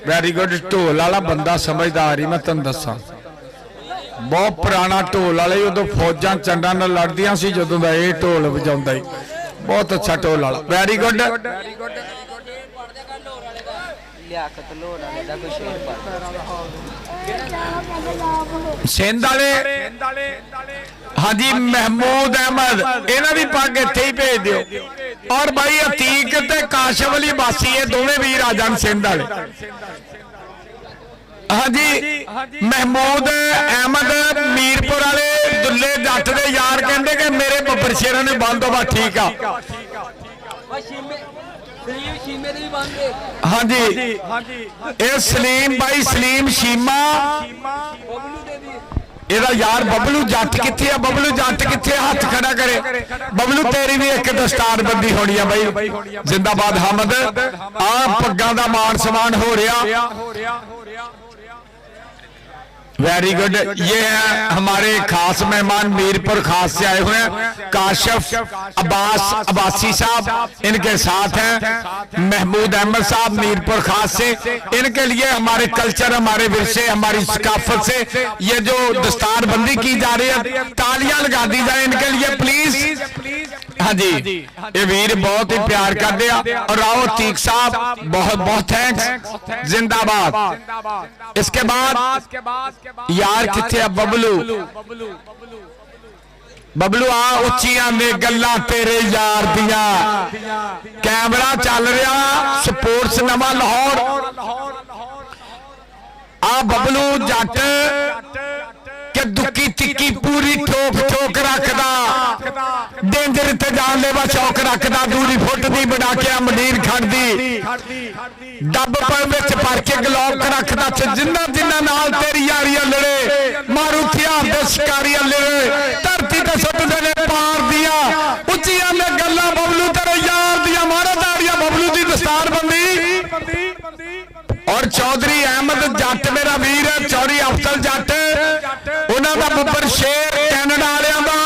वेरी गुड। ढोल वाला बंदा समझदार ही मैं तुम दसा, बहुत पुराना ढोल वाले, उदों फौजां चंडा नाल लड़दियां सी जदों दा ये ढोल वजाउंदा ही, बहुत अच्छा ढोल वाला, वेरी गुड। सिंध वाले हाँ जी महमूद अहमद, इन्हां दी पग इत्थे ही भेज दिओ। और भाई अतीक ते काशिफ अली बासी ये दोवें वीर आ जान सिंध वाले। हाँ जी महमूद अहमद मीरपुर वाले दुल्ले जट दे यार कहंदे कि मेरे बब्बर शेरां ने बंद होवा ठीक आ। हाँ जी ये सलीम भाई सलीम शीमा एदा यार बबलू जट किथे है, बबलू जट किथे, हाथ खड़ा करे। बबलू तेरी भी एक दस्तार बंदी होनी है भाई, जिंदाबाद हमद। आ पग्गां दा मान सम्मान हो रहा, वेरी गुड। ये है हमारे खास मेहमान मीरपुर खास से आए हुए हैं, काशिफ अब्बासी साहब इनके साथ हैं, महमूद अहमद साहब मीरपुर खास से। इनके लिए हमारे कल्चर, हमारे विरसे, हमारी सकाफत से ये जो दस्तार बंदी की जा रही है, तालियां लगा दी जाए इनके लिए प्लीज। हाँ जी ये वीर बहुत ही प्यार कर दिया। और राव तीक साहब बहुत बहुत थैंक्स, जिंदाबाद। इसके बाद यार किथे बबलू, बबलू आ उच्चियां ने गल्लां तेरे यार दिया। कैमरा चल रहा स्पोर्ट्स नवा लाहौर। आ बबलू जट के दुक्की तिक्की पूरी ठोक ठोक रखदा। ਡੇਂਜਰ ਤੇ ਜਾਨਲੇਵਾ ਸ਼ੌਕ ਰੱਖਦਾ ਦੂਰੀ ਫੁੱਟ ਦੀ ਬਣਾ ਕੇ ਮੰਡੀਰ ਖੜਦੀ ਡੱਬ ਪਰ ਵਿੱਚ ਭਰ ਕੇ ਗਲੋਕ ਰੱਖਦਾ ਜਿੰਨਾ ਜਿੰਨਾ ਨਾਲ ਤੇਰੀ ਯਾਰੀਆਂ ਲੜੇ ਮਾਰੂ ਹਥਿਆਰ ਦੇ ਸ਼ਿਕਾਰੀਆਂ ਲੜੇ ਧਰਤੀ ਤੇ ਸੁੱਟਦੇ ਨੇ ਪਾਰ ਦੀਆਂ ਉੱਚੀਆਂ ਨੇ ਗੱਲਾਂ ਬਬਲੂ ਤੇਰੇ ਯਾਰ ਦੀਆਂ ਮਾਰਾ ਤਾੜੀਆਂ ਬਬਲੂ ਦੀ ਦਸਤਾਰ ਬੰਦੀ और चौधरी अहमद जट मेरा वीर है चौधरी अफसल जट उन्होंने का बुब्बर शेर कैनेडा वालियां दा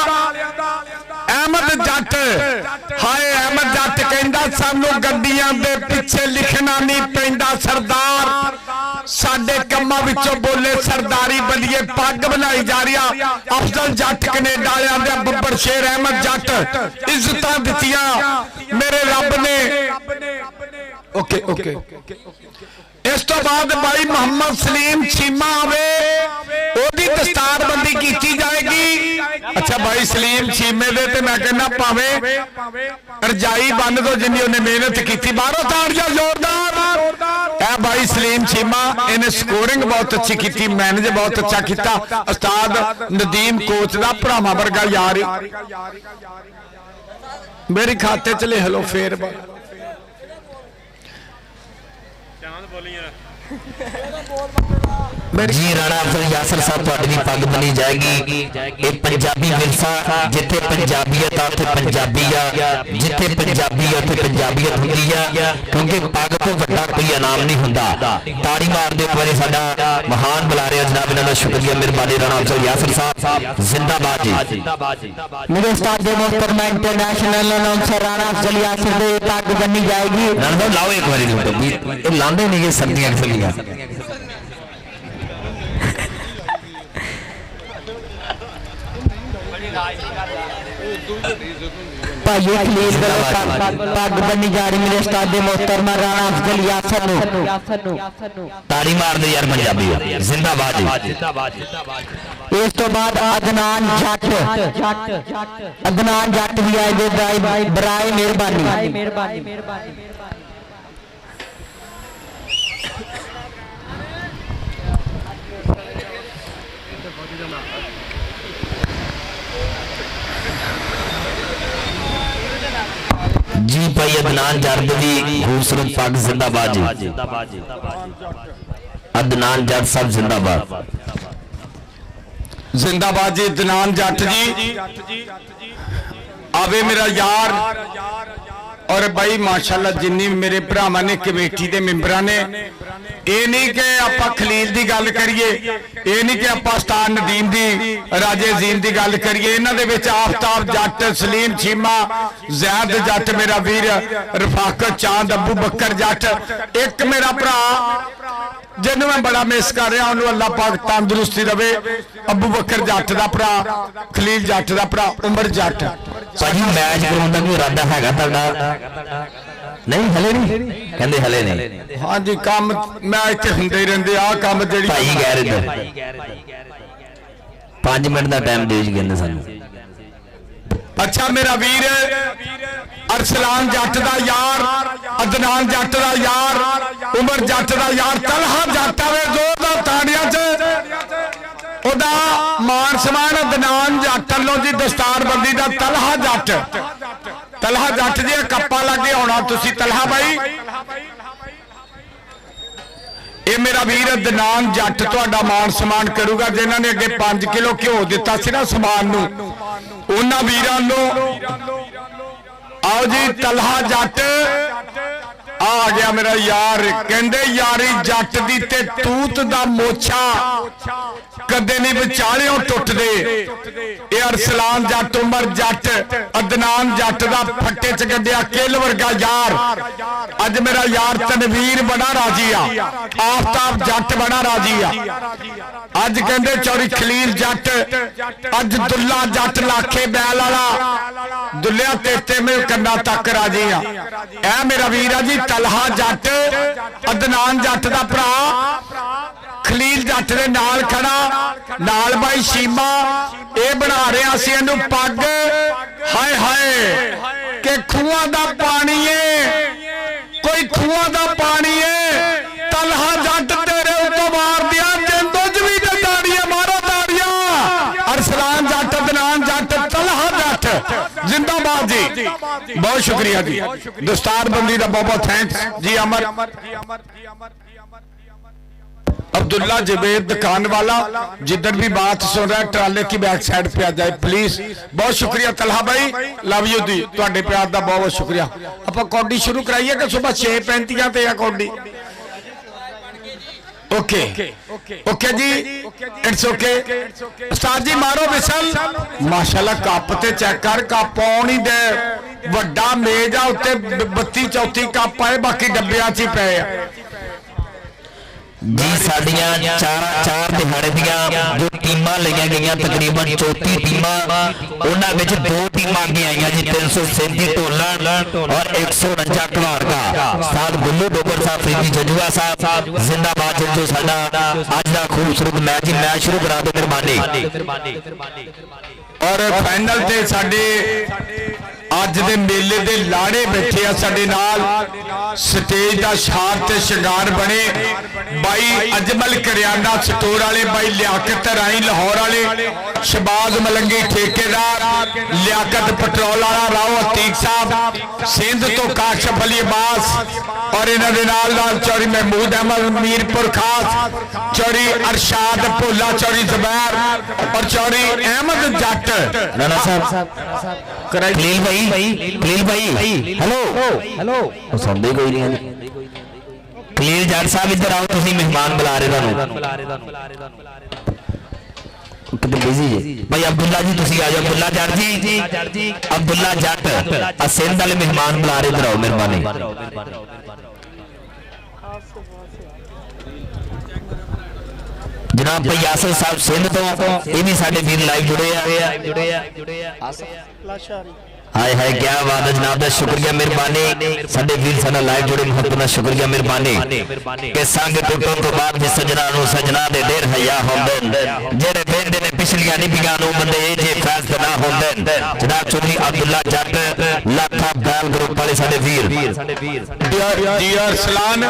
अहमद जट हाय अहमद जट कहंदा सानू गड्डियां दे पिछे लिखना नहीं पैंदा सरदार साडे कम्मां विचों बोले सरदारी बलिए पग बनाई जा रही अफसल जट कनेडा वालियां दे बुब्बर शेर अहमद जट इज्जतां दित्तियां मेरे रब ने ओके ओके इस तो बाद भाई मोहम्मद सलीम चीमा आवे ओदी दस्तारबंदी की जाएगी। अच्छा भाई सलीम चीमे दे ते मैं कहना पावे रजाई बन दो जिन्नी उन्हें मेहनत की बाहरों ताड़ियां जोरदार है भाई सलीम चीमा इन्हें स्कोरिंग बहुत अच्छी की मैनेज बहुत अच्छा किया उस्ताद नदीम कोच का भरावां वर्गा यार मेरे खाते च लिख लो फेर जी राणा अफजल यासर साहब तुहाडी भी पग बनी जाएगी एक पंजाबी विरसा जिथे पंजाबीयत आ उथे पंजाबी आ जिथे पंजाबी आ उथे पंजाबीयत हुंदी आ क्योंकि पग तो वड्डा कोई इनाम नहीं हुंदा। ताड़ी मार दे बारे साडा महान बुला रहे जनाब इन्हां दा शुक्रिया मेहरबानी राणा अफजल यासर साहब जिंदाबाद जी। मेरे उस्ताद मोहतरमा इंटरनेशनल अनाउंसर राणा अफजल यासर दे पग बनी जाएगी। नाम लाओ एक बारी लांदे नहीं ये सर्दियां चलियां भाई खलील पग बनी जा रही मेरे उस्ताद मोहतरमा राणा अफजल यासर नु ताड़ी मार दे यार पंजाबी जिंदाबाद जी। इस तो बाद अदनान जट भी आए दे बराए मेहरबानी जी भाई अदनान जट दी खूबसूरत पग जिंदाबाद जी। अदनान जट साहब जिंदाबाद जिंदाबाद जी अदनान जट जी आवे मेरा यार और भाई माशाल्लाह जिन्नी मेरे भरावां ने कमेटी के मैंबर ने ये नहीं कि आपां खलील की गल करिए ये नहीं कि आपां उस्ताद नदीम दी राजे अजीम की गल करिए इन्हां दे विच आफ्ताब जट सलीम चीमा जैद जट मेरा वीर रफाकत चांद अबू बकर जट एक मेरा भरा जिन्हों मैं बड़ा मिस कर रहा उन्होंने अल्लाह पाक तंदुरुस्ती रवे अबू बकर जट का भरा खलील जट का भरा उमर जट भाजी मैच कराउण दा कोई इरादा हैगा तुहाडा नहीं हले नहीं कहंदे हले नहीं हाँ जी काम मैं इत्थे हुंदे ही रहिंदे आ काम जेड़ी भाई कह रहे 5 मिनट का टाइम दे जी कहंदे सानू। अच्छा मेरा वीर अरसलान जट का यार अदनान जट का यार उमर जट का यार तलहा जट आवे जोरदार ताड़ियां च ओदा मान समान अदनान जट वालों दी दस्तारबंदी दा तलहा जट जी कप्पा लगे होना तुसी तलहा भाई ये मेरा वीर अदनान जट तुहाडा मान सम्मान करूगा जिन्हां ने अगे 5 किलो घ्यो दिता सी ना समान नूं उन्हां वीरां नूं आओ जी तलहा जट आ गया मेरा यार कहंदे यारी जट दी ते तूत दा मोछा कदे नहीं विचालियों टुटदे ये अरसलान जट उमर जट अदनान जट दा फट्टे च गड्डिया किल वर्गा यार अज मेरा यार तनवीर बड़ा राजी आ आफ्ताब जट बड़ा राजी आ अज कहंदे चौरी खलील जट अज दुल्ला जट लाखे बैल वाला दुल्लिया तेते में कन्ना तक राजी आ ऐ मेरा वीर जी तलहा जट अदनान जट दा भरा खलील जट दे नाल खड़ा नाल भाई शीमा ये बना रहे असीं इहनूं पग हाय हाय के खूहां दा पानी है कोई खूहां दा पानी है तलहा जट तेरे उतो मार दिया जिंदो च भी ते ताड़ियां मारो ताड़ियां अरसलान जट अदनान जट तलहा जट बहुत शुक्रिया जी। दस्तार बंदी का बहुत बहुत थैंक्स जी। अमर अब्दुल्ला जवेद दुकान वाला, जिधर भी बात सुन रहा है ट्राले की बैक साइड पे आ जाए प्लीज। बहुत शुक्रिया तलहा भाई, लव यू दी, तुहाडे प्यार का बहुत बहुत शुक्रिया। आप कौडी शुरू कराइए कि सुबह 6:35 ते आ कौडी? ओके ओके जी, इट्स ओके। उस्ताद जी मारो विसल। माशाल्लाह कप ते चेक कर, कप आउण ही दे, वड्डा मेज आ उत्ते 32-34 कप आए, बाकी डब्बियां च ही पए आ जी। साडियां चार दिहाड़े दियां जो टीमां लईआं गईआं, तकरीबन 34 टीमां, उन्हां विच 2 टीमां अगे आईआं जी। 337 ढोलन और 149 घवाड़ का। उस्ताद गुल्लू डोगर साहब, फरीदी जजुआ साहब जिंदाबाद। जो साडा अज दा खूबसूरत मैच ही मैच शुरू करा दे मेहरबानी। और फाइनल ते साडे अज दे मेले दे लाड़े बैठे आ साडे नाल, स्टेज दा शार ते शंगार बने बाई अजमल करियाना स्टोर वाले, बाई लियाकत राई लाहौर वाले, शबाज मलंगी ठेकेदार, लियाकत पेट्रोल वाला, राव अतीक साहब, सिंध तो काशफ अली अब्बास, और इन्हां दे नाल चौरी महमूद अहमद मीरपुर खास, चौरी अरशाद भोला, चौरी जुबैर और चौरी अहमद जट। राणा साहब खलील भाई हेलो सुनते कोई नहीं। खलील जट साहब इधर आओ, तुम मेहमान बुला रहे बिजी जी। भाई अब्दुल्ला जी तुम आ जाओ। अब्दुल्ला जट जी, अब्दुल्ला जट सिंध वाले मेहमान बुला रहे, इधर आओ मेहरबानी। जनाब भाई यासिर साहब सिंध तो ये भी साडे वीर लाइव जुड़े आ। हाय हाय क्या बात है जनाब, शुक्रिया मेहरबानी। साडे वीर साडा लाइव जुड़े, बहुत बहुत शुक्रिया मेहरबानी। कि संग टुटण तो बाद भी सजना नूं सजना दे देर हया होंदे, जेड़े बेंदे ने पिछलियां निभियां नूं बंदे जे फैसला ना होंदे। जनाब चौधरी अब्दुल्ला जट लाखा बैल ग्रुप वाले साडे वीर जी अरसलान।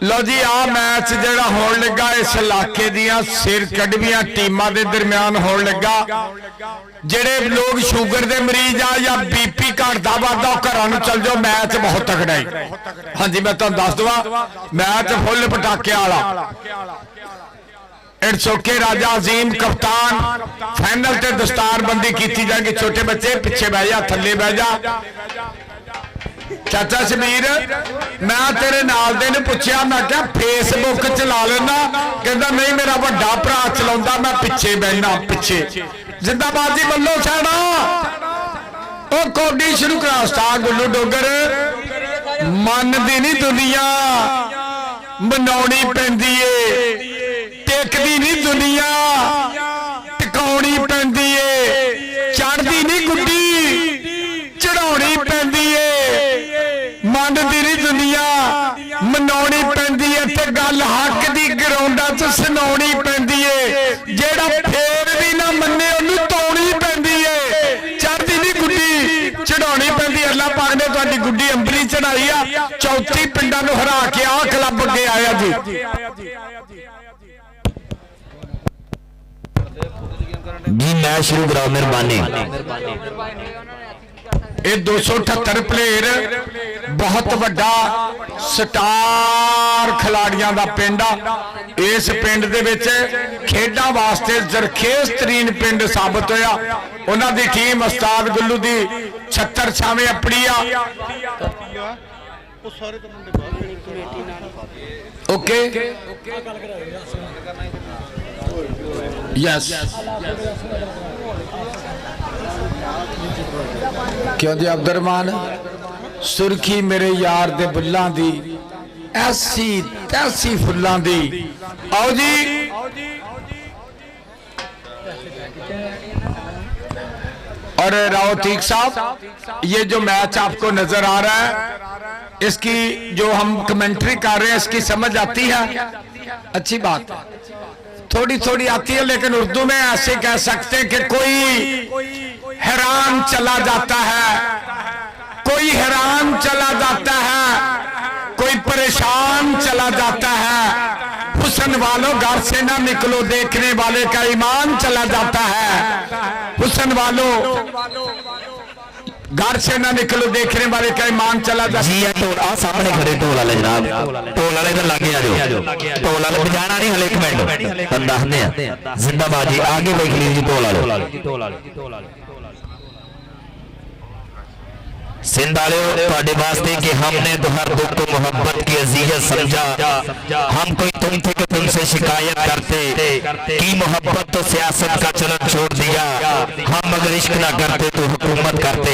लो जी आ मैच जेड़ा होण लगा इस इलाके दियां सिर कड़वियां टीमां दे दरमियान होण लगा। जेड़े लोग शुगर दे मरीज आ या बीपी घटदा वधदा घरां नूं चल जाओ, मैच बहुत तगड़ा है। हाँ जी मैं तुहानूं दस दवां, मैच फुल पटाके वाला। It's okay. राजा अजीम कप्तान, फाइनल ते दस्तारबंदी की जाएगी। छोटे बच्चे पिछे बह जा, थले बह जा। चाचा शबीर मैं तेरे नाल दे ने पूछया, मैं क्या फेसबुक चला लेना? कहता नहीं मेरा बड़ा भरा चलाउंदा, मैं पिछे बहना पिछे। जिंदाबाद जी बल्लो साडा। ओ कौडी शुरू करा उस्ताद गुल्लू डोगर। मन दी नहीं दुनिया मनाउणी पैंदी ए, टेकदी नहीं दुनिया टिकाउणी पैंदी ए, चढ़दी नहीं गुड्डी चढ़ाउणी पैंदी ए। मन दी नहीं दुनिया मनाउणी पैंदी है, ते गल हक दी ग्राउंडां च सुनाउणी पैंदी है। जेड़ा फेर भी ना मन्ने ओनू तौणी पैंदी है, चढ़दी नहीं गुड्डी चढ़ाउणी पैंदी। अल्लाह पाक ने तुहाडी गुड्डी अंबरी चढ़ाई आ, 34 पिंडां नूं हरा के आ क्लब अगे आया जी। जी मैच शुरू कराओ मेहरबानी। ये 278 प्लेयर बहुत बड़ा स्टार खिलाड़ियों का पिंड आ। इस पिंड दे विच खेडां वास्ते जरखेज तरीन पिंड साबित होया। उन्हां दी टीम उस्ताद गुल्लू दी 76 छावे अपनी आ। ओके यस क्यों जी अब्दुरमान सुर्खी मेरे यार दे बुल्लां दी ऐसी तैसी फुल्लां दी। आओ जी और राव तीक साहब, ये जो मैच आपको नजर आ रहा है इसकी जो हम कमेंट्री कर रहे हैं इसकी समझ आती है? अच्छी बात है, थोड़ी थोड़ी आती है, लेकिन उर्दू में ऐसे कह सकते हैं कि कोई हैरान चला जाता है, कोई हैरान चला जाता है, कोई परेशान चला जाता है। हुस्न वालों घर से ना निकलो, देखने वाले का ईमान चला जाता है। हुस्न वालों घर से ना निकलो, देखने वाले का ईमान चला जाए। जी ढोल आ सामने खड़े ढोल वाले जनाब, ढोल वाले तो लागे आ जाओ, ढोल वाले बजाना नहीं हले, एक मिनट हम दसने हैं। जिंदाबाद जी, आगे देख लीजिए ढोल वाले सिंध वालों, ਤੁਹਾਡੇ वास्ते कि हमने तो हर दुख को मोहब्बत की अजीयत समझा, हम कोई तुम थे कि तुमसे शिकायत करते की मोहब्बत तो सियासत का चलन छोड़ दिया, हम अगर इश्क ना करते तो हुकूमत करते।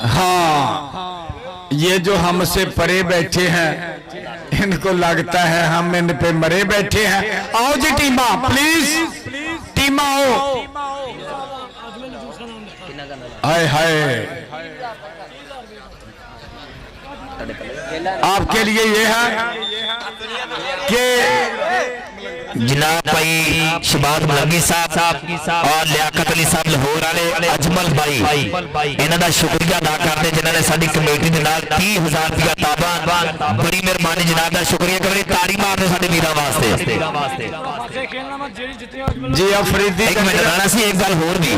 हाँ, ये जो हमसे परे बैठे हैं इनको लगता है हम इन पे मरे बैठे हैं। आओ जी टीमा, प्लीज टीमा आओ। हाय हाय, आपके लिए ये है कि जनाब भाई शहबाज मलंगी साहब और लियाकत अली साहब लाहौर वाले, अजमल भाई इन्हां दा शुक्रिया अदा करते जिन्होंने ने साडी कमेटी दे नाल 30,000 रुपया ताबान, बड़ी मेहरबानी जनाब दा शुक्रिया करें, ताड़ी मारते साडे वीरां वास्ते। जी अफरीदी एक मिनट राणा सी, एक गल होर भी,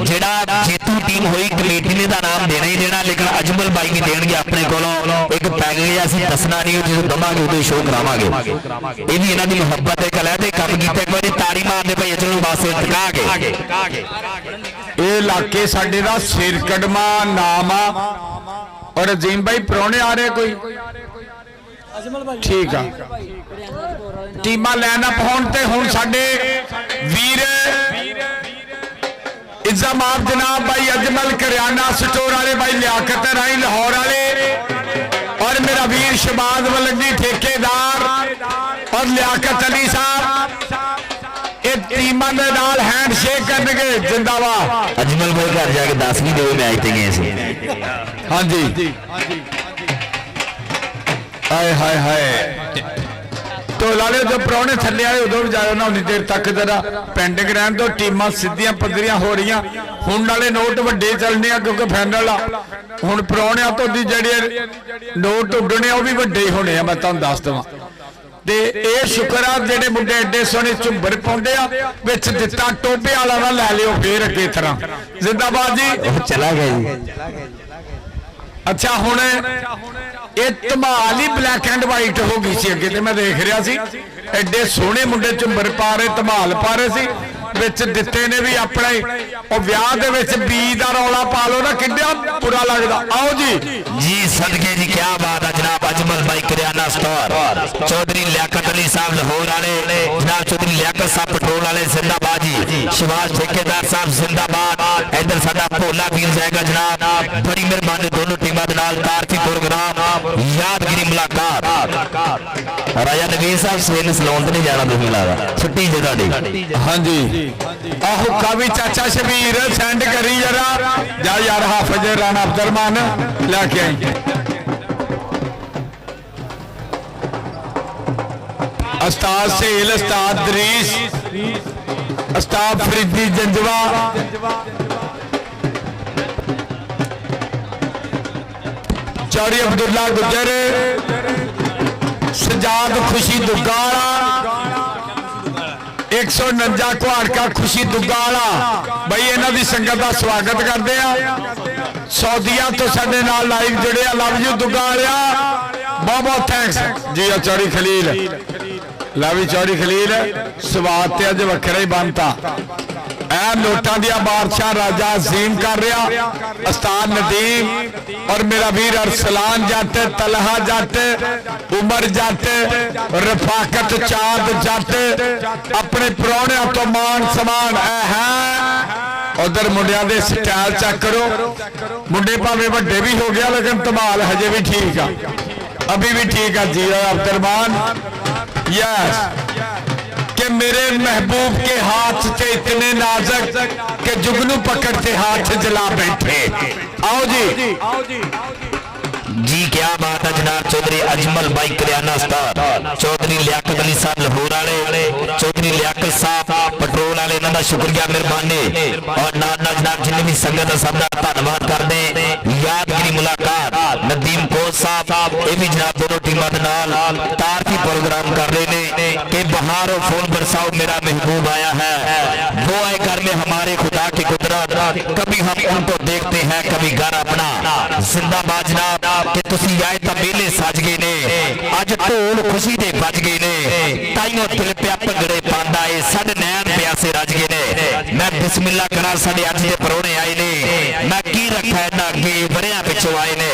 जेड़ा जेतू टीम होई कमेटी ने दा नाम देना ही देना, लेकिन अजमल भाई भी देणगे अपने कोलों एक पैकेज, असं दसना नहीं, जो दवांगे उदों शो करावांगे। ये भी इन्हां दी मुहब्बत है, कल दे काम कीते, एक बार ताड़ी मारदे भाई अजमल वास्ते टका के। ये इलाके साडे दा सिरकड़मा नाम आ। और अजीम भाई प्राहुणे आ रहे कोई? ठीक है, टीमां लाइन अप होण ते हुण साडे वीर इज्जत माफ जनाब भाई अजमल करियाना स्टोर वाले, भाई लियाकत राई लाहौर वाले, और मेरा वीर शहबाज मलंगी ठेकेदार और लियाकत अली साहब, ये टीमां दे नाल हैंडशेक करनगे। जिंदाबाद। अजमल भाई घर जाके 10वीं दे मैच ते गए सी। हाँ जी, हाय हाय हाय, तो लाले जो प्राहुणे थले आए उदों भी जाओ ना, उन्नी देर तक जरा पेंडिंग रहन दो, टीमां सीधियां पद्धरियां हो रही। हुण नाले नोट वड्डे चलने आ क्योंकि फाइनल आ, हुण प्राहुणियां तो दी जेहड़े नोट उड्डने वो भी वड्डे ही होने आ, मैं तुहानूं दस देवां। ते ये शुक्र आ जेहड़े मुंडे एडे सोहने झुंबर पाउंदे आ, विच दित्ता टोबे वाला ना लै लिओ फिर अगे तरह। जिंदाबाद जी, चला गया जी। अच्छा हुण ये धमाल ही ब्लैक एंड वाइट हो गई सी, अगे मैं देख रहा सी एडे सोहने मुंडे झुंबर पा रहे, धमाल पा रहे सी, विच दित्ते ने भी अपना ही ब्याह दे विच बी दा रौला पा लो ना, किड्डा बुरा लगदा। आओ जी सदके जी, क्या बात है जनाब। अजमल भाई करियाना स्टोर, चौधरी लियाकत अली साहब लाहौर वाले, जनाब चौधरी लियाकत साहब पेट्रोल वाले, जिंदाबाद जी। शहबाज ठेकेदार साहब जिंदाबाद। इधर साडा भोला वीर जाएगा जनाब, बड़ी मेहरबानी दोनों टीमां दे नाल तारफी प्रोग्राम यादगिरी मुलाकात। राजा नवीर साहब सवेरे सलोन नहीं जाना, तुम लगदा छुट्टी जे तुहाडी? हाँ जी, आहो कावी चाचा शबीर सेंड करी जरा जा यार, हाफिज राणा अब्दुलरहमान लेके आई। उस्ताद सेल, उस्ताद दरीस, उस्ताद फरीदी जंजवा, चौधरी अब्दुल्ला गुजर, सजाद खुशी दुगाला, 149 कुहाड़ का खुशी दुगाला, भाई इन्हां दी संगत का स्वागत करते हैं। सऊदीया तो साडे नाल लाइव जुड़े, लव यू दुगालिया, बहुत बहुत थैंक्स जी। चौधरी खलील, लवी चौधरी खलील, स्वाद ते अज वखरा ही बनता। ऐ नोटां दियां बारिशां राजा अजीम कर रहा, उस्ताद नदीम और मेरा वीर अरसलान जट, तलहा जट, उमर जट, रफाकत चांद जट, अपने प्राहुणियां तो मान समान है। उधर मुंडियां दे स्टाइल चेक करो, मुंडे भावें वड्डे भी हो गया लेकिन धमाल हजे भी ठीक है, अभी भी ठीक है जी। अब्दुलरहमान यस, कि मेरे महबूब के हाथ थे इतने नाजुक कि जुगनू पकड़ते हाथ जला बैठे। आओ जी जी, क्या बात है जनाब। चौधरी अजमल भाई करियाना स्टोर, चौधरी लियाकत अली साहब लाहौर वाले, चौधरी लियाकत साहब पेट्रोल वाले, इन्हां दा शुक्रिया मेहरबानी, और नाल नाल जनाब जिन्हें भी संगत है सब दा धन्नवाद करदे। यादगिरी मुलाकात नदीम कोच साहब, ये भी जनाब दोनों टीमां दे नाल तारफी प्रोग्राम कर रहे ने कि बहार और फूल बरसाओ मेरा महबूब आया है, वो आए घर में हमारे खुदा की कुदरत कुदरत कभी हम उनको देखते हैं कभी घर अपना जिंदाबाद जनाब कि तुसी आए तो मेले सज गए ने अज ढोल खुशी दे बज गए ने ताइयों दिल पिया भंगड़े पांदा है साडे नैन प्यासे रज गए ने मैं बिस्मिल्ला करा साडे अज दे परौणे आए ने मैं की रखा इन्हां अगे वरियां पिछों आए ने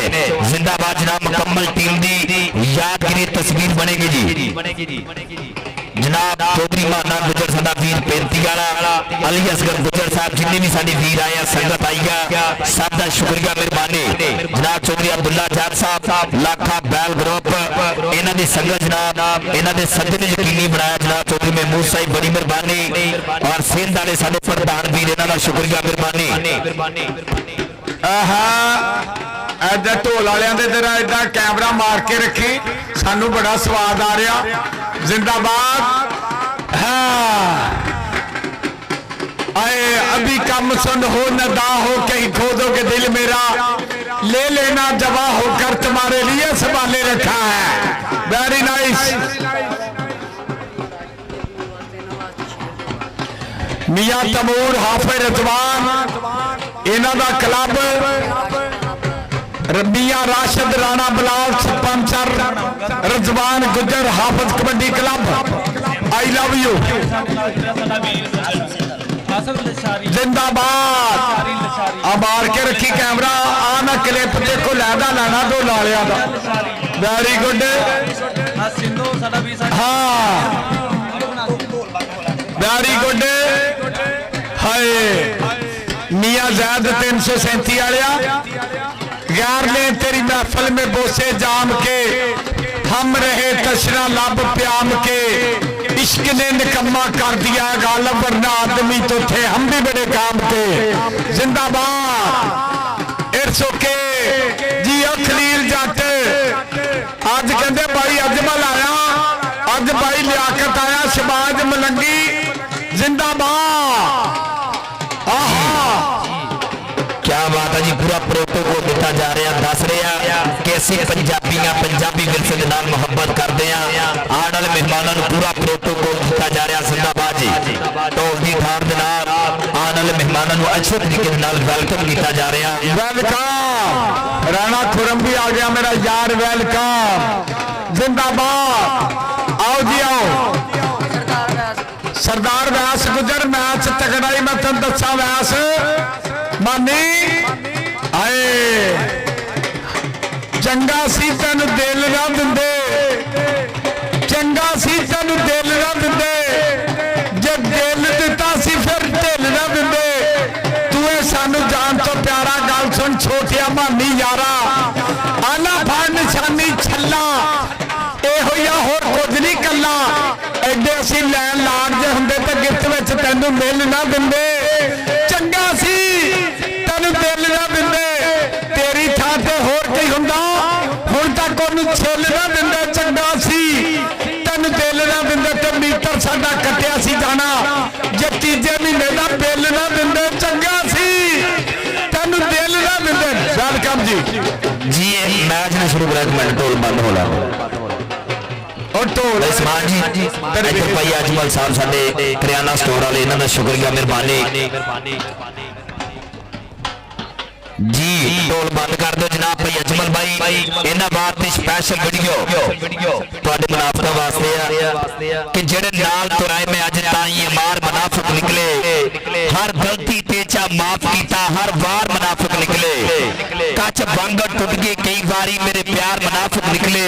जिंदाबाद जनाब मुकम्मल टीम दी यादगिरी तस्वीर बनेगी जी जनाब चौधरी माना गुजर साडा वीर पेंती वाला अली असगर गुजर साहब जिन्ने भी साडी वीर आए संगत आई है सब दा शुक्रिया मेहरबानी जनाब चौधरी अब्दुल्ला जाट साहब लाखा बैल ग्रुप इन्हां दी संगत जनाब इन्हां दे सदे ने यकीनी बनाया जनाब चौधरी महमूद साहब बड़ी मेहरबानी और सिंध वाले साडे प्रधान वीर इन्हां दा शुक्रिया मेहरबानी आहा ऐदा ढोल वालियां दे जरा ऐदा कैमरा मार के रखी सानू बड़ा स्वाद आ रहा जिंदाबाद हाँ आए अभी कम सुन हो नदा हो कहीं खोदोगे दिल मेरा ले लेना जवा होकर तुम्हारे लिए संभाले रखा है वेरी नाइस मियां तमूर हाफिज रिजवान इन्हां दा क्लब मियां राशिद राणा बलाल sponsor Rizwan Gujjar Hafiz kabaddi club I love you जिंदाबाद मार के रखी कैमरा आना क्लिप देखो लैदा लाना दो लालिया का वेरी गुड हाँ वेरी गुड हाय मियां जैद 337 वालिया यार ने तेरी महफिल में बोसे जाम के हम रहे तशरा लब प्याम के इश्क ने निकम्मा कर दिया गालब वरना आदमी तो थे हम भी बड़े काम के जिंदाबाद इट्स ओके जी खलील जट अज कहते भाई अजमल आया अज भाई लियाकत आया शबाज मलंगी जिंदाबाद क्या बात है जी पूरा प्रोटोकॉल दिता जा रहा दस रहा कि असीं पंजाबियां पंजाबी विरसे दे नाल मुहब्बत करते हैं आने वाले मेहमानों को पूरा प्रोटोकॉल दिता जा रहा जिंदाबाद जी ढोल की थार दे नाल आने वाले मेहमानों को अच्छे तरीके नाल वेलकम किया जा रहा वेलकम राणा खुरम भी आ गया मेरा यार वेलकम जिंदाबाद आओ जी आओ सरदार व्यास गुजर मैच तगड़ाई मैं तुम दसा व्यास मानी आए चंगा सी तेन दिल ना दिंदे चंगा सी तेन दिल ना दिंदे जे दिल दिता सी फिर दिल ना दिंदे तू सानू जान तो प्यारा गल सुन छोटिया मानी यारा आना फाड़ निशानी छला यो होर कुछ नहीं कला एडे असी लैन लाग जे हुंदे ते गिफ्ट विच तैनू मिल ना दिंदे चंगा सी तैनू दिल ना दिंदे तेरी थां ते होर कोई हुंदा हुण तक ओनू छिल ना दिंदे चंगा सी तैनू दिल ना दिंदे ते मीटर साडा कट्टिया सी जाना जे तीजे महीने दा बिल ना दिंदे चंगा सी तैनू दिल ना दिंदे वेलकम जी मैच ने शुरू करा कमेंट ढोल बंद हो रहा इस्मान जी भाई अजमल साहब साडे करियाना स्टोर वाले इन्हां दा शुक्रिया मेहरबानी जी ढोल बंद कर दो जनाब भाई अजमल भाई इन्हां वास्ते स्पेशल वीडियो तुहाडे मुनाफिकां वास्ते आ कि जेड़े नाल तुराए में अज ताई मार मुनाफिक निकले हर गलती ते चा माफ कीता हर वार मुनाफिक निकले कच बंग टुट गए कई बारी मेरे प्यार मुनाफिक निकले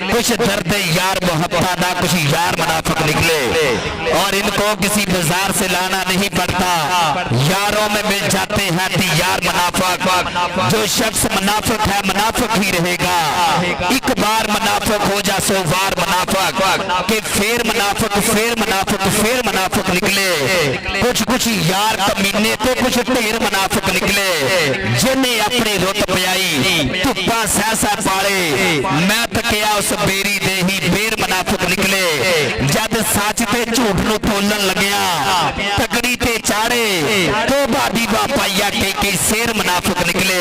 कुछ दर्द यार मोहब्बत ना कुछ यार मुनाफिक निकले और इनको किसी बाजार से लाना नहीं पड़ता यारों में मिल जाते हैं यार मुनाफिक जो शख्स मुनाफिक है मुनाफिक ही रहेगा एक बार मुनाफिक हो जा सो बार मुनाफिक के फिर मुनाफिक निकले कुछ यार कमीने तो कुछ ढेर मुनाफिक निकले जिन्हें अपनी रुत पयाई धुप्पा सहसा पाले मैं तकिया उस बेरी दे ही बेर मुनाफिक निकले जद सच ते झूठ नूं तोलन लग्या तकड़ी ते चाड़े तो बादी बापा पाया टेकी शेर मुनाफिक निकले,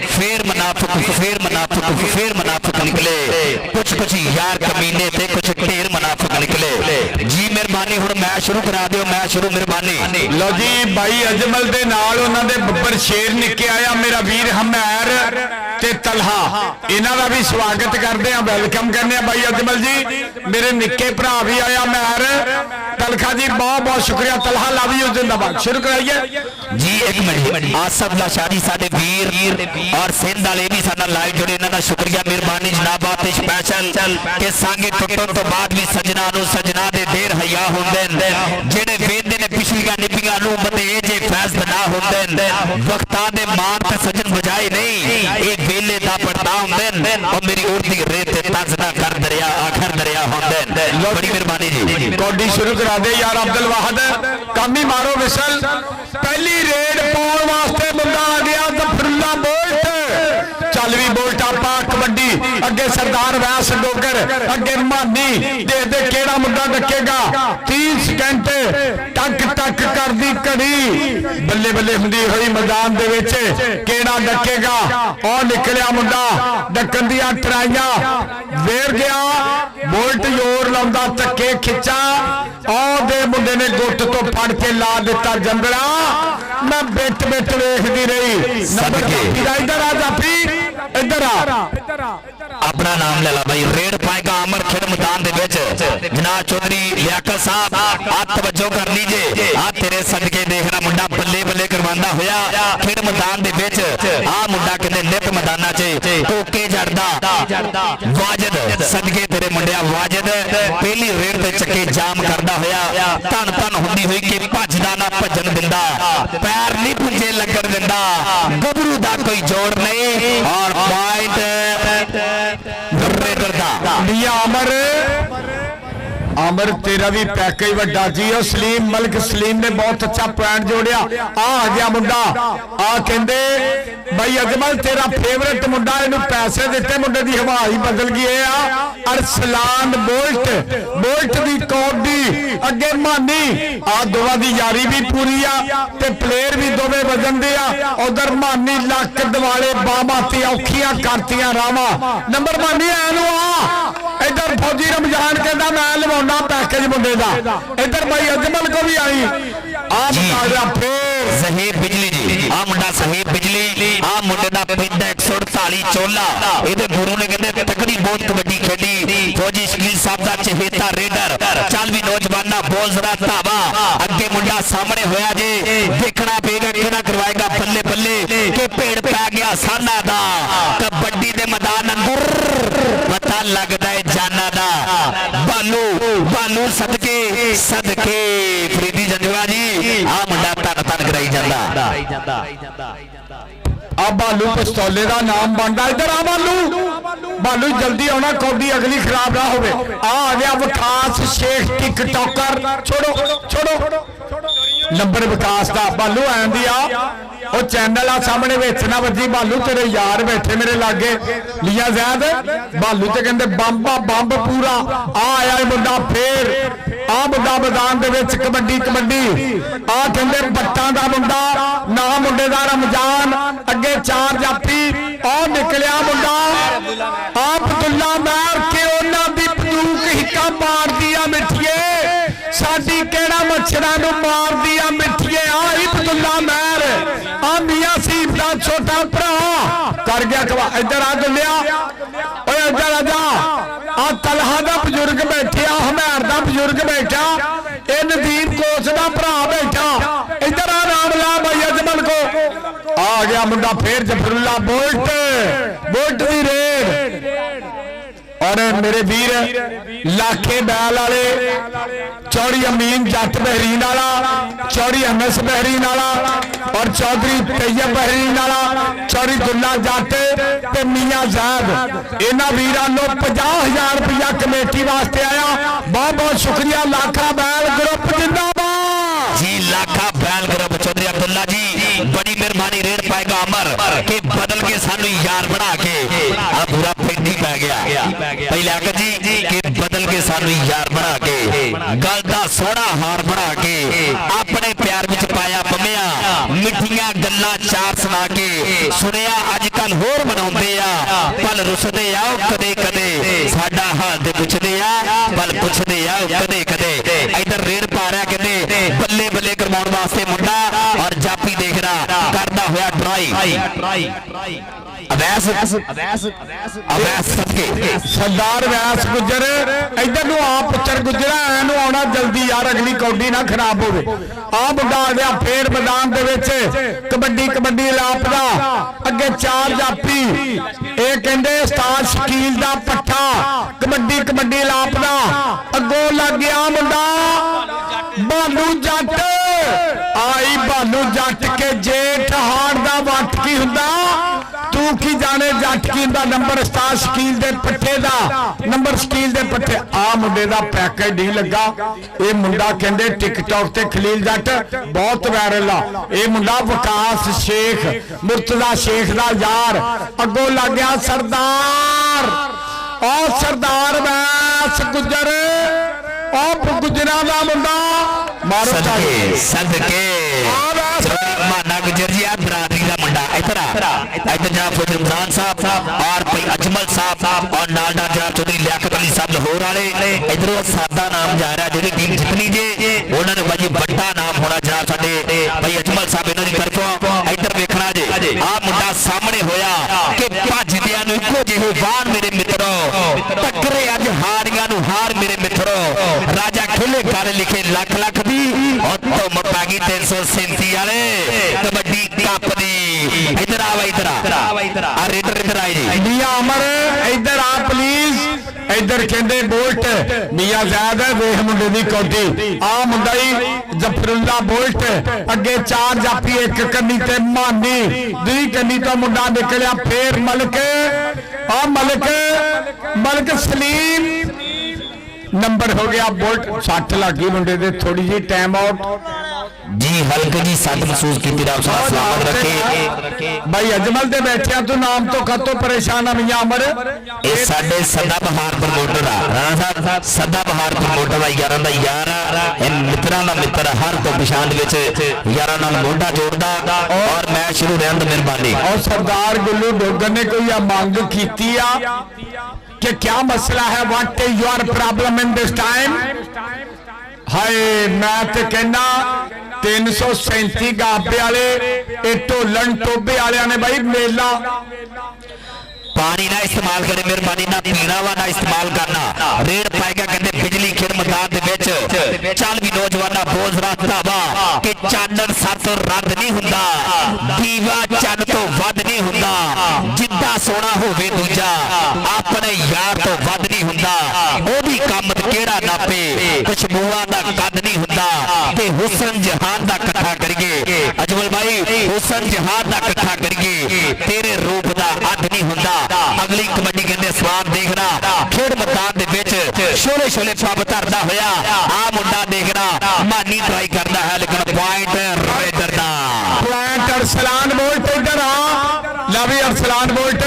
फिर मुनाफिक निकले, कुछ यार कमीने थे, कुछ ढेर मुनाफिक निकले। जी मेहरबानी हुण मैं शुरू करा दिओ, मैं शुरू मेहरबानी। लो जी भाई अजमल दे नाल उन्हां दे बब्बर शेर निके आया मेरा वीर हमैर ते तलहा, इन्हां दा भी स्वागत करदे आ, वेलकम करने भाई अजमल जी। मेरे निके भरा भी आया मैर तलखा जी, बहुत बहुत शुक्रिया। तलहा लव यू, जिंदाबाद। शुरू कराइए जी। एक मिनट आसफ लाशारी साडे वीर और सिंध वाले भी साडा लाइव जुड़े, इन्हां दा शुक्रिया मेहरबानी जनाब। ते स्पेशल के सांगे टुटण तो बाद भी सजना नूं सजना दे देर हया हुंदे ने, जेड़े वेंदे ने पिछलियां निपियां नूं बते जे फैज बना हुंदे ने, वक्तां दे मान ते सजन बजाए नहीं, ए वेले दा पड़ता हुंदे ने, और मेरी उड़दी रेत ते तजना कर दरिया आखर दरिया हुंदे ने। बड़ी मेहरबानी जी। कौडी शुरू करा दे यार अब्दुल वाहद, काम ही मारो विसल। पहली रेड पाउण वास्ते मुंडा आ गया जफरुल्ला बोल्ट, चल भी बोल्ट आपा कबड्डी अगे सरदार वैस डोगर अगे मानी दे दे केड़ा मुंडा डकेगा। 30 सेकंड टक टक कर दी घड़ी, बल्ले बल्ले हुंदी हुई मैदान दे विच केड़ा डकेगा। और निकलिया मुंडा डकन दियां ट्राइयां वेर गया, बोल्ट जोर लाउंदा धक्के खिच्चा, और दे मुंडे ने गुੱਟ तो फड़ के ला दिता जंगड़ा। मैं बिट बिट वेखदी रही। इधर आ जाफी, इधर आ अपना नाम ले ला भाई। रेड पाएगा अमर खेल मैदान दे विच जनाब चौधरी लियाकत साहब, आ तवज्जो कर लीजिए। आ तेरे सदके देखना मुंडा बल्ले बल्ले करवांदा होया खेल मैदान दे विच। आ मुंडा कहंदे नित मैदानां च कोके जड़दा वाजिद, सदके तेरे मुंडिया वाजिद पहली रेड ते चक्के जाम करदा होया धन धन हुंदी हुई कि भजदा ना भजन दिंदा, पैर नहीं पुंजे लगन दिंदा, गबरू दा कोई जोड़ नहीं। और पॉइंट अमर तेरा भी पैकेज वड्डा जी। और सलीम मलिक सलीम ने बहुत अच्छा पॉइंट जोड़िया। आ गया मुंडा, आ कहंदे भाई अजमल तेरा फेवरेट मुंडा, इनू पैसे दिते मुंडे दी हवा ही बदल गई है। अरसलान बोल्ट, बोल्ट दी कौडी अगे मानी, आ दोवां दी यारी भी पूरी आ ते प्लेयर भी दोवे वजन दे आ। उधर मानी लक दिवाले बामाती औखियां करतियां रावा। नंबर मानी एनू आ, इधर फौजी रमजान कहंदा मैं लवाउणा पैकेज मुंडे दा। इधर भाई अजमल को भी आई सहीब बिजली जी, आ मुंडा सहीब बिजली, आ मुंडे दा पिंड 148 चोला। इहदे गुरु ने कहंदे तकड़ी बहुत कबड्डी खेडी, फौजी शकील साहब दा चहेता रेडर। चल भी नौजवाना बोल जरा धावा, अगे मुंडा सामने होया जे, देखना पेगा किहड़ा करवाएगा बल्ले बल्ले के भेड़ पै गया साना दा। कबड्डी दे मैदान अंदर पता लगदा है जाना दा। बालू बालू सदके सदके फरीदी जंजवा जी, आ मुंडा धन धन कराई जांदा। आ बालू पिस्तौले का नाम बनता। इधर आ बालू, बालू जल्दी आना, कौडी अगली खराब ना होवे। आ गया विकास शेख टिकटॉकर, छोड़ो छोड़ो नंबर विकास का। बालू आंदी आ वो चैनल आ सामने वेचना वजी। बालू तेरे यार बैठे मेरे लागे, लिया जैद बालू ते कहंदे बंबा बंब पूरा। आ आया मुंडा फिर, आ मुंडा मैदान दे विच कबड्डी कबड्डी। आ कहंदे बट्टां दा मुंडा, ना मुंडे दा रमजान, अगे 4 जाफी। आ निकलिया मुंडा अब्दुल्ला मैर के उन्हां दी बंदूक हिक्का मार दिया मिठिए, साडी केड़ा मच्छरां नूं मार दिया मिठिए। आ अब्दुल्ला मैर, आ मियां सीफ दा छोटा भरा कर गया कवा। इधर आ दुलिया, ओए इधर आ जा। आ तलहा दा बुजुर्ग बैठा, हमैर दा बुजुर्ग बैठा, ए नदीम कोच दा भरा बैठा। इधर आ नाम ला भाई अजमल को। आ गया मुंडा फिर जफरुल्ला बोल्ट, बोल्ट दी रेड। और मेरे वीर लाखे बैल वाले, चौड़ी अमीन जट बहरीन वाला, चौड़ी एमएस बहरीन वाला, और चौधरी तैयब बहरीन वाला, चौड़ी दुल्ला जट ते मियां जैद। इन्हां वीरां नूं 50,000 रुपया कमेटी वास्ते आया। बहुत बहुत शुक्रिया। लाखा बैल ग्रुप जिंदाबाद जी, लाखा बैल ग्रुप चौधरी अब्दुल्ला जी, बड़ी मेहरबानी। रेड पाएगा अमर के बदल के सानू यार बना के आ पूरा पिंड ही पै गया। पहले आकर जी के बदल के सानू यार बना के, गल दा सोहना हार बना के, अपने प्यार विच पाया पमिया, मिठियां गल्लां ਗੱਲਾਂ ਚਾਰ ਸੁਣਾ ਕੇ ਸੁਣਿਆ ਅੱਜ ਕੱਲ ਹੋਰ ਮਨਾਉਂਦੇ ਆ ਪਲ ਰੁੱਸਦੇ ਆ ਉਹ ਕਦੇ ਕਦੇ ਸਾਡਾ ਹਾਲ ਤੇ ਪੁੱਛਦੇ ਆ ਪਲ ਪੁੱਛਦੇ ਆ ਉਹ ਕਦੇ ਕਦੇ ਇਧਰ ਰੇਡ ਪਾ ਰਿਹਾ ਕਹਿੰਦੇ ਬੱਲੇ ਬੱਲੇ ਕਰਵਾਉਣ ਵਾਸਤੇ ਮੁੰਡਾ ਔਰ ਜਾਪੀ ਦੇਖਦਾ ਕਰਦਾ ਹੋਇਆ ਟਰਾਈ ਅਵੈਸ ਸਦਕੇ ਸਰਦਾਰ ਵੈਸ ਗੁੱਜਰ ਇਧਰ ਨੂੰ ਆ ਪੁੱਤਰ ਗੁੱਜਰਾ ਇਹਨੂੰ ਆਉਣਾ ਜਲਦੀ ਯਾਰ ਅਗਲੀ ਕੌਡੀ ਨਾ ਖਰਾਬ ਹੋਵੇ ਆ ਮੁੰਡਾ ਆ ਗਿਆ ਫੇਰ ਮੈਦਾਨ ਦੇ ਵਿੱਚ ਕਬੱਡੀ ਲਾਪਦਾ ਅੱਗੇ ਚਾਰ ਜਾਪੀ ਇਹ ਕਹਿੰਦੇ ਉਸਤਾਦ ਸ਼ਕੀਲ ਦਾ ਪੱਠਾ ਕਬੱਡੀ ਲਾਪਦਾ ਅੱਗੋਂ ਲੱਗ ਗਿਆ ਮੁੰਡਾ ਬਾਲੂ ਜੱਟ ਆਈ ਬਾਲੂ ਜੱਟ ਕੇ ਜੇਠ ਹਾੜ ਦਾ ਵੱਟ ਕੀ ਹੁੰਦਾ ਤੂੰ ਕੀ ਜਾਣੇ ਜੱਟ ਕੀ ਹੁੰਦਾ ਨੰਬਰ ਉਸਤਾਦ ਸ਼ਕੀਲ ਦੇ ਪੱਠੇ ਦਾ ਨੰਬਰ ਸ਼ਕੀਲ ਦੇ ਪੱਠੇ ਆ ਮੁੰਡੇ ਦਾ ਪੈਕੇਜ ਨਹੀਂ ਲੱਗਾ ਇਹ ਮੁੰਡਾ ਕਹਿੰਦੇ ਟਿਕਟੌਕ ਤੇ ਖਲੀਲ ਜੱਟ ਬਹੁਤ ਵਾਇਰਲ ਆ ਇਹ ਮੁੰਡਾ ਵਿਕਾਸ ਸ਼ੇਖ ਮੁਰਤਜ਼ਾ ਸ਼ੇਖ ਦਾ ਯਾਰ ਅੱਗੋਂ ਲੱਗ ਗਿਆ ਸਰਦਾਰ ਉਹ ਸਰਦਾਰ ਵੈਸ ਗੁੱਜਰ ਉਹ ਗੁੱਜਰਾਂ ਦਾ ਮੁੰਡਾ ਮਾਰੋ ਸਦਕੇ माना गुजर जी आप बरादरी का मुंडा इधर जनाब फौजी रमजान साहब और भाई अजमल साहब और नाल जनाब चौधरी लियाकत अली साहब लाहौर वाले इधरों सादा नाम जा रहा है जो टीम जितनी जे उन्होंने भाई बड़ा नाम होना जनाब साडे भाई अजमल साहब इन्हों की तरफों इधर वेखना जे आ मुंडा सामने होया कि भजदियां नूं इक्को जिहे वाण मेरे मित्रों टकरे अज हारियां नूं हार मेरे मित्रों राजा खिले कर लिखे लख लख दी और तो मपा गई 337 वाले कबड्डी कप दी इधर आ रेडर इधर आए जी मियां अमर इधर आ प्लीज इधर कहंदे बोल्ट मियां ज़ैद वेख मुंडे दी कौडी आ मुंडा ही जफरुल्ला बोल्ट अगे चार जापी एक कन्नी ते मानी दूई कन्नी तो मुंडा निकलिया फेर मलक आ मलक सलीम नंबर हो गया बोल्ट 60 लगी मुंडे दे थोड़ी जी टाइम आउट जी हल्के जी सद महसूस की सलामत रखे भाई अजमल दे बैठिया तू नाम तो खतो परेशान है मियां अमर ये साडे सदा बहार प्रमोटर राणा साहब सदा बहार प्रमोटर दा यारां दा यार इन मित्रां दा मित्र हर तो पछाण विच यारां नाल मोढा जोड़दा और मैं शुरू रहन दी मेहरबानी और सरदार गुल्लू डोगर ने कोई मांग कीती आ कि क्या मसला है what is your problem in this time हाय मैं ते कहना 337 गाबे वाले ढोलन टोबे वाले ने भाई मेला पानी ना इस्तेमाल करे मेहरबानी ना पीना वा ना इस्तेमाल करना रेड पाएगा कहते बिजली खेल मैदान दे विच चल भी नौजवाना बोझ रखता वा कि चानन सत रद्द नहीं हुंदा दीवा चन तो वध नहीं हुंदा जिद्दा सोना होवे दूजा अपने यार तो वध नहीं हुंदा ओदी कामत केड़ा नापे खुशबूआ दा कद नहीं हुंदा ते हुसन जहान दा इकट्ठा करिए अजमल भाई हुसन जहान दा इकट्ठा करिए तेरे रूप दा अध नहीं हुंदा अगली कबड्डी कहते स्वाद देखना खेड मैदान दे विच शोले शोले पब धरदा होया आ मुंडा देखना मानी ट्राई करदा है लेकिन पॉइंट रेडर दा पॉइंट अरसलान बोल्ट इधर आ लवी अरसलान बोल्ट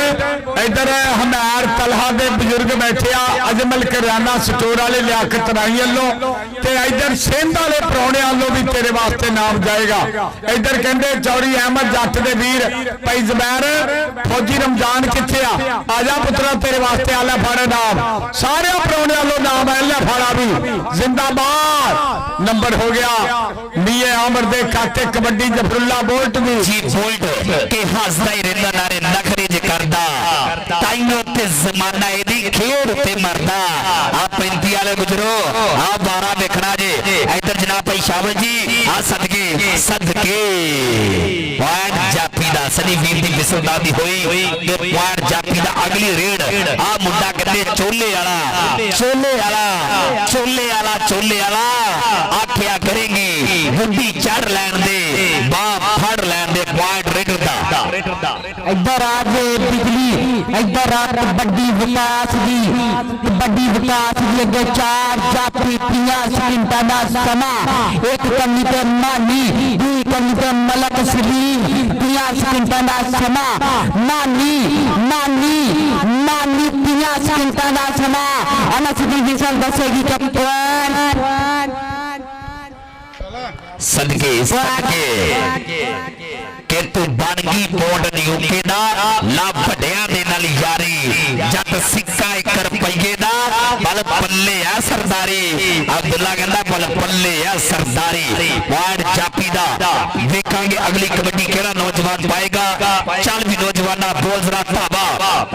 इधर हमार तलहा दे बुजुर्ग बैठे आ अजमल करियाना स्टोर वाले लियाकत राही वालों ते इधर सेंध वाले परौणे वालों भी तेरे वास्ते नाम जाएगा इधर कहंदे चौड़ी अहमद जट दे वीर भाई जुबैर फौजी रमजान किथे आजा पुत्रा तेरे वास्ते आला फाड़े नाम सारे परौणे वालों नाम है फाड़ा भी जिंदाबाद नंबर हो गया मियां आमर दे खाते कबड्डी जफरुल्ला बोल्ट भी जी बोल्ट के हसदा ही रहंदा नारे नखरे ज करदा ताइयों ते जमाना एदी खेड ते मरदा आ 35 वाले गुजरो आ 12 देखना जे इधर जनाब भाई शाबाश जी आ सदके पॉइंट जापी दा सनी वीर दी विसलदादी होई ते पॉइंट जापी दा अगली रेड आ मुंडा कहते चोले वाला आखिया करेंगे गुंडी चढ़ लैन दे बाप फड़ लैन दे पॉइंट रेडर दा इधर आज बिजली इधर आ कबड्डी विकास दी अगे चार जापी 50 सेकंडां दा समा एक कन्नी ते मानी दूई कन्नी ते मलक सलीम 50 सेकंडां दा समा मानी 50 सेकंडां दा समा अनस दी विसल दसेगी सदके के ਜੇਤੂ ਬਣ ਗਈ ਪੌਂਡ ਨਿਊਕੇ ਦਾ ਲਾ ਵੱਡਿਆਂ ਦੇ ਨਾਲ ਯਾਰੀ ਜੱਟ ਸਿੱਕਾ 1 ਰੁਪਈਏ ਦਾ ਬਲ ਪੱਲੇ ਆ ਸਰਦਾਰੀ ਅਬਦੁੱਲਾ ਕਹਿੰਦਾ ਬਲ ਪੱਲੇ ਆ ਸਰਦਾਰੀ ਵਾਰਡ ਜਾਪੀ ਦਾ ਵੇਖਾਂਗੇ ਅਗਲੀ ਕਬੱਡੀ ਕਿਹੜਾ ਨੌਜਵਾਨ ਪਾਏਗਾ ਚੱਲ ਵੀ ਨੌਜਵਾਨਾ ਬੋਲ ਜ਼ਰਾ ਧਾਵਾ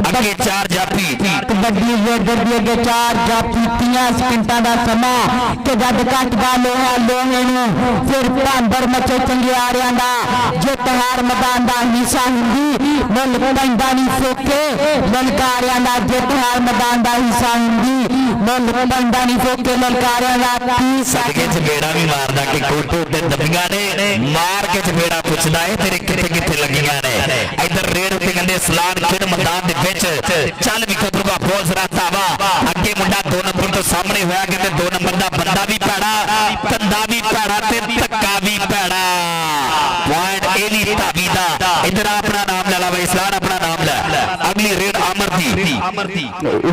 ਅੱਗੇ 4 ਜਾਪੀ ਕਬੱਡੀ ਵੇਦਰ ਦੀ ਅੱਗੇ 4 ਜਾਪੀ 30 ਸਕਿੰਟਾਂ ਦਾ ਸਮਾਂ ਤੇ ਜਦ ਕੱਟਦਾ ਲੋਹੇ ਨੂੰ ਫਿਰ ਭਾਂਬਰ ਮੱਚੇ ਚੰਗਿਆੜਿਆਂ ਦਾ ਜਿੱਤ ਹਾਰ ਮੈਦਾਨ ਦਾ ਹਿੱਸਾ ਹੁੰਦੀ ਮੁੱਲ ਪੈਂਦਾ ਨਹੀਂ ਫੋਕੇ ਲਲਕਾਰਿਆਂ ਦਾ ਜਿੱਤ ਹਾਰ ਮੈਦਾਨ ਦਾ ਹਿੱਸਾ ਹੁੰਦੀ ਮੁੱਲ ਪੈਂਦਾ ਨਹੀਂ ਫੋਕੇ ਲਲਕਾਰਿਆਂ ਦਾ ਸਦਕੇ ਚਪੇੜਾ ਵੀ ਮਾਰਦਾ ਕਿ ਕੋਟੋ ਤੇ ਦੱਬੀਆਂ ਨੇ ਮਾਰ ਕੇ ਚਪੇੜਾ ਪੁੱਛਦਾ ਏ ਤੇਰੇ ਕਿੱਥੇ ਕਿੱਥੇ ਲੱਗੀਆਂ ਨੇ ਇੱਧਰ ਰੇਡ ਉੱਤੇ ਕਹਿੰਦੇ ਸਲਾਨ ਖੇਡ ਮੈਦਾਨ ਦੇ ਵਿੱਚ ਚੱਲ ਵੀ ਖਬਰੂਗਾ ਬੋਲ ਜ਼ਰਾ ਧਾਵਾ ਅੱਗੇ ਮੁੰਡਾ 2 ਨੰਬਰ ਤੋਂ ਸਾਹਮਣੇ ਹੋਇਆ ਕਹਿੰਦੇ 2 ਨੰਬਰ ਦਾ ਬੰਦਾ ਵੀ ਭੈੜਾ ਧੰਦਾ ਵੀ ਭੈੜਾ ਤੇ ਧੱਕਾ ਵੀ ਭੈੜਾ ਪੁਆਇੰਟ ਇਹਦੀ ਧਾਵੀ ਦਾ ਇੱਧਰ ਆਪਣਾ ਨਾਮ ਲੈ ਲਾ ਬਈ ਸਲਾਨ ਆਪਣਾ ਨਾਮ ਲੈ ਅਗਲੀ ਰੇਡ ਅਮਰਦੀਪ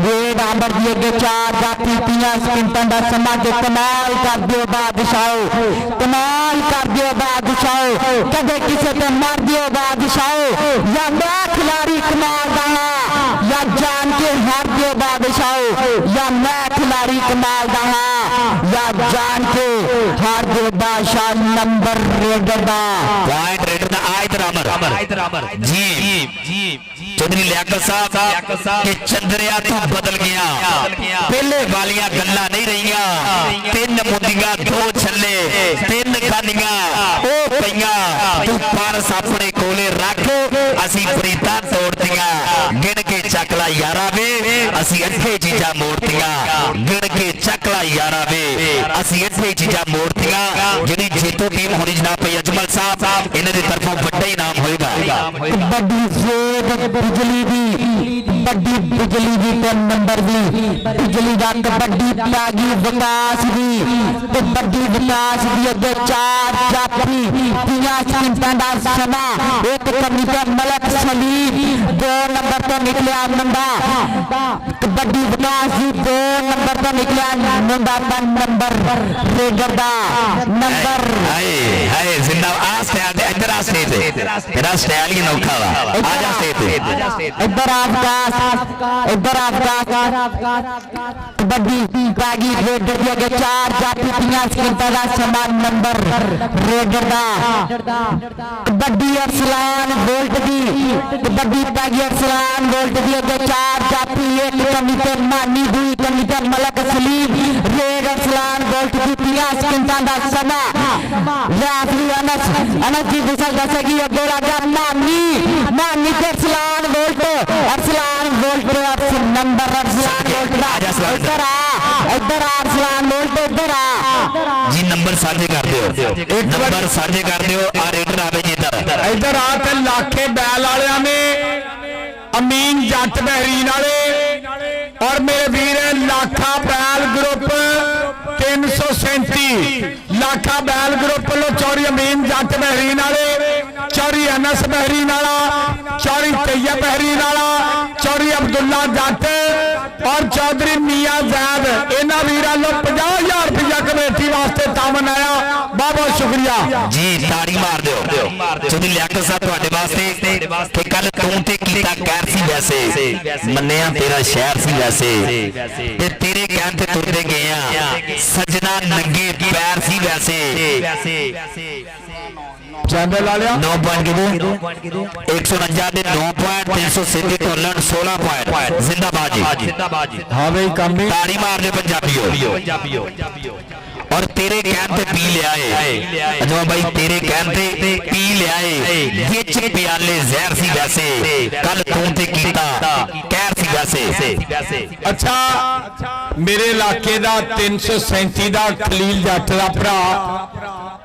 ਰੇਡ ਆਮਰ ਦੀ ਅੱਗੇ 4 ਜਾਪੀ 30 ਸਕਿੰਟਾਂ ਦਾ ਸਮਾਂ ਤੇ ਕਮਾਲ ਕਰ ਦਿਓ ਬਾਦਸ਼ਾਹੋ ਕਮਾਲ ਕਰ ਦਿਓ ਬਾਦਸ਼ਾਹੋ ਕਦੇ ਕਿਸੇ ਤੇ ਮਾਰ ਦਿਓ ਬਾਦਸ਼ਾਹੋ ਜਾਂ ਮੈਂ ਖਿਲਾੜੀ ਕਮਾਲ ਦਾ ਹਾਂ ਜਾਂ ਜਾਣ ਕੇ ਹਾਰ ਦਿਓ ਬਾਦਸ਼ਾਹੋ ਜਾਂ ਮੈਂ ਖਿਲਾੜੀ ਕਮਾਲ ਦਾ ਹਾਂ ਜਾਂ ਜਾਣ ਕੇ ਹਾਰ ਦਿਓ ਬਾਦਸ਼ਾਹ ਨੰਬਰ ਰੇਡਰ ਦਾ ਪੁਆਇੰਟ ਰੇਡਰ ਦਾ ਇਧਰ ਅਮਰ ਜੀ ਚੌਧਰੀ ਲਿਆਕਤ ਸਾਹਿਬ ਕਿ ਚੰਦਰਿਆ ਤੂੰ ਬਦਲ ਗਿਆ ਪਹਿਲੇ ਵਾਲੀਆਂ ਗੱਲਾਂ ਨਹੀਂ ਰਹੀਆਂ 3 ਮੁੰਡੀਆਂ 2 ਛੱਲੇ 3 ਖਾਨੀਆਂ ਉਹ ਪਈਆਂ ਤੂੰ ਪਰਸ ਆਪਣੇ ਕੋਲੇ ਰੱਖ ਅਸੀਂ ਪ੍ਰੀਤਾਂ ਤੋੜਤੀਆਂ ਗਿਣ ਕੇ ਚੱਕ ਲਾ ਯਾਰਾ ਵੇ ਅਸੀਂ ਇੱਥੇ ਚੀਜ਼ਾਂ ਮੋੜਤੀਆਂ ਗਿਣ ਕੇ ਚੱਕ ਲਾ ਯਾਰਾ ਵੇ ਅਸੀਂ ਇੱਥੇ ਚੀਜ਼ਾਂ ਮੋੜਤੀਆਂ ਜਿਹੜੀ ਜੇਤੂ ਟੀਮ ਹੋਣੀ ਜਨਾਬ ਭਈ ਅਜਮਲ ਸਾਹਿਬ ਇਹਨਾਂ ਦੀ ਤਰਫੋਂ ਵੱਡਾ ਇਨਾਮ ਹੋਏਗਾ ਵੱਡੀ ਸੇਧ ਬਿਜਲੀ ਦੀ ਵੱਡੀ ਬਿਜਲੀ ਦੀ 3 ਨੰਬਰ ਦੀ ਬਿਜਲੀ ਦਾ ਕਬੱਡੀ ਪਿਆਗੀ ਵਿਕਾਸ ਦੀ ਤੇ ਵੱਡੀ ਵਿਕਾਸ ਦੀ ਅੱਗੇ 4 ਜਾਪੀ 30 ਸਕਿੰਟਾਂ ਦਾ ਸਮਾਂ ਇੱਕ ਕਮੀ ਤੇ ਮਲਕ ਸਲੀਮ 2 ਨੰਬਰ ਤੋਂ ਨਿਕਲਿਆ ਮੁੰਡਾ ਕਬੱਡੀ ਵਿਕਾਸ ਦੀ 2 ਨੰਬਰ ਤੋਂ ਨਿਕਲਿਆ ਮੁੰਡਾ 5 ਨੰਬਰ ਰੇਡਰ ਦਾ ਨੰਬਰ ਹਾਏ ਜ਼ਿੰਦਾ ਆ ਸਟੈਲ ਦੇ ਇੱਧਰ ਆ ਸਟੇਜ ਤੇ ਤੇਰਾ ਸਟਾਈਲ ਹੀ ਨੌਖਾ ਵਾ ਆ ਜਾ ਸਟੇਜ ਤੇ ਇੱਧਰ ਆਫਗਾਸ ਕਬੱਡੀ ਪਿਆਗੀ ਰੇਡਰ ਦੀ ਅੱਗੇ 4 ਜਾਪੀ 30 ਸਕਿੰਟਾਂ ਦਾ ਸਮਾਂ ਨੰਬਰ ਰੇਡਰ ਦਾ ਕਬੱਡੀ ਅਰਸਲਾਨ ਵੋਲਟ ਦੀ ਕਬੱਡੀ ਪਿਆਗੀ ਅਰਸਲਾਨ ਵੋਲਟ ਦੀ ਅੱਗੇ 4 ਜਾਪੀ 1 ਕਮੀ ਤੇ ਮਾਨੀ 2 ਕਮੀ ਤੇ ਮਲਕ ਸਲੀਮ ਰੇਡ ਅਰਸਲਾਨ ਵੋਲਟ ਦੀ 30 ਸਕਿੰਟਾਂ ਦਾ ਸਮਾਂ ਲਾਫਰੀ ਅਨਸ ਜੀ ਗੁਸਲ ਦੱਸੇਗੀ ਅੱਗੇ ਰਾਜਾ ਮਾਨੀ ਤੇ Arsalan wallet number Arsalan wallet ਦਾ ਇੱਧਰ ਆ ਅਰਸਲਾਨ ਵੋਲਟ ਇੱਧਰ ਆ ਜੀ ਨੰਬਰ ਸਾਂਝੇ ਕਰ ਦਿਓ ਨੰਬਰ ਸਾਂਝੇ ਕਰ ਦਿਓ ਆ ਰੇਡਰ ਆਵੇ ਜੀ ਇੱਧਰ ਆ ਤੇ ਲਾਖੇ ਬੈਲ ਵਾਲਿਆਂ ਨੇ ਅਮੀਨ ਜੱਟ ਬਹਿਰੀਨ ਵਾਲੇ ਔਰ ਮੇਰੇ ਵੀਰ ਲਾਖਾ ਬੈਲ ਗਰੁੱਪ 337 ਲਾਖਾ ਬੈਲ ਗਰੁੱਪ ਵੱਲੋਂ ਚੌਰੀ ਅਮੀਨ ਜੱਟ ਬਹਿਰੀਨ ਵਾਲੇ ਚੌਰੀ ਅਨਸ ਬਹਿਰੀਨ ਵਾਲਾ ਚੌਰੀ ਤैयब ਬਹਿਰੀਨ ਵਾਲਾ ਚੌਰੀ ਅਬਦੁੱਲਾ ਜੱਟ ਔਰ ਚੌਧਰੀ ਮੀਆਂ ਜ਼ੈਦ ਇਹਨਾਂ ਵੀਰਾਂ ਨੂੰ 50,000 ਰੁਪਇਆ ਕਮੇਟੀ ਵਾਸਤੇ ਤਾਮਨ ਆਇਆ ਬਹੁਤ ਬਹੁਤ ਸ਼ੁਕਰੀਆ ਜੀ ਤਾੜੀ ਮਾਰ ਦਿਓ ਚੌਧਰੀ ਲਿਆਕਤ ਸਾਹਿਬ ਤੁਹਾਡੇ ਵਾਸਤੇ ਕਿ ਕੱਲ ਤੂੰ ਤੇ ਕੀਤਾ ਕਹਿਰ ਸੀ ਵੈਸੇ ਮੰਨਿਆ ਤੇਰਾ ਸ਼ਹਿਰ ਸੀ ਵੈਸੇ ਤੇ ਤੇਰੇ ਕਹਿਣ ਤੇ ਤੁਰਦੇ ਗਏ ਆ ਸਜਣਾ ਨੰਗੇ ਪੈਰ ਸੀ ਵੈਸੇ ਚੈਨਲ ਵਾਲਿਆ 9 ਪੁਆਇੰਟ ਕਿਦੋਂ 149 ਦੇ 9 ਪੁਆਇੰਟ 337 ਤੋਂ ਲੜ 16 ਪੁਆਇੰਟ ਜ਼ਿੰਦਾਬਾਦ ਜੀ ਹਾਂ ਬਈ ਕੰਮ ਵੀ ਤਾੜੀ ਮਾਰ ਦਿਓ ਪੰਜਾਬੀਓ और तेरे कहन ते पी लिया है अजमा भाई तेरे कहन ते पी लिया है विच प्याले जहर सी वैसे कल तू ते कीता कहर सी वैसे अच्छा मेरे इलाके दा 337 दा खलील जट दा भरा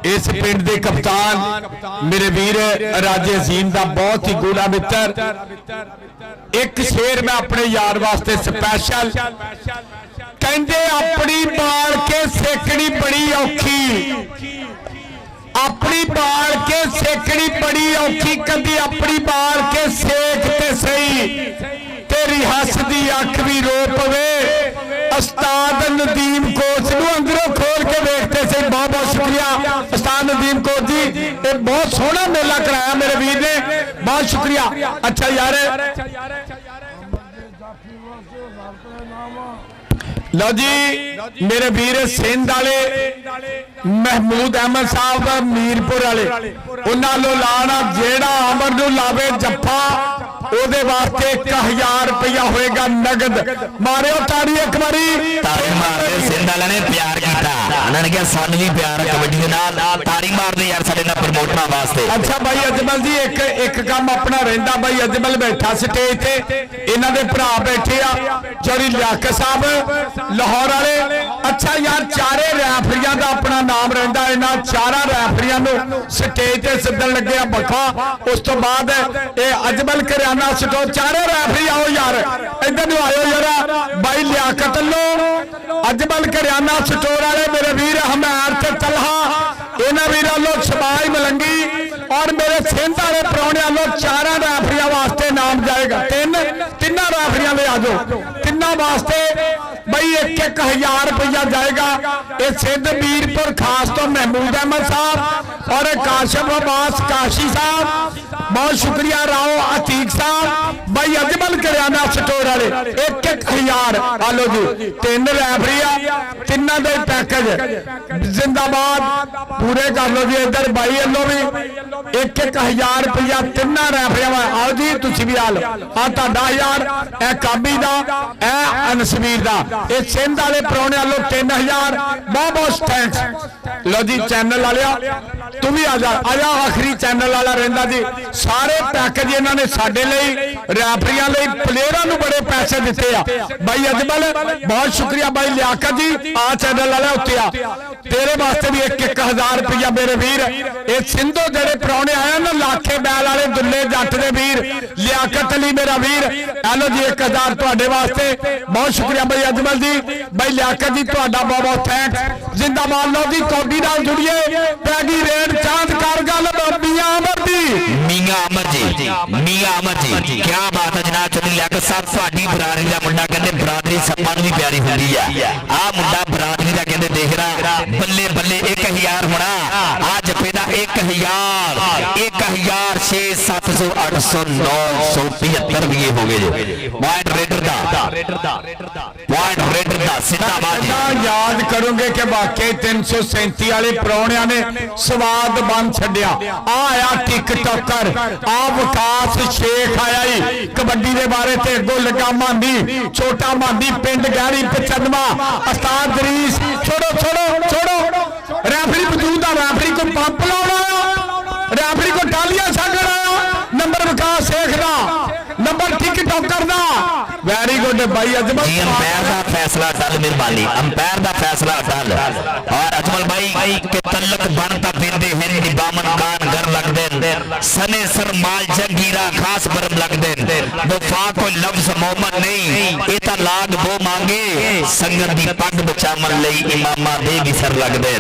इस पिंड दे कप्तान मेरे वीर राजे अजीम दा बहुत ही गूढ़ा मित्र एक शेर मैं अपने यार वास्ते स्पैशल कहंदे अपनी बाल के सेकनी बड़ी औखी अपनी बाल के सेकनी बड़ी औखी कदी अपनी बाल के सेक ते सही तेरी हस दी अख भी रो पवे उस्ताद नदीम कोच नूं अंदरों खोल के देखते से बहुत बहुत शुक्रिया उस्ताद नदीम कोच जी ਇਹ ਬਹੁਤ ਸੋਹਣਾ ਮੇਲਾ ਕਰਾਇਆ ਮੇਰੇ ਵੀਰ ਨੇ, ਬਹੁਤ ਸ਼ੁਕਰੀਆ। ਅੱਛਾ ਯਾਰ ਲਓ ਜੀ ਮੇਰੇ ਵੀਰ ਸਿੰਧ ਵਾਲੇ ਮਹਿਮੂਦ ਅਹਿਮਦ ਸਾਹਿਬ ਮੀਰਪੁਰ ਵਾਲੇ, ਉਹਨਾਂ ਨੂੰ ਲਾਣਾ ਜਿਹੜਾ ਅਮਰ ਨੂੰ ਲਾਵੇ ਜੱਫਾ ਉਹਦੇ ਵਾਸਤੇ 1000 ਰੁਪਇਆ ਹੋਏਗਾ ਨਗਦ। ਮਾਰਿਓ ਤਾੜੀ ਇੱਕ ਵਾਰੀ। ਤਾੜੀ ਮਾਰਦੇ ਸਿੰਧ ਵਾਲਿਆਂ ਨੇ ਪਿਆਰ ਕੀਤਾ, ਉਹਨਾਂ ਨੇ ਕਿਹਾ ਸਾਨੂੰ ਵੀ ਪਿਆਰ ਹੈ ਕਬੱਡੀ ਦੇ ਨਾਲ, ਤਾੜੀ ਮਾਰਦੇ ਯਾਰ ਸਾਡੇ ਨਾਲ ਪ੍ਰਮੋਟਰਾਂ ਵਾਸਤੇ। ਅੱਛਾ ਬਾਈ ਅਜਮਲ ਜੀ ਇੱਕ ਕੰਮ ਆਪਣਾ ਰਹਿੰਦਾ, ਬਾਈ ਅਜਮਲ ਬੈਠਾ ਸਟੇਜ ਤੇ, ਇਹਨਾਂ ਦੇ ਭਰਾ ਬੈਠੇ ਆ ਚੌਧਰੀ ਲਿਆਕਤ ਸਾਹਿਬ ਲਾਹੌਰ ਵਾਲੇ। ਅੱਛਾ ਯਾਰ ਚਾਰੇ ਰੈਫਰੀਆਂ ਦਾ ਆਪਣਾ ਨਾਮ ਰਹਿੰਦਾ, ਇਹਨਾਂ ਚਾਰਾਂ ਰੈਫਰੀਆਂ ਨੂੰ ਸਟੇਜ ਤੇ ਸੱਦਣ ਲੱਗਿਆ ਬੱਖਾ। ਉਸ ਤੋਂ ਬਾਅਦ ਇਹ ਅਜਮਲ ਕਰਿਆਨਾ ਸਟੋਰ, ਚਾਰੇ ਰੈਫਰੀ ਆਓ ਯਾਰ ਇੱਧਰ ਨੂੰ ਆਇਓ ਜਰਾ। ਬਾਈ ਲਿਆਕਤ ਲੋ ਅਜਮਲ ਕਰਿਆਨਾ ਸਟੋਰ ਵਾਲੇ ਮੇਰੇ ਵੀਰ ਹਮੈਰ ਤੇ ਤਲਹਾ, ਇਹਨਾਂ ਵੀਰਾਂ ਨੂੰ ਸ਼ਬਾਸ਼ ਮਲੰਗੀ ਔਰ ਮੇਰੇ ਸਿੰਧ ਵਾਲੇ ਪ੍ਰਾਹੁਣੇ ਵੱਲੋਂ ਚਾਰਾਂ ਰੈਫਰੀਆਂ ਵਾਸਤੇ ਨਾਮ ਜਾਏਗਾ। ਤਿੰਨਾਂ ਰੈਫਰੀਆਂ ਦੇ ਆ ਜਾਓ, ਤਿੰਨਾਂ ਵਾਸਤੇ ਬਈ 1000 ਰੁਪਇਆ ਜਾਏਗਾ। ਇਹ ਸਿੰਧ ਮੀਰਪੁਰ ਖਾਸ ਤੋਂ ਮਹਿਮੂਦ ਅਹਿਮਦ ਸਾਹਿਬ ਔਰ ਕਾਸ਼ਮ ਅਬਾਸ ਕਾਸ਼ੀ ਸਾਹਿਬ, बहुत शुक्रिया राव अतीक साहब भाई अजमल करियाना स्टोर वाले 1000 आलो जी। 3 रैफरी तिना दे पैकेज जिंदाबाद पूरे कर लो जी। इधर भाई वालों भी 1000 रुपया 3 रैफरिया। आओ जी तुसी भी आ लो, आ तुहाडा 1000, ए काबी दा, ए अनसवीर दा, ए सिंध वाले परौने वालों 3000। बहुत बहुत थैंक्स। लो जी चैनल वाले तू भी आ जा आखिरी चैनल वाला रहिंदा जी। सारे पैकेज इन्होंने साडे लई रैफरियां लई प्लेयरां नूं बड़े पैसे दिते आ। भाई अजमल बहुत शुक्रिया। भाई लियाकत जी आ चैनल वाले उत्ते आ तेरे वास्ते भी 1000 रुपया मेरे वीर। ये सिंधो जेडे परौने आए ना लाखे बैल वाले दुल्ले जट दे वीर लियाकत अली मेरा वीर, हेलो जी 1000 तुहाडे वास्ते। बहुत शुक्रिया भाई अजमल जी। भाई लियाकत जी तुहाडा बहुत बहुत थैंक्स। जिंदाबाद। लो जी कौडी नाल जुड़िए पैगी रेड चांद कर गल मियां अमर जी। मियां अमर जी, मियां अमर जी क्या बात है जनाब। चौधरी लियाकत साहब साडी बरादरी दा मुंडा कहंदे बरादरी सब्बां नूं भी प्यारी हुंदी है। आ मुंडा बरादरी दा कहंदे देख रहा बल्ले बल्ले 1000 होना। आ जप्पे दा 1000 1000 6 700 800 975 भी हो गए जो पॉइंट रेडर दा जिंदाबाद। याद करोगे कि वाकई 337 वाले परौणिया ने स्वाद बन छड्या। आया टिकटॉकर आ विकास शेख आया ही कबड्डी के बारे ते अगों लगा मांदी छोटा मांदी पिंड गहरी 95 उस्ताद दरीस। छोड़ो छोड़ो छोड़ो रैफरी मौजूद है। रैफरी को पंप लाना, रैफरी को टालियां छागना। नंबर विकास शेख दा, नंबर टिकटॉकर दा। वेरी गुड भाई अजमल जी। अंपायर दा फैसला टल मेहरबानी, अंपायर दा फैसला टल। और अजमल भाई के तलक बनता बिंदे हैं निबामन कान घर लग दे सने सर माल जंगीरा खास बरम लग दे वफा को लफ्ज मोहम्मद नहीं एता लाग वो मांगे संगत दी पग बचावन लई इमामा दे भी सर लग दे।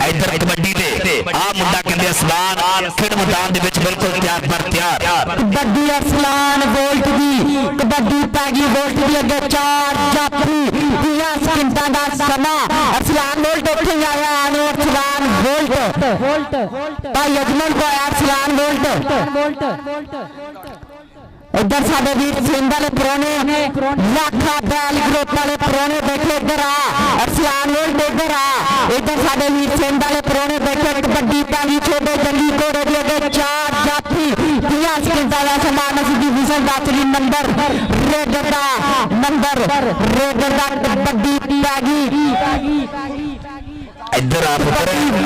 इधर कबड्डी दे आ मुंडा कहंदे असलान खेड मैदान दे विच बिल्कुल तैयार पर तैयार। कबड्डी असलान वोल्ट दी कबड्डी पैगी वोल्ट दी अगे 4 जाफरी 20 सेकंडां दा समा। असलान वोल्ट उठे आया अनवर असलान वोल्ट भाई अजमल को आया असलान वोल्ट। इधर साडे वीर सिंध वाले परौने लाखा बैल ग्रुप वाले परौने बैठे इधर आ। असलान वोल्ट इधर आ। इधर साडे वीर सिंध वाले परौने बैठे कबड्डी पैगी छोटे जंगी कोड़े दी अगे 4 जाफरी 20 सेकंडां दा समा। नसीबी विसल दातरी नंबर रेडर दा कबड्डी पैगी इधर आप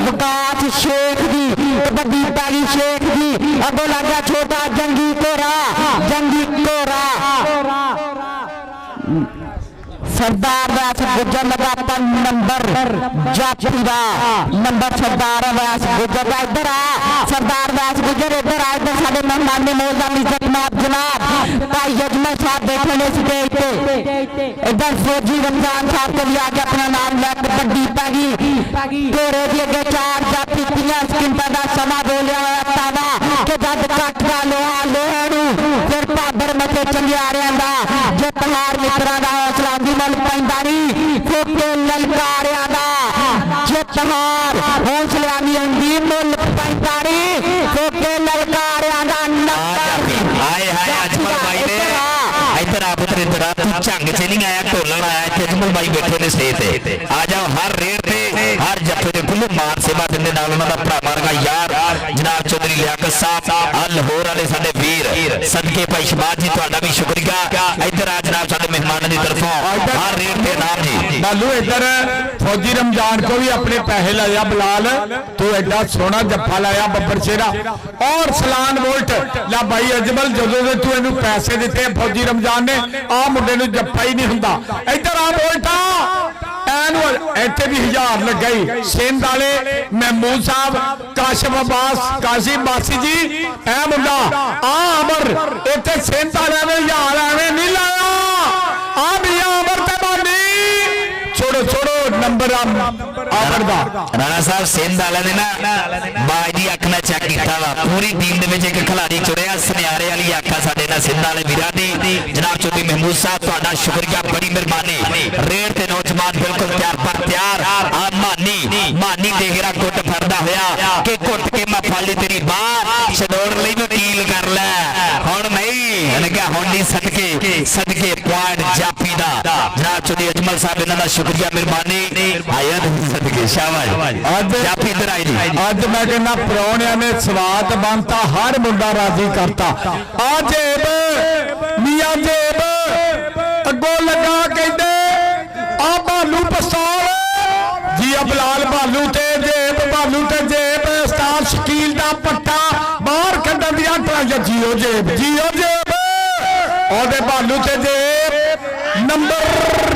विकास शेख दी कबड्डी पैगी शेख दी अगो लगा छोटा जंगी कोरा सरदार व्यास गुजर लगा नंबर जाफरीदा नंबर सरदार व्यास गुजर का। इधर आ सरदार व्यास गुजर इधर आ। इधर साडे मेहमान ने मौजूद इज्जत जनाब भाई अजमल साहब बैठे ने स्टेज पे। इधर फौजी रमजान साहब को भी आगे अपना नाम लिया। कबड्डी पैगी कोरे दी अगे 4 जाफरी 30 सेकंडां दा समा बोलिया होया तावा कि जद कट दा लोहा लोहे नूं फिर भाबर मचे चंगियारियां दा जे तहार मित्रां दा हौसला दी मल पैंदा नहीं फोके ललकारियां दा जे तहार हौसला दी हुंदी मुल पैंदा नहीं ਦੇ ਦਰਾਂ ਤੂੰ ਝੰਗ 'ਚ ਨਹੀਂ ਆਇਆ, ਢੋਲਣ ਆਇਆ। ਇੱਥੇ ਅਜਮਲ ਬਾਈ ਬੈਠੇ ਨੇ ਸਟੇਜ ਤੇ, ਆ ਜਾਓ। ਹਰ ਰੇਟ ਤੇ ਹਰ ਜੱਫੇ ਦੇ ਖੁੱਲ੍ਹ ਮਾਨ ਸੇਵਾ ਦਿੰਦੇ ਨਾਲ ਉਹਨਾਂ ਦਾ ਭਰਾ ਵਰਗਾ ਯਾਰ ਜਨਾਬ ਚੌਧਰੀ ਲਿਆਕਤ ਸਾਹਿਬ, ਆ ਲਾਹੌਰ ਵਾਲੇ ਸਾਡੇ ਵੀਰ। ਸਦਕੇ ਭਾਈ ਸ਼ਬਾਜ਼ ਜੀ ਤੁਹਾਡਾ ਵੀ ਸ਼ੁਕਰੀਆ। ਇੱਧਰ ਆ ਜਨਾਬ ਸਾਡੇ ਮਹਿਮਾਨਾਂ ਦੀ ਤਰਫੋਂ ਹਰ ਰੇਟ ਤੇ ਨਾਮ ਜੀ। बालू इधर फौजी रमजान को भी अपने पैसे लाया बिलाल, तू एडा सोना जफ्फा लाया बब्बर शेरा और सलान वोल्ट ला भाई अजमल जदों दे तू इनू पैसे दिते फौजी रमजान ने आ मुंडे नू जफ्फा ही नहीं हुंदा। इधर आ वोल्टा एनुअल इत्थे भी 1000 लगाई। सिंध वाले महमूद साहब, काशिम अब्बास, काशिम बासी जी ए मुंडा आ अमर इत्थे सिंध वाले ने 1000 एवें नहीं लाया। आ भी अमर ते बानी छोड़ो छोड़ो नंबर आमर दा राणा साहब सिंध वाले ने ना बाज दी अख ना चेक कीता वा। पूरी टीम दे विच एक खिलाड़ी चुड़िया सुनियारे वाली अख आ साडे ना सिंध वाले वीरां दी। जनाब चौधरी महमूद साहब तुहाडा शुक्रिया, बड़ी मेहरबानी। रेड ते नौजवान बिल्कुल तैयार पर तैयार। आ मानी देगरा घुट फरदा होया कि घुट के मैं फड़ ली तेरी बात, छडोड़ लई वकील कर लै हुण नहीं। इन्हें कहा हुण नहीं, सदके पॉइंट जाफी दा। जनाब चौधरी अजमल साहब इन्हां दा शुक्रिया, मेहरबानी। आया सदके शाबाश। आज जाफी इधर आई जी। आज मैं कहना परौणिया ने स्वाद बनता, हर मुंडा राजी करता। आ जेब मियां जेब अगो लगा कहते आ भालू पिस्तौल जी, बिलाल भालू ते जेब उस्ताद शकील दा पट्टा बाहर कड्डण दियां ट्राइयां। जियो जेब ओदे भालू ते जेब नंबर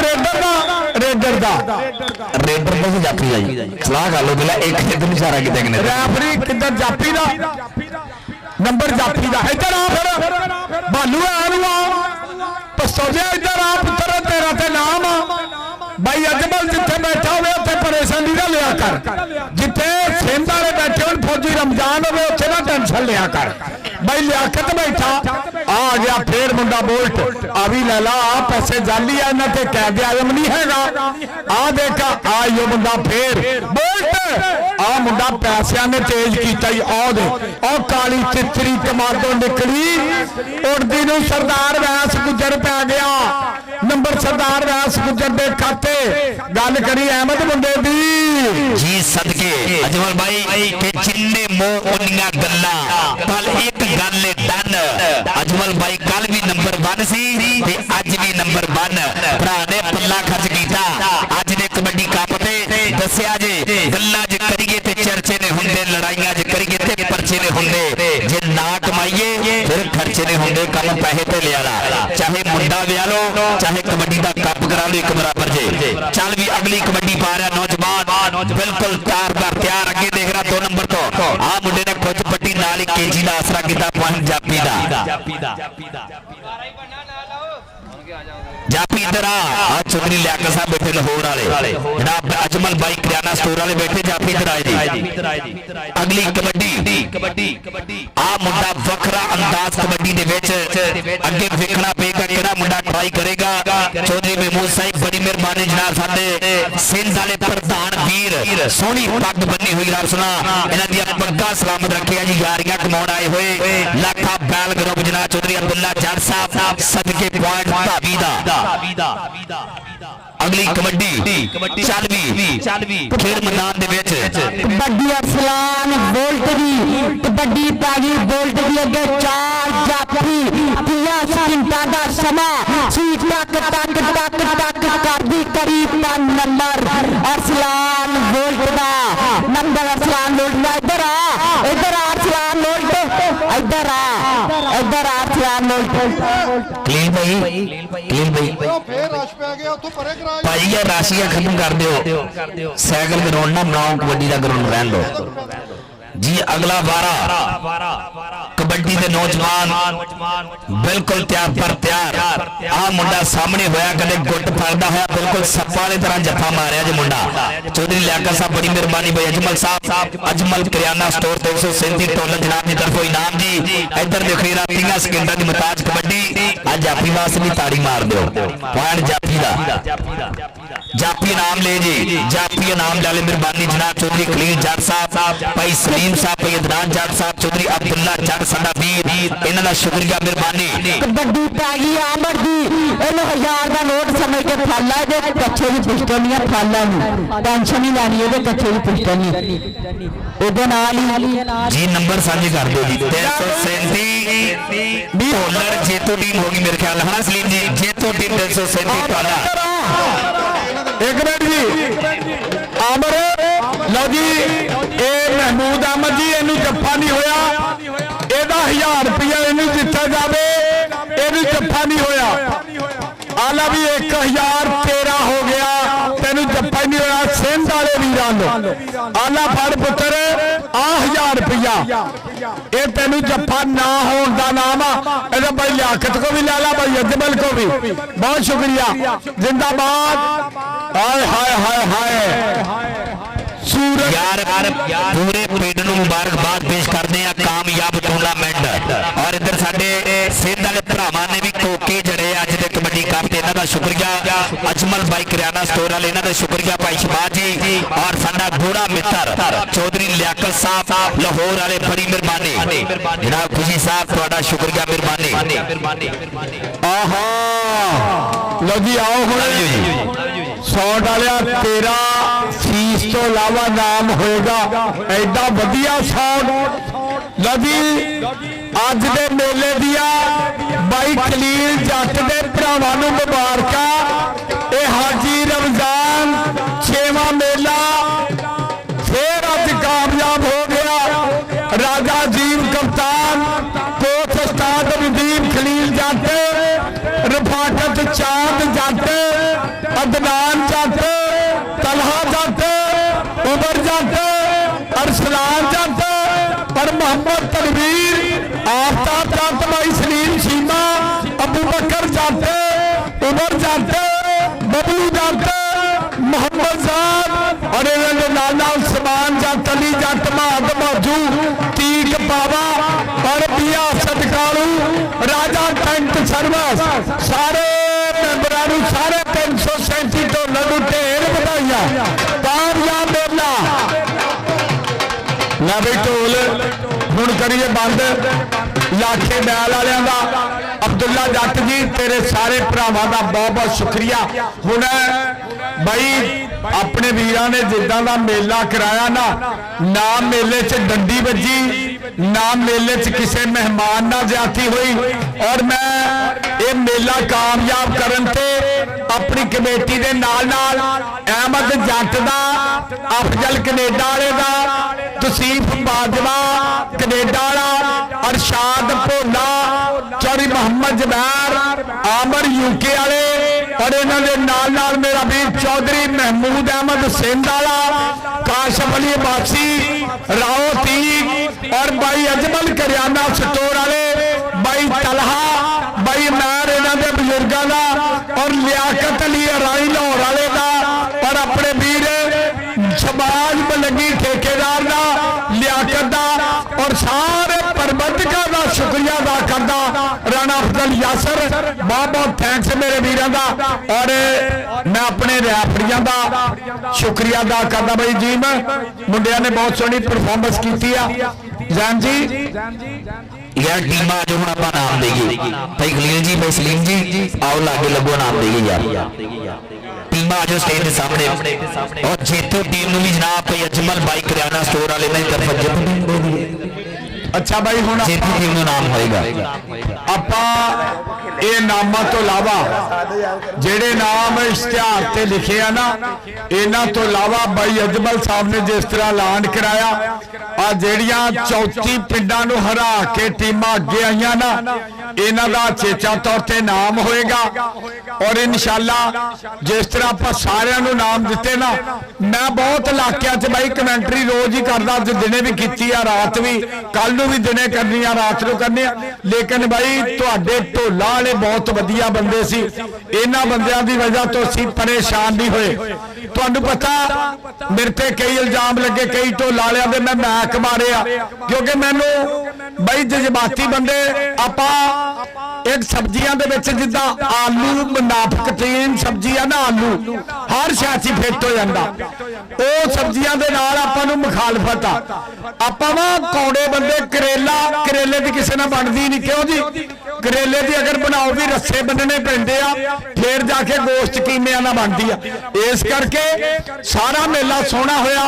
रेडर दा बस जाफी दा जी। सलाह कर लो बिला एक इधर नहीं सारा किते किने रैफरी किधर जाफी दा नंबर जाफी दा। इधर आ फिर भालू आ पस्तौलिया, इधर आ पुत्र तेरा ते नाम भाई अजमल जिथे बैठा हो उत्थे परेशानी ना लिया कर, जिथे सिंध वाले बैठे हो फौजी रमजान हो उत्थे ना टेंशन लिया कर। भाई लियाकत बैठा आ गया फिर मुंडा बोल्ट आ भी ले ला, पैसे जाली है इन्हां ते कैद आजम नहीं हैगा। आ देखा आ यो मुंडा फिर बोल्ट आ मुंडा पैसिਆਂ ने तेज कीता ही। आ दे आ काली चित्तरी टमाटो निकली उड़दी नूं सरदार वैस गुजर पै गया। नंबर सरदार वैस गुजर दे खाते गल करी अहमद मुंडे दी जी। सदके अजमल भाई के जिन्ने मोह उन्नियां गल्लां, कल एक गल डन। अजमल भाई कल भी नंबर 1 सी ते अज भी नंबर 1। भरा ने पल्ला खर्च कीता अज ने कबड्डी कप ते दस्सिया जे गल्लां ज करिए ते चर्चे ने हुंदे, लड़ाइयां ज करिए ते परचे ने हुंदे। जे ना कमाइए फिर खर्चे ने हुंदे, कम पैसे ते लिया ला। चाहे मुंडा विआह लो चाहे कबड्डी दा कप करा लो, एक बराबर जे। चल भी अगली कबड्डी पा रहा नौजवान बिल्कुल तैयार अगे देख रहा 2 नंबर तो। आ मुंडे ने खुद पट्टी नाल ही केजी दा आसरा कीता पॉइंट जाफी दा। जाफी इधर आ चौधरी लियाकत साहब बैठे लाहौर वाले, जनाब अजमल भाई किराना स्टोर वाले बैठे। जाफी इधर आए जी। अगली कबड्डी आ मुंडा वखरा अंदाज कबड्डी दे विच अगे वेखना पेगा किहड़ा मुंडा ट्राई करेगा। चौधरी महमूद साहिब बड़ी मेहरबानी जनाब साडे सिंध वाले प्रधान वीर, सोहनी पग बन्नी हुई रब सुना इन्हां दी पग्गां सलामत रखे जी। यारियां कमाउण आए हुए लाखा बैल ग्रुप जनाब चौधरी अब्दुल्ला जट साहब सदके पॉइंट धावी दा। अगली कबड्डी चल भी खेल मैदान दे विच कबड्डी अरसलान बोल्ट दी कबड्डी पैगी बोल्ट दी अगे 4 जाफी 30 सेकंडां दा समा सी टक कर दी करीब 5 नंबर अरसलान बोल्ट दा नंबर। अरसलान बोल्ट दा इधर आ अरसलान बोल्ट इधर आ अरसलान बोल्ट। क्लीन भाई ਫੇਰ ਰਸ਼ ਪੈ ਗਿਆ ਉੱਥੋਂ ਪਰੇ ਕਰਾ भाई ये राशियां खत्म कर दियो, साइकिल ग्राउंड ना बनाओ, कबड्डी का ग्राउंड रहन दो जी। अगला 12 कबड्डी के नौजवान बिल्कुल तैयार पर तैयार। आ मुंडा सामने होया कदे गुट फड़दा होया बिल्कुल सप्पा वाली तरह जफा मारिया जी मुंडा। चौधरी लियाकत साहब बड़ी मेहरबानी भाई अजमल साहब, अजमल किराना स्टोर 237 टोलन जनाब की तरफों इनाम जी। इधर देखो 30 सेकंड की मुताज कबड्डी आज जाफी वास्ते भी ताड़ी मार दो पॉइंट जाफी दा। जाफी इनाम ले जी, जाफी इनाम ले मेहरबानी जनाब चौधरी खलील जट साहब, भाई सलीम साहब, भाई अदनान जट साहब, चौधरी अब्दुल्ला जट ਸਾਡਾ ਵੀਰ ਇਹਨਾਂ ਦਾ ਸ਼ੁਕਰੀਆ ਮਿਹਰਬਾਨੀ। ਕਬੱਡੀ ਪੈ ਗਈ ਆਮਰ ਦੀ, ਇਹਨੂੰ 1000 ਦਾ ਨੋਟ ਸਮਝ ਕੇ ਫਾਲਾ, ਇਹਦੇ ਕੱਛੇ ਦੀ ਪਿਸਟਲ ਨਹੀਂ ਫਾਲਾ ਨੂੰ ਟੈਨਸ਼ਨ ਨਹੀਂ ਲੈਣੀ, ਇਹਦੇ ਕੱਛੇ ਦੀ ਪਿਸਟਲ ਨਹੀਂ ਉਹਦੇ ਨਾਲ ਹੀ ਜੀ ਨੰਬਰ ਸਾਂਝੇ ਕਰ ਦਿਓ ਜੀ। 337 ਢੋਲਰ ਜੇਤੂ ਟੀਮ ਹੋਗੀ ਮੇਰੇ ਖਿਆਲ ਹਾਂ ਸਲੀਮ ਜੀ, ਜੇਤੂ ਟੀਮ 337 ਢੋਲਰ। ਇੱਕ ਮਿੰਟ ਜੀ ਆਮਰ ਲਓ ਜੀ, ਇਹ ਮਹਿਮੂਦ ਅਹਿਮਦ ਜੀ ਇਹਨੂੰ ਜੱਫਾ ਨਹੀਂ ਹੋਇਆ, ਇਹਦਾ 1000 ਰੁਪਇਆ ਇਹਨੂੰ ਦਿੱਤਾ ਜਾਵੇ, ਇਹਨੂੰ ਜੱਫਾ ਨਹੀਂ ਹੋਇਆ। ਆਲਾ ਵੀ 1000 ਤੇਰਾ ਹੋ ਗਿਆ, ਤੈਨੂੰ ਜੱਫਾ ਹੀ ਨਹੀਂ ਹੋਇਆ ਸਿੰਧ ਵਾਲੇ ਵੀਰਾਂ ਨੂੰ। ਆਲਾ ਫੜ ਪੁੱਤਰ ਆ 1000 ਰੁਪਇਆ, ਇਹ ਤੈਨੂੰ ਜੱਫਾ ਨਾ ਹੋਣ ਦਾ ਨਾਮ ਆ। ਇਹਦਾ ਭਾਈ ਲਿਆਕਤ ਕੋ ਵੀ ਲਾ ਲਾ, ਭਾਈ ਅਜਮਲ को भी बहुत शुक्रिया, जिंदाबाद। हाय हाय हाय हाय यार पूरे पिंड ਨੂੰ ਮੁਬਾਰਕਬਾਦ ਪੇਸ਼ ਕਰਦੇ ਆ ਕਾਮਯਾਬ ਟੂਰਨਾਮੈਂਟ। ਔਰ ਇੱਧਰ ਸਾਡੇ ਸਿੰਧ ਵਾਲੇ ਭਰਾਵਾਂ ਨੇ ਵੀ ਕੋਕੇ ਜੜੇ ਅੱਜ ਦੇ ਕਬੱਡੀ ਕੱਪ ਤੇ, ਇਹਨਾਂ ਦਾ ਸ਼ੁਕਰੀਆ। ਅਜਮਲ ਬਾਈ ਕਰਿਆਨਾ ਸਟੋਰ ਵਾਲੇ, ਇਹਨਾਂ ਦਾ ਸ਼ੁਕਰੀਆ ਭਾਈ ਸ਼ਬਾਜ ਜੀ। ਔਰ ਸਾਡਾ ਗੋੜਾ ਮਿੱਤਰ ਚੌਧਰੀ ਲਿਆਕਤ ਸਾਹਿਬ ਲਾਹੌਰ ਵਾਲੇ, ਬੜੀ ਮਿਹਰਬਾਨੀ ਜਨਾਬ ਖੁਸ਼ੀ ਸਾਹਿਬ, ਤੁਹਾਡਾ ਸ਼ੁਕਰੀਆ ਮਿਹਰਬਾਨੀ। ਆਹਾ ਲਓ ਜੀ ਆਓ ਹੁਣ ਸੌਂਡ ਵਾਲਿਆ, ਤੇਰਾ ਫੀਸ ਤੋਂ ਇਲਾਵਾ ਨਾਮ ਹੋਏਗਾ ਐਡਾ ਵਧੀਆ ਸੌਂਡ। ਲਓ ਜੀ ਅੱਜ ਦੇ ਮੇਲੇ ਦੀਆਂ ਬਾਈ ਖਲੀਲ ਜੱਟ ਦੇ ਭਰਾਵਾਂ ਨੂੰ ਮੁਬਾਰਕਾਂ। ਇਹ ਹਾਜੀ ਰਮਜ਼ਾਨ 6ਵਾਂ ਮੇਲਾ ਫੇਰ ਅੱਜ ਕਾਮਯਾਬ ਹੋ ਗਿਆ। ਰਾਜਾ ਜੀਵ ਕਪਤਾਨ, ਕੋਚ ਉਸਤਾਦ ਨਦੀਮ ਖਲੀਲ ਜੱਟ, ਰਫਾਕਤ ਚਾਂਦ ਜੱਟ, ਅਦਨਾਨ ਜੱਟ, ਤਲਹਾ ਜੱਟ, ਉਮਰ जट, अरसलान जट, पर मोहम्मद तनवीर, आफ्ताब जट, भाई सलीम सीमा, अबू बकर जट, उमर जट, बबलू जट, मोहम्मद साहब और नाल समान जट, अली जट, महद मौजू, तीक बाबा और बिया सदकालू, राजा टेंट सर्विस, सारे मेंबरां सारे 337 ढोलां नूं ढेर बधाइयां। कामयाब मेला ना भी ढोल हुण करिए बंद। लाखे बैल वालियां दा अब्दुल्ला जट जी तेरे सारे भरावां दा बहुत बहुत शुक्रिया। हुण भाई अपने वीरां ने जिद्दां दा मेला कराया ना मेले च डंडी बजी, ना मेले च किसी मेहमान ना ज्यादती हुई। और मैं ये मेला कामयाब करन ते अपनी कमेटी दे नाल अहमद जट दा, अफजल कनेडा वाले दा, तसीफ बाजवा कनेडा वाला, अरशाद भोला, चौधरी मोहम्मद जबैर, आमर यूके वाले और इन्होंने नाल मेरा वीर चौधरी महमूद अहमद सिंध वाला, काशफ अली बासी, राओ तीक और भाई अजमल करियाना स्टोर वाले, भाई तलहा, भाई मैर इन्होंने बुजुर्गों का और लियाकत अली राई लाहौर वाले का और अपने वीर शबाज मलंगी ठेकेदार का, लियाकत का और सारे प्रबंधकों का शुक्रिया अदा करता। राणा अफजल यासर बहुत बहुत थैंक्स मेरे वीरों का। और मैं अपने रैफरियां का शुक्रिया अदा करता। भाई जी मैं मुंडिया ने बहुत सोहनी परफॉर्मेंस की है। जैन जी यार टीमा जो हम आप नाम देगी भाई खलील जी, भाई सलीम जी आओ लागे लगो नाम देगी यार टीमा जो स्टेज के सामने। और जेतू टीम भी जनाब भाई अजमल भाई करियाना स्टोर वाले ने तरफ जेतू टीम दे दी। अच्छा भाई हुण जेतू टीम का नाम होएगा। आपां ये नामां तो इलावा जेड़े नाम इश्तिहार ते लिखे आ ना, इन्हां तो इलावा भाई अजमल साहब ने जिस तरह ऐलान कराया आ जेड़ियां 34 पिंडां नूं हरा के टीमां अगे आईयां ना, इन्हां दा चेचा तौर ते नाम होएगा। और इंशाअल्लाह जिस तरह आपां सारियां नूं नाम दिते ना, मैं बहुत इलाकियां च भाई कमेंटरी रोज ही करदा, अज दिने भी कीती आ, रात भी, कल नूं भी दिने करनी आ, रात नूं करनी आ। लेकिन भाई तुहाडे ढोला वाले बहुत वधिया बंदे सी, इन्हां बंदियां दी वजह तो असीं परेशान नहीं होए। तुहानूं पता मेरे ते कई इल्जाम लगे, कई ढोला वालियां दे मैं मैक मारे आ, क्योंकि मैनूं भाई जज्बाती बंदे आपां ਇੱਕ ਸਬਜ਼ੀਆਂ ਦੇ ਵਿੱਚ ਜਿੱਦਾਂ ਆਲੂ ਮੁਨਾਫਕਤੀਨ ਸਬਜ਼ੀ ਆ ਨਾ, ਆਲੂ ਹਰ ਸਿਆਸੀ ਫਿੱਟ ਹੋ ਜਾਂਦਾ, ਉਹ ਸਬਜ਼ੀਆਂ ਦੇ ਨਾਲ ਆਪਾਂ ਨੂੰ ਮੁਖਾਲਫਤ ਆ। ਆਪਾਂ ਵਾ ਕੌੜੇ ਬੰਦੇ, ਕਰੇਲੇ ਦੀ ਕਿਸੇ ਨਾਲ ਬਣਦੀ ਨਹੀਂ, ਕਿਉਂ ਜੀ? ਕਰੇਲੇ ਦੀ ਅਗਰ ਬਣਾਓ ਵੀ ਰੱਸੇ ਬੰਨਣੇ ਪੈਂਦੇ ਆ, ਫੇਰ ਜਾ ਕੇ ਗੋਸ਼ਤ ਕੀਮਿਆਂ ਨਾਲ ਬਣਦੀ ਆ। ਇਸ ਕਰਕੇ ਸਾਰਾ ਮੇਲਾ ਸੋਹਣਾ ਹੋਇਆ,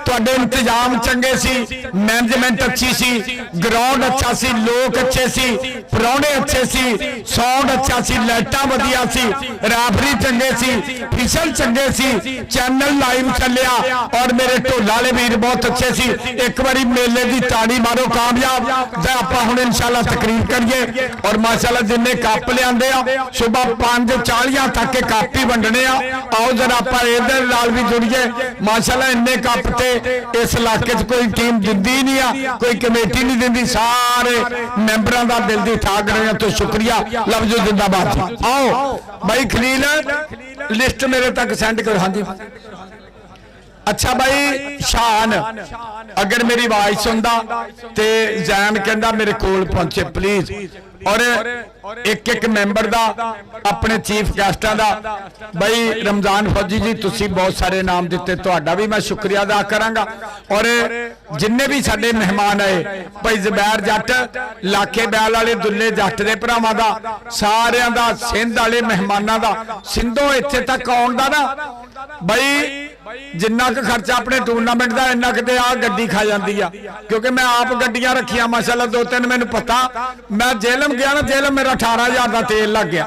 ਤੁਹਾਡੇ ਇੰਤਜ਼ਾਮ ਚੰਗੇ ਸੀ, ਮੈਨੇਜਮੈਂਟ ਅੱਛੀ ਸੀ, ਗਰਾਊਂਡ ਅੱਛਾ ਸੀ, ਲੋਕ ਅੱਛੇ ਸੀ, ਪ੍ਰਾਹੁਣੇ ਅੱਛੇ ਸੀ, ਸਾਊਂਡ ਅੱਛਾ ਸੀ, ਲਾਈਟਾਂ ਵਧੀਆ ਸੀ, ਰੈਫਰੀ ਚੰਗੇ ਸੀ, ਫਿਸਲ ਚੰਗੇ ਸੀ, ਚੈਨਲ ਲਾਈਵ ਚੱਲਿਆ ਔਰ ਮੇਰੇ ਢੋਲਾ ਵਾਲੇ ਵੀਰ ਬਹੁਤ ਅੱਛੇ ਸੀ। ਇੱਕ ਵਾਰੀ ਮੇਲੇ ਦੀ ਤਾੜੀ ਮਾਰੋ ਕਾਮਯਾਬ। ਤੇ ਆਪਾਂ ਹੁਣ ਇਨਸ਼ਾਅੱਲਾ ਤਕਰੀਰ ਕਰੀਏ ਔਰ ਮਾਸ਼ਾਅੱਲਾ ਜਿੰਨੇ ਕੱਪ ਲਿਆਂਦੇ ਆ ਸਵੇਰ 5:40 ਤੱਕ ਕੱਪ ਹੀ ਵੰਡਣੇ ਆ। ਆਓ ਜਰਾ ਆਪਾਂ ਇਹਦੇ ਨਾਲ ਵੀ ਜੁੜੀਏ। ਮਾਸ਼ਾਅੱਲਾ ਇੰਨੇ ਕੱਪ ਤੇ ਇਸ ਇਲਾਕੇ 'ਚ ਕੋਈ ਟੀਮ ਦਿੰਦੀ ਨਹੀਂ ਆ, ਕੋਈ ਕਮੇਟੀ ਨਹੀਂ ਦਿੰਦੀ, ਸਾਰੇ ਮੈਂਬਰਾਂ ਦਾ ਦਿਲ ਦੀ ਠਾਕ ਰਹੇ ਤੋਂ ਸ਼ੁਕਰੀਆ। ਲਫ਼ਜ਼ੋ ਜਿੰਦਾਬਾਦ। आओ भाई खलील लिस्ट मेरे तक सेंड करो। हाँ जी अच्छा भाई शान अगर मेरी आवाज सुनता तो जैन कहता मेरे कोल पहुंचे प्लीज। और एक एक मैंबर दा अपने चीफ गेस्टां दा भाई रमजान फौजी जी तुसी बहुत सारे नाम दिते, तुहाडा भी मैं शुक्रिया अदा करांगा। और जिन्ने भी साडे मेहमान आए भाई ज़ुबैर जट, लाखे बैल वाले दुल्ले जट दे भरावां दा, सारियां दा, सिंध वाले मेहमानां दा, सिंधों इत्थे तक आउण दा ना भाई जिन्ना क खर्चा अपने टूरनामेंट का इन्ना कि आ गड्डी खा जाती है, क्योंकि मैं आप गड्डियां रखिया माशाल्लाह 2-3 मैनू पता। मैं जेलम गया ना, जेलम मेरा 18,000 का तेल लग गया।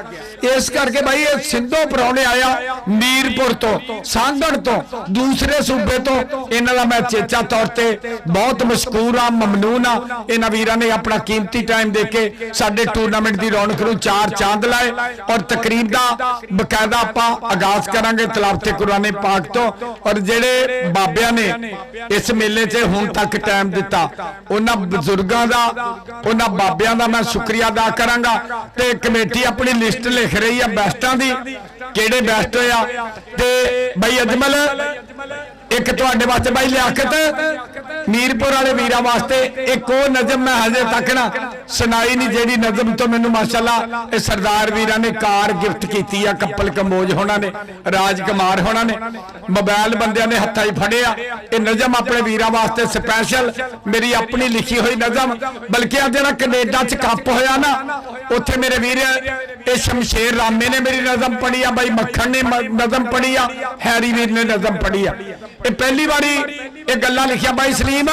इस करके भाई ये सिंधों परौने आया मीरपुर तो, सांगड़ तो, दूसरे सूबे तो, इन्हां दा मैं चेचा तौर पर बहुत मशकूर हाँ, ममनून हाँ। इन्हां वीरां ने अपना कीमती टाइम दे के साडे टूरनामेंट की रौनक नूं 4 चांद लाए। और तकरीब का बकायदा आपां आगाज करांगे तलावते कुराने पाक तो। और जेड़े बाबियां ने इस मेले च हुण तक टाइम दिता उन्हां बजुर्गां दा, उन्हां बाबियां दा मैं शुक्रिया अदा करांगा। ते कमेटी अपनी लिस्ट लिख रही है बेस्टां दी, किहड़े बेस्ट होया। ते भाई अजमल एक तुहाडे वास्ते भाई लियाकत मीरपुर वाले वीरां वास्ते एक और नज़म मैं हजे तक ना सुनाई नहीं, जेड़ी नज़म तो मैनू माशाल्लाह इह सरदार वीरां ने कार गिफ्ट कीती है, कपल कंबोज होना ने, राजकुमार होना ने, मोबाइल बंदियां ने हत्था ही फड़िया। ये नज़म अपने वीरां वास्ते स्पैशल मेरी अपनी लिखी हुई नज़म। बल्कि आ जिहड़ा कनेडा च कप होया ना, उत्थे मेरे वीर ये शमशेर रामे ने मेरी नज़म पढ़ी आ, भाई मक्खन ने नज़म पढ़ी आ, हैरी वीर ने नज़म पढ़ी आ। ये पहली बारी ये गल्ला लिखिया भाई सलीम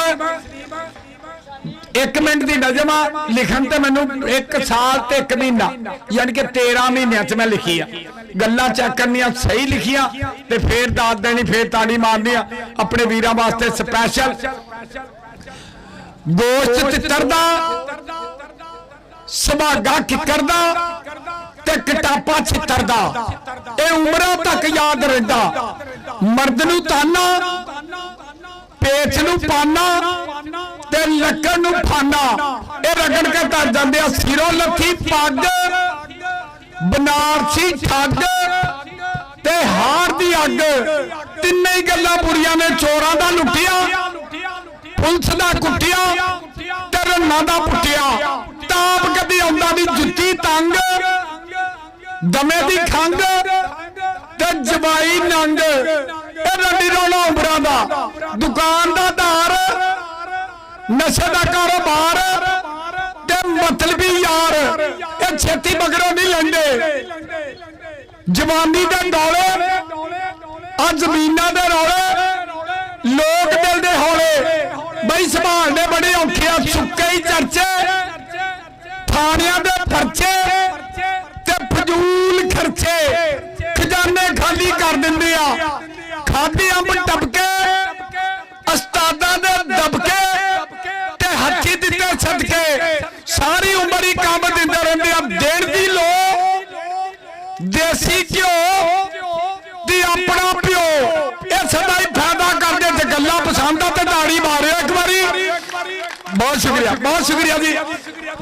1 मिनट की नज़म आ लिखन ते मैनू 1 साल ते 1 महीना यानी कि 13 महीनों च मैं लिखी आ। गल्लां चेक करनियां सही लिखिया ते फिर दाद देनी, फिर ताड़ी मारनी अपने वीरां वास्ते स्पैशल। गोश्त तितर दा, सुभागा किकर दा ते कटापा छितर दा, ये उमरां तक याद रहिंदा। मर्द नूं ताना, पेच नूं पाना ते लक्कड़ नूं फाना, ये रगड़ के तर जांदे आ। सिरों लथी पग, बनारसी ठग ते हार दी अग, तिन्ने ही गल्लां बुरियां ने चोरां दा लुटिया, पुलिस दा कुटिया ते रन्ना दा पुटिया। ताप कदी आउंदा दी जुत्ती तंग, दमे दी खंग ते जवाई नंग, ए रंडी रौला उमरां दा, दुकान दा दार, नशे दा कारोबार ते मतलबी यार, ए छेती मगरों नहीं लैंदे। जवानी दे दौले आ जमीनां दे रौले, लोग दिल दे हौले, बई संभालने बड़े औखे आ। सुक्के ही चर्चे, थानियां दे परचे ते फजूल खर्चे, खजाने खाली कर दिंदे आ। खादी अंब टपके, अस्तादां दे दबके ते हथी दिते सदके, सारी उम्र ही काम दिंदे रहिंदे आ। देण दी लो देसी घ्यो दी अपना प्यो, ये सदा ही फायदा करदे। ते गल्लां पसंद आ ते ताड़ी मारियो एक बारी। बहुत शुक्रिया जी।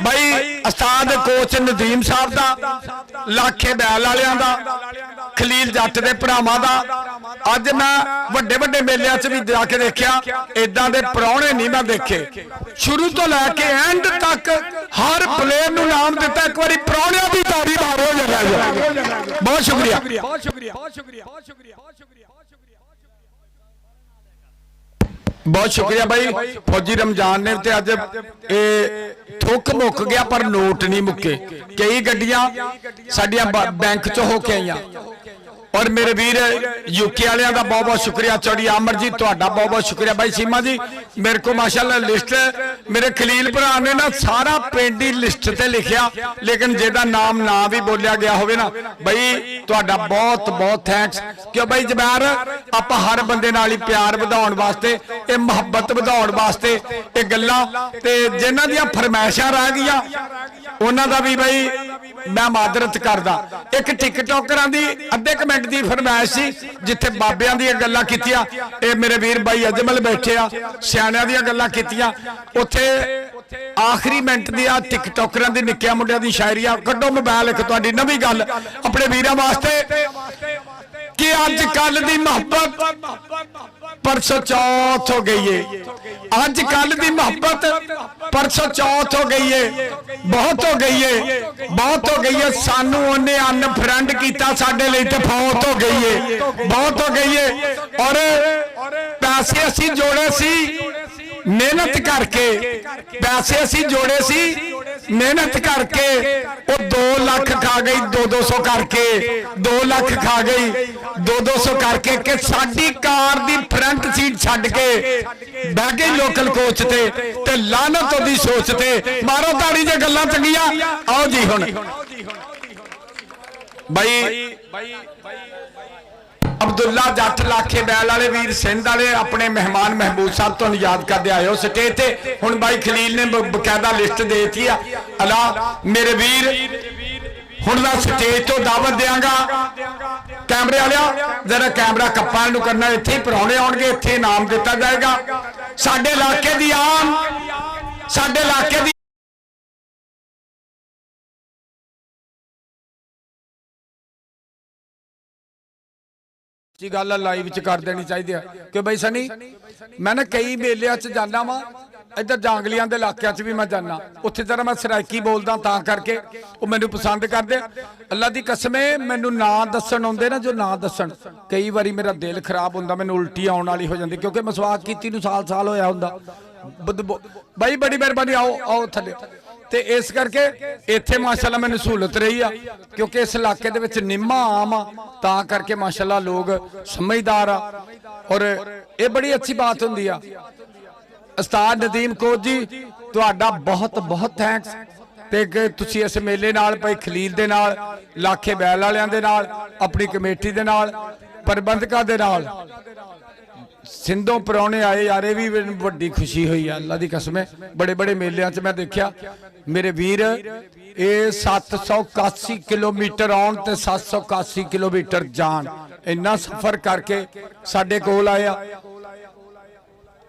ਬਈ ਉਸਤਾਦ ਕੋਚ ਨਦੀਮ ਸਾਹਿਬ ਦਾ, ਲਾਖੇ ਬੈਲ ਵਾਲਿਆਂ ਦਾ, ਖਲੀਲ ਜੱਟ ਦੇ ਭਰਾਵਾਂ ਦਾ। ਅੱਜ ਮੈਂ ਵੱਡੇ ਵੱਡੇ ਮੇਲਿਆਂ 'ਚ ਵੀ ਜਾ ਕੇ ਦੇਖਿਆ, ਇਦਾਂ ਦੇ ਪ੍ਰਾਹੁਣੇ ਨਹੀਂ ਮੈਂ ਦੇਖੇ। ਸ਼ੁਰੂ ਤੋਂ ਲੈ ਕੇ ਐਂਡ ਤੱਕ ਹਰ ਪਲੇਅਰ ਨੂੰ ਨਾਮ ਦਿੱਤਾ। ਇੱਕ ਵਾਰੀ ਪ੍ਰਾਹੁਣਿਆਂ ਦੀ ਤਾੜੀ ਮਾਰੋ ਜਰਾ। ਬਹੁਤ ਸ਼ੁਕਰੀਆ, ਬਹੁਤ ਸ਼ੁਕਰੀਆ, ਬਹੁਤ ਸ਼ੁਕਰੀਆ, ਬਹੁਤ ਸ਼ੁਕਰੀਆ, ਬਹੁਤ ਸ਼ੁਕਰੀਆ, ਬਹੁਤ ਸ਼ੁਕਰੀਆ ਬਾਈ ਫੌਜੀ ਰਮਜ਼ਾਨ ਨੇ। ਤੇ ਅੱਜ ਇਹ ਥੁੱਕ ਮੁੱਕ ਗਿਆ ਪਰ ਨੋਟ ਨਹੀਂ ਮੁੱਕੇ। ਕਈ ਗੱਡੀਆਂ ਸਾਡੀਆਂ ਬੈਂਕ 'ਚ ਹੋ ਕੇ ਆਈਆਂ। और मेरे वीर यूके वाले का बहुत बहुत शुक्रिया। चौड़ी आमर जी ਤੁਹਾਡਾ बहुत बहुत शुक्रिया। भाई सीमा जी मेरे को माशाल्लाह लिस्ट मेरे खलील भरा ने ना सारा पिंड ही लिस्ट ते लिखिया, लेकिन जेदा नाम ना भी बोलिया गया होवे ना भाई ਤੁਹਾਡਾ बहुत बहुत थैंक्स। क्यों भाई जबैर आप हर बंदे नाल ही प्यार ਵਧਾਉਣ वास्ते, ये मुहब्बत ਵਧਾਉਣ वास्ते ये गल्लां ते जिन्हां दियां फरमाइशां रह गईयां ਉਹਨਾਂ ਦਾ ਵੀ भाई मैं मादरत करदा। एक टिकटॉकरां दी अद्धे कमेंट दी फरमाइश सी जिथे बाबियां दी गल्लां कीतियां, ए मेरे वीर भाई अजमल बैठे आ सियाणियां दी गल्लां कीतियां, उथे आखिरी मिनट दी आ टिकटॉकरां दी निक्कियां मुंडियां दी शायरियां कड्डो मोबाइल। एक तुहाडी नवीं गल अपने वीरां वास्ते कि अज कल दी मोहब्बत परसों चौथ हो गई है। अज कल दी मोहब्बत परसों चौथ हो गई है, बहुत हो गई है, बहुत हो गई है। सानू उन्हें अनफ्रेंड किया, साडे लई ते फौत हो गई है, बहुत हो गई है। और पैसे असी जोड़े सी मेहनत करके, पैसे असी जोड़े सी मेहनत करके, वो 2 लाख खा गई 200 करके, 2 लाख खा गई 200 करके कि साडी कार दी फ्रंट सीट छड्ड के बह गई लोकल कोच ते लानत ओदी सोच ते। मारो ताड़ी जे गल्लां चंगियां। आओ जी हुण भाई अब्दुल्ला जट लाखे बैल वाले वीर सिंध वाले अपने मेहमान महबूब साहब तो याद करते आए हो स्टेज ते। हुण भाई खलील ने बकायदा लिस्ट देती है। अला मेरे वीर हुण मैं स्टेज तो दावत देंगा, कैमरे वाले जरा कैमरा कप्पा नूं करना, इत्थे ही प्राहुणे आउणगे, इत्थे इनाम दिता जाएगा। साडे इलाके दी आम, साडे इलाके दी गल लाइव च कर देनी चाहिए कि भाई सनी मैं ना कई मेलिया च जाना वा, इधर जांगलियां दे इलाके च भी मैं जाना, उत्थे जरा मैं सराइकी बोलदा तां करके वो मैनू पसंद करदे। अल्लाह दी कसम मैनू ना दस्सण आउंदे ना, जो ना दस्सण कई बारी मेरा दिल खराब हुंदा, मैनू उल्टी आउण वाली हो जांदी क्योंकि मसवाक कीती नूं साल साल होया हुंदा। भाई बड़ी मेहरबानी, आओ आओ थल्ले। ते इस करके इत्थे माशाल्लाह मैनूं सहूलत रही आ क्योंकि इस इलाके दे विच निम्मा आम आ, तां करके माशाल्लाह लोग समझदार आ और ये बड़ी अच्छी बात हुंदी आ। उस्ताद नदीम कोच जी तुहाडा बहुत बहुत थैंक्स ते कि तुसीं इस मेले नाल भाई खलील दे नाल, लाखे बैल वालियां दे नाल, अपनी कमेटी दे नाल, प्रबंधकां दे नाल सिंधों परौने आए यार, ये भी बड़ी खुशी हुई है। अल्लाह दी कसम है बड़े बड़े मेलियां च मैं देखा मेरे वीर ये 781 किलोमीटर आउण ते 781 किलोमीटर जान, इन्ना सफर करके साडे कोल आया।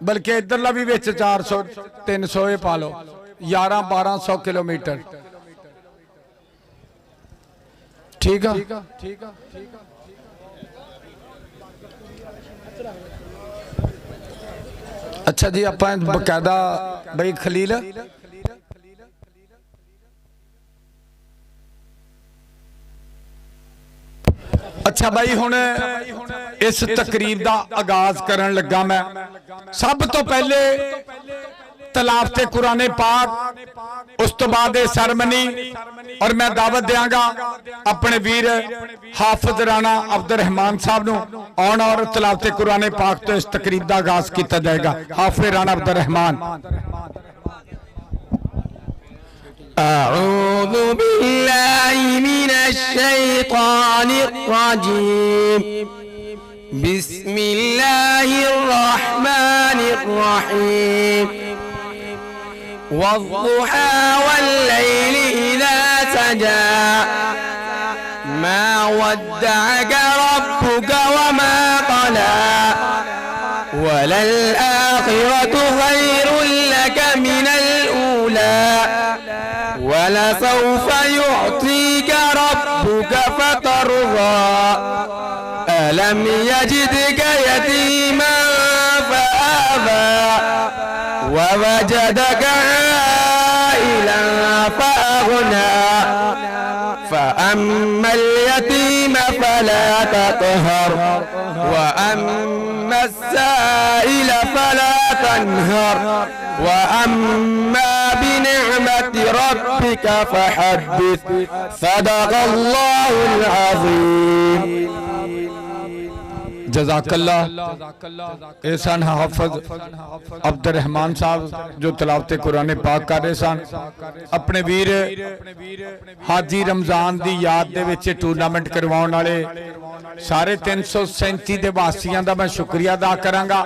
बल्कि इधरला भी विच 400 300 ये पा लो, 1100-1200 किलोमीटर। ठीक है, ठीक है। अच्छा जी आप बकायदा भाई खलील अच्छा भाई हुण इस तकरीब का आगाज करन लगा। मैं सब तो पहले तलावते कुराने पाक, उस तो बाद सरमनी और मैं दावत देंगा अपने वीर हाफिज राणा अब्दुल रहमान साहब नूं आउण और तलावते कुराने पाक तो इस तकरीब का आगाज किया जाएगा। हाफिज राणा अब्दुल रहमान। أعوذ بالله من الشيطان الرجيم بسم الله الرحمن الرحيم والضحى والليل إذا سجى ما ودعك ربك وما قلى وللآخرة خير لك من الأولى ولسوف يعطيك ربك فترضى ألم يجدك يتيما فآوى ووجدك عائلا فأغنى فأما اليتيم فلا تقهر وأما السائل فلا تنهر وأما بنعمة ربك فحدث صدق الله العظيم जज़ाकल्लाह। एहसान हाफिज अब्दुर्रहमान साहब जो तिलावत कुरान पाक कर रहे सन अपने वीर हाजी रमजान की याद दे विच टूर्नामेंट करवाउण वाले सारे 337 दे वासियां दा मैं शुक्रिया अदा करांगा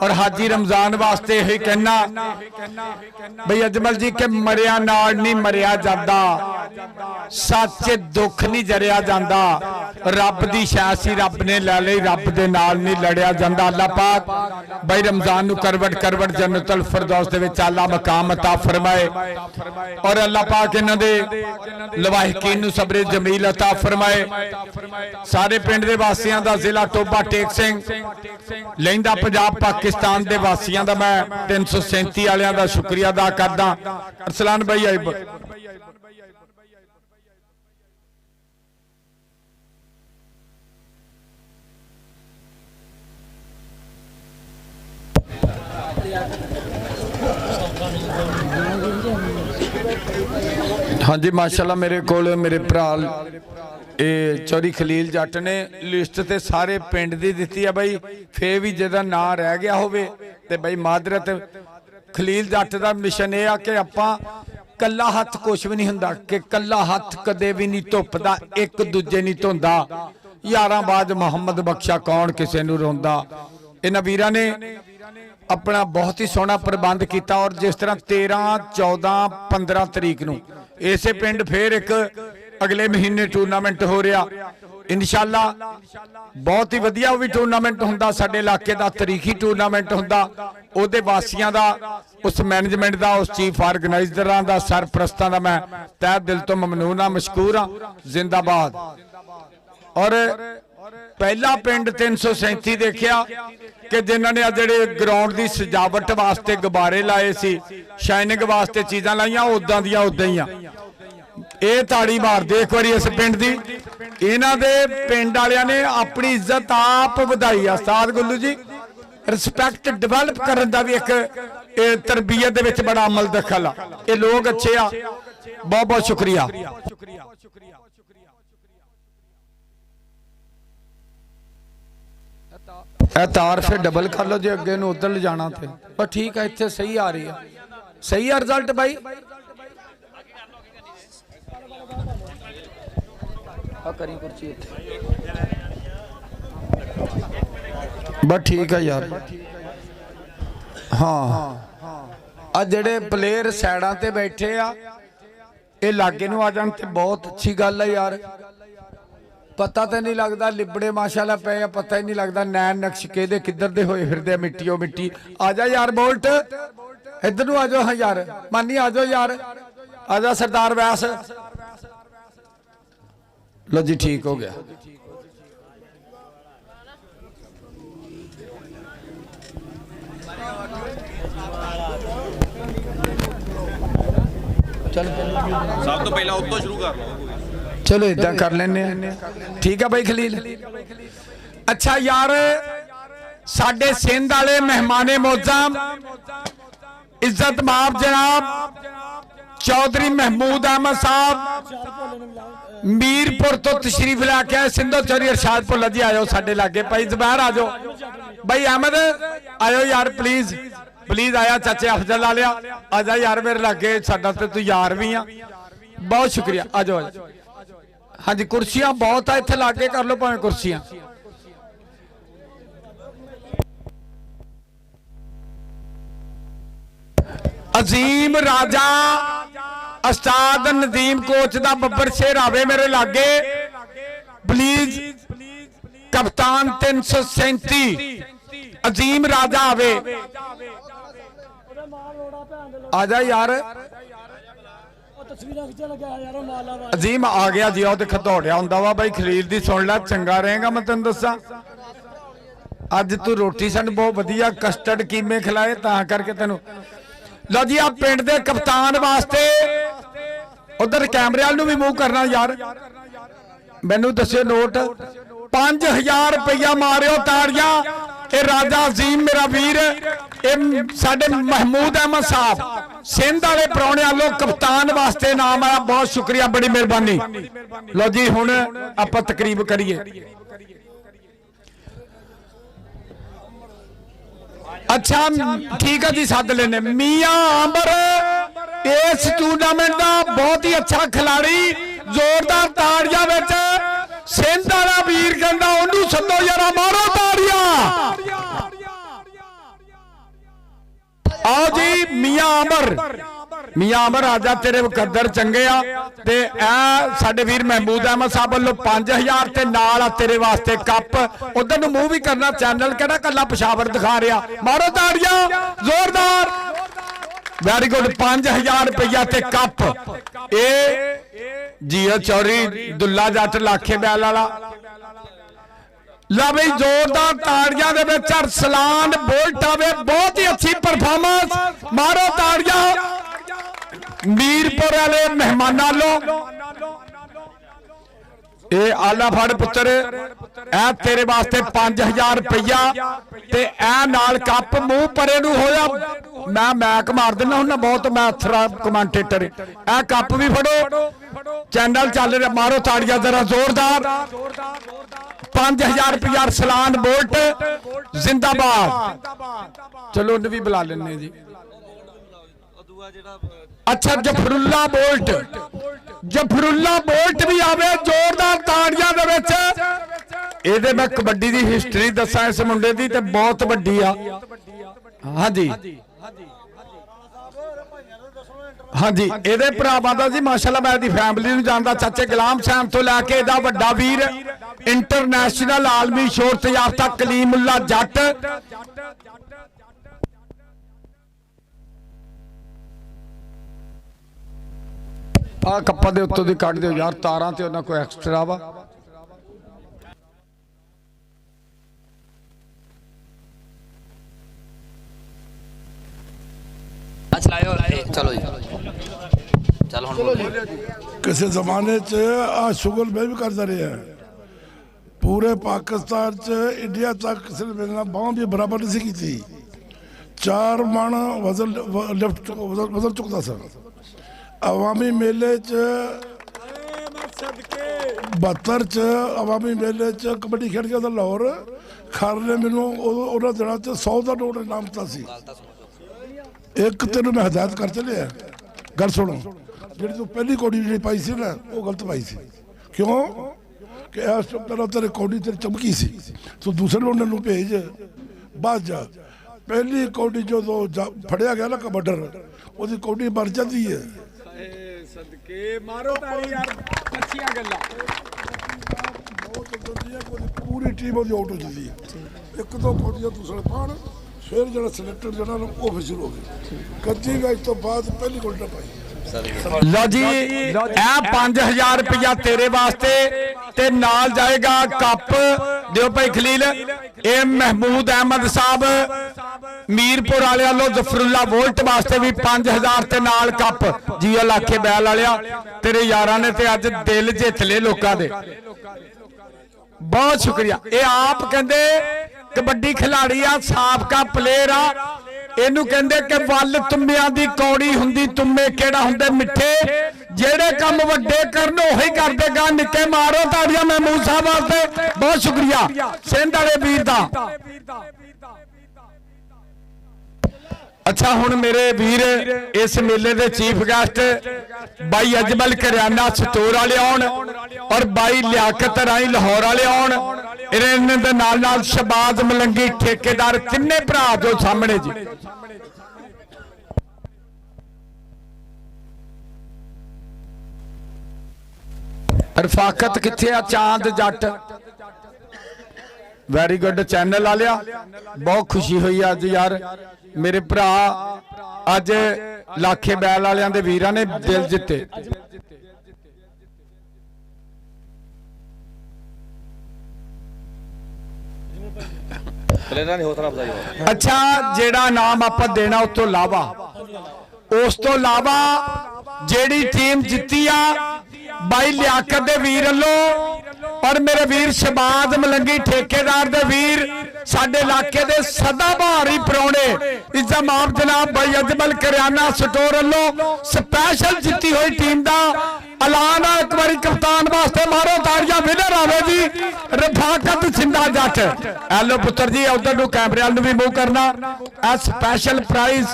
और हाजी रमजान वास्ते यही कहना भाई अजमल जी के मरिया नाल नहीं मरिया जांदा सच दुख नहीं जरिया जांदा रब दी शासी रब ने लै लई रब दे नाल नहीं लड़िया जांदा। अल्लाह पाक भाई रमजान नु करवट करवट जन्नतुल फिरदौस दे विच आला मकाम अता फरमाए और अल्लाह पाक इन्हां दे लवाहिकीन नु सब्र जमील अता फरमाए। सारे पिंड दे वासियां दा जिला टोबा टेक सिंह लैंदा पंजाब पाकिस्तान दे वासियां दा मैं 337 वालियां दा शुक्रिया अदा करदा। अरसलान भाई आइब हाँ जी माशाल्लाह मेरे को मेरे भरा चौरी खलील जट ने लिस्ट ते सारे पिंड दी दिती है भाई फे भी जिहदा नाम रह गया होवे ते भाई मादरत खलील जट दा मिशन ये आ कि आपां कल्ला हथ कुछ भी नहीं हुंदा कि कल्ला हथ कदे भी नहीं धुपदा एक दूजे नहीं धोंदा यारां बाज मुहम्मद बख्शा कौन किसे नूं रोंदा। इन्हां वीरां ने अपना बहुत ही सोहना प्रबंध किया और जिस तरह 13 14 15 तरीक नूं इसे पिंड फिर एक अगले महीने टूर्नामेंट हो रहा इंशाअल्लाह बहुत ही वधिया भी टूर्नामेंट हुंदा साडे इलाके दा तरीखी टूर्नामेंट हुंदा ओदे वासियां दा उस मैनेजमेंट दा उस चीफ ऑर्गेनाइजरां दा सरप्रस्तां दा मैं तहे दिल तो ममनून हां मशकूर हां जिंदाबाद। और पहला पिंड 337 देखिया कि जिन्होंने जिहड़े ग्राउंड की सजावट वास्ते गुब्बारे लाए सी शाइनिंग वास्ते चीज़ां लाइयां उदां दियां उदां ही आ। ये ताड़ी मार दे एक बारी इस पिंड दी इन्हां दे पिंड वालियां ने अपनी इज्जत आप वधाई आ। उस्ताद गुल्लू जी रिस्पैक्ट डिवेलप करन दा भी एक तरबियत दे विच बड़ा अमल दखल आ। ये लोग अच्छे आ बहुत बहुत शुक्रिया। तार फिर डबल कर लो जो अगे उधर ले जाना थे पर ठीक है इतने सही आ रही है सही है रिजल्ट भाई बस ठीक है यार। हाँ आ जेड़े प्लेयर साइडां ते बैठे आ ये लागे नूं आ जाण ते बहुत अच्छी गल है यार। पता तो नहीं लगता लिबड़े माशाल्लाह पे पता ही नहीं लगता नैन नक्श केदे किधर दे होए फिरदे मिट्टी मिट्टी। आजा यार बोल्ट इधर नूं आ जाओ। हाँ यार मानी आ जाओ यार आजा सरदार वैस लो जी ठीक हो गया। चलो सब तो पहला उत्तों शुरू कर लो चलो इदा कर लेने ठीक है भाई खलील। अच्छा यार साडे सिंध वाले मेहमाने मोजाम इज्जत माफ जनाब चौधरी महमूद अहमद साहब मीरपुर तो तशरीफ लैके आए सिंधो चौरी अरशाद भुल्ला जी आयो साडे लागे भाई जुबैर आ जाओ भाई अहमद आयो यार प्लीज प्लीज आया चाचे अफजल आ लिया आजा यार मेरे लागे साडा ते तू यार भी आ बहुत शुक्रिया आ जाओ। हाँ जी कुर्सियां बहुत है इत्थे लागे कर लो भावें कुर्सियां। अजीम राजा उस्ताद नदीम कोच दा बब्बर शेर आवे मेरे लागे प्लीज कप्तान 337 अजीम राजा आवे आजा यार ਤਸਵੀਰਾਂ ਖਿੱਚਣ ਲੱਗਾ ਯਾਰ ਉਹ ਮਾਲਾ ਵਾ ਅਜ਼ੀਮ ਆ ਗਿਆ ਜੀ, ਉਹ ਤੇ ਖਦੌੜਿਆ ਹੁੰਦਾ ਵਾ ਬਾਈ ਖਲੀਲ ਦੀ ਸੁਣ ਲੈ, ਚੰਗਾ ਰਹੇਗਾ। ਮੈਂ ਤੈਨੂੰ ਦੱਸਾਂ ਅੱਜ ਤੂੰ ਰੋਟੀ ਸਾਨੂੰ ਬਹੁਤ ਵਧੀਆ ਕਸਟਰਡ ਕੀਮੇ ਖਿਲਾਏ ਤਾਂ ਕਰਕੇ ਤੈਨੂੰ। ਲਓ ਜੀ ਆ ਪਿੰਡ ਦੇ ਕਪਤਾਨ ਵਾਸਤੇ ਉਧਰ ਕੈਮਰੇ ਵਾਲ ਨੂੰ ਵੀ ਮੂਵ ਕਰਨਾ ਯਾਰ, ਮੈਨੂੰ ਦੱਸਿਓ ਨੋਟ 5000 ਰੁਪਇਆ ਮਾਰਿਓ ਤਾੜੀਆਂ। ਇਹ ਰਾਜਾ ਅਜ਼ੀਮ ਮੇਰਾ ਵੀਰ, ਇਹ ਸਾਡੇ ਮਹਿਮੂਦ ਅਹਿਮਦ ਸਾਹਿਬ ਸਿੰਧ ਵਾਲੇ ਪ੍ਰਾਹੁਣੇ ਵਾਲੋਂ ਕਪਤਾਨ ਵਾਸਤੇ ਨਾਮ ਆਇਆ। ਬਹੁਤ ਸ਼ੁਕਰੀਆ, ਬੜੀ ਮਿਹਰਬਾਨੀ। ਲਓ ਜੀ ਹੁਣ ਆਪਾਂ ਤਕਰੀਬ ਕਰੀਏ। अच्छा ठीक है जी, सद लेने मियां आंबर इस टूर्नामेंट का बहुत ही अच्छा खिलाड़ी, जोरदार ताड़ियां विच सिंध वाला वीर कहंदा ओनू सदो यार, मारो ताड़ियां। आओ जी मियां आंबर आजा, तेरे मुकद्दर चंगे आ ते ए साडे वीर महमूद अहमद साहब वालों 5000 ते नाल आ तेरे वास्ते कप। उधर नूं मूव भी करना, चैनल केड़ा कल्ला पेशावर दिखा रहा। मारो ताड़ियां जोरदार, वेरी गुड। 5000 रुपया ते कप। ए जीओ चौरी दुल्ला जट लाखे बैल वाला। ला बई जोरदार ताड़ियां दे विच अरसलान बोल्ट आवे, बहुत ही अच्छी परफॉर्मेंस। मारो ताड़ियां मीरपुर वाले मेहमान लो। ए आला फड़ पुत्र, ए तेरे वास्ते 5000 रुपया ते ए नाल कप। मुंह परे नूं होया, मैं मैक मार देना हुन्ना बहुत, मैं अथरा कमेंटेटर। ए कप भी फड़ो, चैनल चल रहा। मारो ताड़ियां जरा जोरदार। 5000 रुपया अरसलान बोल्ट जिंदाबाद। चलो उन्हें भी बुला लेने जी। अच्छा जफरुल्ला बोल्ट भी आवे, जोरदार ताड़ियां दे विच। ਇਹਦੇ मैं कबड्डी दी हिस्टरी दसा इस मुंडे दी ते बहुत वड्डी आ। हाँ जी हाँ जी, ਇਹਦੇ ਭਰਾਵਾਂ ਦਾ जी माशाअल्लाह मैं दी फैमिली ਨੂੰ ਜਾਣਦਾ। ਚਾਚੇ ਗੁਲਾਮ ਸਾਹਿਬ ਤੋਂ ਲੈ ਕੇ ਇਹਦਾ ਵੱਡਾ ਵੀਰ इंटरनेशनल आलमी शोहरत याफ्ता कलीमुल्ला जट। आ कप्पा दे उत्तों दी कट दिओ यार, तारां ते उन्हां कोई एक्स्ट्रा वा। चलो जी, चल हुण किसी जमाने च आ शुगल मैं भी करता रहा। पूरे पाकिस्तान च इंडिया तक किसी ने मेरे नाल बांह भी बराबर नहीं की। 4 मन वजन लिफ्ट वजन चुकता सा। अवामी मेले च 72 च अवामी मेले च कबड्डी खेड गया था लाहौर। खर ने मैनू उन्होंने दिनों 100 का नोट इनाम दिता सी। एक तेन मैं हदायत कर चलिया, गल सुनो, जी तू पहली कौड़ी जी पाई सी ना वो गलत पाई सी। क्यों कि पहला तेरे कौड़ी तेरी चमकी सी, तू दूसरे मुंडे नूं भेज बाद जा। पहली कौड़ी जो फड़िया गया ना कबड्डर, ਉਹਦੀ कौड़ी मर जाती है। सदके मारो ताली यार, अच्छियां गल्लां। पूरी टीम ਉਹਦੀ आउट हो जाती है। एक दो कौड़ियां दूसरे पाण, फिर जो सिलेक्टर जो वो फिर शुरू हो गई। कच्ची मैच तो बाद पहली कौड़ी पाई। लो जी ए 5000 रुपया तेरे वास्ते ते नाल जाएगा कप। दियो भाई खलील, ए महमूद अहमद साहब मीरपुर वाले वालों जफरुल्ला वोल्ट वास्ते भी 5000 ते नाल कप। जियो लाखे बैल वालिया, तेरे यारां ने ते अज दिल जित ले लोकां दे। बहुत शुक्रिया। ये आप कहंदे कबड्डी खिलाड़ी आ, साबका प्लेयर आ। ਇਹਨੂੰ ਕਹਿੰਦੇ ਕਿ ਵੱਲ ਤੁੰਮਿਆਂ ਦੀ ਕੌੜੀ ਹੁੰਦੀ, ਤੁੰਮੇ ਕਿਹੜਾ ਹੁੰਦੇ ਮਿੱਠੇ। ਜਿਹੜੇ ਕੰਮ ਵੱਡੇ ਕਰਨ ਉਹੀ ਕਰਦੇਗਾ ਨਿੱਕੇ। ਮਾਰੋ ਤਾੜੀਆਂ ਮਹਿਮੂਦ ਸਾਹਿਬ ਵਾਸਤੇ, ਬਹੁਤ ਸ਼ੁਕਰੀਆ ਸਿੰਧ ਵਾਲੇ ਵੀਰ ਦਾ। अच्छा हुण मेरे वीर इस मेले दे चीफ गेस्ट बाई अजमल करियाना स्टोर वाले आउण और बाई लियाकत राई लाहौर वाले आउण। इन्हां दे नाल नाल शहबाज मलंगी ठेकेदार, तिन्ने भरा जो सामने जी। रफाकत किथे आ, चांद जट वेरी गुड चैनल वालिया, बहुत खुशी हुई अज यार मेरे भरा। अज ਲਾਖੇ ਬੈਲ ਵਾਲਿਆਂ ਦੇ ਵੀਰਾਂ ਨੇ ਦਿਲ ਜਿੱਤੇ। ਪਲੇਅਰਾਂ ਨੇ ਹੌਸਲਾ ਅਫਜ਼ਾਈ ਹੋਈ। ਅੱਛਾ, ਜਿਹੜਾ ਨਾਮ ਆਪਾਂ ਦੇਣਾ ਉਸ ਤੋਂ ਇਲਾਵਾ ਜਿਹੜੀ ਟੀਮ ਜਿੱਤੀ ਆ ਬਾਈ ਲਿਆਕਤ ਦੇ ਵੀਰ ਵੱਲੋਂ ਔਰ ਮੇਰੇ ਵੀਰ ਸ਼ਬਾਜ਼ ਮਲੰਗੀ ਠੇਕੇਦਾਰ ਦੇ ਵੀਰ ਸਾਡੇ ਇਲਾਕੇ ਦੇ ਸਦਾ ਬਹਾਰੀ ਪ੍ਰਾਹੁਣੇ ਇਜ਼ਮ ਆਪ ਜਨਾਬ ਬਾਈ ਅਜਮਲ ਕਰਿਆਨਾ ਸਟੋਰ ਵੱਲੋਂ ਸਪੈਸ਼ਲ ਜਿੱਤੀ ਹੋਈ ਟੀਮ ਦਾ ਐਲਾਨ ਆ। ਇੱਕ ਵਾਰੀ ਕਪਤਾਨ ਵਾਸਤੇ ਮਾਰੋ ਤਾੜੀਆਂ। ਵਿਨਰ ਆਵੇ ਜੀ ਰਫਾਕਤ ਸਿੰਧਾ ਜੱਟ। ਐਲੋ ਪੁੱਤਰ ਜੀ ਉਧਰ ਨੂੰ ਕੈਮਰੇ ਵੱਲ ਨੂੰ ਵੀ ਮੂਵ ਕਰਨਾ। ਇਹ ਸਪੈਸ਼ਲ ਪ੍ਰਾਈਜ਼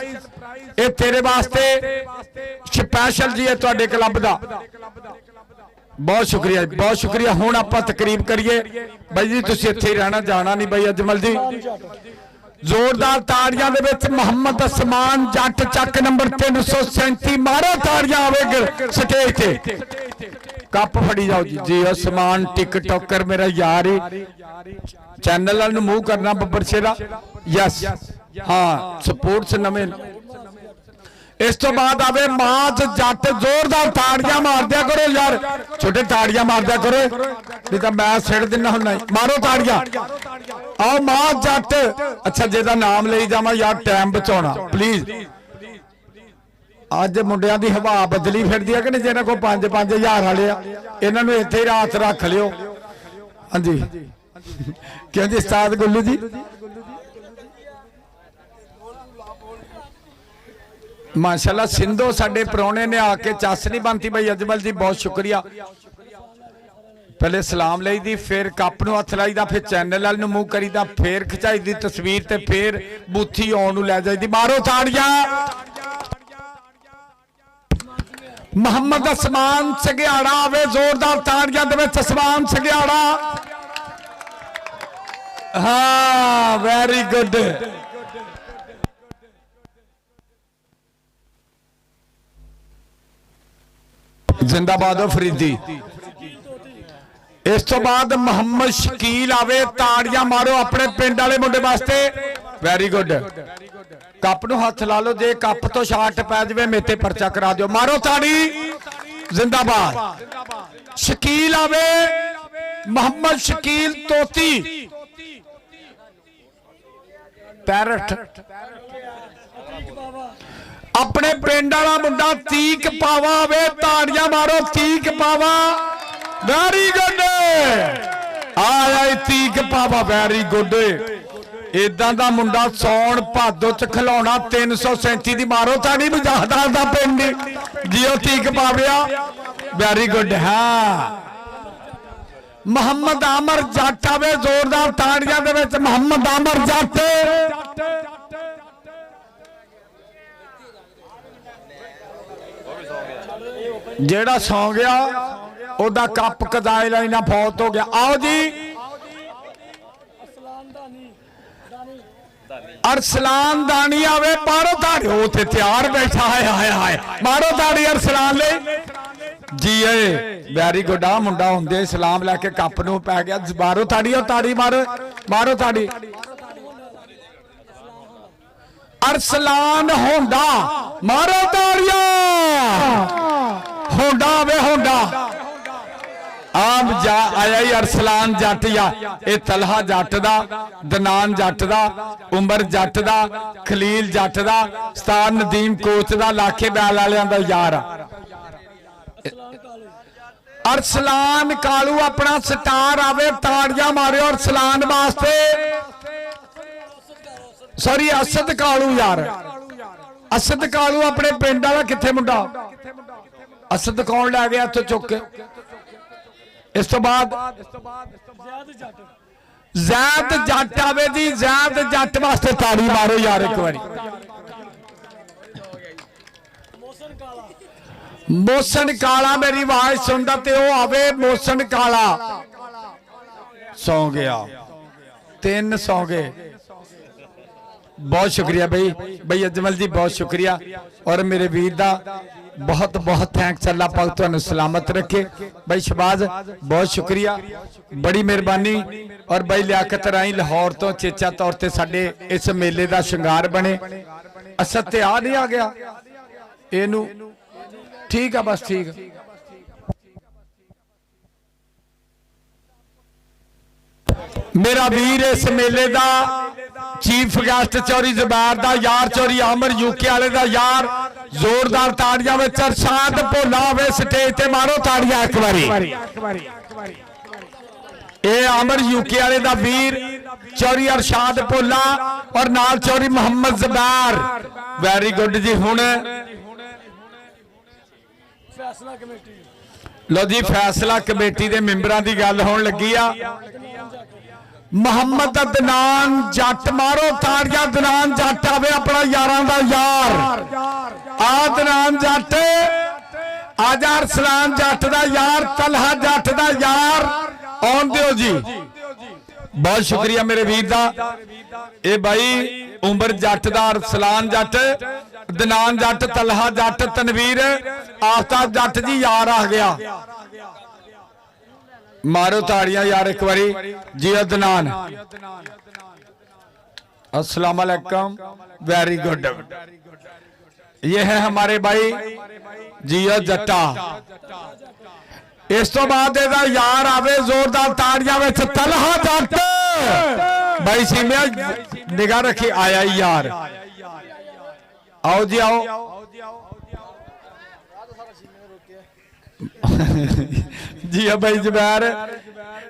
ਇਹ ਤੇਰੇ ਵਾਸਤੇ ਸਪੈਸ਼ਲ ਜੀ ਹੈ ਤੁਹਾਡੇ ਕਲੱਬ ਦਾ। ਬਹੁਤ ਸ਼ੁਕਰੀਆ ਜੀ, ਬਹੁਤ ਸ਼ੁਕਰੀਆ। ਹੁਣ ਆਪਾਂ ਤਕਰੀਬ ਕਰੀਏ ਬਾਈ ਜੀ, ਤੁਸੀਂ ਇੱਥੇ ਹੀ ਰਹਿਣਾ, ਜਾਣਾ ਨਹੀਂ ਬਾਈ ਅਜਮਲ ਜੀ। ਜ਼ੋਰਦਾਰ ਤਾੜੀਆਂ ਦੇ ਵਿੱਚ ਮੁਹੰਮਦ ਅਸਮਾਨ ਜੱਟ ਚੱਕ ਨੰਬਰ 337 ਮਾਰੋ ਤਾੜੀਆਂ ਆਵੇ ਸਟੇਜ ਤੇ। ਕੱਪ ਫੜੀ ਜਾਓ ਜੀ। ਜੀ ਅਸਮਾਨ ਟਿਕਟੋਕਰ ਮੇਰਾ ਯਾਰ ਹੀ, ਚੈਨਲ ਵੱਲ ਨੂੰ ਮੂਵ ਕਰਨਾ ਬੱਬਰ ਸ਼ੇਰਾ। ਯਸ ਹਾਂ, ਸਪੋਰਟਸ ਨਵੇਂ। ਇਸ ਤੋਂ ਬਾਅਦ ਆਵੇ ਮਾਝ ਜੱਟ। ਜ਼ੋਰਦਾਰ ਤਾੜੀਆਂ ਮਾਰਦਿਆ ਕਰੋ ਯਾਰ, ਛੋਟੇ ਤਾੜੀਆਂ ਮਾਰਦਿਆ ਕਰੋ, ਨਹੀਂ ਤਾਂ ਮੈਂ ਸਿਰ ਦਿੰਨਾ ਹੁੰਦਾ। ਮਾਰੋ ਤਾੜੀਆਂ। ਆਓ ਮਾਝ ਜੱਟ। ਅੱਛਾ, ਜਿਹਦਾ ਨਾਮ ਲਈ ਜਾਵਾਂ ਯਾਰ, ਟਾਈਮ ਬਚਾਉਣਾ ਪਲੀਜ਼। ਅੱਜ ਮੁੰਡਿਆਂ ਦੀ ਹਵਾ ਬਦਲੀ ਫਿਰਦੀ ਹੈ ਕਿ ਨਹੀਂ? ਜਿਹਨਾਂ ਕੋਲ 5-5 ਵਾਲੇ ਆ, ਇਹਨਾਂ ਨੂੰ ਇੱਥੇ ਹੀ ਰਾਤ ਰੱਖ ਲਿਓ। ਹਾਂਜੀ, ਕਿਉਂ ਜੀ ਉਸਤਾਦ ਗੁੱਲੂ ਜੀ? माशाल्लाह सिंधो साडे प्रोने ने आके चस नहीं बनती। भाई अजमल जी बहुत शुक्रिया। पहले सलाम लई दी, फिर कप नूं हथ लाईदा, फिर चैनल वाल नूं मूव करीदा, फिर खिचाई दी तस्वीर ते फिर बूथी आउण नूं लै जाईदी। मारो ताड़ियां। मुहम्मद असमान सगियाड़ा आवे। जोरदार ताड़ियां दे विच असमान सगियाड़ा। हाँ, वेरी गुड। जिंदाबाद फरीदी। इस तो बाद मोहम्मद शकील आवे। ताड़ियां मारो अपने पिंड वाले मुंडे वास्ते। Very good. कप नूं हथ ला लो, जे कप तो शाट पै जावे मेरे परचा करा दियो। मारो ताड़ी। जिंदाबाद। शकील आवे। मोहम्मद शकील तोती पैरठ अपने पिंड वाला मुंडा तीक पावा वे। ताड़ियां मारो तीक पावा। Very good. आया तीक पावा। Very good. इदां दा मुंडा सौण भादो च खिलाउणा 337 दी। मारो ताड़ी। मुजाहदार दा पिंड जियो तीक पाविया। Very good. हाँ, मोहम्मद आमर जट आवे। जोरदार ताड़ियां दे विच मोहम्मद आमर जट। जेड़ा सौ गया ओदा कप कदाई लाइना फौत हो गया। आओ जी, अरसलान दानी आवे। मारो ताड़ी। उथे तैयार बैठा है। हाय हाय, मारो ताड़ी अरसलान ले जी। Very good. आ मुंडा हुंदे सलाम लैके कप नूं पै गया। मारो ताड़ी। और ताड़ी मारो। मारो ताड़ी। अरसलान होंडा। मारो ताड़ियां। होंडा वे होंडा। आम जा आया ही अरसलान जट। या ये तलहा जट दा, दनान जट दा, उमर जट दा, खलील जट दा, उस्ताद नदीम कोच दा, लाखे बैल वालियां दा यार। अरसलान कालू अपना स्टार आवे। ताड़ियां मारियो अरसलान वास्ते। सॉरी, असद कालू यार। असद कालू अपने पिंड वाला किथे मुंडा? असद कौन लै गया इत्थों चुक के? इस तो बाद जैद जट आवे जी। जैद जट वास्ते ताड़ी मारो यार एक बारी। मोसन काला मेरी आवाज सुनता ते ओ आवे। मोसन काला सौ गया। 3 सौ गए। बहुत शुक्रिया भाई अजमल जी, बहुत शुक्रिया। और मेरे वीर दा बहुत बहुत थैंक्स। अल्लाह पाक तुहानू सलामत रखे। भाई शबाज बहुत शुक्रिया, बड़ी मेहरबानी। और भाई लियाकत राई लाहौर तो चेचा तौर पर साडे इस मेले का शिंगार बने। असद ते आ नहीं आ गया। ਇਹਨੂੰ ਠੀਕ ਆ ਬਸ ਠੀਕ मेरा वीर इस मेले का चीफ गेस्ट चौरी जुबैर दा यार चौरी आमर यूके वाले दा यार जोरदार ताड़ियां में अरशाद भोला होवे स्टेज ते मारो ताड़ियां एक बारी ए आमर यूके वाले दा वीर चौरी अरशाद भोला और नाल चौरी मोहम्मद जुबैर वेरी गुड जी हुण फैसला कमेटी लो जी फैसला कमेटी दे मेंबरां दी गल होण लगी आ मोहम्मद अदनान जट मारो ताड़ियां अदनान जट आवे अपना यारां दा यार अदनान जट आजा अरसलान जट दा यार तलहा जट दा यार आउण दिओ जी बहुत शुक्रिया मेरे वीर दा ए भाई उमर जट दा अरसलान जट अदनान जट तलहा जट तनवीर आफ्ताब जट जी यार आ गया मारो ताड़ियां यार एक बारी जी अदनान अस्सलाम वालेकुम वेरी गुड ये है हमारे भाई जियो जट्टा इस तो बाद यार आवे जोरदार ताड़ियां में तलहा जट भाई सीमिया निगाह रखी आया ही यार आओ जी आओ जी भाई जुबैर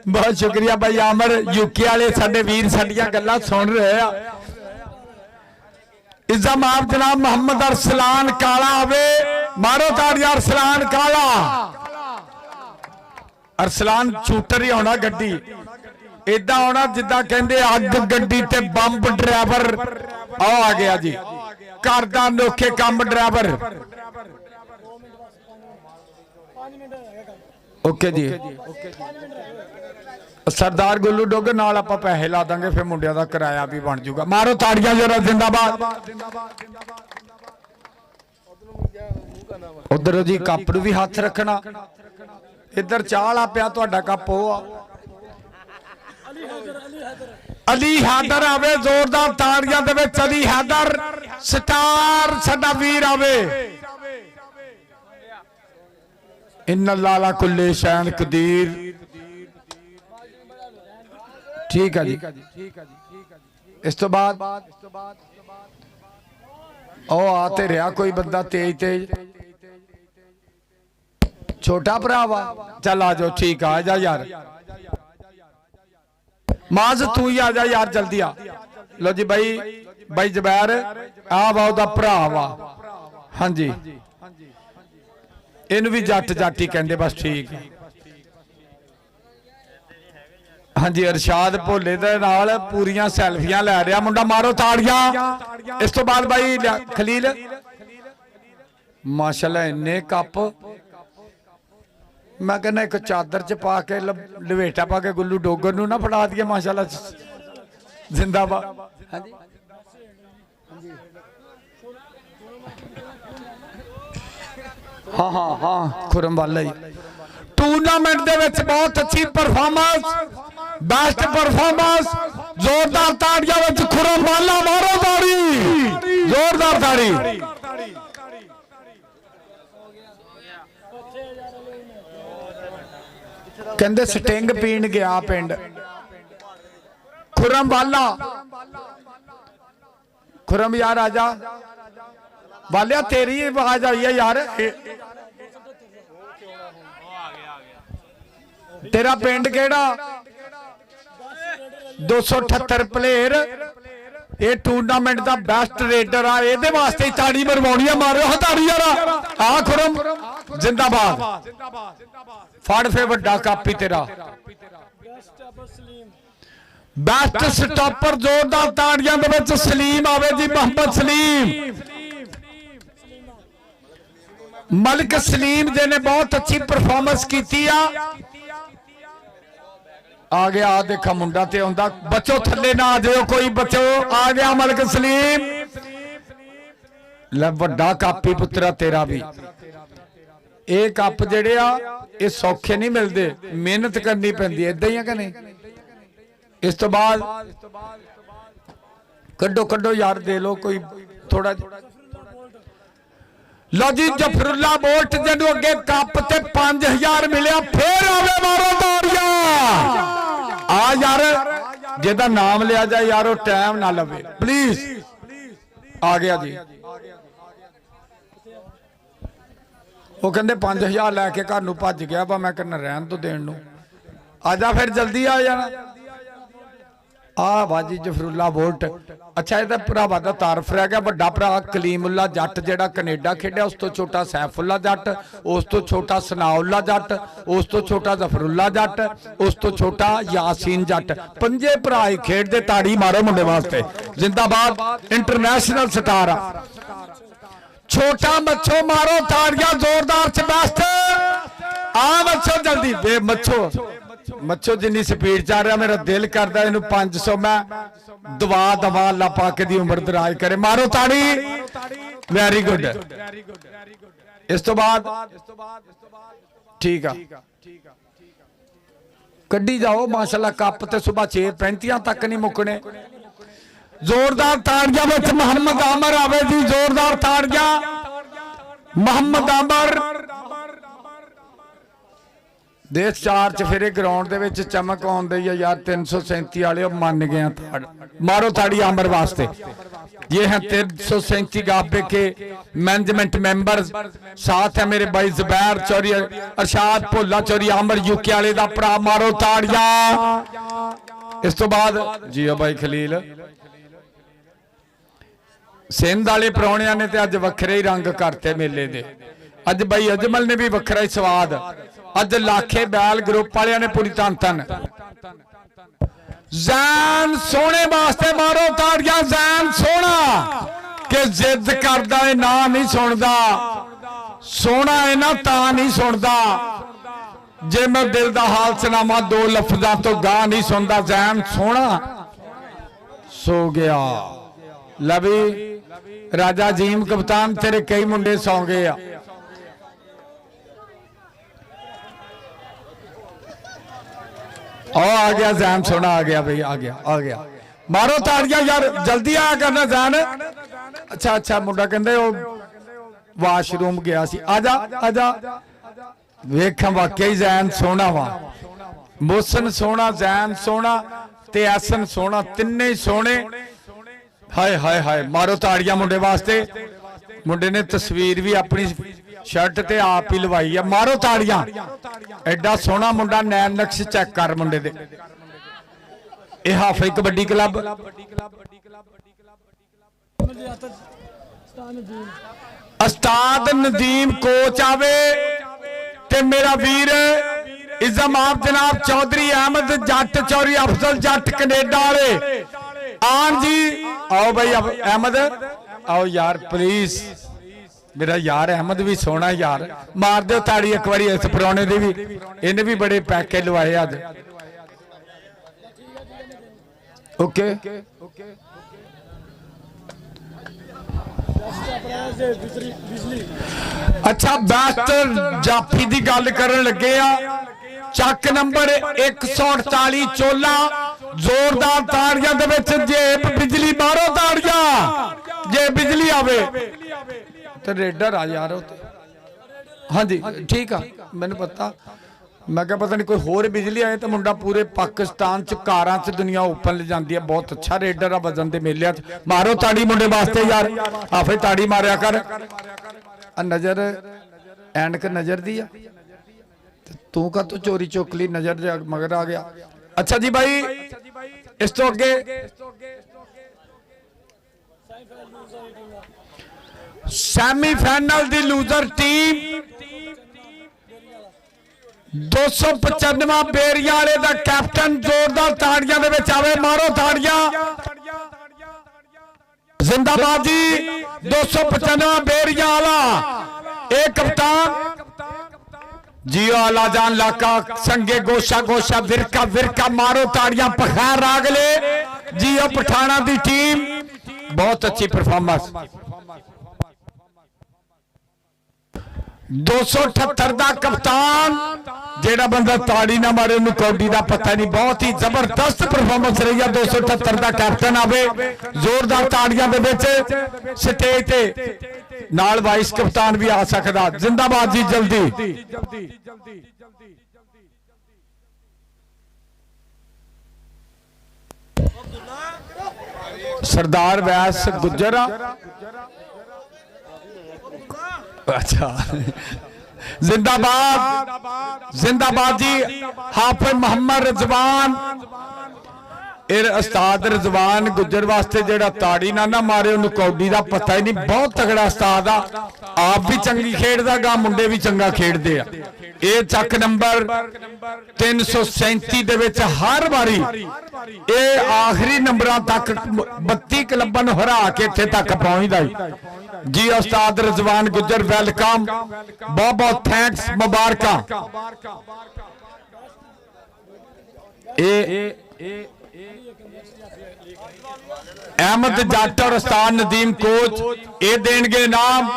बहुत शुक्रिया भाई आमर यूके वाले साडे वीर साडियां गल्लां सुन रहे आ इज़्ज़त आप जनाब मोहम्मद अरसलान काला आवे मारो ताड़ियां अरसलान काला अरसलान शूटर ही होना गड्डी इदा होना जिदा कहंदे अग गड्डी ते बंब ड्राइवर आ गया जी घर दा अनोखे काम ड्राइवर ओके जी सरदार गुल्लू डोग नाल आपां पैसे ला देंगे फिर मुंडिया दा किराया भी बन जाऊगा मारो ताड़ियां जरा जिंदाबाद उधर जी कप नूं भी हाथ रखना इधर चाह ला पिया तुहाडा कप ओ अली हैदर आवे जोरदार ताड़ियां दे विच अली हैदर स्टार साडा वीर आवे इन्ना लाला कुल्ले शैन कदीर ठीक है जी इस तो बाद ओ आते रहा कोई बंदा तेज तेज छोटा भरावा चल आ जाओ ठीक आ जा यार माज तू ही आ जा यार जल्दी आ लो जी भाई जुबैर आ वा ओदा भरावा हाँ जी इनू भी जट जट ही कहते बस ठीक हाँ जी अरशाद भोले दे नाल पूरियां सैल्फियां लै रहा मुंडा मारो ताड़ियां इस तो बाद भाई खलील माशाल्लाह इन्ने कप मैं कहना एक चादर च पा के लवेटा पा के गुल्लू डोगर नूं ना फड़ा दिए माशाल्लाह जिंदाबाद हाँ जी हाँ हाँ हाँ खुरम वाला ही टूर्नामेंट दे विच बहुत अच्छी परफॉर्मेंस बेस्ट परफॉर्मेंस जोरदार ताड़ियां विच खुरम वाला मारो ताड़ी जोरदार ताड़ी कहंदे स्टिंग पीण गया पिंड खुरम वाला खुरम यार आजा वालिया तेरी आवाज आई है यार तेरा पिंड केड़ा 278 प्लेयर ये टूर्नामेंट का बेस्ट रेडर आ ये वास्ते ताड़ी मरवानी है मारो ताड़ी यार आ खुरम जिंदाबाद फड़ फे वड्डा कप ही तेरा बेस्ट स्टॉपर जोरदार ताड़ियां दे विच सलीम आवे जी मोहम्मद सलीम मलिक सलीम जी ने बहुत अच्छी परफॉर्मेंस की आ गया आ देखा मुंडा ते आंदा बच्चो थले ना आ जाओ कोई बच्चो आ गया मलिक सलीम ले वड्डा कप ही पुत्रा तेरा भी ये कप जेड़े आ ये सौखे नहीं मिलते मेहनत करनी पैंदी इदां ही है कि नहीं इस तो बाद कड्डो कड्डो यार दे लो कोई थोड़ा ਲਓ ਜੀ ਜਫਰੁੱਲਾ ਬੋਲਟ ਜਿਹਨੂੰ ਅੱਗੇ ਕੱਪ ਤੇ 5000 ਮਿਲਿਆ, ਫੇਰ ਆਵੇ ਮਾਰੋ ਤਾੜੀਆਂ। ਆ ਯਾਰ ਜਿਹਦਾ ਨਾਮ ਲਿਆ ਜਾਏ ਯਾਰ ਉਹ ਟਾਈਮ ਨਾ ਲਵੇ ਪਲੀਜ਼। ਆ ਗਿਆ ਜੀ, ਉਹ ਕਹਿੰਦੇ 5000 ਲੈ ਕੇ ਘਰ ਨੂੰ ਭੱਜ ਗਿਆ ਵਾ, ਮੈਂ ਕਹਿੰਦਾ ਰਹਿਣ ਤੋਂ ਦੇਣ ਨੂੰ। ਆ ਜਾ ਫਿਰ ਜਲਦੀ ਆ ਜਾਣਾ। ਆ ਬਾਜੀ ਜਫਰੁੱਲਾ ਬੋਲਟ। ਅੱਛਾ ਇਹਦਾ ਭਰਾਵਾਂ ਦਾ ਤਾਰਫ ਰਹਿ ਗਿਆ। ਵੱਡਾ ਭਰਾ ਕਲੀਮੁੱਲਾ ਜੱਟ ਜਿਹੜਾ ਕੈਨੇਡਾ ਖੇਡਿਆ, ਉਸ ਤੋਂ ਛੋਟਾ ਸੈਫੁੱਲਾ ਜੱਟ, ਉਸ ਤੋਂ ਛੋਟਾ ਸਨਾਉੱਲਾ ਜੱਟ, ਉਸ ਤੋਂ ਛੋਟਾ ਜ਼ਫਰੁੱਲਾ ਜੱਟ, ਉਸ ਤੋਂ ਛੋਟਾ ਯਾਸੀਨ ਜੱਟ। ਪੰਜੇ ਭਰਾ ਹੀ ਖੇਡਦੇ। ਤਾੜੀ ਮਾਰੋ ਮੁੰਡੇ ਵਾਸਤੇ। ਜਿੰਦਾਬਾਦ, ਇੰਟਰਨੈਸ਼ਨਲ ਸਟਾਰ ਆ। ਛੋਟਾ ਮੱਛੋ ਮਾਰੋ ਤਾੜੀਆਂ ਜ਼ੋਰਦਾਰ ਚ ਬੈਸਟ। ਆ ਮੱਛੋ ਜਲਦੀ ਵੇ ਮੱਛੋ, ਮੱਛੋ ਜਿੰਨੀ ਸਪੀਡ ਚੱਲ ਰਿਹਾ ਮੇਰਾ ਦਿਲ ਕਰਦਾ ਇਹਨੂੰ 500 ਮੈਂ ਦਵਾ ਦਵਾ ਅੱਲਾ ਪਾਕ ਦੀ ਉਮਰ ਦਰਾਜ ਕਰੇ। ਮਾਰੋ ਤਾੜੀ, ਵੈਰੀ ਗੁੱਡ। ਇਸ ਤੋਂ ਬਾਅਦ ਠੀਕ ਆ, ਕੱਢੀ ਜਾਓ ਮਾਸ਼ਾਅੱਲਾ। ਕੱਪ ਤੇ ਸਵੇਰ 6:35 ਤੱਕ ਨਹੀਂ ਮੁੱਕਣੇ। ਜ਼ੋਰਦਾਰ ਤਾੜੀਆਂ ਵਿੱਚ ਮੁਹੰਮਦ ਆਮਰ ਆਵੇ ਜੀ, ਜ਼ੋਰਦਾਰ ਤਾੜੀਆਂ। ਮੁਹੰਮਦ ਆਮਰ ਦੇਸ਼ 4 ਚ ਫਿਰੇ ਗਰਾਊਂਡ ਦੇ ਵਿੱਚ ਚਮਕ ਆਉਂਦੀ ਹੈ ਯਾਰ। 337 ਵਾਲੇ ਮੰਨ गए ताड़। मारो ताड़ी आमर वास्ते। ये हैं 337 गाबे के मैनेजमेंट मेंबर। साथ है मेरे भाई जुबैर चौरी, अरशाद भोला चौरी, आमर यूके वाले दा भरा। मारो ताड़ियां। इस तो बाद जी भाई खलील सिंध वाले प्राहुणियां ने ते अज वखरे ही रंग करते मेले दे। अज भाई अजमल ने भी वखरा ही स्वाद। अज लाखे बैल ग्रुप वाले ने पूरी धन धन। जैन सोने वास्ते मारो ताड़ियां। जैन सोना के जिद करदा है ना नहीं सुनदा, सोना है ना ता नहीं सुनदा। जे मैं दिल दा हाल सुनावा 2 लफ्जां तो गां नहीं सुनदा। जैन सोना सो गया। लवी राजा जीम कप्तान तेरे कई मुंडे सौ गए आ। आ गया जैन सोना, आ गया भाई, आ गया आ गया। मारो ताड़ियां यार, जल्दी आ करना जैन। अच्छा अच्छा मुंडा कहंदे ओ वाशरूम गया सी। आजा आजा। वेखां वाकई जैन सोना वा। मोहसन सोना, जैन सोना ते एसन सोना, तिन्ने ही सोने। हाय हाय हाय। मारो ताड़ियां मुंडे वास्ते। मुंडे ने तस्वीर भी अपनी शर्ट ते आप ही लवाई है। मारो ताड़ियां। एडा सोहना मुंडा, नैन नक्श चेक कर मुंडे दे। यह हाफिज कबड्डी क्लब। उस्ताद नदीम कोच आवे ते मेरा वीर इज़म आप जनाब चौधरी अहमद जट चौधरी अफजल जट कनेडा वाले आन जी। आओ भाई अहमद आओ यार प्लीज। मेरा यार अहमद भी सोना यार। मार दो ताड़ी एक बारी इस परौने दी भी। इन्हें भी बड़े पैके लवाए अज। ओके अच्छा बेस्ट जाफी की गल करन लगे आ। चक नंबर 148 चोला। जोरदार ताड़ियां दे विच जेब बिजली। मारो ताड़ियां जे बिजली आवे तो रेडर आ यार। हाँ जी ठीक आ, मैंने पता। मैं क्या पता नहीं कोई होर बिजली आए तो मुंडा पूरे पाकिस्तान च कारां च दुनिया ओपन ले जाती है। बहुत अच्छा रेडर आ वजन दे मेले। मारो ताड़ी मुंडे वास्ते यार। आफे ताड़ी मारिया कर। नजर एंड नजर दी आ। तू का तू चोरी चोकली नजर मगर आ गया। अच्छा जी भाई इस तो अगे सेमीफाइनल दी लूजर टीम 295 बेरिया वाले दा कैप्टन। जोरदार ताड़ियां दे विच आवे। मारो ताड़ियां। जिंदाबाद जी 295 बेरिया वाला। एक कप्तान जियो आला जान लाका संगे गोशा गोशा विरका विरका। मारो ताड़ियां। पखार रागले जियो पठाना दी टीम। बहुत अच्छी परफॉर्मेंस। 278 दा कप्तान जेड़ा बंदा ताड़ी ना मारे उन्हें कौडी दा पता नहीं। बहुत ही जबरदस्त परफॉर्मेंस रही है। 278 दा कैप्टन आवे। जोरदार ताड़ियां दे विच स्टेज ते ਨਾਲ ਵਾਈਸ ਕਪਤਾਨ ਵੀ ਆ ਸਕਦਾ। ਜ਼ਿੰਦਾਬਾਦ ਜੀ ਜਲਦੀ। ਸਰਦਾਰ ਵੈਸ ਗੁੱਜਰ अच्छा जिंदाबाद जिंदाबाद जी। हाफिज मोहम्मद रिजवान उस्ताद रिजवान गुज्जर वास्ते जेड़ा ताड़ी ना मारे उन्हें कौडी का पता ही नहीं। बहुत तगड़ा उस्ताद आ। आप भी चंगी खेडदा गा, मुंडे भी चंगा खेडदे आ। ये चक नंबर 337 दे विच हर बारी ये आखिरी नंबरां तक 32 क्लबां नूं हरा के इत्थे तक पहुंचदा जी। उस्ताद रिजवान गुज्जर वेलकम, बहुत बहुत थैंक्स, मुबारकां। अहमद जट और उस्ताद नदीम कोच ये देंगे इनाम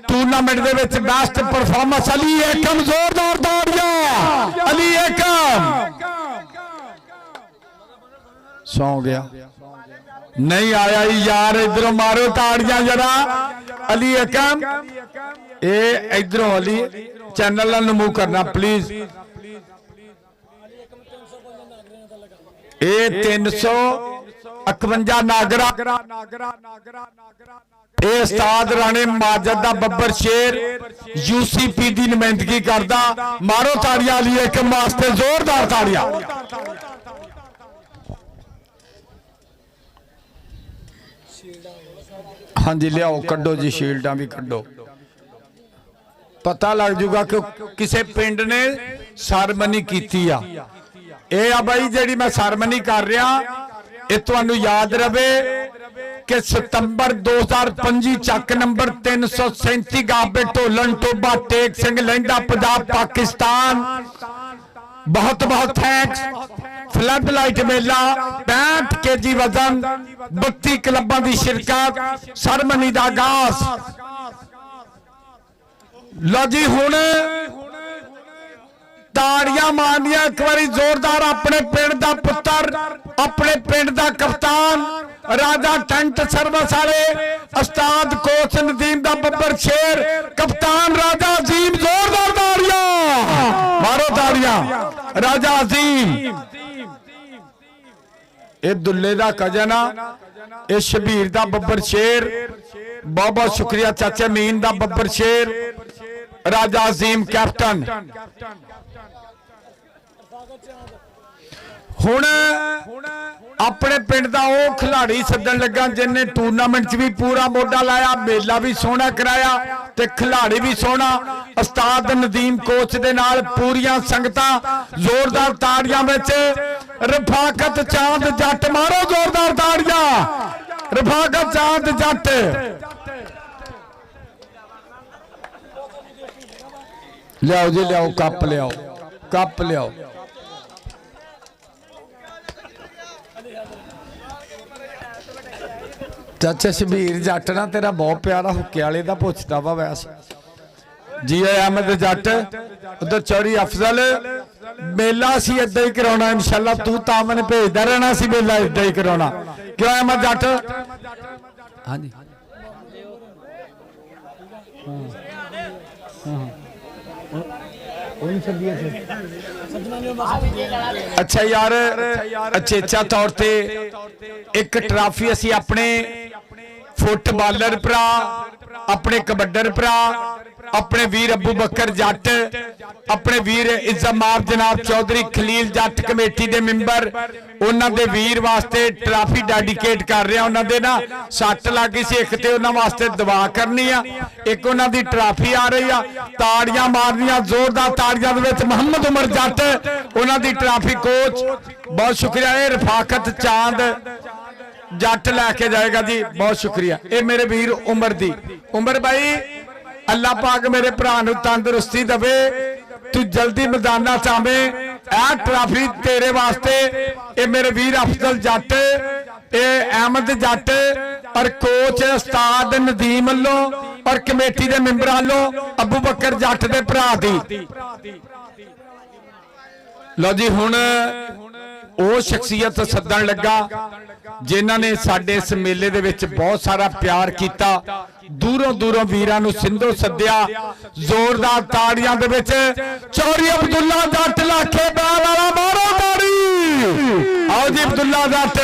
टूर्नामेंट दे विच बेस्ट परफॉर्मेंस। अली एकम, जोरदार ताड़ियां। अली एकम सौ गया, नहीं आया यार, इधरों मारो ताड़ियां जरा। अली एकम ये इधरों अली चैनल नूं मूव करना प्लीज। ये 351 नागरा ये उस्ताद राणे माजद दा बब्बर शेर यूसीपी की नुमाइंदगी करदा। मारो ताड़ियां अली एकम वास्ते, जोरदार ताड़ियां। हाँ जी लियाओ, कड्डो जी, शील्डां भी कड्डो। पता लग जूगा कि किसी पिंड ने सरमनी कीती आ। ये आ भाई जी मैं सरमनी कर रहा, ये तुहानू याद रहे कि सितंबर 2025 चक नंबर 337 गाबे ढोलन टोबा टेक सिंह लहिंदा पंजाब पाकिस्तान। बहुत बहुत थैंक्स। फ्लड लाइट मेला 65 kg वजन 32 क्लबां की शिरकत, सरमनी का आगाज। लो जी हुण ताड़ियां मारनियां एक बारी जोरदार। अपने पिंड का पुत्र, अपने पिंड का कप्तान, राजा टेंट सर्विस वाले उस्ताद कोच नदीम दा बब्बर शेर, कप्तान राजा अजीम। जोरदार ताड़ियां, मारो ताड़ियां राजा अजीम। ये दुल्ले दा कजन आ, ये शबीर दा बब्बर शेर। बहुत बहुत शुक्रिया चाचा मीन दा बब्बर शेर, राजा अजीम कैप्टन। हुण अपने पिंड का वो खिलाड़ी सदन लगा जिन्हें टूर्नामेंट च भी पूरा मोढा लाया, मेला भी सोहना कराया ते खिलाड़ी भी सोहना। उस्ताद नदीम कोच दे नाल पूरियां संगतां। जोरदार ताड़ियां विच रफाकत चांद जट, मारो जोरदार ताड़ियां रफाकत चांद जट। लियाओ जी लियाओ, कप लियाओ, कप लियाओ। चाचा शबीर जट ना तेरा बहुत प्यारा हुक्के वाले का पुछता वा वैस जी। अहमद जट उधर चौड़ी अफजल मेला असी इदा ही कराना इंशाल्लाह। तू ता मैंने भेजदा रहना सी मेला इदा ही कराना। क्यों अहमद जट? हाँ जी अच्छा यार, अचेचा तौर ते एक ट्राफी असी अपने फुटबालर भरा, अपने कबड्डर भरा, अपने वीर अबू बकर जट, अपने वीर इज्जतमाब जनाब चौधरी खलील जट कमेटी के मैंबर, उन्होंने वीर वास्ते ट्राफी डेडिकेट कर रहे हैं। उन्होंने ना सट लग गई सी, एक तो उन्होंने वास्ते दुआ करनी आ, एक उन्होंने ट्राफी आ रही आ। ताड़ियां मारनियां जोरदार ताड़ियां दे विच मोहम्मद उमर जट, उन्होंने ट्राफी कोच। बहुत शुक्रिया। ये रफाकत चांद जट लैके जाएगा जी, बहुत शुक्रिया। ये मेरे वीर उमर दी, उमर भाई अल्लाह पाक मेरे भरा नूं तंदुरुस्ती दवे, तू जल्दी मैदाना चावे। ए ट्राफी तेरे वास्ते। ये मेरे वीर अफजल जट, ये अहमद जट और कोच उस्ताद नदीम वालों और कमेटी के मैंबर वालों अबू बकर जट के भरा दी। लो जी हुण वो शख्सियत सदन लगा ਜਿਨ੍ਹਾਂ ਨੇ ਸਾਡੇ ਇਸ ਮੇਲੇ ਦੇ ਵਿੱਚ ਬਹੁਤ ਸਾਰਾ ਪਿਆਰ ਕੀਤਾ। ਦੂਰੋਂ ਦੂਰੋਂ ਵੀਰਾਂ ਨੂੰ ਸਿੰਧੋ ਸੱਦਿਆ। ਜ਼ੋਰਦਾਰ ਤਾੜੀਆਂ ਦੇ ਵਿੱਚ ਚੌਰੀ ਅਬਦੁੱਲਾ ਜੱਟ ਲਾਖੇ ਬਾਲ ਵਾਲਾ ਮਾਰੋ ਤਾੜੀ। ਆਓ ਜੀ ਅਬਦੁੱਲਾ ਜੱਟ।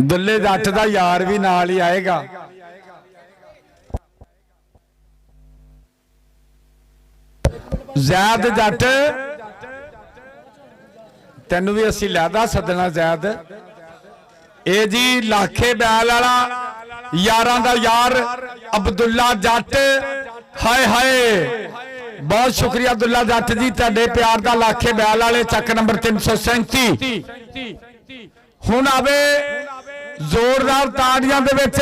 ਦੁੱਲੇ ਜੱਟ ਦਾ ਯਾਰ ਵੀ ਨਾਲ ਹੀ ਆਏਗਾ। ਜ਼ੈਦ ਜੱਟ ਤੈਨੂੰ ਵੀ ਅਸੀਂ ਲੈਦਾ ਸੱਦਣਾ ਜ਼ੈਦ। ਇਹ ਜੀ ਲਾਖੇ ਬੈਲ ਵਾਲਾ ਯਾਰਾਂ ਦਾ ਯਾਰ ਅਬਦੁੱਲਾ ਜੱਟ। ਹਾਏ ਹਾਏ ਬਹੁਤ ਸ਼ੁਕਰੀਆ ਅਬਦੁੱਲਾ ਜੱਟ ਜੀ, ਤੁਹਾਡੇ ਪਿਆਰ ਦਾ ਲਾਖੇ ਬੈਲ ਵਾਲੇ ਚੱਕ ਨੰਬਰ 337। ਹੁਣ ਆਵੇ ਜ਼ੋਰਦਾਰ ਤਾੜੀਆਂ ਦੇ ਵਿੱਚ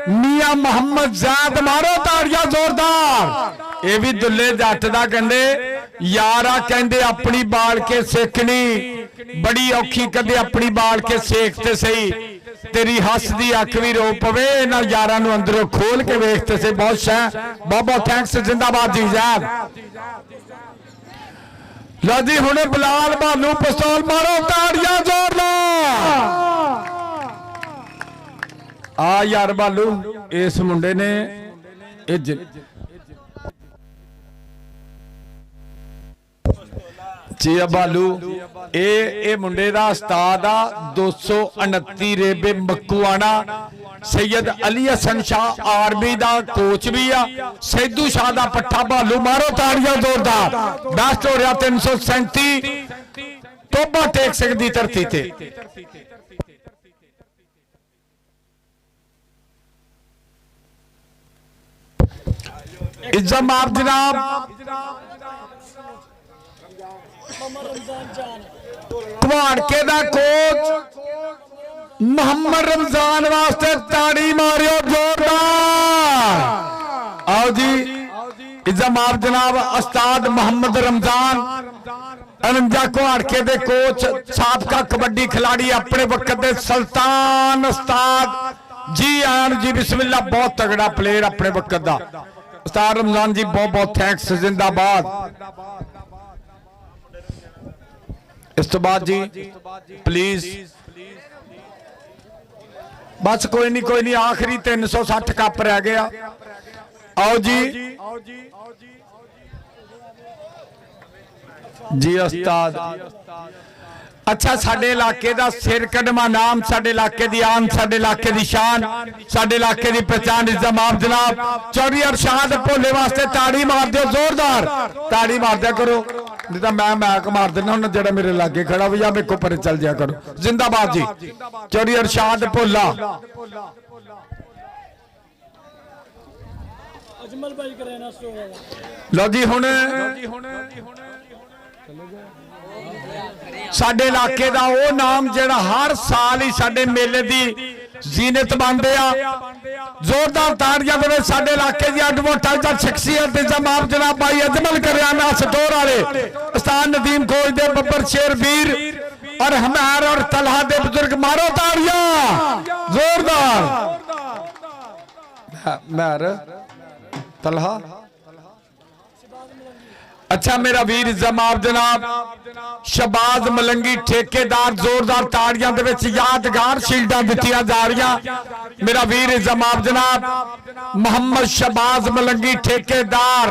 ਮੀਆਂ ਮੁਹੰਮਦ ਜ਼ੈਦ ਮਾਰੋ ਤਾੜੀਆਂ ਜ਼ੋਰਦਾਰ। ਇਹ ਵੀ ਦੁੱਲੇ ਜੱਟ ਦਾ ਕਹਿੰਦੇ ਯਾਰਾ, ਕਹਿੰਦੇ ਆਪਣੀ ਬਾਲ ਕੇ ਸੇਕਣੀ ਬੜੀ ਔਖੀ, ਕਦੇ ਆਪਣੀ ਬਾਲ ਕੇ ਸੇਕ ਤੇ ਸਹੀ ਤੇਰੀ ਹੱਸਦੀ ਅੱਖ ਵੀ ਰੋ ਪਵੇ। ਇਹਨਾਂ ਯਾਰਾਂ ਨੂੰ ਅੰਦਰੋਂ ਖੋਲ ਕੇ ਵੇਖਤੇ ਸੇ। ਬਹੁਤ ਬਹੁਤ ਬਹੁਤ ਥੈਂਕਸ। ਜਿੰਦਾਬਾਦ ਜੀ ਜ਼ੈਦ। ਲਓ ਜੀ ਹੁਣੇ ਬਲਾਲ ਭਾਨੂ ਪਿਸਤੌਲ ਮਾਰੋ ਤਾੜੀਆਂ ਜ਼ੋਰਦਾਰ। ਆ ਯਾਰ ਬਾਲੂ ਇਸ ਮੁੰਡੇ ਨੇ ਇਹ ਜੀ ਬਾਲੂ ਇਹ ਮੁੰਡੇ ਦਾ ਉਸਤਾਦ ਆ 229 ਰੇਬੇ ਮੱਕੂਆਣਾ। ਸੈयद ਅਲੀ ਹਸਨ ਸ਼ਾਹ ਆਰਮੀ ਦਾ ਕੋਚ ਵੀ ਆ। ਸੈਦੂ ਸ਼ਾਹ ਦਾ ਪੱਠਾ ਬਾਲੂ ਮਾਰੋ ਤਾੜੀਆਂ ਜ਼ੋਰਦਾਰ। ਬੈਸਟ ਹੋ ਰਿਹਾ 337 ਤੋਬਾ ਟੇਕ ਸਕਦੀ ਧਰਤੀ ਤੇ। इज्जत आप जनाब कुहाड़के दा कोच मोहम्मद रमजान वास्ते ताड़ी मारियो जोरदार। आओ जी इज्जत आप जनाब उस्ताद मोहम्मद रमजान 49 कुहाड़के दे कोच साबका कबड्डी खिलाड़ी अपने वक्त दे सुल्तान उस्ताद जी आन जी बिस्मिल्लाह। बहुत तगड़ा प्लेयर अपने वक्त दा उस्ताद रमजान जी, बहुत बहुत थैंक्स। जिंदाबाद। इस तो बाद जी प्लीज बस कोई नहीं आखिरी 360 कप रह गया। आओ जी जी उस्ताद। अच्छा साडे इलाके दा सिर कदमा नाम, साडे इलाके दी आन, साडे इलाके दी शान, साडे इलाके दी पहचान इज्जत आप जनाब चौधरी अरशाद भोले वास्ते ताड़ी मार दियो जोरदार। ताड़ी मार दिया करो नहीं तो मैं मैक मार देना हूं जेड़ा मेरे लागे खड़ा भी या मेरे को परे चल जाया करो। जिंदाबाद जी चौधरी अरशाद भोला। लो जी हुण साडे इलाके दा वो नाम जेड़ा हर साल ही साडे मेले दी जीनत बनदे आ। जोरदार ताड़ियां दे साडे इलाके दी एडवोटाइज शख्सियत जनाब जनाब भाई अजमल करियाना सतौर वाले उस्ताद नदीम खोज दे बब्बर शेर वीर और हमार और तलहा दे बुजुर्ग मारो ताड़ियां जोरदार। मैं तलहा अच्छा मेरा वीर जमाब जनाब शबाज मलंगी ठेकेदार जोरदार ताड़ियां दे विच यादगार शील्डां दित्तियां जा रही। मेरा वीर जमाब जनाब मोहम्मद शबाज मलंगी ठेकेदार।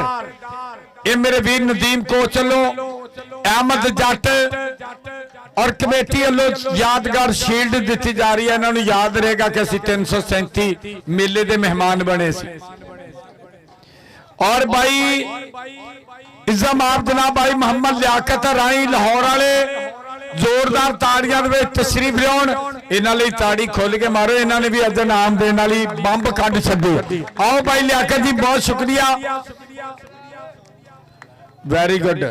ये मेरे वीर नदीम कोचलो अहमद जट और कमेटी वालों यादगार शील्ड दी जा रही है। इन्होंने याद रहेगा कि असीं 337 मेले के मेहमान बने सी। और भाई इज्जत आप जनाब भाई मोहम्मद लियाकत राई लाहौर वाले जोरदार ताड़ियां दे विच तशरीफ लियाउण। इन्हां लई ताड़ी खोल के मारो। इन्होंने भी अज नाम देने वाली बंब कढ छड्डी। आओ भाई लियाकत जी बहुत शुक्रिया। Very good.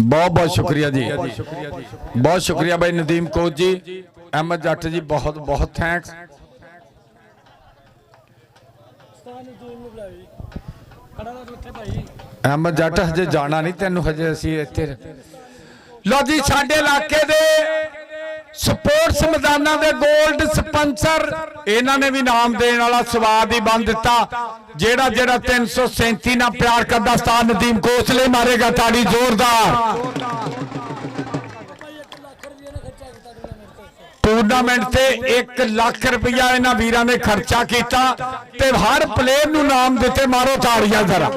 बहुत बहुत शुक्रिया जी, बहुत शुक्रिया भाई नदीम कोच जी, अहमद जट जी बहुत बहुत थैंक्स। अहमद जट हजे जाना नहीं तेन हजे असी इत्थे। लो जी साडे इलाके दे ਸਪੋਰਟਸ ਮੈਦਾਨਾਂ ਦੇ 골ਡ ਸਪਾਂਸਰ ਇਹਨਾਂ ਨੇ ਵੀ ਨਾਮ ਦੇਣ ਵਾਲਾ ਸਵਾਦ ਹੀ ਬੰਨ ਦਿੱਤਾ। ਜਿਹੜਾ 337 ਨਾਲ ਪਿਆਰ ਕਰਦਾ ਉਸਤਾਦ ਨਦੀਮ ਕੋਸਲੇ ਮਾਰੇਗਾ ਤਾੜੀ ਜ਼ੋਰਦਾਰ। ਟੂਰਨਾਮੈਂਟ ਤੇ 1 ਲੱਖ ਰੁਪਇਆ ਇਹਨਾਂ ਵੀਰਾਂ ਨੇ ਖਰਚਾ ਕੀਤਾ ਤੇ ਹਰ ਪਲੇਅਰ ਨੂੰ ਨਾਮ ਦਿੱਤੇ। ਮਾਰੋ ਤਾੜੀਆਂ ਜ਼ਰਾ।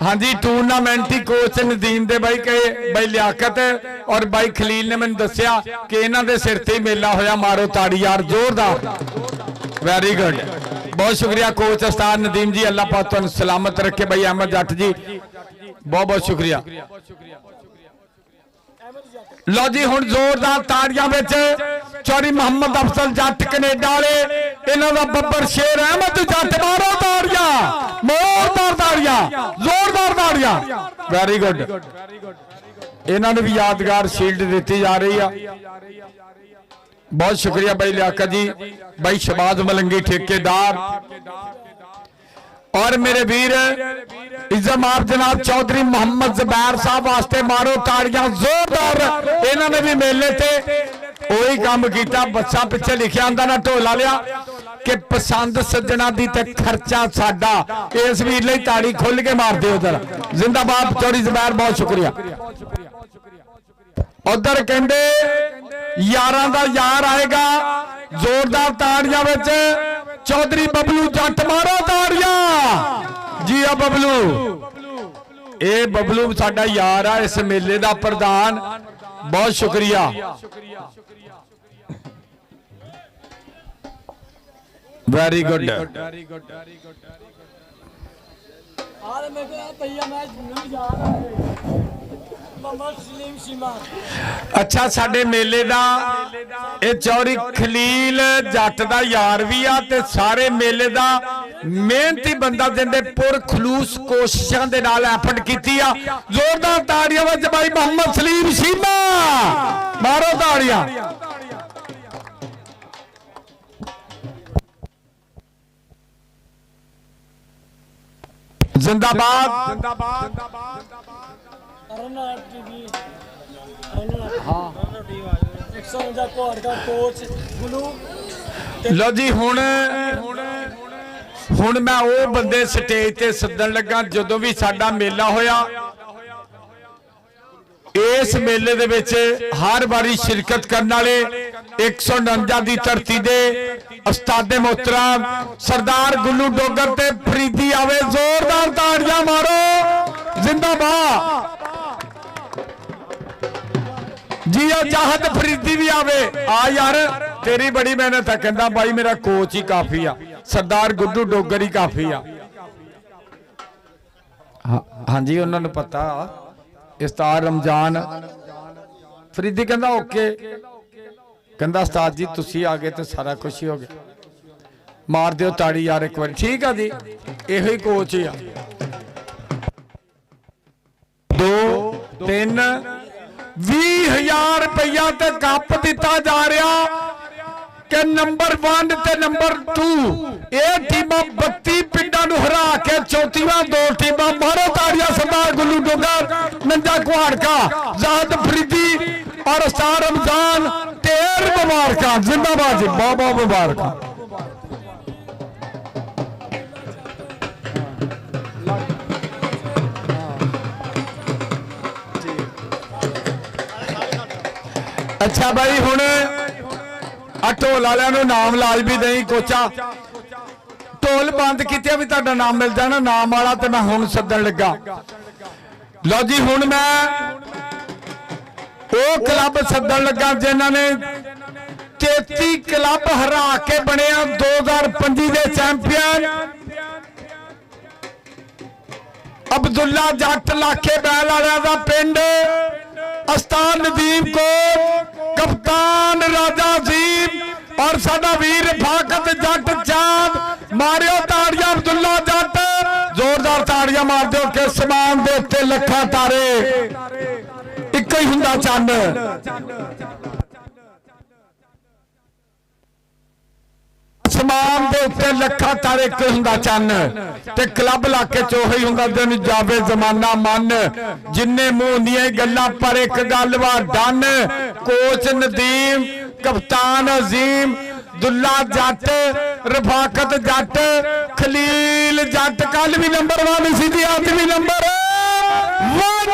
ਹਾਂਜੀ, ਟੂਰਨਾਮੈਂਟ ਹੀ ਕੋਚ ਨਦੀਮ ਦੇ ਬਾਈ ਕਹੇ ਬਾਈ ਲਿਆਕਤ ਔਰ ਬਾਈ ਖਲੀਲ ਨੇ ਮੈਨੂੰ ਦੱਸਿਆ ਕਿ ਇਹਨਾਂ ਦੇ ਸਿਰ ਤੇ ਹੀ ਮੇਲਾ ਹੋਇਆ। ਮਾਰੋ ਤਾੜੀ ਯਾਰ ਜ਼ੋਰਦਾਰ। ਵੈਰੀ ਗੁੱਡ, ਬਹੁਤ ਸ਼ੁਕਰੀਆ ਕੋਚ ਉਸਤਾਦ ਨਦੀਮ ਜੀ। ਅੱਲਾਹ ਪਾਕ ਤੁਹਾਨੂੰ ਸਲਾਮਤ ਰੱਖੇ। ਬਾਈ ਅਹਿਮਦ ਜੱਟ ਜੀ ਬਹੁਤ ਬਹੁਤ ਸ਼ੁਕਰੀਆ। ਲਓ ਜੀ, ਹੁਣ ਜ਼ੋਰਦਾਰ ਤਾੜੀਆਂ ਵਿੱਚ ਚੌਧਰੀ ਮੁਹੰਮਦ ਅਫਜ਼ਲ ਜੱਟ ਕੈਨੇਡਾ ਵਾਲੇ, ਇਹਨਾਂ ਦਾ ਬੱਬਰ ਸ਼ੇਰ ਅਹਿਮਦ ਜੱਟ। ਮਾਰੋ ਤਾੜੀਆਂ, ਜ਼ੋਰਦਾਰ ਤਾੜੀਆਂ, ਜ਼ੋਰਦਾਰ ਤਾੜੀਆਂ। Very good. ਇਹਨਾਂ ਨੂੰ ਵੀ ਯਾਦਗਾਰ ਸ਼ੀਲਡ ਦਿੱਤੀ ਜਾ ਰਹੀ ਆ। ਬਹੁਤ ਸ਼ੁਕਰੀਆ ਬਾਈ ਲਿਆਕਤ ਜੀ, ਬਾਈ ਸ਼ਬਾਜ਼ ਮਲੰਗੀ ਠੇਕੇਦਾਰ और मेरे वीर इज़्ज़म आप जनाब चौधरी मोहम्मद ज़ुबैर साहब वास्ते मारो ताड़ियां जोरदार। इन्होंने भी मेले ते वही काम किया। बच्चा पिछे लिखा आंदा ना ढोला लिया कि पसंद सज्जना दी ते खर्चा साडा। इस वीर लई ताड़ी खुल के मार दे उधर। जिंदाबाद चौधरी ज़ुबैर, बहुत शुक्रिया। उधर कहंदे यारां दा यार आएगा। जोरदार ताड़ियां विच चौधरी बबलू जट। मारो ताड़ियां जी। आ बबलू, ए बबलू साडा यार आ, इस मेले दा प्रधान। बहुत शुक्रिया। Very good. अच्छा, साडे मेले दा ਇਹ ਚੌਧਰੀ ਖਲੀਲ ਜੱਟ ਦਾ ਯਾਰ ਵੀ ਆ ਤੇ ਸਾਰੇ ਮੇਲੇ ਦਾ ਮਿਹਨਤੀ ਬੰਦਾ ਜਿੰਦੇ ਪੁਰ ਖਲੂਸ ਕੋਸ਼ਿਸ਼ਾਂ ਦੇ ਨਾਲ ਐਫਰਟ ਕੀਤੀ ਆ। ਜ਼ੋਰਦਾਰ ਤਾੜੀਆਂ ਵਿੱਚ ਬਾਈ ਮੁਹੰਮਦ ਸਲੀਮ ਸ਼ੀਮਾ। ਮਾਰੋ ਤਾੜੀਆਂ। जिंदाबाद, जिंदाबाद। लो जी, हुण मैं वो बंदे स्टेज ते सदन लगा जदों भी साडा मेला होया। इस मेले दे विच हर बारी शिरकत करने वाले 149 दी धरती दे उस्ताद मोहतरम सरदार गुल्लू डोगर ते फरीदी आवे। जोरदार ताड़ियां मारो। जिंदाबाद जी। चाहत फरीदी भी आवे। आ यार, तेरी बड़ी मेहनत है। कहंदा भाई मेरा कोच ही काफी आ, सरदार गुल्लू डोगर ही काफी आ। हाँ जी, उन्होंने पता। उस्ताद रमजान फरीदी कहंदा ओके। कहंदा उस्ताद जी तुसी आ गए तो सारा कुछ ही हो गया। मार दियो ताड़ी यार एक बार। ठीक है जी, यही ही कोच ही आ। 2 3 20,000 रुपया ते कप दिता जा रहा कि नंबर 1 ते नंबर 2 ये टीमां 32 पिंडां नूं हरा के चौथीवां 2 टीमां। मारो ताड़ियां सरदार गुल्लू डोगर, नंजा कुहाड़का, जाद फरीदी और उस्ताद रमजान। ढेर मुबारक। जिंदाबाद जी, बहुत बहुत मुबारक। अच्छा भाई, हुण ढोल वालियां नाम लाज भी नहीं। कोचा ढोल बंद किया भी तुहाडा नाम मिल जाना नाम वाला। तो मैं हुण सदन लगा। लो जी, हुण मैं वो क्लब सदन लगा जिन्हां ने 33 क्लब हरा के बने 2025 के चैंपियन। अब्दुल्ला जट लाखे बैल वालियां दा पिंड, उस्ताद नदीम कोट, कप्तान राजा अजीम और साडा वीर फाकत जट चांद। मारियो ताड़ियां अब्दुल्ला जट। जोरदार ताड़ियां मार दो कि समान दे उत्ते लखा तारे एक ही हुंदा चंद। समान दे उत्ते लखा तारे एक हुंदा चन्न ते क्लब इलाके च ओही हुंदा दिन जावे जमाना मन। जिन्ने मुंह दी गल्लां पर एक गल वा डन ਕੋਚ ਨਦੀਮ, ਕਪਤਾਨ ਅਜ਼ੀਮ, ਦੁੱਲਾ ਜੱਟ, ਰਫਾਕਤ ਜੱਟ, ਖਲੀਲ ਜੱਟ। ਕੱਲ ਵੀ ਨੰਬਰ 1 ਸੀ ਜੀ, ਅੱਜ ਵੀ ਨੰਬਰ 1।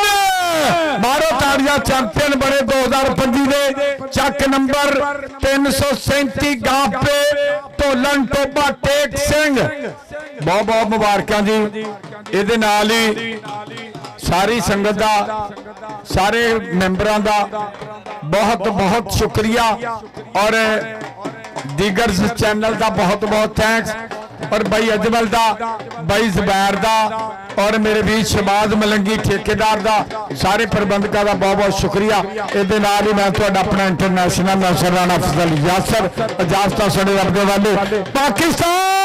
ਮਾਰੋ ਤਾੜੀਆਂ, ਚੈਂਪੀਅਨ ਬਣੇ 2025 ਦੇ। ਚੱਕ ਨੰਬਰ 337 ਗਾਪੇ, ਢੋਲਣ ਟੋਬਾ ਟੇਕ ਸਿੰਘ। ਬਹੁਤ ਬਹੁਤ ਮੁਬਾਰਕਾਂ ਜੀ। ਇਹਦੇ ਨਾਲ ਹੀ ਸਾਰੀ ਸੰਗਤ ਦਾ, ਸਾਰੇ ਮੈਂਬਰਾਂ ਦਾ ਬਹੁਤ ਬਹੁਤ ਸ਼ੁਕਰੀਆ ਔਰ ਦੀਗਰ ਚੈਨਲ ਦਾ ਬਹੁਤ ਬਹੁਤ ਥੈਂਕਸ ਔਰ ਬਾਈ ਅਜਮਲ ਦਾ, ਬਾਈ ਜ਼ਬੈਰ ਦਾ ਔਰ ਮੇਰੇ ਵੀਰ ਸ਼ਬਾਜ਼ ਮਲੰਗੀ ਠੇਕੇਦਾਰ ਦਾ, ਸਾਰੇ ਪ੍ਰਬੰਧਕਾਂ ਦਾ ਬਹੁਤ ਬਹੁਤ ਸ਼ੁਕਰੀਆ। ਇਹਦੇ ਨਾਲ ਹੀ ਮੈਂ ਤੁਹਾਡਾ ਆਪਣਾ ਇੰਟਰਨੈਸ਼ਨਲ ਨਸਰ ਰਾਣਾ ਅਫਜ਼ਲ ਯਾਸਰ ਇਜਾਜ਼ਤ ਸਾਡੇ ਰੱਬ ਦੇ ਵਾਲੇ। ਪਾਕਿਸਤਾਨ